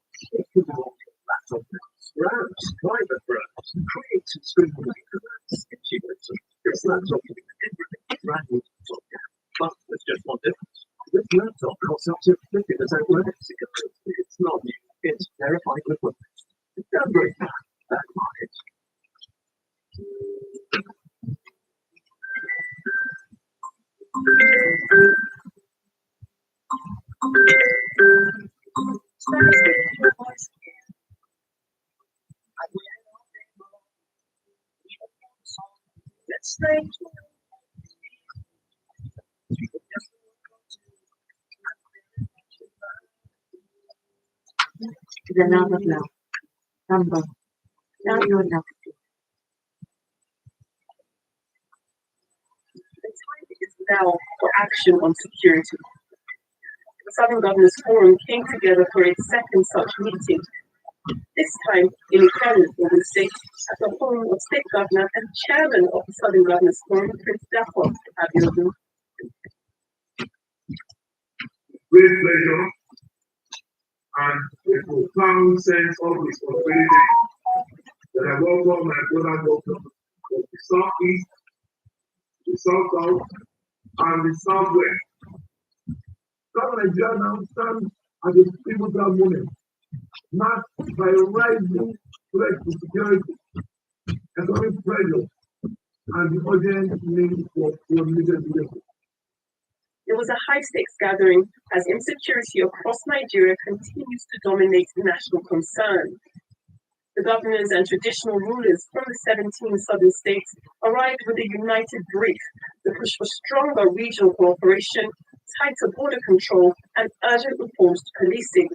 laptop brands, private brands, creating streaming brands, this laptop can be everything brand new software, but there's just one difference. This laptop costs up to 50% less. It's not new, it's verified equipment. It doesn't Let's try the love of love. Number. Now you're love. the time is now for action on security. The Southern Governors Forum came together for its second such meeting, this time in Ikano, Ogun State, at the home of State Governor and Chairman of the Southern Governors Forum, Prince Dapo Abiodun. Great pleasure and a profound sense of responsibility that I welcome my brother doctor of the Southeast, the South-South, and the Southwest. South Nigeria now stands at a pivotal moment, marked by a rising threat to security, economic pressure, and the urgent need for coordinated leadership. It was a high-stakes gathering as insecurity across Nigeria continues to dominate national concern. The governors and traditional rulers from the 17 southern states arrived with a united brief to push for stronger regional cooperation, tighter border control, and urgent reforms to policing.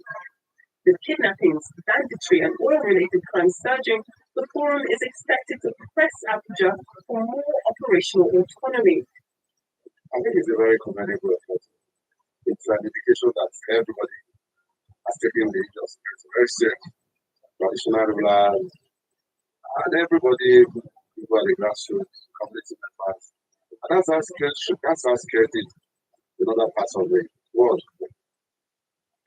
With kidnappings, banditry, and oil-related crimes surging, the forum is expected to press Abuja for more operational autonomy. I think it's a very commendable effort. It's an indication that everybody has taken the justice very serious. Traditional rulers and everybody who are the grassroots community members. And that's how security in other parts of the world.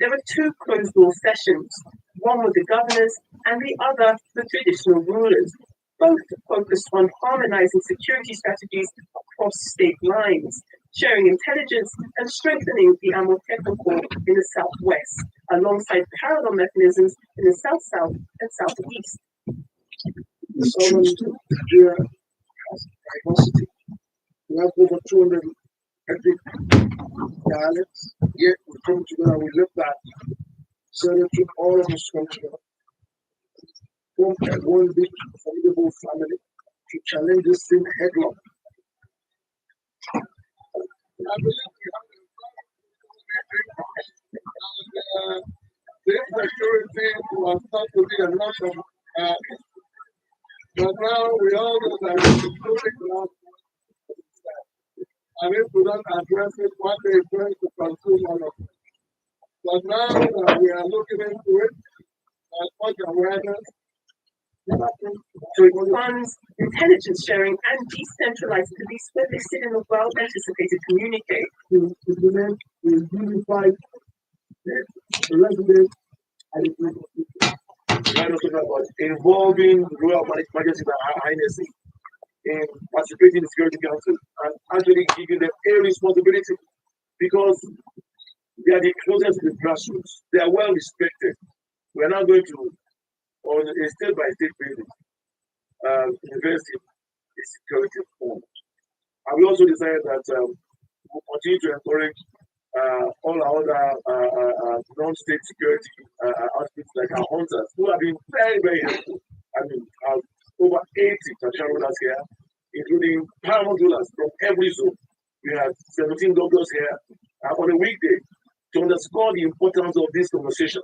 There were two closed-door sessions, one with the governors and the other the traditional rulers, both focused on harmonizing security strategies across state lines, sharing intelligence and strengthening the Amotekun Corps in the southwest, alongside parallel mechanisms in the south-south and southeast. The southern Nigeria has diversity. We have over 200 ethnic dialects, yet we come together, we live that, selling to all of us come together, form one big formidable family to challenge this thing headlong. I believe we have the security was thought to be a lot of but now we all know that it's including and if we don't address it, one day it's going to consume all of it. But now that we are looking into it, as much awareness, to funds, intelligence sharing, and decentralized police where they sit in a well-anticipated communique. To implement the unified residents and the people. About involving rural emergency and in participating in the Security Council and actually giving them a responsibility because they are the closest to the grassroots. They are well respected. We are now going to, on a state-by-state basis, invest in the security fund. And we also decided that we'll continue to encourage all our other non-state security outfits like our hunters, who have been very, very helpful. I mean, over 80 traditional rulers here, including paramount rulers from every zone. We have 17 doctors here on a weekday to underscore the importance of this conversation.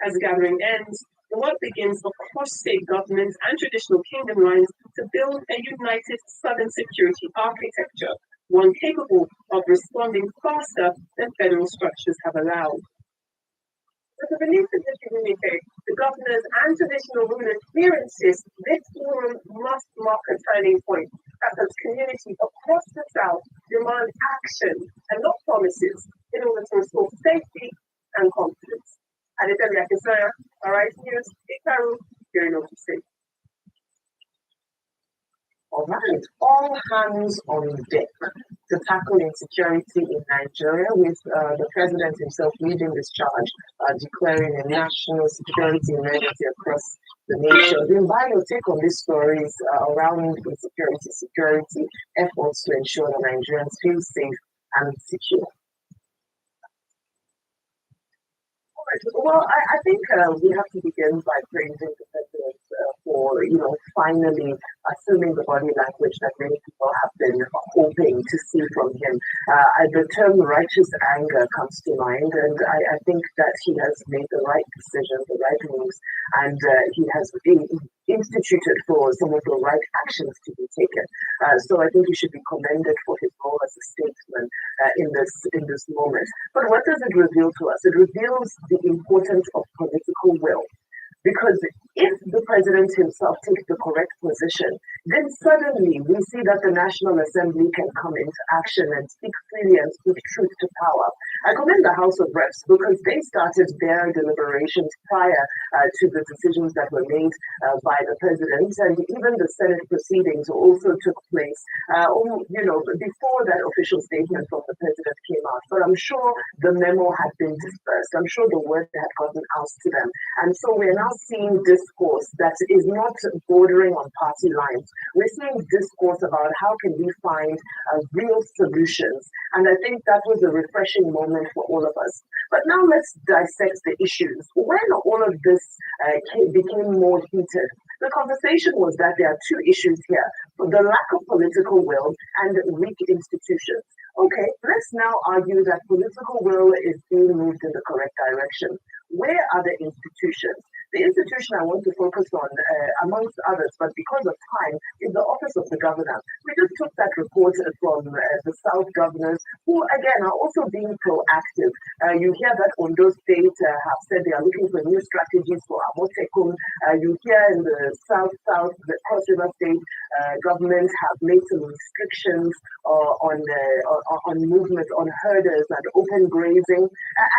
As the gathering ends, the work begins across state governments and traditional kingdom lines to build a united southern security architecture, one capable of responding faster than federal structures have allowed. With the release of this communique, the governors and traditional rulers here insist this forum must mark a turning point as communities across the South demand action and not promises in order to restore safety and confidence. Aditya Kisaya, Arise News, Ikaru, here in Ogun State. All right, all hands on deck to tackle insecurity in Nigeria, with the president himself leading this charge, declaring a national security emergency across the nation. Then, by your take on these stories around insecurity, security efforts to ensure that Nigerians feel safe and secure. Well, I think we have to begin by praising the for, finally assuming the body language that many people have been hoping to see from him. The term righteous anger comes to mind, and I think that he has made the right decision, the right moves, and he has instituted for some of the right actions to be taken. So I think he should be commended for his role as a statesman in this moment. But what does it reveal to us? It reveals the importance of political will. Because if the president himself takes the correct position, then suddenly we see that the National Assembly can come into action and speak freely and speak truth to power. I commend the House of Reps because they started their deliberations prior to the decisions that were made by the president, and even the Senate proceedings also took place, before that official statement from the president came out. But I'm sure the memo had been dispersed. I'm sure the word had gotten out to them. And so we're now seeing discourse that is not bordering on party lines. We're seeing discourse about how can we find real solutions. And I think that was a refreshing moment for all of us. But now let's dissect the issues. When all of this became more heated, the conversation was that there are two issues here: the lack of political will and weak institutions. Okay, let's now argue that political will is being moved in the correct direction. Where are the institutions? The institution I want to focus on, amongst others, but because of time, is the Office of the Governor. We just took that report from the South governors, who again are also being proactive. You hear that Ondo State have said they are looking for new strategies for Amotekun. You hear in the South, the Cross River State government have made some restrictions on movement, on herders and open grazing,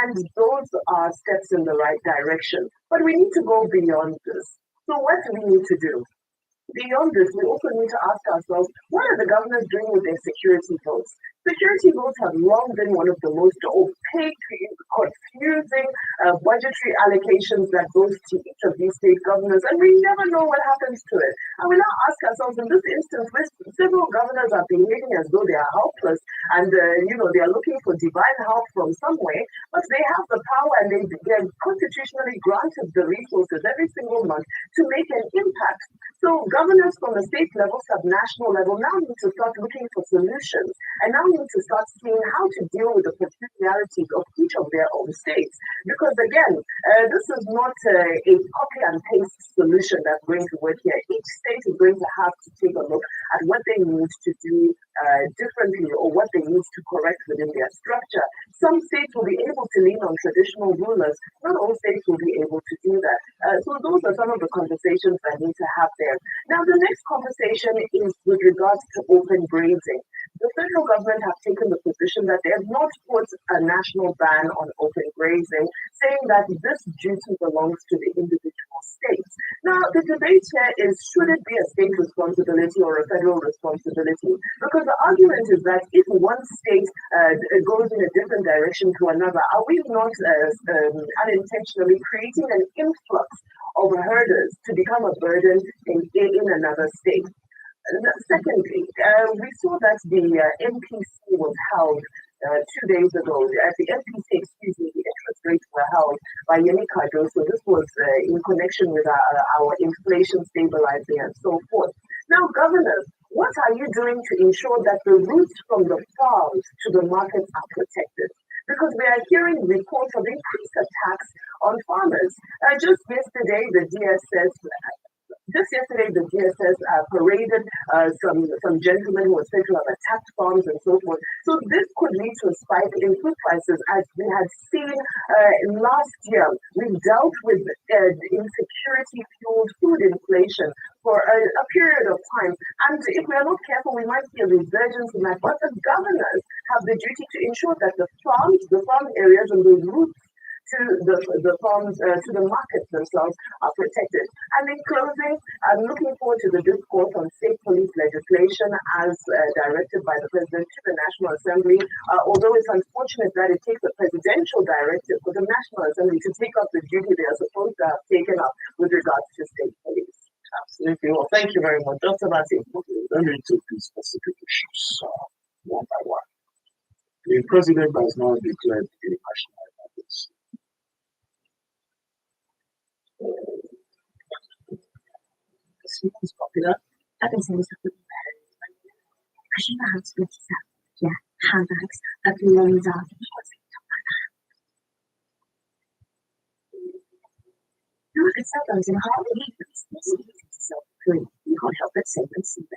and those are steps in the right direction. But we need to go beyond this. So what do we need to do? Beyond this, we also need to ask ourselves, what are the governors doing with their security votes? Security votes have long been one of the most opaque, confusing budgetary allocations that goes to each of these state governors, and we never know what happens to it. And we now ask ourselves, in this instance, where several governors are behaving as though they are helpless, and they are looking for divine help from somewhere, but they have the power and they're constitutionally granted the resources every single month to make an impact. So governors from the state level, sub-national level, now need to start looking for solutions, and now need to start seeing how to deal with the peculiarities of each of their own states. Because again, this is not a copy and paste solution that's going to work here. Each state is going to have to take a look at what they need to do differently, or what they need to correct within their structure. Some states will be able to lean on traditional rulers. Not all states will be able to do that. So those are some of the conversations that need to have there. Now, the next conversation is with regards to open grazing. The federal government have taken the position that they have not put a national ban on open grazing, saying that this duty belongs to the individual states. Now, the debate here is, should it be a state responsibility or a federal responsibility? Because the argument is that if one state goes in a different direction to another, are we not unintentionally creating an influx of herders to become a burden in another state? Secondly, we saw that the MPC was held 2 days ago. At the MPC, the interest rates were held by Yemi Cardoso. This was in connection with our inflation stabilizing and so forth. Now, governors, what are you doing to ensure that the routes from the farms to the markets are protected? Because we are hearing reports of increased attacks on farmers. Just yesterday, the DSS paraded some gentlemen who were said to have attacked farms and so forth. So this could lead to a spike in food prices, as we had seen last year. We dealt with insecurity-fueled food inflation for a period of time. And if we are not careful, we might see a resurgence in that. But the governors have the duty to ensure that the farm areas and the routes to the farms, to the markets themselves are protected. And in closing, I'm looking forward to the discourse on state police legislation as directed by the President to the National Assembly, although it's unfortunate that it takes a presidential directive for the National Assembly to take up the duty they are supposed to have taken up with regards to state police. Absolutely. Well, thank you very much. Dr. Mati, let me take these specific issues one by one. The president has now declared a national emergency. It's popular. I've been saying this for because you know how to split it up. Yeah, handbags, loans are. No, I could sell those in a heartbeat. It's easy to sell for free. You can't help but save and see it.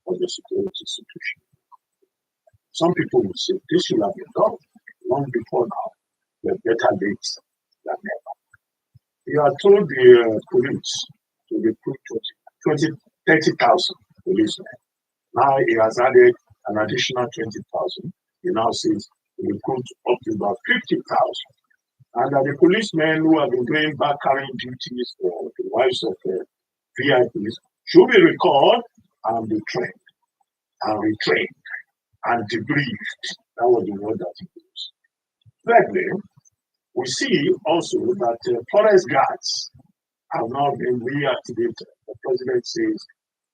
Of the security situation. Some people will say this should have been done long before now, but better late than never. You are told the police to recruit 30,000 policemen. Now he has added an additional 20,000. He now says he recruit up to about 50,000. And that the policemen who have been going back carrying duties for the wives of VIPs should be recalled and be trained and retrained and debriefed. That was the word that he used. Thirdly, we see also that forest guards have now been reactivated. The president says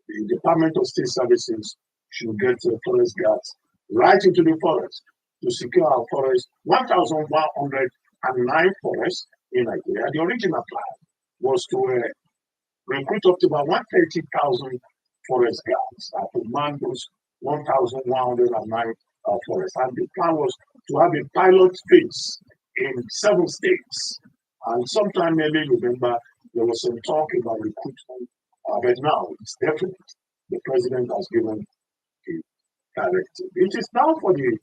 the Department of State Services should get forest guards right into the forest to secure our forest. 1,109 forests in Nigeria. The original plan was to recruit up to about 130,000 forest guards to man those 1,109 forests. And the plan was to have a pilot phase in 7 states. And sometime early November, there was some talk about recruitment. But now it's definite. The president has given the directive. It is now for the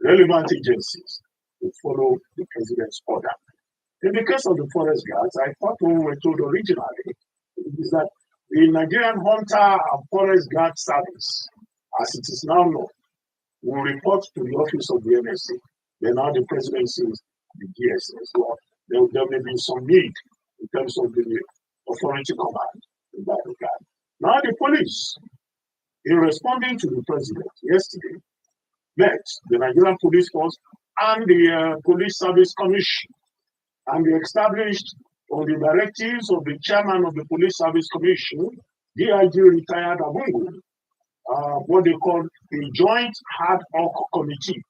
relevant agencies to follow the president's order. In the case of the forest guards, I thought what we were told originally is that the Nigerian Hunter and Forest Guard Service, as it is now known, will report to the office of the NSA. Then now the president says the DSS. So there may be some need in terms of the authority command in that regard. Now the police, in responding to the president yesterday, met the Nigerian Police Force and the Police Service Commission, and they established on the directives of the chairman of the Police Service Commission, DIG retired Abungu, what they call the Joint Ad Hoc Committee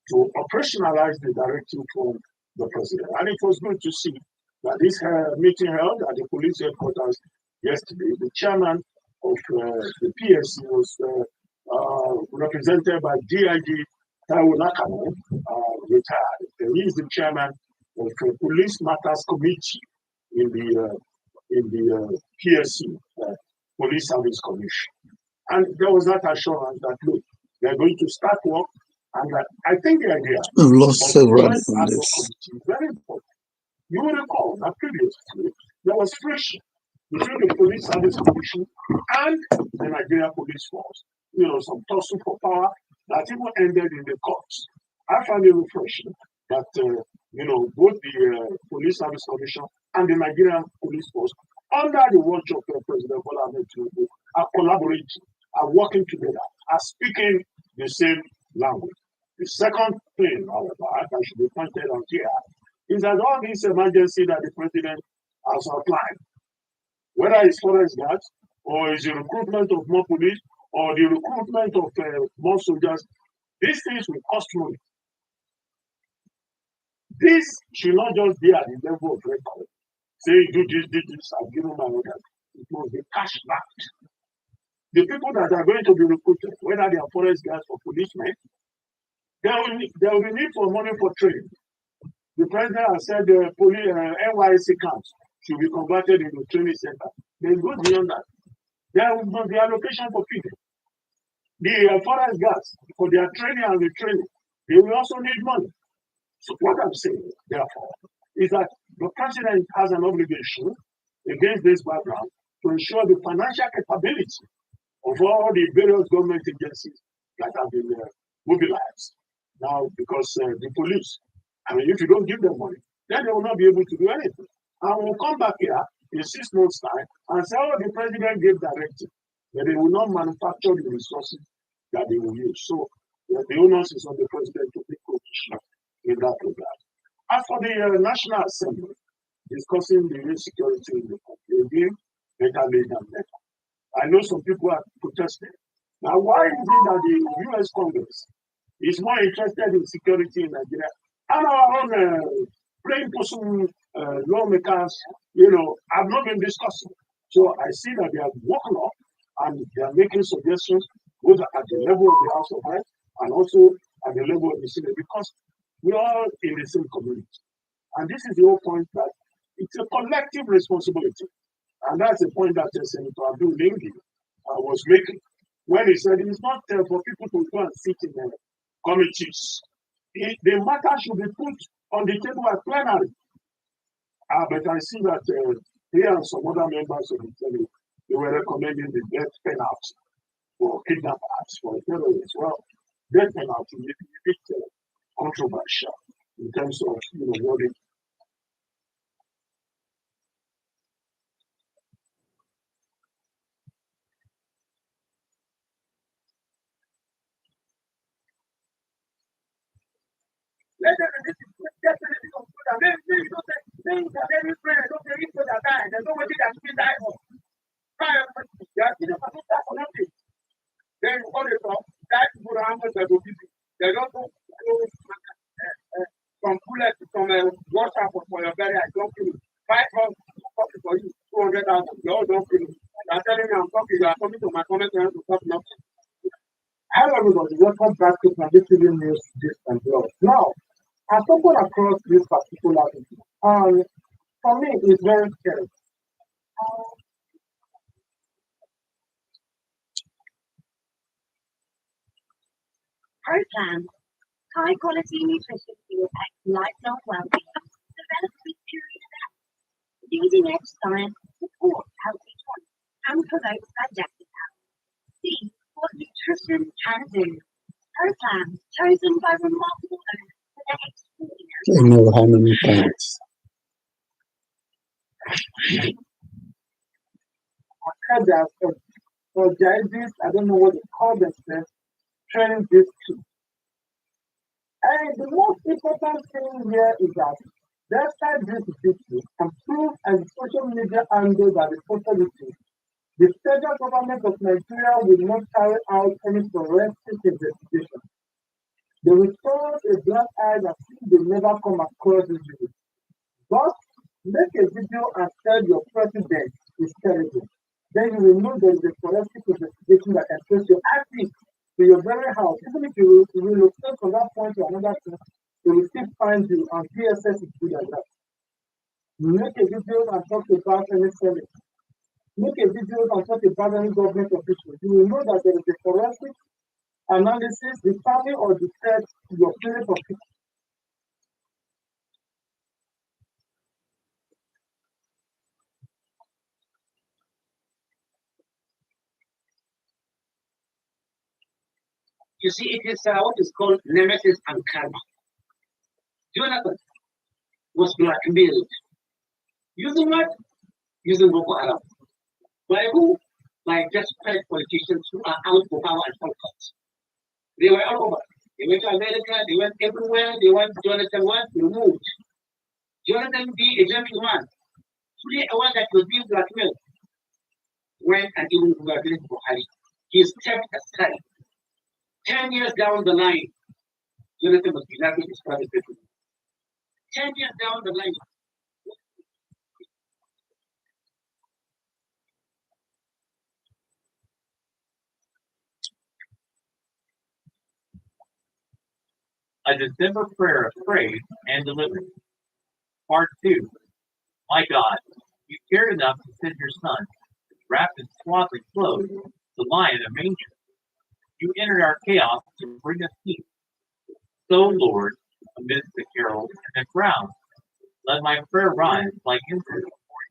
to operationalize the directive from the president. And it was good to see that this meeting held at the police headquarters yesterday. The chairman of the PSC was represented by DIG Taiwo Nakano, retired. He is the chairman of the Police Matters Committee in the PSC, Police Service Commission. And there was that assurance that, look, they're going to start work. And I think the idea we've lost several from this. Is very important. You will recall that previously there was friction between the Police Service Commission and the Nigeria Police Force. You know, some tussle for power that even ended in the courts. I find it refreshing that both the Police Service Commission and the Nigerian Police Force, under the watch of President Bola Ahmed Tinubu, are collaborating, are working together, are speaking the same language. The second thing, however, that should be pointed out here, is that all this emergency that the president has outlined, whether it's forest guards, or it's the recruitment of more police, or the recruitment of more soldiers, these things will cost money. This should not just be at the level of record. Say, do this, I've given my orders. It must be cash backed. The people that are going to be recruited, whether they are forest guards or policemen, there will be need for money for training. The president has said the NYSC camps should be converted into training center. They go beyond that. There will be allocation for people. The forest guards, for their training and retraining, they will also need money. So what I'm saying, therefore, is that the president has an obligation against this background to ensure the financial capability of all the various government agencies that have been mobilized. Now, because the police, I mean, if you don't give them money, then they will not be able to do anything. And we'll come back here in 6 months' time and say, oh, the president gave directive, but they will not manufacture the resources that they will use. So the onus is on the president to take position in that regard. As for the National Assembly, discussing the insecurity in the country, again, better late than better. I know some people are protesting. Now, why is it that the U.S. Congress is more interested in security in Nigeria and our own plain person lawmakers, have not been discussing? So I see that they have woken up and they are making suggestions both at the level of the House of Reps and also at the level of the Senate, because we are all in the same community. And this is the whole point, that it's a collective responsibility. And that's the point that Senator Abdul Lingi was making when he said it's not for people to go and sit in committees. The matter should be put on the table at plenary. But I see that here and some other members of the Senate, they were recommending the death penalty for kidnappers, for terrorists. Well, death penalty may be a bit controversial in terms of what it. Let them definitely don't put that. Maybe don't say things that every friend don't say equal that time. There's nobody that can die for. Nothing. Then what is up? That people are that will be. They don't go from bullet from water for your belly. I don't feel 500 for you, 200,000. You all don't feel. I'm telling you, I'm talking. You are coming to my comment to talk nothing. Hello, everybody. Welcome back to Predictable News, This and Blog. Now, I stumbled across this particular video, and for me, it's very scary. ProPlan, high quality nutrition to affect lifelong well-being, developed with period using edge science to support healthy choice and promote digestive health. See what nutrition can do. ProPlan, chosen by remarkable owners for their extraordinary. I know how many times. I heard that for judges, I don't know what they call themselves, training this too. And the most important thing here is that despite this victory and proof and social media angle that the possibility, the federal government of Nigeria will not carry out any forensic investigation. They will turn a black eye as if they never come across this video. But make a video and tell your president is terrible. Then you will know there is a forensic investigation that can trace your IP to your very house. Even if you relocate from that point to another place, they will still find you, and PSS is good at that. Make a video and talk about any service. Make a video and talk about any government official. You will know that there is a forensic analysis, the family or the threat to your place of people. You see, it is what is called nemesis and karma. Jonathan was blackmailed. Using what? Using Boko Haram. By who? By desperate politicians who are out for power and shortcuts. They were all over. They went to America, they went everywhere, they want Jonathan was removed. Jonathan be a gentleman, fully aware that was being blackmailed. Went and even congratulated Buhari. He stepped aside. 10 years down the line, Jonathan was kidnapping his private people. 10 years down the line. A December prayer of praise and deliverance. Part 2. My God, you cared enough to send your son, wrapped in swaddling clothes, to lie in a manger. You entered our chaos to bring us peace. So, Lord, amidst the carols and the crowds, let my prayer rise like incense before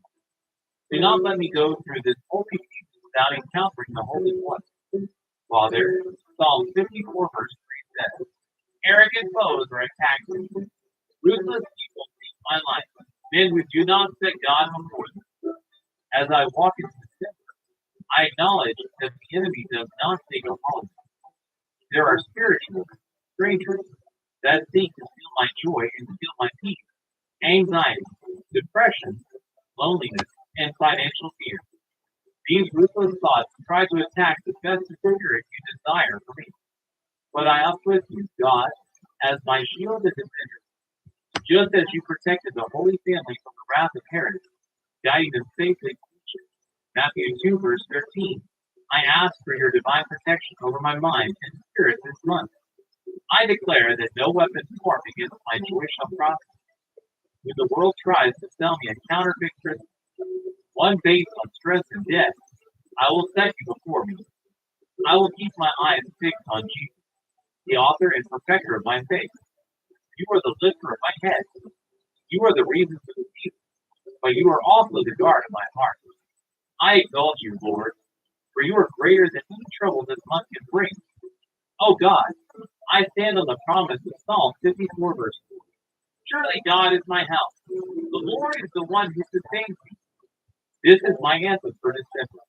you. Do not let me go through this multitude without encountering the Holy One. Father, Psalm 54 verse 3 says, arrogant foes are attacked me. Ruthless people seek my life. Men who do not set God before them. As I walk into the temple, I acknowledge that the enemy does not take a home. There are spiritual strangers that seek to steal my joy and steal my peace, anxiety, depression, loneliness, and financial fear. These ruthless thoughts try to attack the best spirit you desire for me. But I uplift you, God, as my shield and defender. Just as you protected the Holy Family from the wrath of Herod, guiding them safely to Egypt. Matthew 2, verse 13. I ask for your divine protection over my mind and spirit this month. I declare that no weapon formed against my joy shall prosper. When the world tries to sell me a counterfeit Christmas, one based on stress and debt, I will set you before me. I will keep my eyes fixed on Jesus, the author and perfecter of my faith. You are the lifter of my head. You are the reason for the season, but you are also the guard of my heart. I exalt you, Lord, for you are greater than any trouble this month can bring. Oh God, I stand on the promise of Psalm 54 verse 4. Surely God is my help. The Lord is the one who sustains me. This is my anthem for December.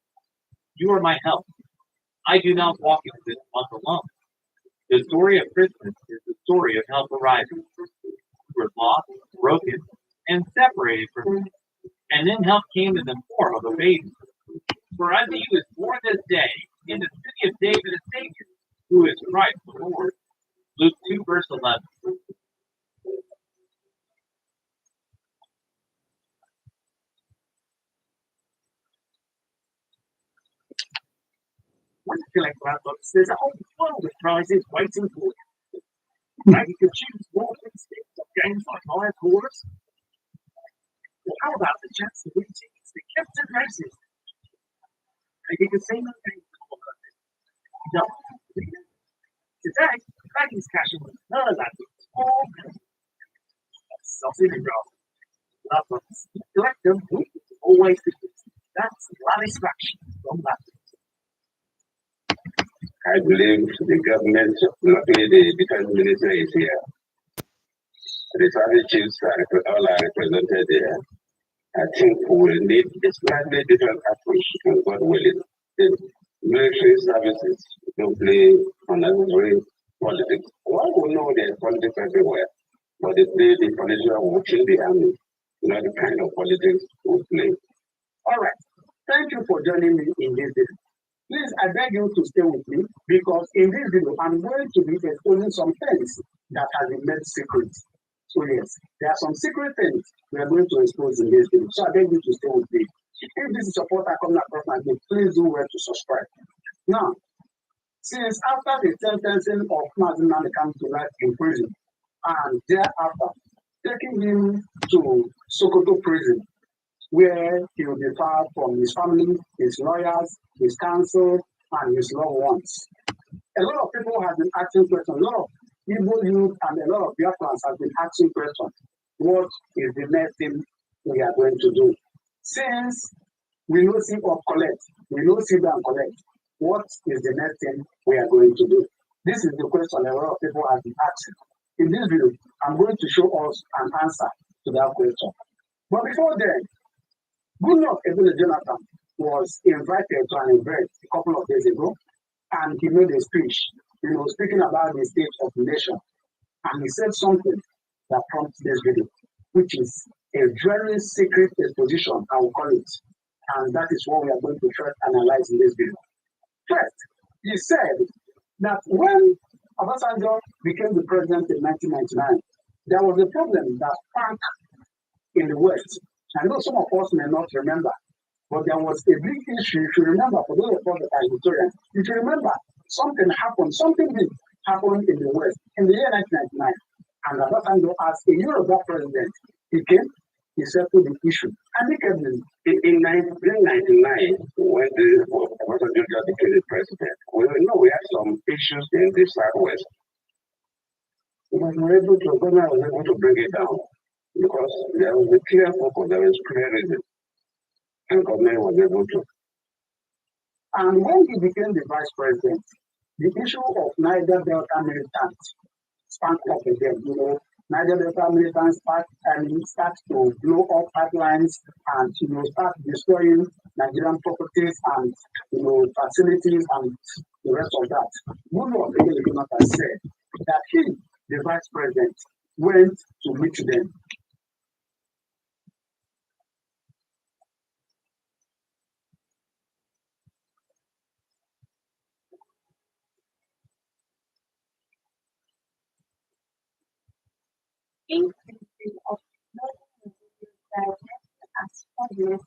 You are my help. I do not walk into this month alone. The story of Christmas is the story of help arising. We were lost, broken, and separated from Him. And then help came in the form of a baby. For unto you is born this day in the city of David a Savior, who is Christ the Lord. Luke 2, verse 11. When you collect that books, there's a whole world of prizes waiting for you. Now you can choose walking sticks or games like higher chorus. Or how about the chance to win tickets to Captain Races? And you can see my name all over it. No. Today, Maggie's cashing with her ladders. All sausage and roll. Love books. Collect them. Always the that's satisfaction from that. I believe the government, luckily the defense minister is here. The service chiefs all are represented here. I think we will need a slightly different approach from God willing. The military services don't play unnecessary politics. Well, we know there's politics everywhere, but they play the political watching the army, not the kind of politics we play. All right. Thank you for joining me in this video. Please, I beg you to stay with me because in this video, I'm going to be exposing some things that have been made secret. So yes, there are some secret things we are going to expose in this video. So I beg you to stay with me. If this is your first time coming across my video, please do well to subscribe. Now, since after the sentencing of Mazin Nanikam to life in prison, and thereafter taking him to Sokoto prison, where he will be far from his family, his lawyers, his counsel, and his loved ones. A lot of people have been asking questions. A lot of Igbo youth and a lot of Biafrans have been asking questions. What is the next thing we are going to do? Since we know see or collect, we know see and collect, what is the next thing we are going to do? This is the question a lot of people have been asking. In this video, I'm going to show us an answer to that question. But before then, Goodluck Ebele Jonathan was invited to an event a couple of days ago, and he made a speech, speaking about the state of the nation. And he said something that prompts this video, which is a very secret exposition, I will call it. And that is what we are going to try to analyze in this video. First, he said that when Obasanjo became the president in 1999, there was a problem that sparked in the West. I know some of us may not remember, but there was a big issue. If you remember, for those of us that are historians, if you remember, something big happened in the West in the year 1999. And Obasanjo, as a Yoruba president, he came, he settled the issue. And he came in 1999, when Obasanjo became the president, we had some issues in the Southwest. Governor was able to bring it down. Because there was a clear focus, there was clear reason, and government was able to. And when he became the vice president, the issue of Niger Delta militants sparked up again. Niger Delta militants start to blow up pipelines and start destroying Nigerian properties and facilities and the rest of that. Goodluck has said that he, the vice president, went to meet them. Increasing of as fabulous,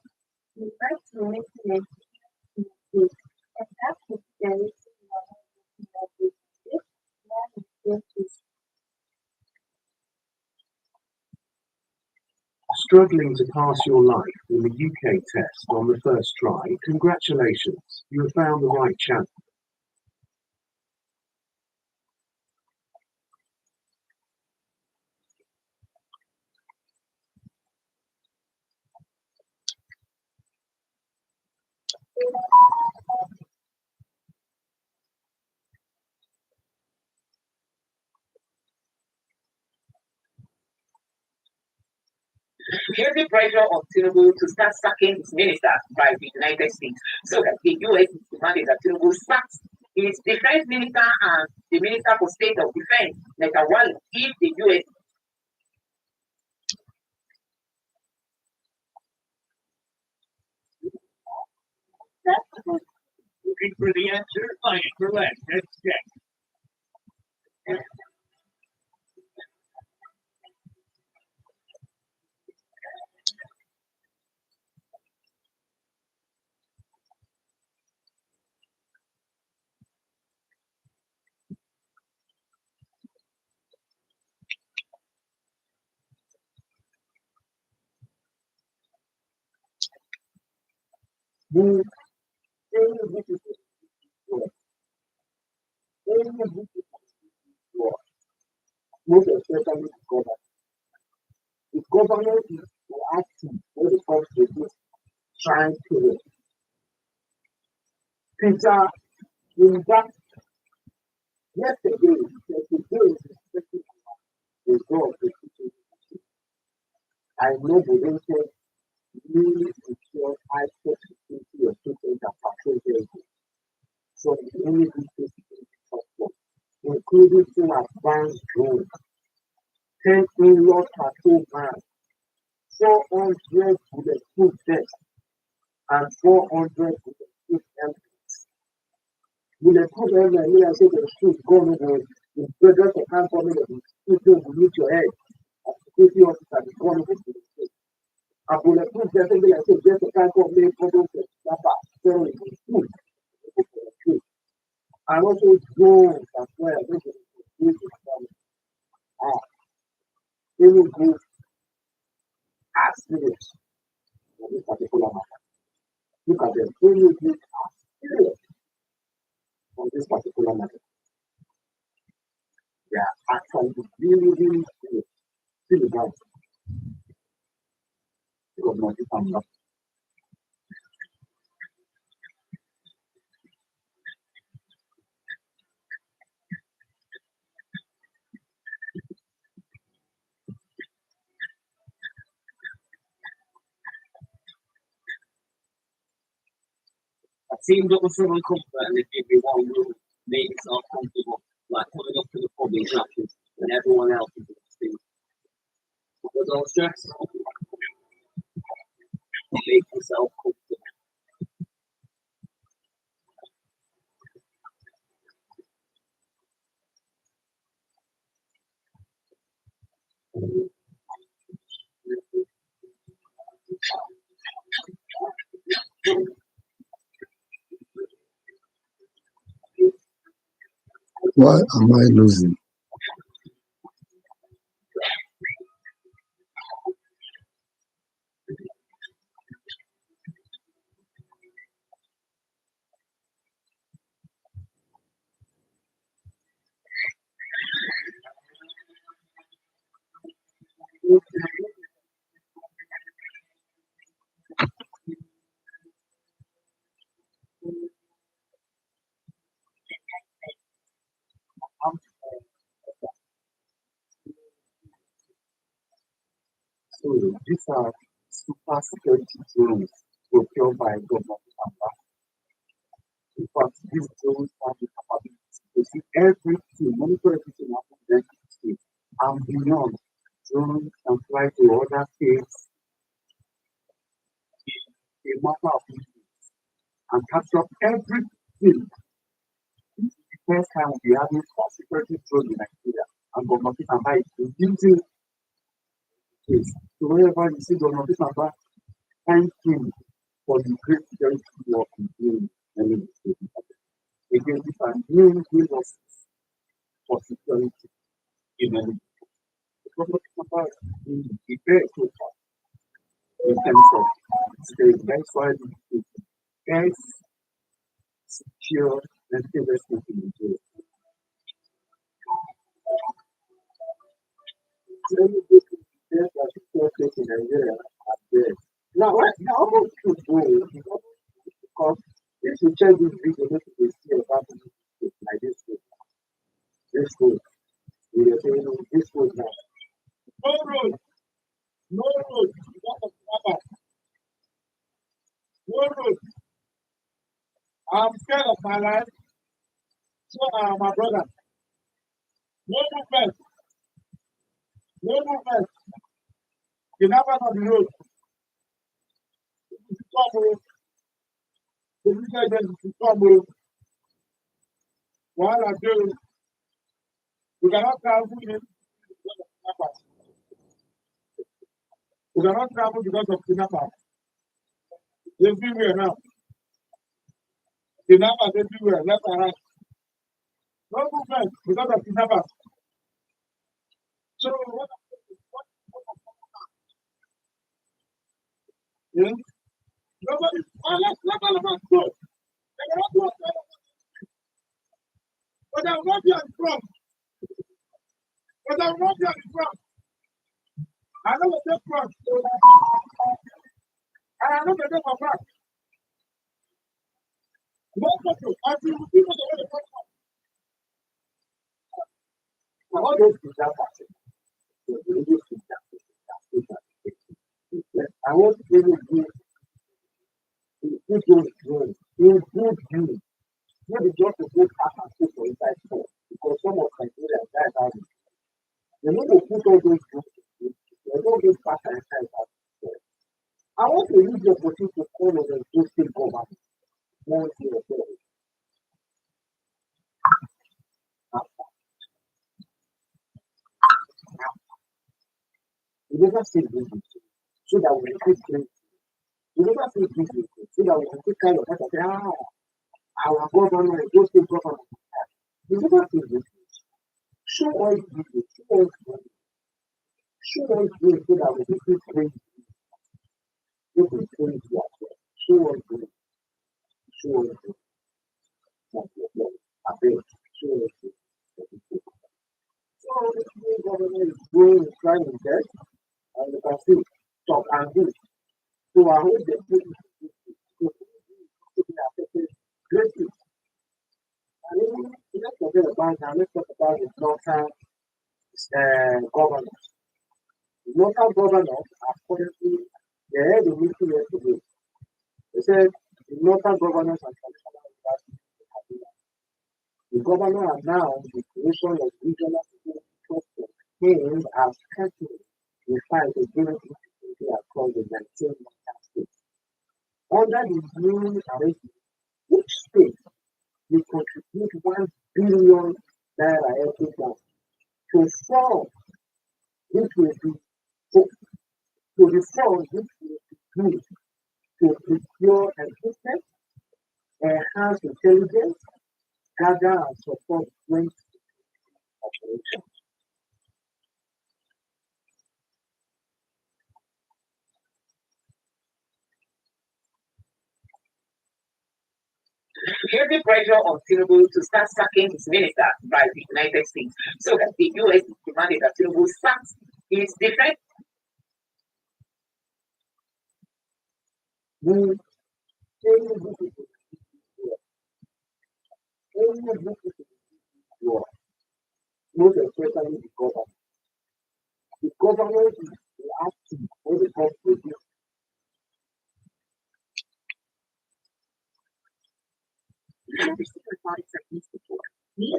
we try to make it and that is very Struggling to pass your life in the UK test on the first try, congratulations, you have found the right channel. Here's the pressure of Tinubu to start sacking his ministers by the United States so that the US is demanding that Tinubu sacks his defense minister and the minister for state of defense, Netawali, if the US. Looking for the answer? Fine, relax, let's check. Most especially the government. The government is reacting when it comes to this trying period. Peter, in fact, yesterday, today is expecting the God to teach you. I know the answer really ensure high security of students and patrol vehicles. So the only good thing including two advanced drones, 10 inward patrol vans, 400 bulletproof vests, and 400 bulletproof helmets. Bulletproof helmet, here I say the shoot gun over the brothers of hand coming of the shoot will meet your head. A security officer is gun over the street. A bulletproof vest, I say just a kind of main problem to so it will shoot. And also drones as well. Any group are serious on this particular matter. Look at them. Any group are serious on this particular matter. They are actually really, really serious. Still down. Because not if I'm not. I seem to also uncomfortable and if everyone will make yourself comfortable, like putting up to the public actions when everyone else is doing but don't stress. Make yourself comfortable. Why am I losing? these are super security drones procured by government. In fact, these drones have the capability to see everything, monitor everything happening in every state and beyond. Drones can fly to other states in a matter of minutes and capture everything. This is the first time we'll be having 4 security drones in Nigeria, and government can buy it using this. So wherever you see government can buy, thank you for the great security work you do in the state. Again, these are new losses for security in many government can buy the very so far in terms of security. That's why the best secure and investment in Nigeria. So many people that are secure place in Nigeria are there. Now, right now, almost to go because if you check this video, you will see about this like this road. This road. We are saying this road now. No road. No road. No road. I'm scared of my life. So my brother. No movement. No movement. You never on the road. The weekend is come. While I do, we cannot travel because of kidnappers. We cannot travel because of kidnappers. Everywhere now. Kidnappers everywhere, left and right. No movement because of kidnappers. So what? Yeah? Nobody. Let all of us go. They cannot do us. But I will not be on the front. But I will not be on the front. I know the take front. And I know the take for back. No people. Until people know the front. All those kidnappers. I want to really give those drones in good view. Maybe just to put half for inside store because some of Nigeria guys have it. They need to put all those drones. They don't get back inside store. I want to use the opportunity to call on the state government. Once you are there. We never say this so that we take place. We never say this so that we can take kind of that and say, our government, those state government. We never say this. Show us this, show us money. Show us this so that we take place. We can place what? Show us this. Show us this. I think, show us this. So the state government is going to try and get, and you can see, stop and do. So I hope they put greatly. And then let's forget about now, let's talk about the local governors. The local governors are currently they had a meeting yesterday. They said the local governors and traditional leaders. The governor announced the creation of regional security clusters aimed at tackling the fight against insecurity across the 19 states. Under the new arrangement, each state will contribute 1 billion naira every month to fund which will be to the fund which will be used to procure equipment, enhance intelligence, gather and support joint operations. Heavy pressure on Tinubu to start sacking his minister by the United States. So that the US demanded that Tinubu sacks his defense. Most especially the government. The government is reacting when the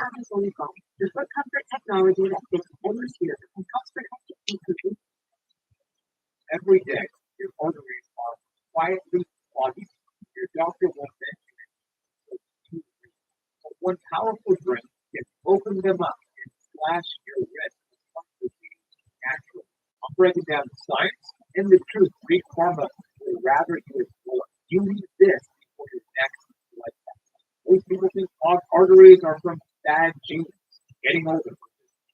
anti-foam foam, the foot comfort technology that fits any shoe and helps protect your feet from Every day, your arteries are quietly clogging. Your doctor won't mention it. But one powerful drink can open them up and slash your wrist naturally. I'm breaking down the science and the truth. Big Pharma would rather you ignore. You need this before your next lifetime. Most people think clogged arteries are from bad genes. Getting older is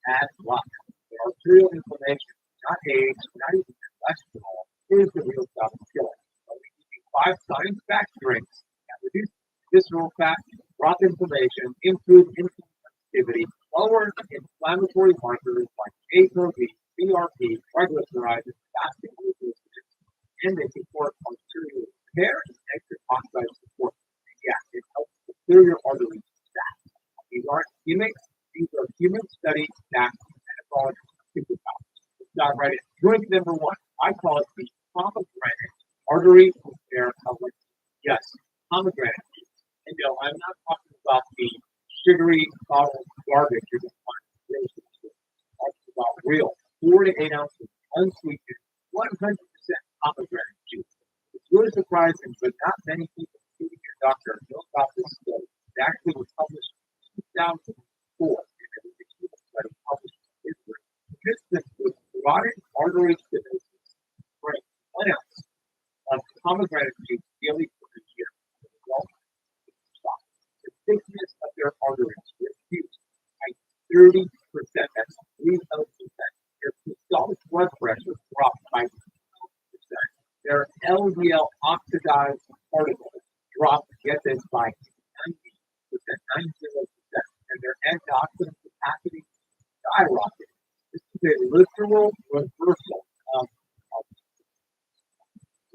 bad luck. But arterial inflammation, not age, not even cholesterol, is the real stuff of killing. So we give you 5 science-backed drinks that reduce visceral fat, drop inflammation, improve insulin sensitivity, lower inflammatory markers like ApoB, BRP, triglycerides, fasting glucose, and they support arterial repair and nitric oxide support. And yeah, it helps to clear your arteries fast. These aren't gimmicks, these are human study backed metabolic superpowers. Let's dive right in. Drink number 1. I call it the pomegranate artery repair elixir. Yes, pomegranate juice. And no, I'm not talking about the sugary bottled garbage you're going to find in the grocery store. I'm talking about real 4 to 8 ounces unsweetened 100% pomegranate juice. It's really surprising, but not many people, including your doctor, know about this study. It actually was published in 2004 in a human study published in Israel. Participants with carotid artery stenosis drank 1 ounce of pomegranate juice daily for a year. The result, the thickness of their arteries reduced by 30%. That's 30%. Their systolic blood pressure dropped by 12%. Their LDL oxidized particles dropped, get this, by 90%, 90%, and their antioxidant capacity skyrocketed. This is a literal reversal of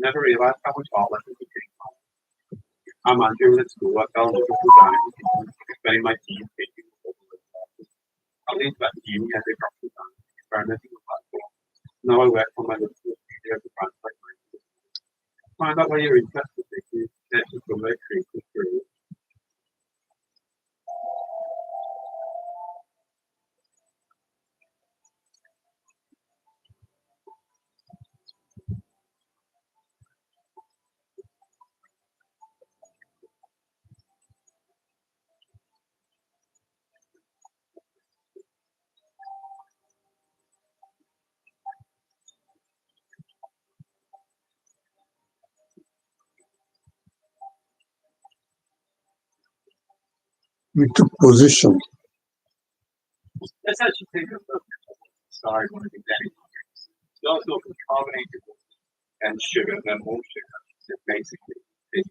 never realized how much all that is getting on. I'm on here at school. I fell in love with design, expanding my team, taking probably about team as a drop design, experimenting with platform. Now I work for my little studio to translate my find out where you're interested in connections to mercury through. We took position. That's how you take a look. Sorry, one of the things. It's also carbonated and sugar, and more sugar. So basically, it's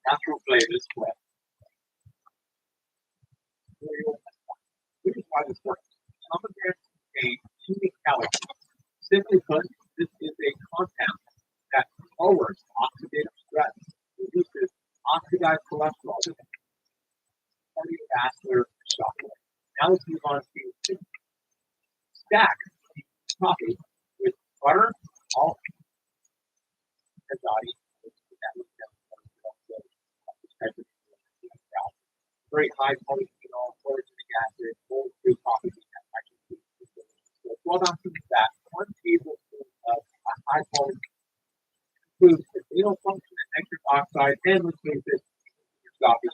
natural flavors well. Here's why this works. Pomegranates contain unique calories. Simply put, this is a compound that lowers oxidative stress, reduces oxidized cholesterol, cardiovascular shock. Now let's move on to stack coffee with butter, salt, and body. Very high polyphenol, chlorogenic acid, whole food coffee. 12 ounces of fat, 1 tablespoon of high quality food, adrenal function, and nitric oxide, and let's face it, your coffee.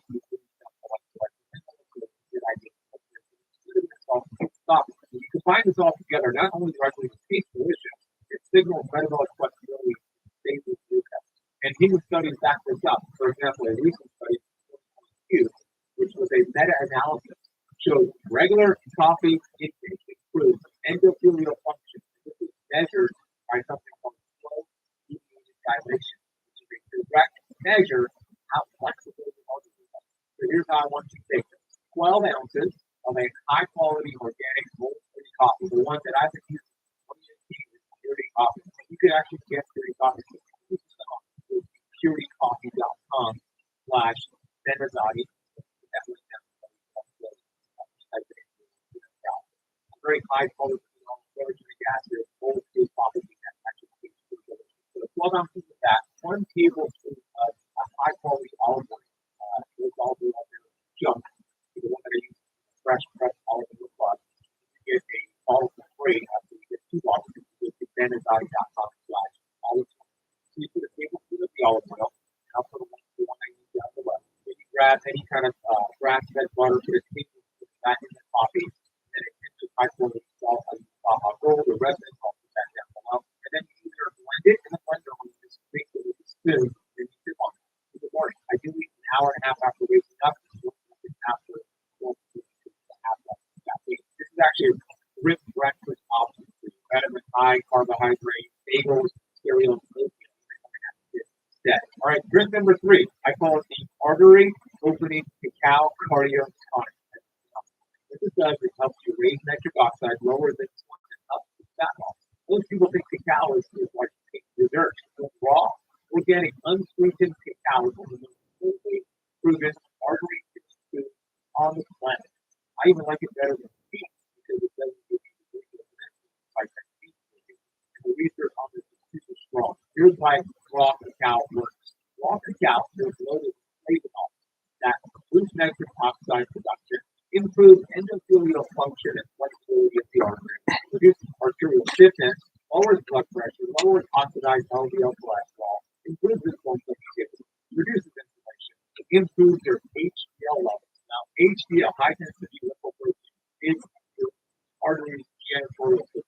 You combine this all together, not only directly to taste delicious, it signals metabolic flexibility, stable glucose. And human studies back this up. For example, a recent study, which was a meta-analysis, showed regular coffee intake improves endothelial function. This is measured by something called slow deviated dilation, which is a direct measure how flexible the arteries are. So here's how I want you to take this. 12 ounces of a high-quality organic whole food coffee, the one that I've been using for 2018 is Purity Coffee. You could actually get Purity Coffee for puritycoffee.com/Benazati. Very high polyphenol, chlorogenic acid, whole food coffee. So 12 ounces of that, 1 tablespoon of high quality olive oil. Those olive oil junk. The one that I use www.youtubeshorts.com/olive. So you put a tablespoon of the olive oil, and I'll put the one I use down below. Then you grab any kind of grass-fed butter, put a tablespoon of that in the coffee, and then a pinch of high-quality salt. I'll roll the rest of the coffee back down below, and then you either blend it in the blender or you just mix it with a spoon, and you sip on it in the morning. I do eat an hour and a half after waking up, and after this is actually a rich breakfast option for you. Vitamin high carbohydrate, bagels, cereal, and oatmeal. All right, drink number 3. I call it the artery opening cacao cardio tonic. What this does is helps you raise nitric oxide, lower the helps with fat loss. Most people think cacao is like dessert. It's raw, organic, unsweetened cacao is one of the most fully proven artery food on the planet. I even like it better than meat because it doesn't give you the like that meat. And the research on this is super strong. Here's why raw cacao works. Raw cacao is loaded with flavonol that boosts nitric oxide production, improves endothelial function and flexibility of the artery, reduces arterial stiffness, lowers blood pressure, lowers oxidized LDL cholesterol, improves insulin sensitivity, reduces inflammation, improves your HDL levels. Now, HDL, high density lipoprotein, is your artery's janitorial system.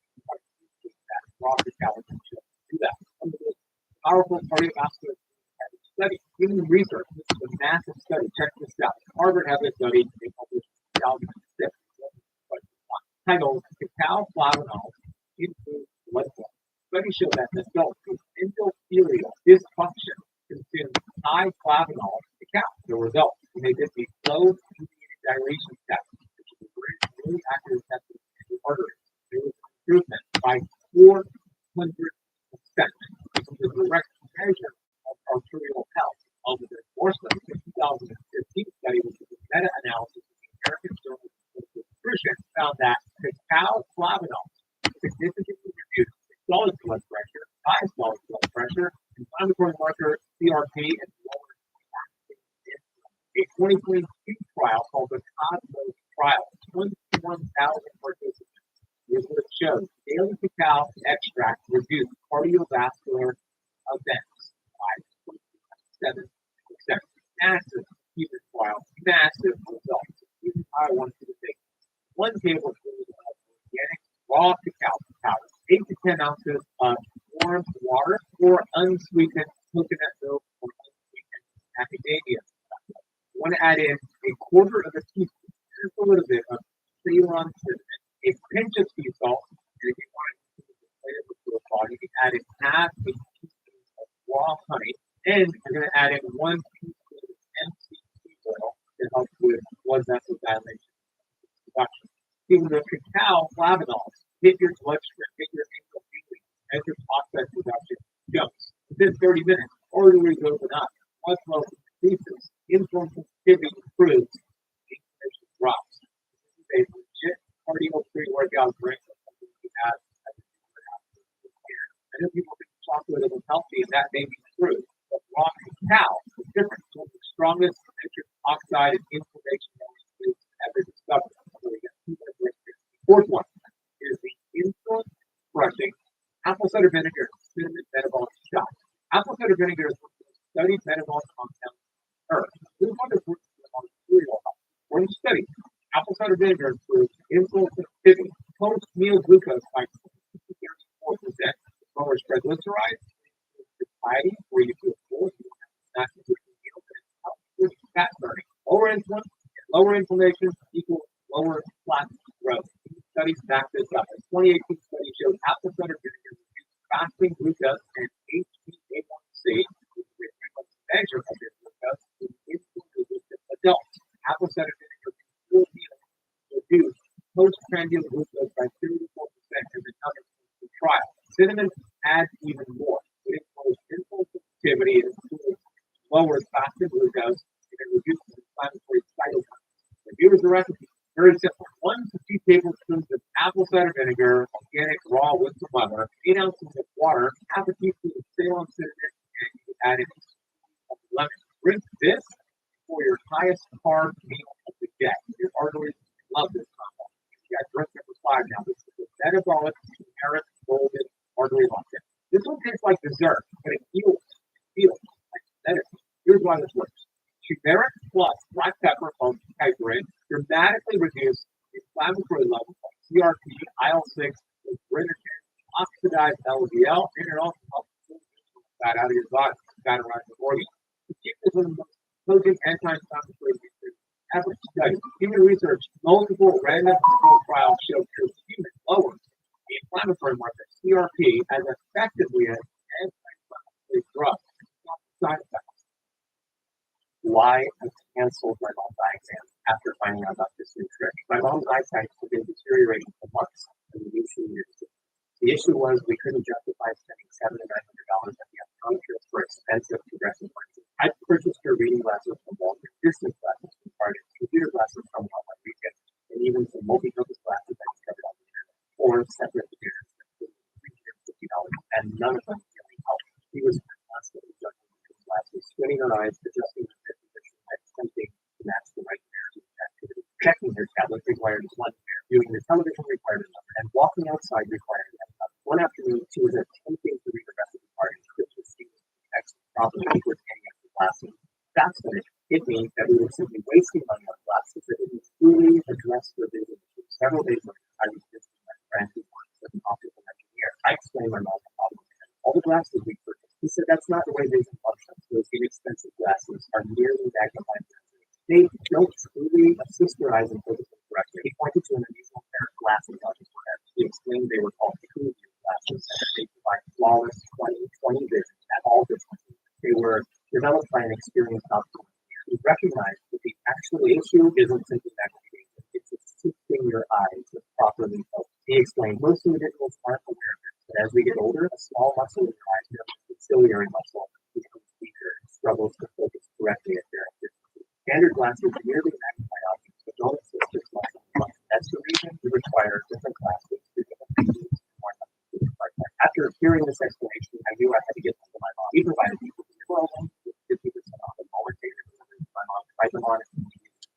That raw cacao can do that. Some of the powerful cardiovascular study, human research. This is a massive study. Check this out. Harvard had this study. They published in 2006. Titled "Cacao Flavanols Improve Blood Flow." Studies show that adults with endothelial dysfunction consume high flavanol cacao. The result, when they did the flow-mediated dilation test, which is a really accurate test of the arteries, there was an improvement by 400%. This is a direct measure of arterial health. Although there's more studies, the 2015 study, which is a meta-analysis of the American Journal of Nutrition, found that cacao flavanols significantly reduce systolic blood pressure, diastolic blood pressure, inflammatory marker CRP, and lower a 2022 trial called the Cosmos trial, 21,000 participants. Here's what it shows. Daily cacao extract reduced cardiovascular events by 7%. Massive human trial, massive results. Even I want you to take 1 tablespoon of organic raw cacao powder, 8 to 10 ounces of warm water, or unsweetened coconut milk or unsweetened macadamia. You want to add in a quarter of a teaspoon, just a little bit of Ceylon cinnamon, a pinch of sea salt, and if you want to flavor to a ball, you can add in half a teaspoon of raw honey, and you're going to add in 1 teaspoon of MCT oil to help with blood vessel dilation production. Even the cacao flavanols hit your bloodstream, hit your endothelium, as your oxide production jumps. Within 30 minutes, arteries open up, blood flow increases, insulin sensitivity improves, inflammation drops. This is a legit cardio pre-workout drink that you have as a here. I know people think chocolate isn't healthy, and that may be true, but raw cacao is different. It's one of the strongest nitric oxide and inflammation foods ever discovered. So we got 2 more drinks here. Fourth one is the insulin crushing apple cider vinegar cinnamon metabolic shot. Apple cider vinegar is one of the most studied metabolic compounds on earth. This is one that's working on cereal health. According to studies, apple cider vinegar improves insulin sensitivity, post-meal glucose by 34%, lowers triglycerides, satiety, where you feel full, you don't have to snack between meals, and it helps with fat burning. Lower insulin, lower inflammation equals lower plaque growth. These studies back this up. A 2018 study showed apple cider vinegar reduced fasting glucose and HbA1c, which is a measure of your glucose, in insulin-resistant adults. Apple cider vinegar can reduce postprandial glucose by 34% in the clinical trial. Cinnamon adds even more. It improves insulin sensitivity, it lowers fasting glucose, and it reduces inflammatory cytokines. Here's the recipe. Very simple. 1 to 2 tablespoons of apple cider vinegar, organic raw with some butter, 8 ounces of water, half a teaspoon of Ceylon cinnamon, and you can add in a lemon. Drink this for your highest carb meal of the day. Your arteries love this combo. You got drink number 5 now. This is the metabolic inherent golden artery vodka. inflammatory levels like CRP, IL-6, fibrinogen, oxidized LDL, and it also helps pull fat out of your body, fat around your organs. To keep this one of the most potent anti-inflammatory research ever studied. Human research, multiple random control trials show human lowers the inflammatory marker CRP as effectively as anti-inflammatory drug. Side effects. Why I canceled my mom's eye exam after finding out about this new trick. My mom's eyesight had been deteriorating for months, and we knew she needed to. The issue was we couldn't justify spending $700 to $900 at the optometrist for expensive progressive lenses. I purchased her reading glasses from Walmart, distance glasses from Target, computer glasses from Walmart Weekend, and even some multi-purpose glasses I discovered on the internet. 4 separate pairs for $350, and none of them really helped. She was constantly judging these glasses, squinting her eyes, adjusting her head position, and attempting to match the right pair to the activity. Checking her tablet required one pair, viewing the television required another, and walking outside required another. One afternoon, she was attempting to read the recipe card and quickly see the text properly with any of the glasses. That's when it hit me that we were simply wasting money on glasses that didn't truly address the vision issue. Several days later, I was visiting my friend who works as an optical engineer. I explained my mom's problem to him. All the glasses we purchased. He said that's not the way vision functions. Those inexpensive glasses are nearly magnifying lenses. They don't truly assist your eyes in focusing correctly. He pointed to an unusual pair of glasses on his forehead. He explained they were called true view glasses, and they provide flawless 20/20 vision at all distances. They were developed by an experienced optical engineer who recognized that the actual issue isn't simply magnification, it's assisting your eyes to properly focus. He explained most individuals aren't aware of it, but as we get older, a small muscle in your eyes, the ciliary muscle, becomes weaker and struggles to focus correctly at various distances. Standard glasses merely magnify objects, but don't assist this muscle. That's the reason we require different glasses for different needs. After hearing this explanation, I knew I had to get them to my mom. He provided me with 50% off and all data delivered. My mom tried them on and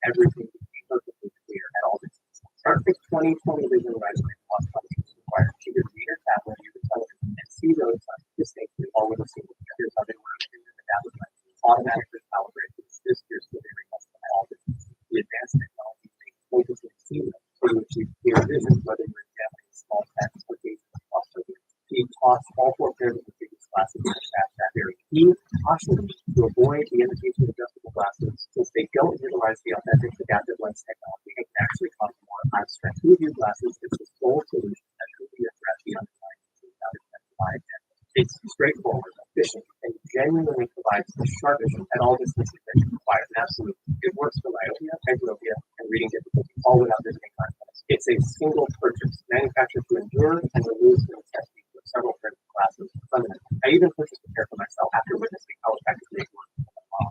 everything became perfectly clear at all distances. Perfect 20/20 vision rising plus functions required. She could read her tablet, use the television, and see those distinctly all with a single view. Here's how they work. The tablet automatically calibrates this year's delivery muscle at all distances. The advanced technology makes focusing seamless so you achieve clear vision whether you're examining small text or gazing across the room. He tossed all 4 pairs of the biggest glasses in the trash that very. He cautioned me to avoid the imitation adjustable glasses since they don't utilize the authentic adaptive lens technology and can actually cause more eye strain. True view glasses is the sole solution that truly address the underlying issue without intensifying it. It's straightforward, efficient, and genuinely provides the sharp vision at all distances that you require. And absolutely, it works for myopia, hyperopia, and reading difficulty, all without visiting contacts. It's a single purchase, manufactured to endure and removes the necessity for several pairs of glasses. I even purchased a pair for myself after witnessing how effective they work.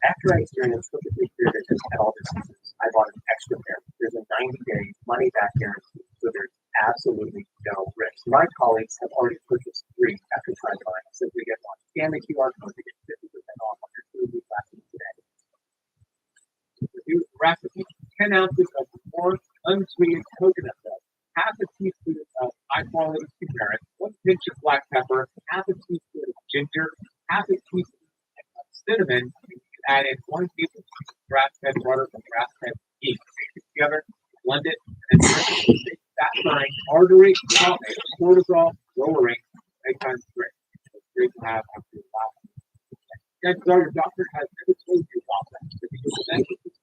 After I experienced perfectly clear vision at all distances, I bought an extra pair. There's a 90-day money-back guarantee, so there's absolutely no risk. My colleagues have already purchased 3 after trying mine. Simply get one. Scan the QR code to get 50% off on your 2 glasses today. Review recipe: 10 ounces of warm, unsweetened coconut milk, half a teaspoon of high-quality turmeric, 1 pinch of black pepper, half a teaspoon of ginger, half a teaspoon of cinnamon. You can add in 1 tablespoon of grass-fed butter from grass-fed ghee. Mix it together, blend it, and drink it. Fat-burning, artery, cortisol, lowering, nighttime drink. It's great to have after your last. Chances are your doctor has never told you about that. But because the benefits is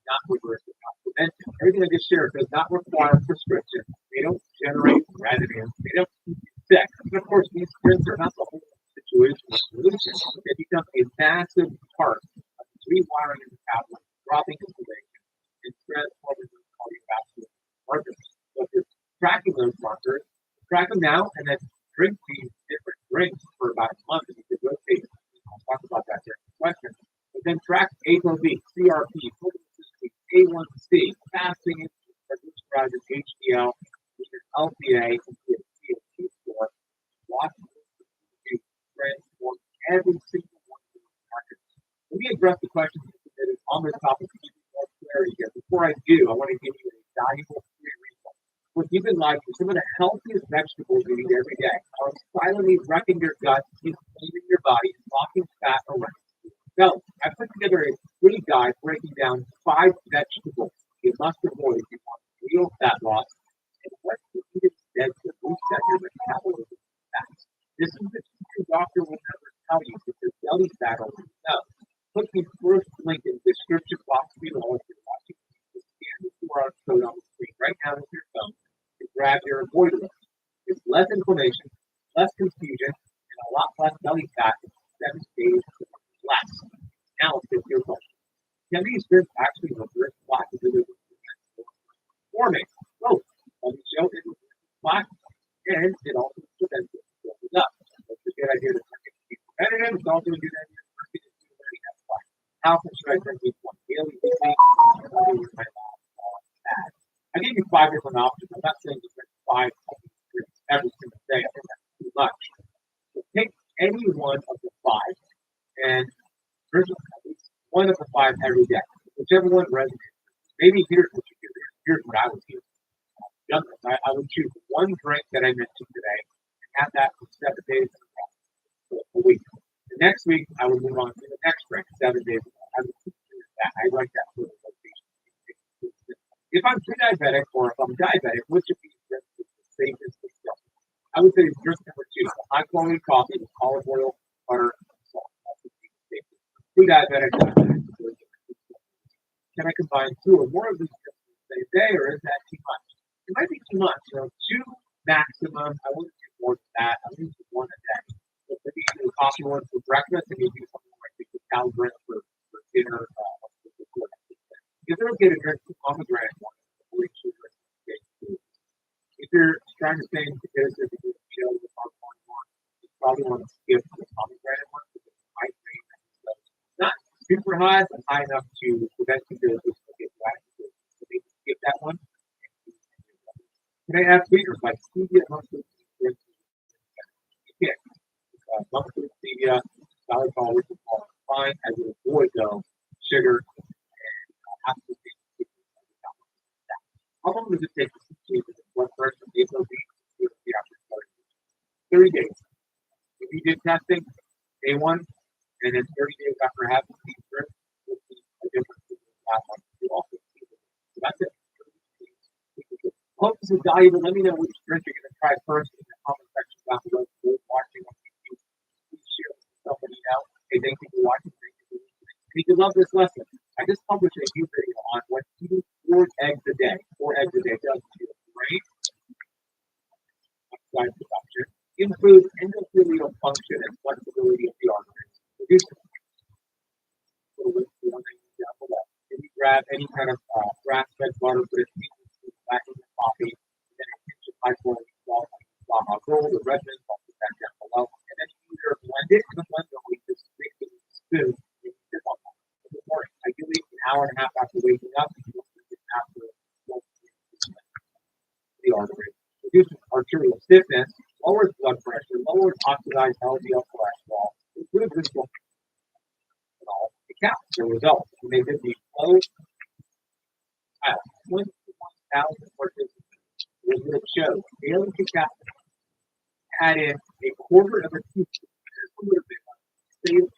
not reverse the prevention. Everything I just shared does not require prescription. They don't generate revenue. They don't keep you sick. And of course, these drinks are not the whole situation or solution. They become a massive part of rewiring the metabolism, dropping inflammation, and transforming the cardiovascular markers. So if you're tracking those markers, track them now and then drink these different drinks for about a month and you can rotate. I'll talk about that during the question. But then track ApoB, CRP, A1C, fasting, triglycerides, HDL, LPA, and CO2 score. Watch to transform every single one of these markers. Let me address the questions submitted on this topic to give you more clarity here. Before I do, I want to give you a valuable free resource. What you've been like is some of the healthiest vegetables you eat every day are silently wrecking your gut, cleaning your body, locking fat around. So I put together a free guide breaking down 5 vegetables You must avoid if you want real fat loss. And what you eat instead to reset your metabolism fast. This is the truth your doctor will never tell you that your belly fat only knows. Click the first link in the description box below if you're watching. Scan the QR code on the screen right now with your phone to grab your avoid list. It's less inflammation, less confusion, and a lot less belly fat in 7 days less. Now let's get to your question. Can these drinks actually reverse plaque disease forming? Both. On the show, it reverses plaque, and it also prevents it from building up. It's a good idea to drink it to be preventative. It's also a good idea to drink it to learning how to plaque. How often should I drink each one? Daily, weekly, I gave you 5 different options. I'm not saying to drink 5 drinks every single day. I think that's too much. So pick any one of the 5 and drink at least one of the 5 every day. Whichever one resonates. Maybe here's what you do. Here's what I would do. Younger, I would choose one drink that I mentioned today and have that for 7 days a week. The next week, I would move on to the next drink, 7 days a week. I would keep doing that. I like that sort of rotation. If I'm pre-diabetic or if I'm diabetic, which of these drinks is the safest to sell? I would say drink number 2, the high quality coffee with olive oil, butter, and salt. That's the safest. Pre-diabetic, can I combine 2 or more of these drinks in the same day, or is that too much? It might be too much. 2 maximum. I wouldn't do more than that. I would do 1 a day. So maybe you do a coffee one for breakfast, and you do something like the cacao drink for dinner. If you're okay to drink the pomegranate one, if you're trying to stay in ketosis because you know the pomegranate one, you probably want to skip the pomegranate one because it might make not super high, but high enough to prevent ketosis from getting back to ketosis. So maybe skip that one. Can I add sweeteners like stevia, mustard, you can. Mustard, stevia, xylitol, which is all fine, as it avoid though sugar and absolutely. How long does it take to see the blood pressure and the ApoB after 30 days? If you did testing day 1 and then 30 days after having these drinks, you'll see a difference in the last one. You also see it. So that's it. Hope this is valuable. Let me know which drink you're going to try first in the comment section down below. If you're watching on YouTube, please share with somebody else. Hey, thank you for watching. If you love this lesson, I just published a new video on what eating 4 eggs a day does to your brain, outside production, improves endothelial function and flexibility of the arteries, reduces down below. If you grab any kind of grass-fed butter, put it back in the coffee, and then a pinch of high quality salt, like gold or red mint, I'll put that down below, and then either blend it in the blender or just mix it with a spoon. Ideally, an hour and a half after waking up, after the artery. Reduces arterial stiffness, lowers blood pressure, lowers oxidized LDL cholesterol, improves inflammation, and all it counts. The results, you may get the low 21,000 participants. It shows daily cacao add in a quarter of a teaspoon. This would have been saved.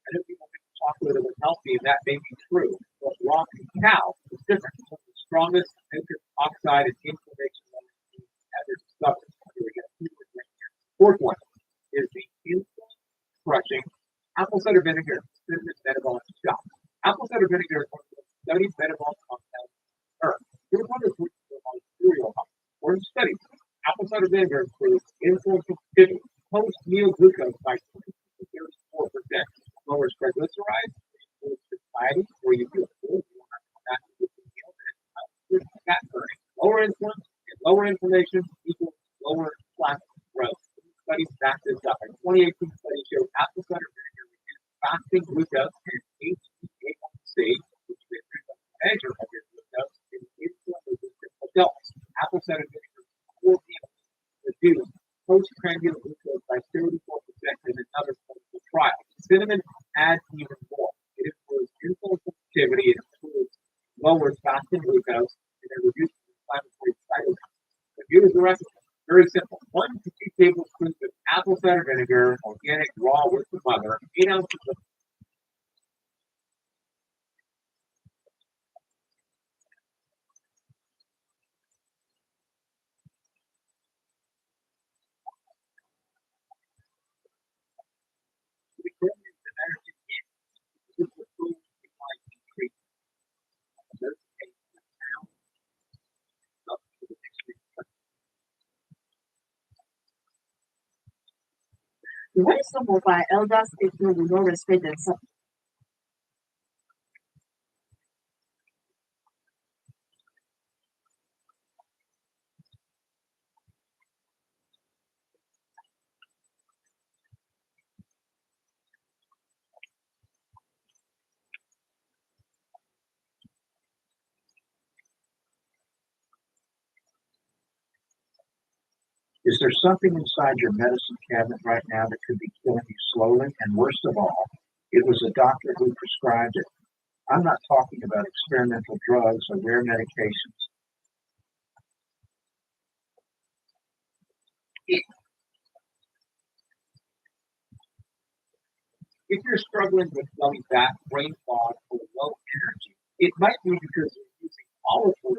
I know people think chocolate is healthy, and that may be true, but raw cacao is different. It's one of the strongest nitric oxide and inflammation ever discovered. Fourth one is the insulin crushing apple cider vinegar cinnamon metabolic shock. Apple cider vinegar is one of the studied metabolic compounds on Earth. It was one of the cereal or studies. Apple cider vinegar improves insulin sensitivity, post-meal glucose by 34%. Lowers triglycerides, improves satiety, where you feel full, you want to come back to the meal, and fat burning. Lower insulin and lower inflammation equals lower plastic growth. Studies back this up. A 2018 study showed apple cider vinegar reduced fasting glucose and HbA1c, which is a measure of your glucose in insulin-resistant adults. Apple cider vinegar reduced postprandial glucose by 34% in another clinical trial. Cinnamon adds even more. It improves insulin sensitivity, it improves lowers fasting glucose, and it reduces inflammatory cytokines. So here's the recipe. Very simple. 1 to 2 tablespoons of apple cider vinegar, organic raw with the mother, 8 ounces of Why some of our elders people will not respect themselves? Is there something inside your medicine cabinet right now that could be killing you slowly? And worst of all, it was a doctor who prescribed it. I'm not talking about experimental drugs or rare medications. If you're struggling with belly fat, brain fog, or low energy, it might be because you're using olive oil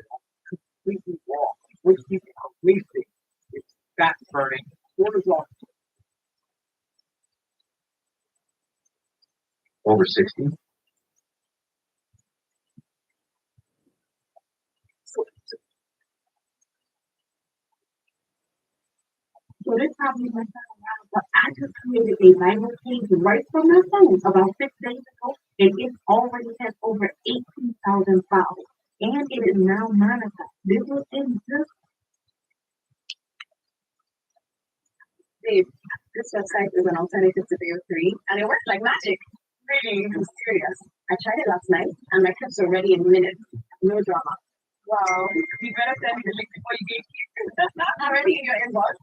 completely wrong, which you can releasing it's fat burning cortisol. Over 60? So this probably went around, but I just created a Bible page right from my phone about 6 days ago, and it already has over 18,000 followers, and it is now monetized. This was in just This website is an alternative to VO3, and it works like magic. Really mysterious. I tried it last night, and my clips are ready in minutes. No drama. Wow. You better send me the link before you get here. That's not already in your inbox.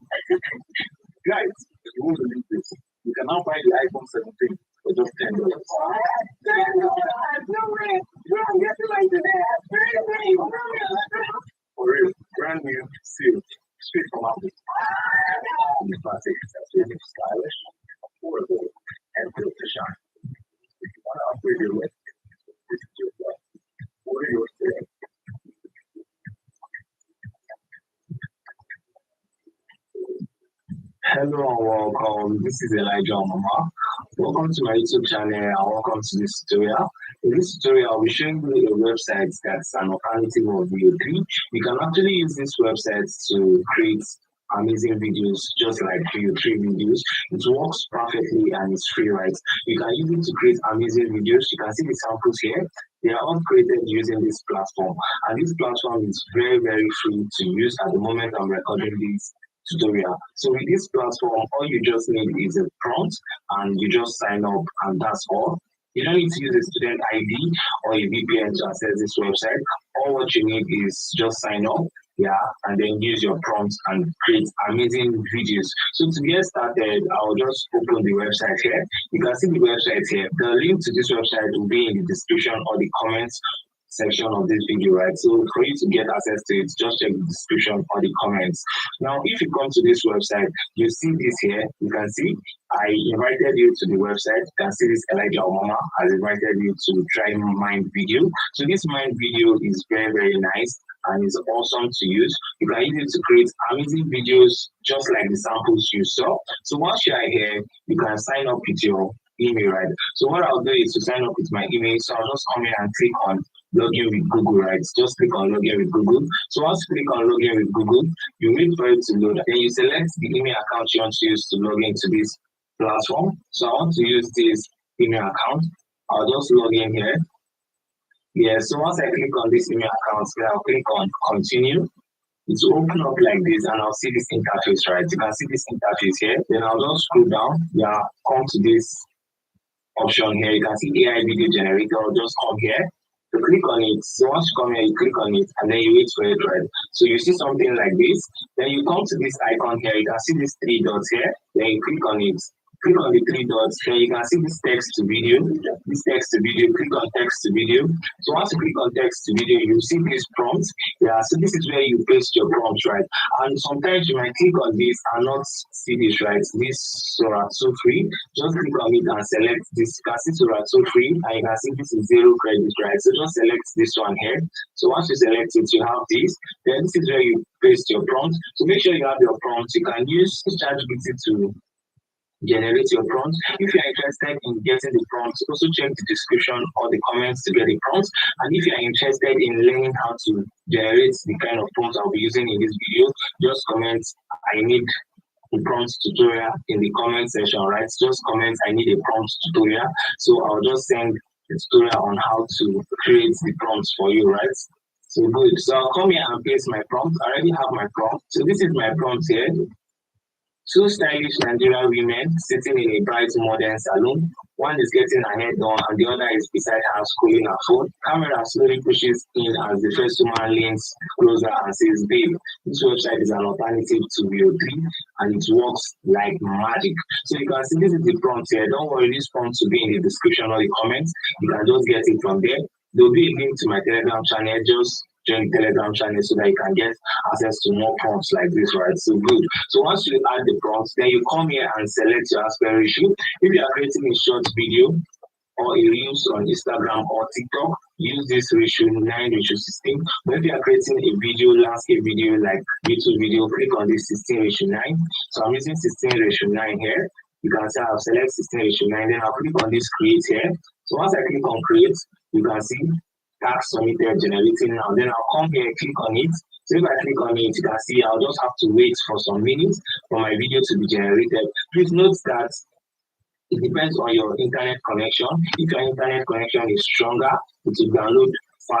Guys, if you want to link this, you can now buy the iPhone 17 for just $10. No way. No, get it like that. For real, brand new, sealed, straight from Apple. The classic is absolutely stylish, affordable, and built to shine. If you want to upgrade your list, this is your plan. Order yours today. Hello and welcome. This is Elijah Mama. Welcome to my YouTube channel and welcome to this tutorial. In this tutorial, I'll be showing you a website that's an alternative of VO3. You can actually use this website to create amazing videos just like VO3 videos. It works perfectly and it's free, right? You can use it to create amazing videos. You can see the samples here. They are all created using this platform, and this platform is very, very free to use. At the moment I'm recording this tutorial. So with this platform, all you just need is a prompt and you just sign up, and that's all. You don't need to use a student ID or a VPN to access this website. All what you need is just sign up, and then use your prompts and create amazing videos. So to get started, I'll just open the website here. You can see the website here. The link to this website will be in the description or the comments section of this video, right? So for you to get access to it, just check the description or the comments. Now, if you come to this website, you see this here. You can see I invited you to the website. You can see this Elijah Omama has invited you to try Mind Video. So this Mind Video is very, very nice and it's awesome to use. You can use it to create amazing videos just like the samples you saw. So once you are here, you can sign up with your email, right? So what I'll do is to sign up with my email. So I'll just come here and click on login with Google, right? Just click on login with Google. So once you click on login with Google, you wait for it to load. Then you select the email account you want to use to log into this platform. So I want to use this email account. I'll just log in here. So once I click on this email account, then I'll click on continue. It will open up like this and I'll see this interface, right? You can see this interface here. Then I'll just scroll down. Come to this option here. You can see AI video generator. I'll just come here. You click on it. So once you come here, you click on it and then you wait for it, right? So you see something like this. Then you come to this icon here. You can see these 3 dots here. Then you click on it. Click on the 3 dots. Then you can see this text to video. This text to video. Click on text to video. So once you click on text to video, you see this prompt. So this is where you paste your prompt, right? And sometimes you might click on this and not see this, right? This so free. Just click on it and select this. You can see so free, and you can see this is 0 credit, right? So just select this one here. So once you select it, you have this. Then this is where you paste your prompt. So make sure you have your prompt. You can use ChatGPT to generate your prompts. If you are interested in getting the prompts, also check the description or the comments to get the prompts. And if you are interested in learning how to generate the kind of prompts I'll be using in this video, just comment I need a prompt tutorial in the comment section, right? Just comment, I need a prompt tutorial. So I'll just send a tutorial on how to create the prompts for you, right? So good. So I'll come here and paste my prompt. I already have my prompt. So this is my prompt here. Two stylish Nigerian women sitting in a bright modern salon. One is getting her hair done and the other is beside her scrolling her phone. Camera slowly pushes in as the first woman leans closer and says, babe, this website is an alternative to VO3 and it works like magic. So you can see this is the prompt here. Don't worry, this prompt will be in the description or the comments. You can just get it from there. There'll be a link to my Telegram channel. Just join the Telegram channel so that you can get access to more prompts like this, right? So good. So once you add the prompts, then you come here and select your aspect ratio. If you are creating a short video or a reels on Instagram or TikTok, use this ratio 9:16. But if you are creating a video, landscape video like YouTube video, click on this 16:9. So I'm using 16:9 here. You can say I'll select 16:9, then I'll click on this create here. So once I click on create, you can see task submitted generating now. Then I'll come here, click on it. So if I click on it, you can see I'll just have to wait for some minutes for my video to be generated. Please note that it depends on your internet connection. If your internet connection is stronger, it will download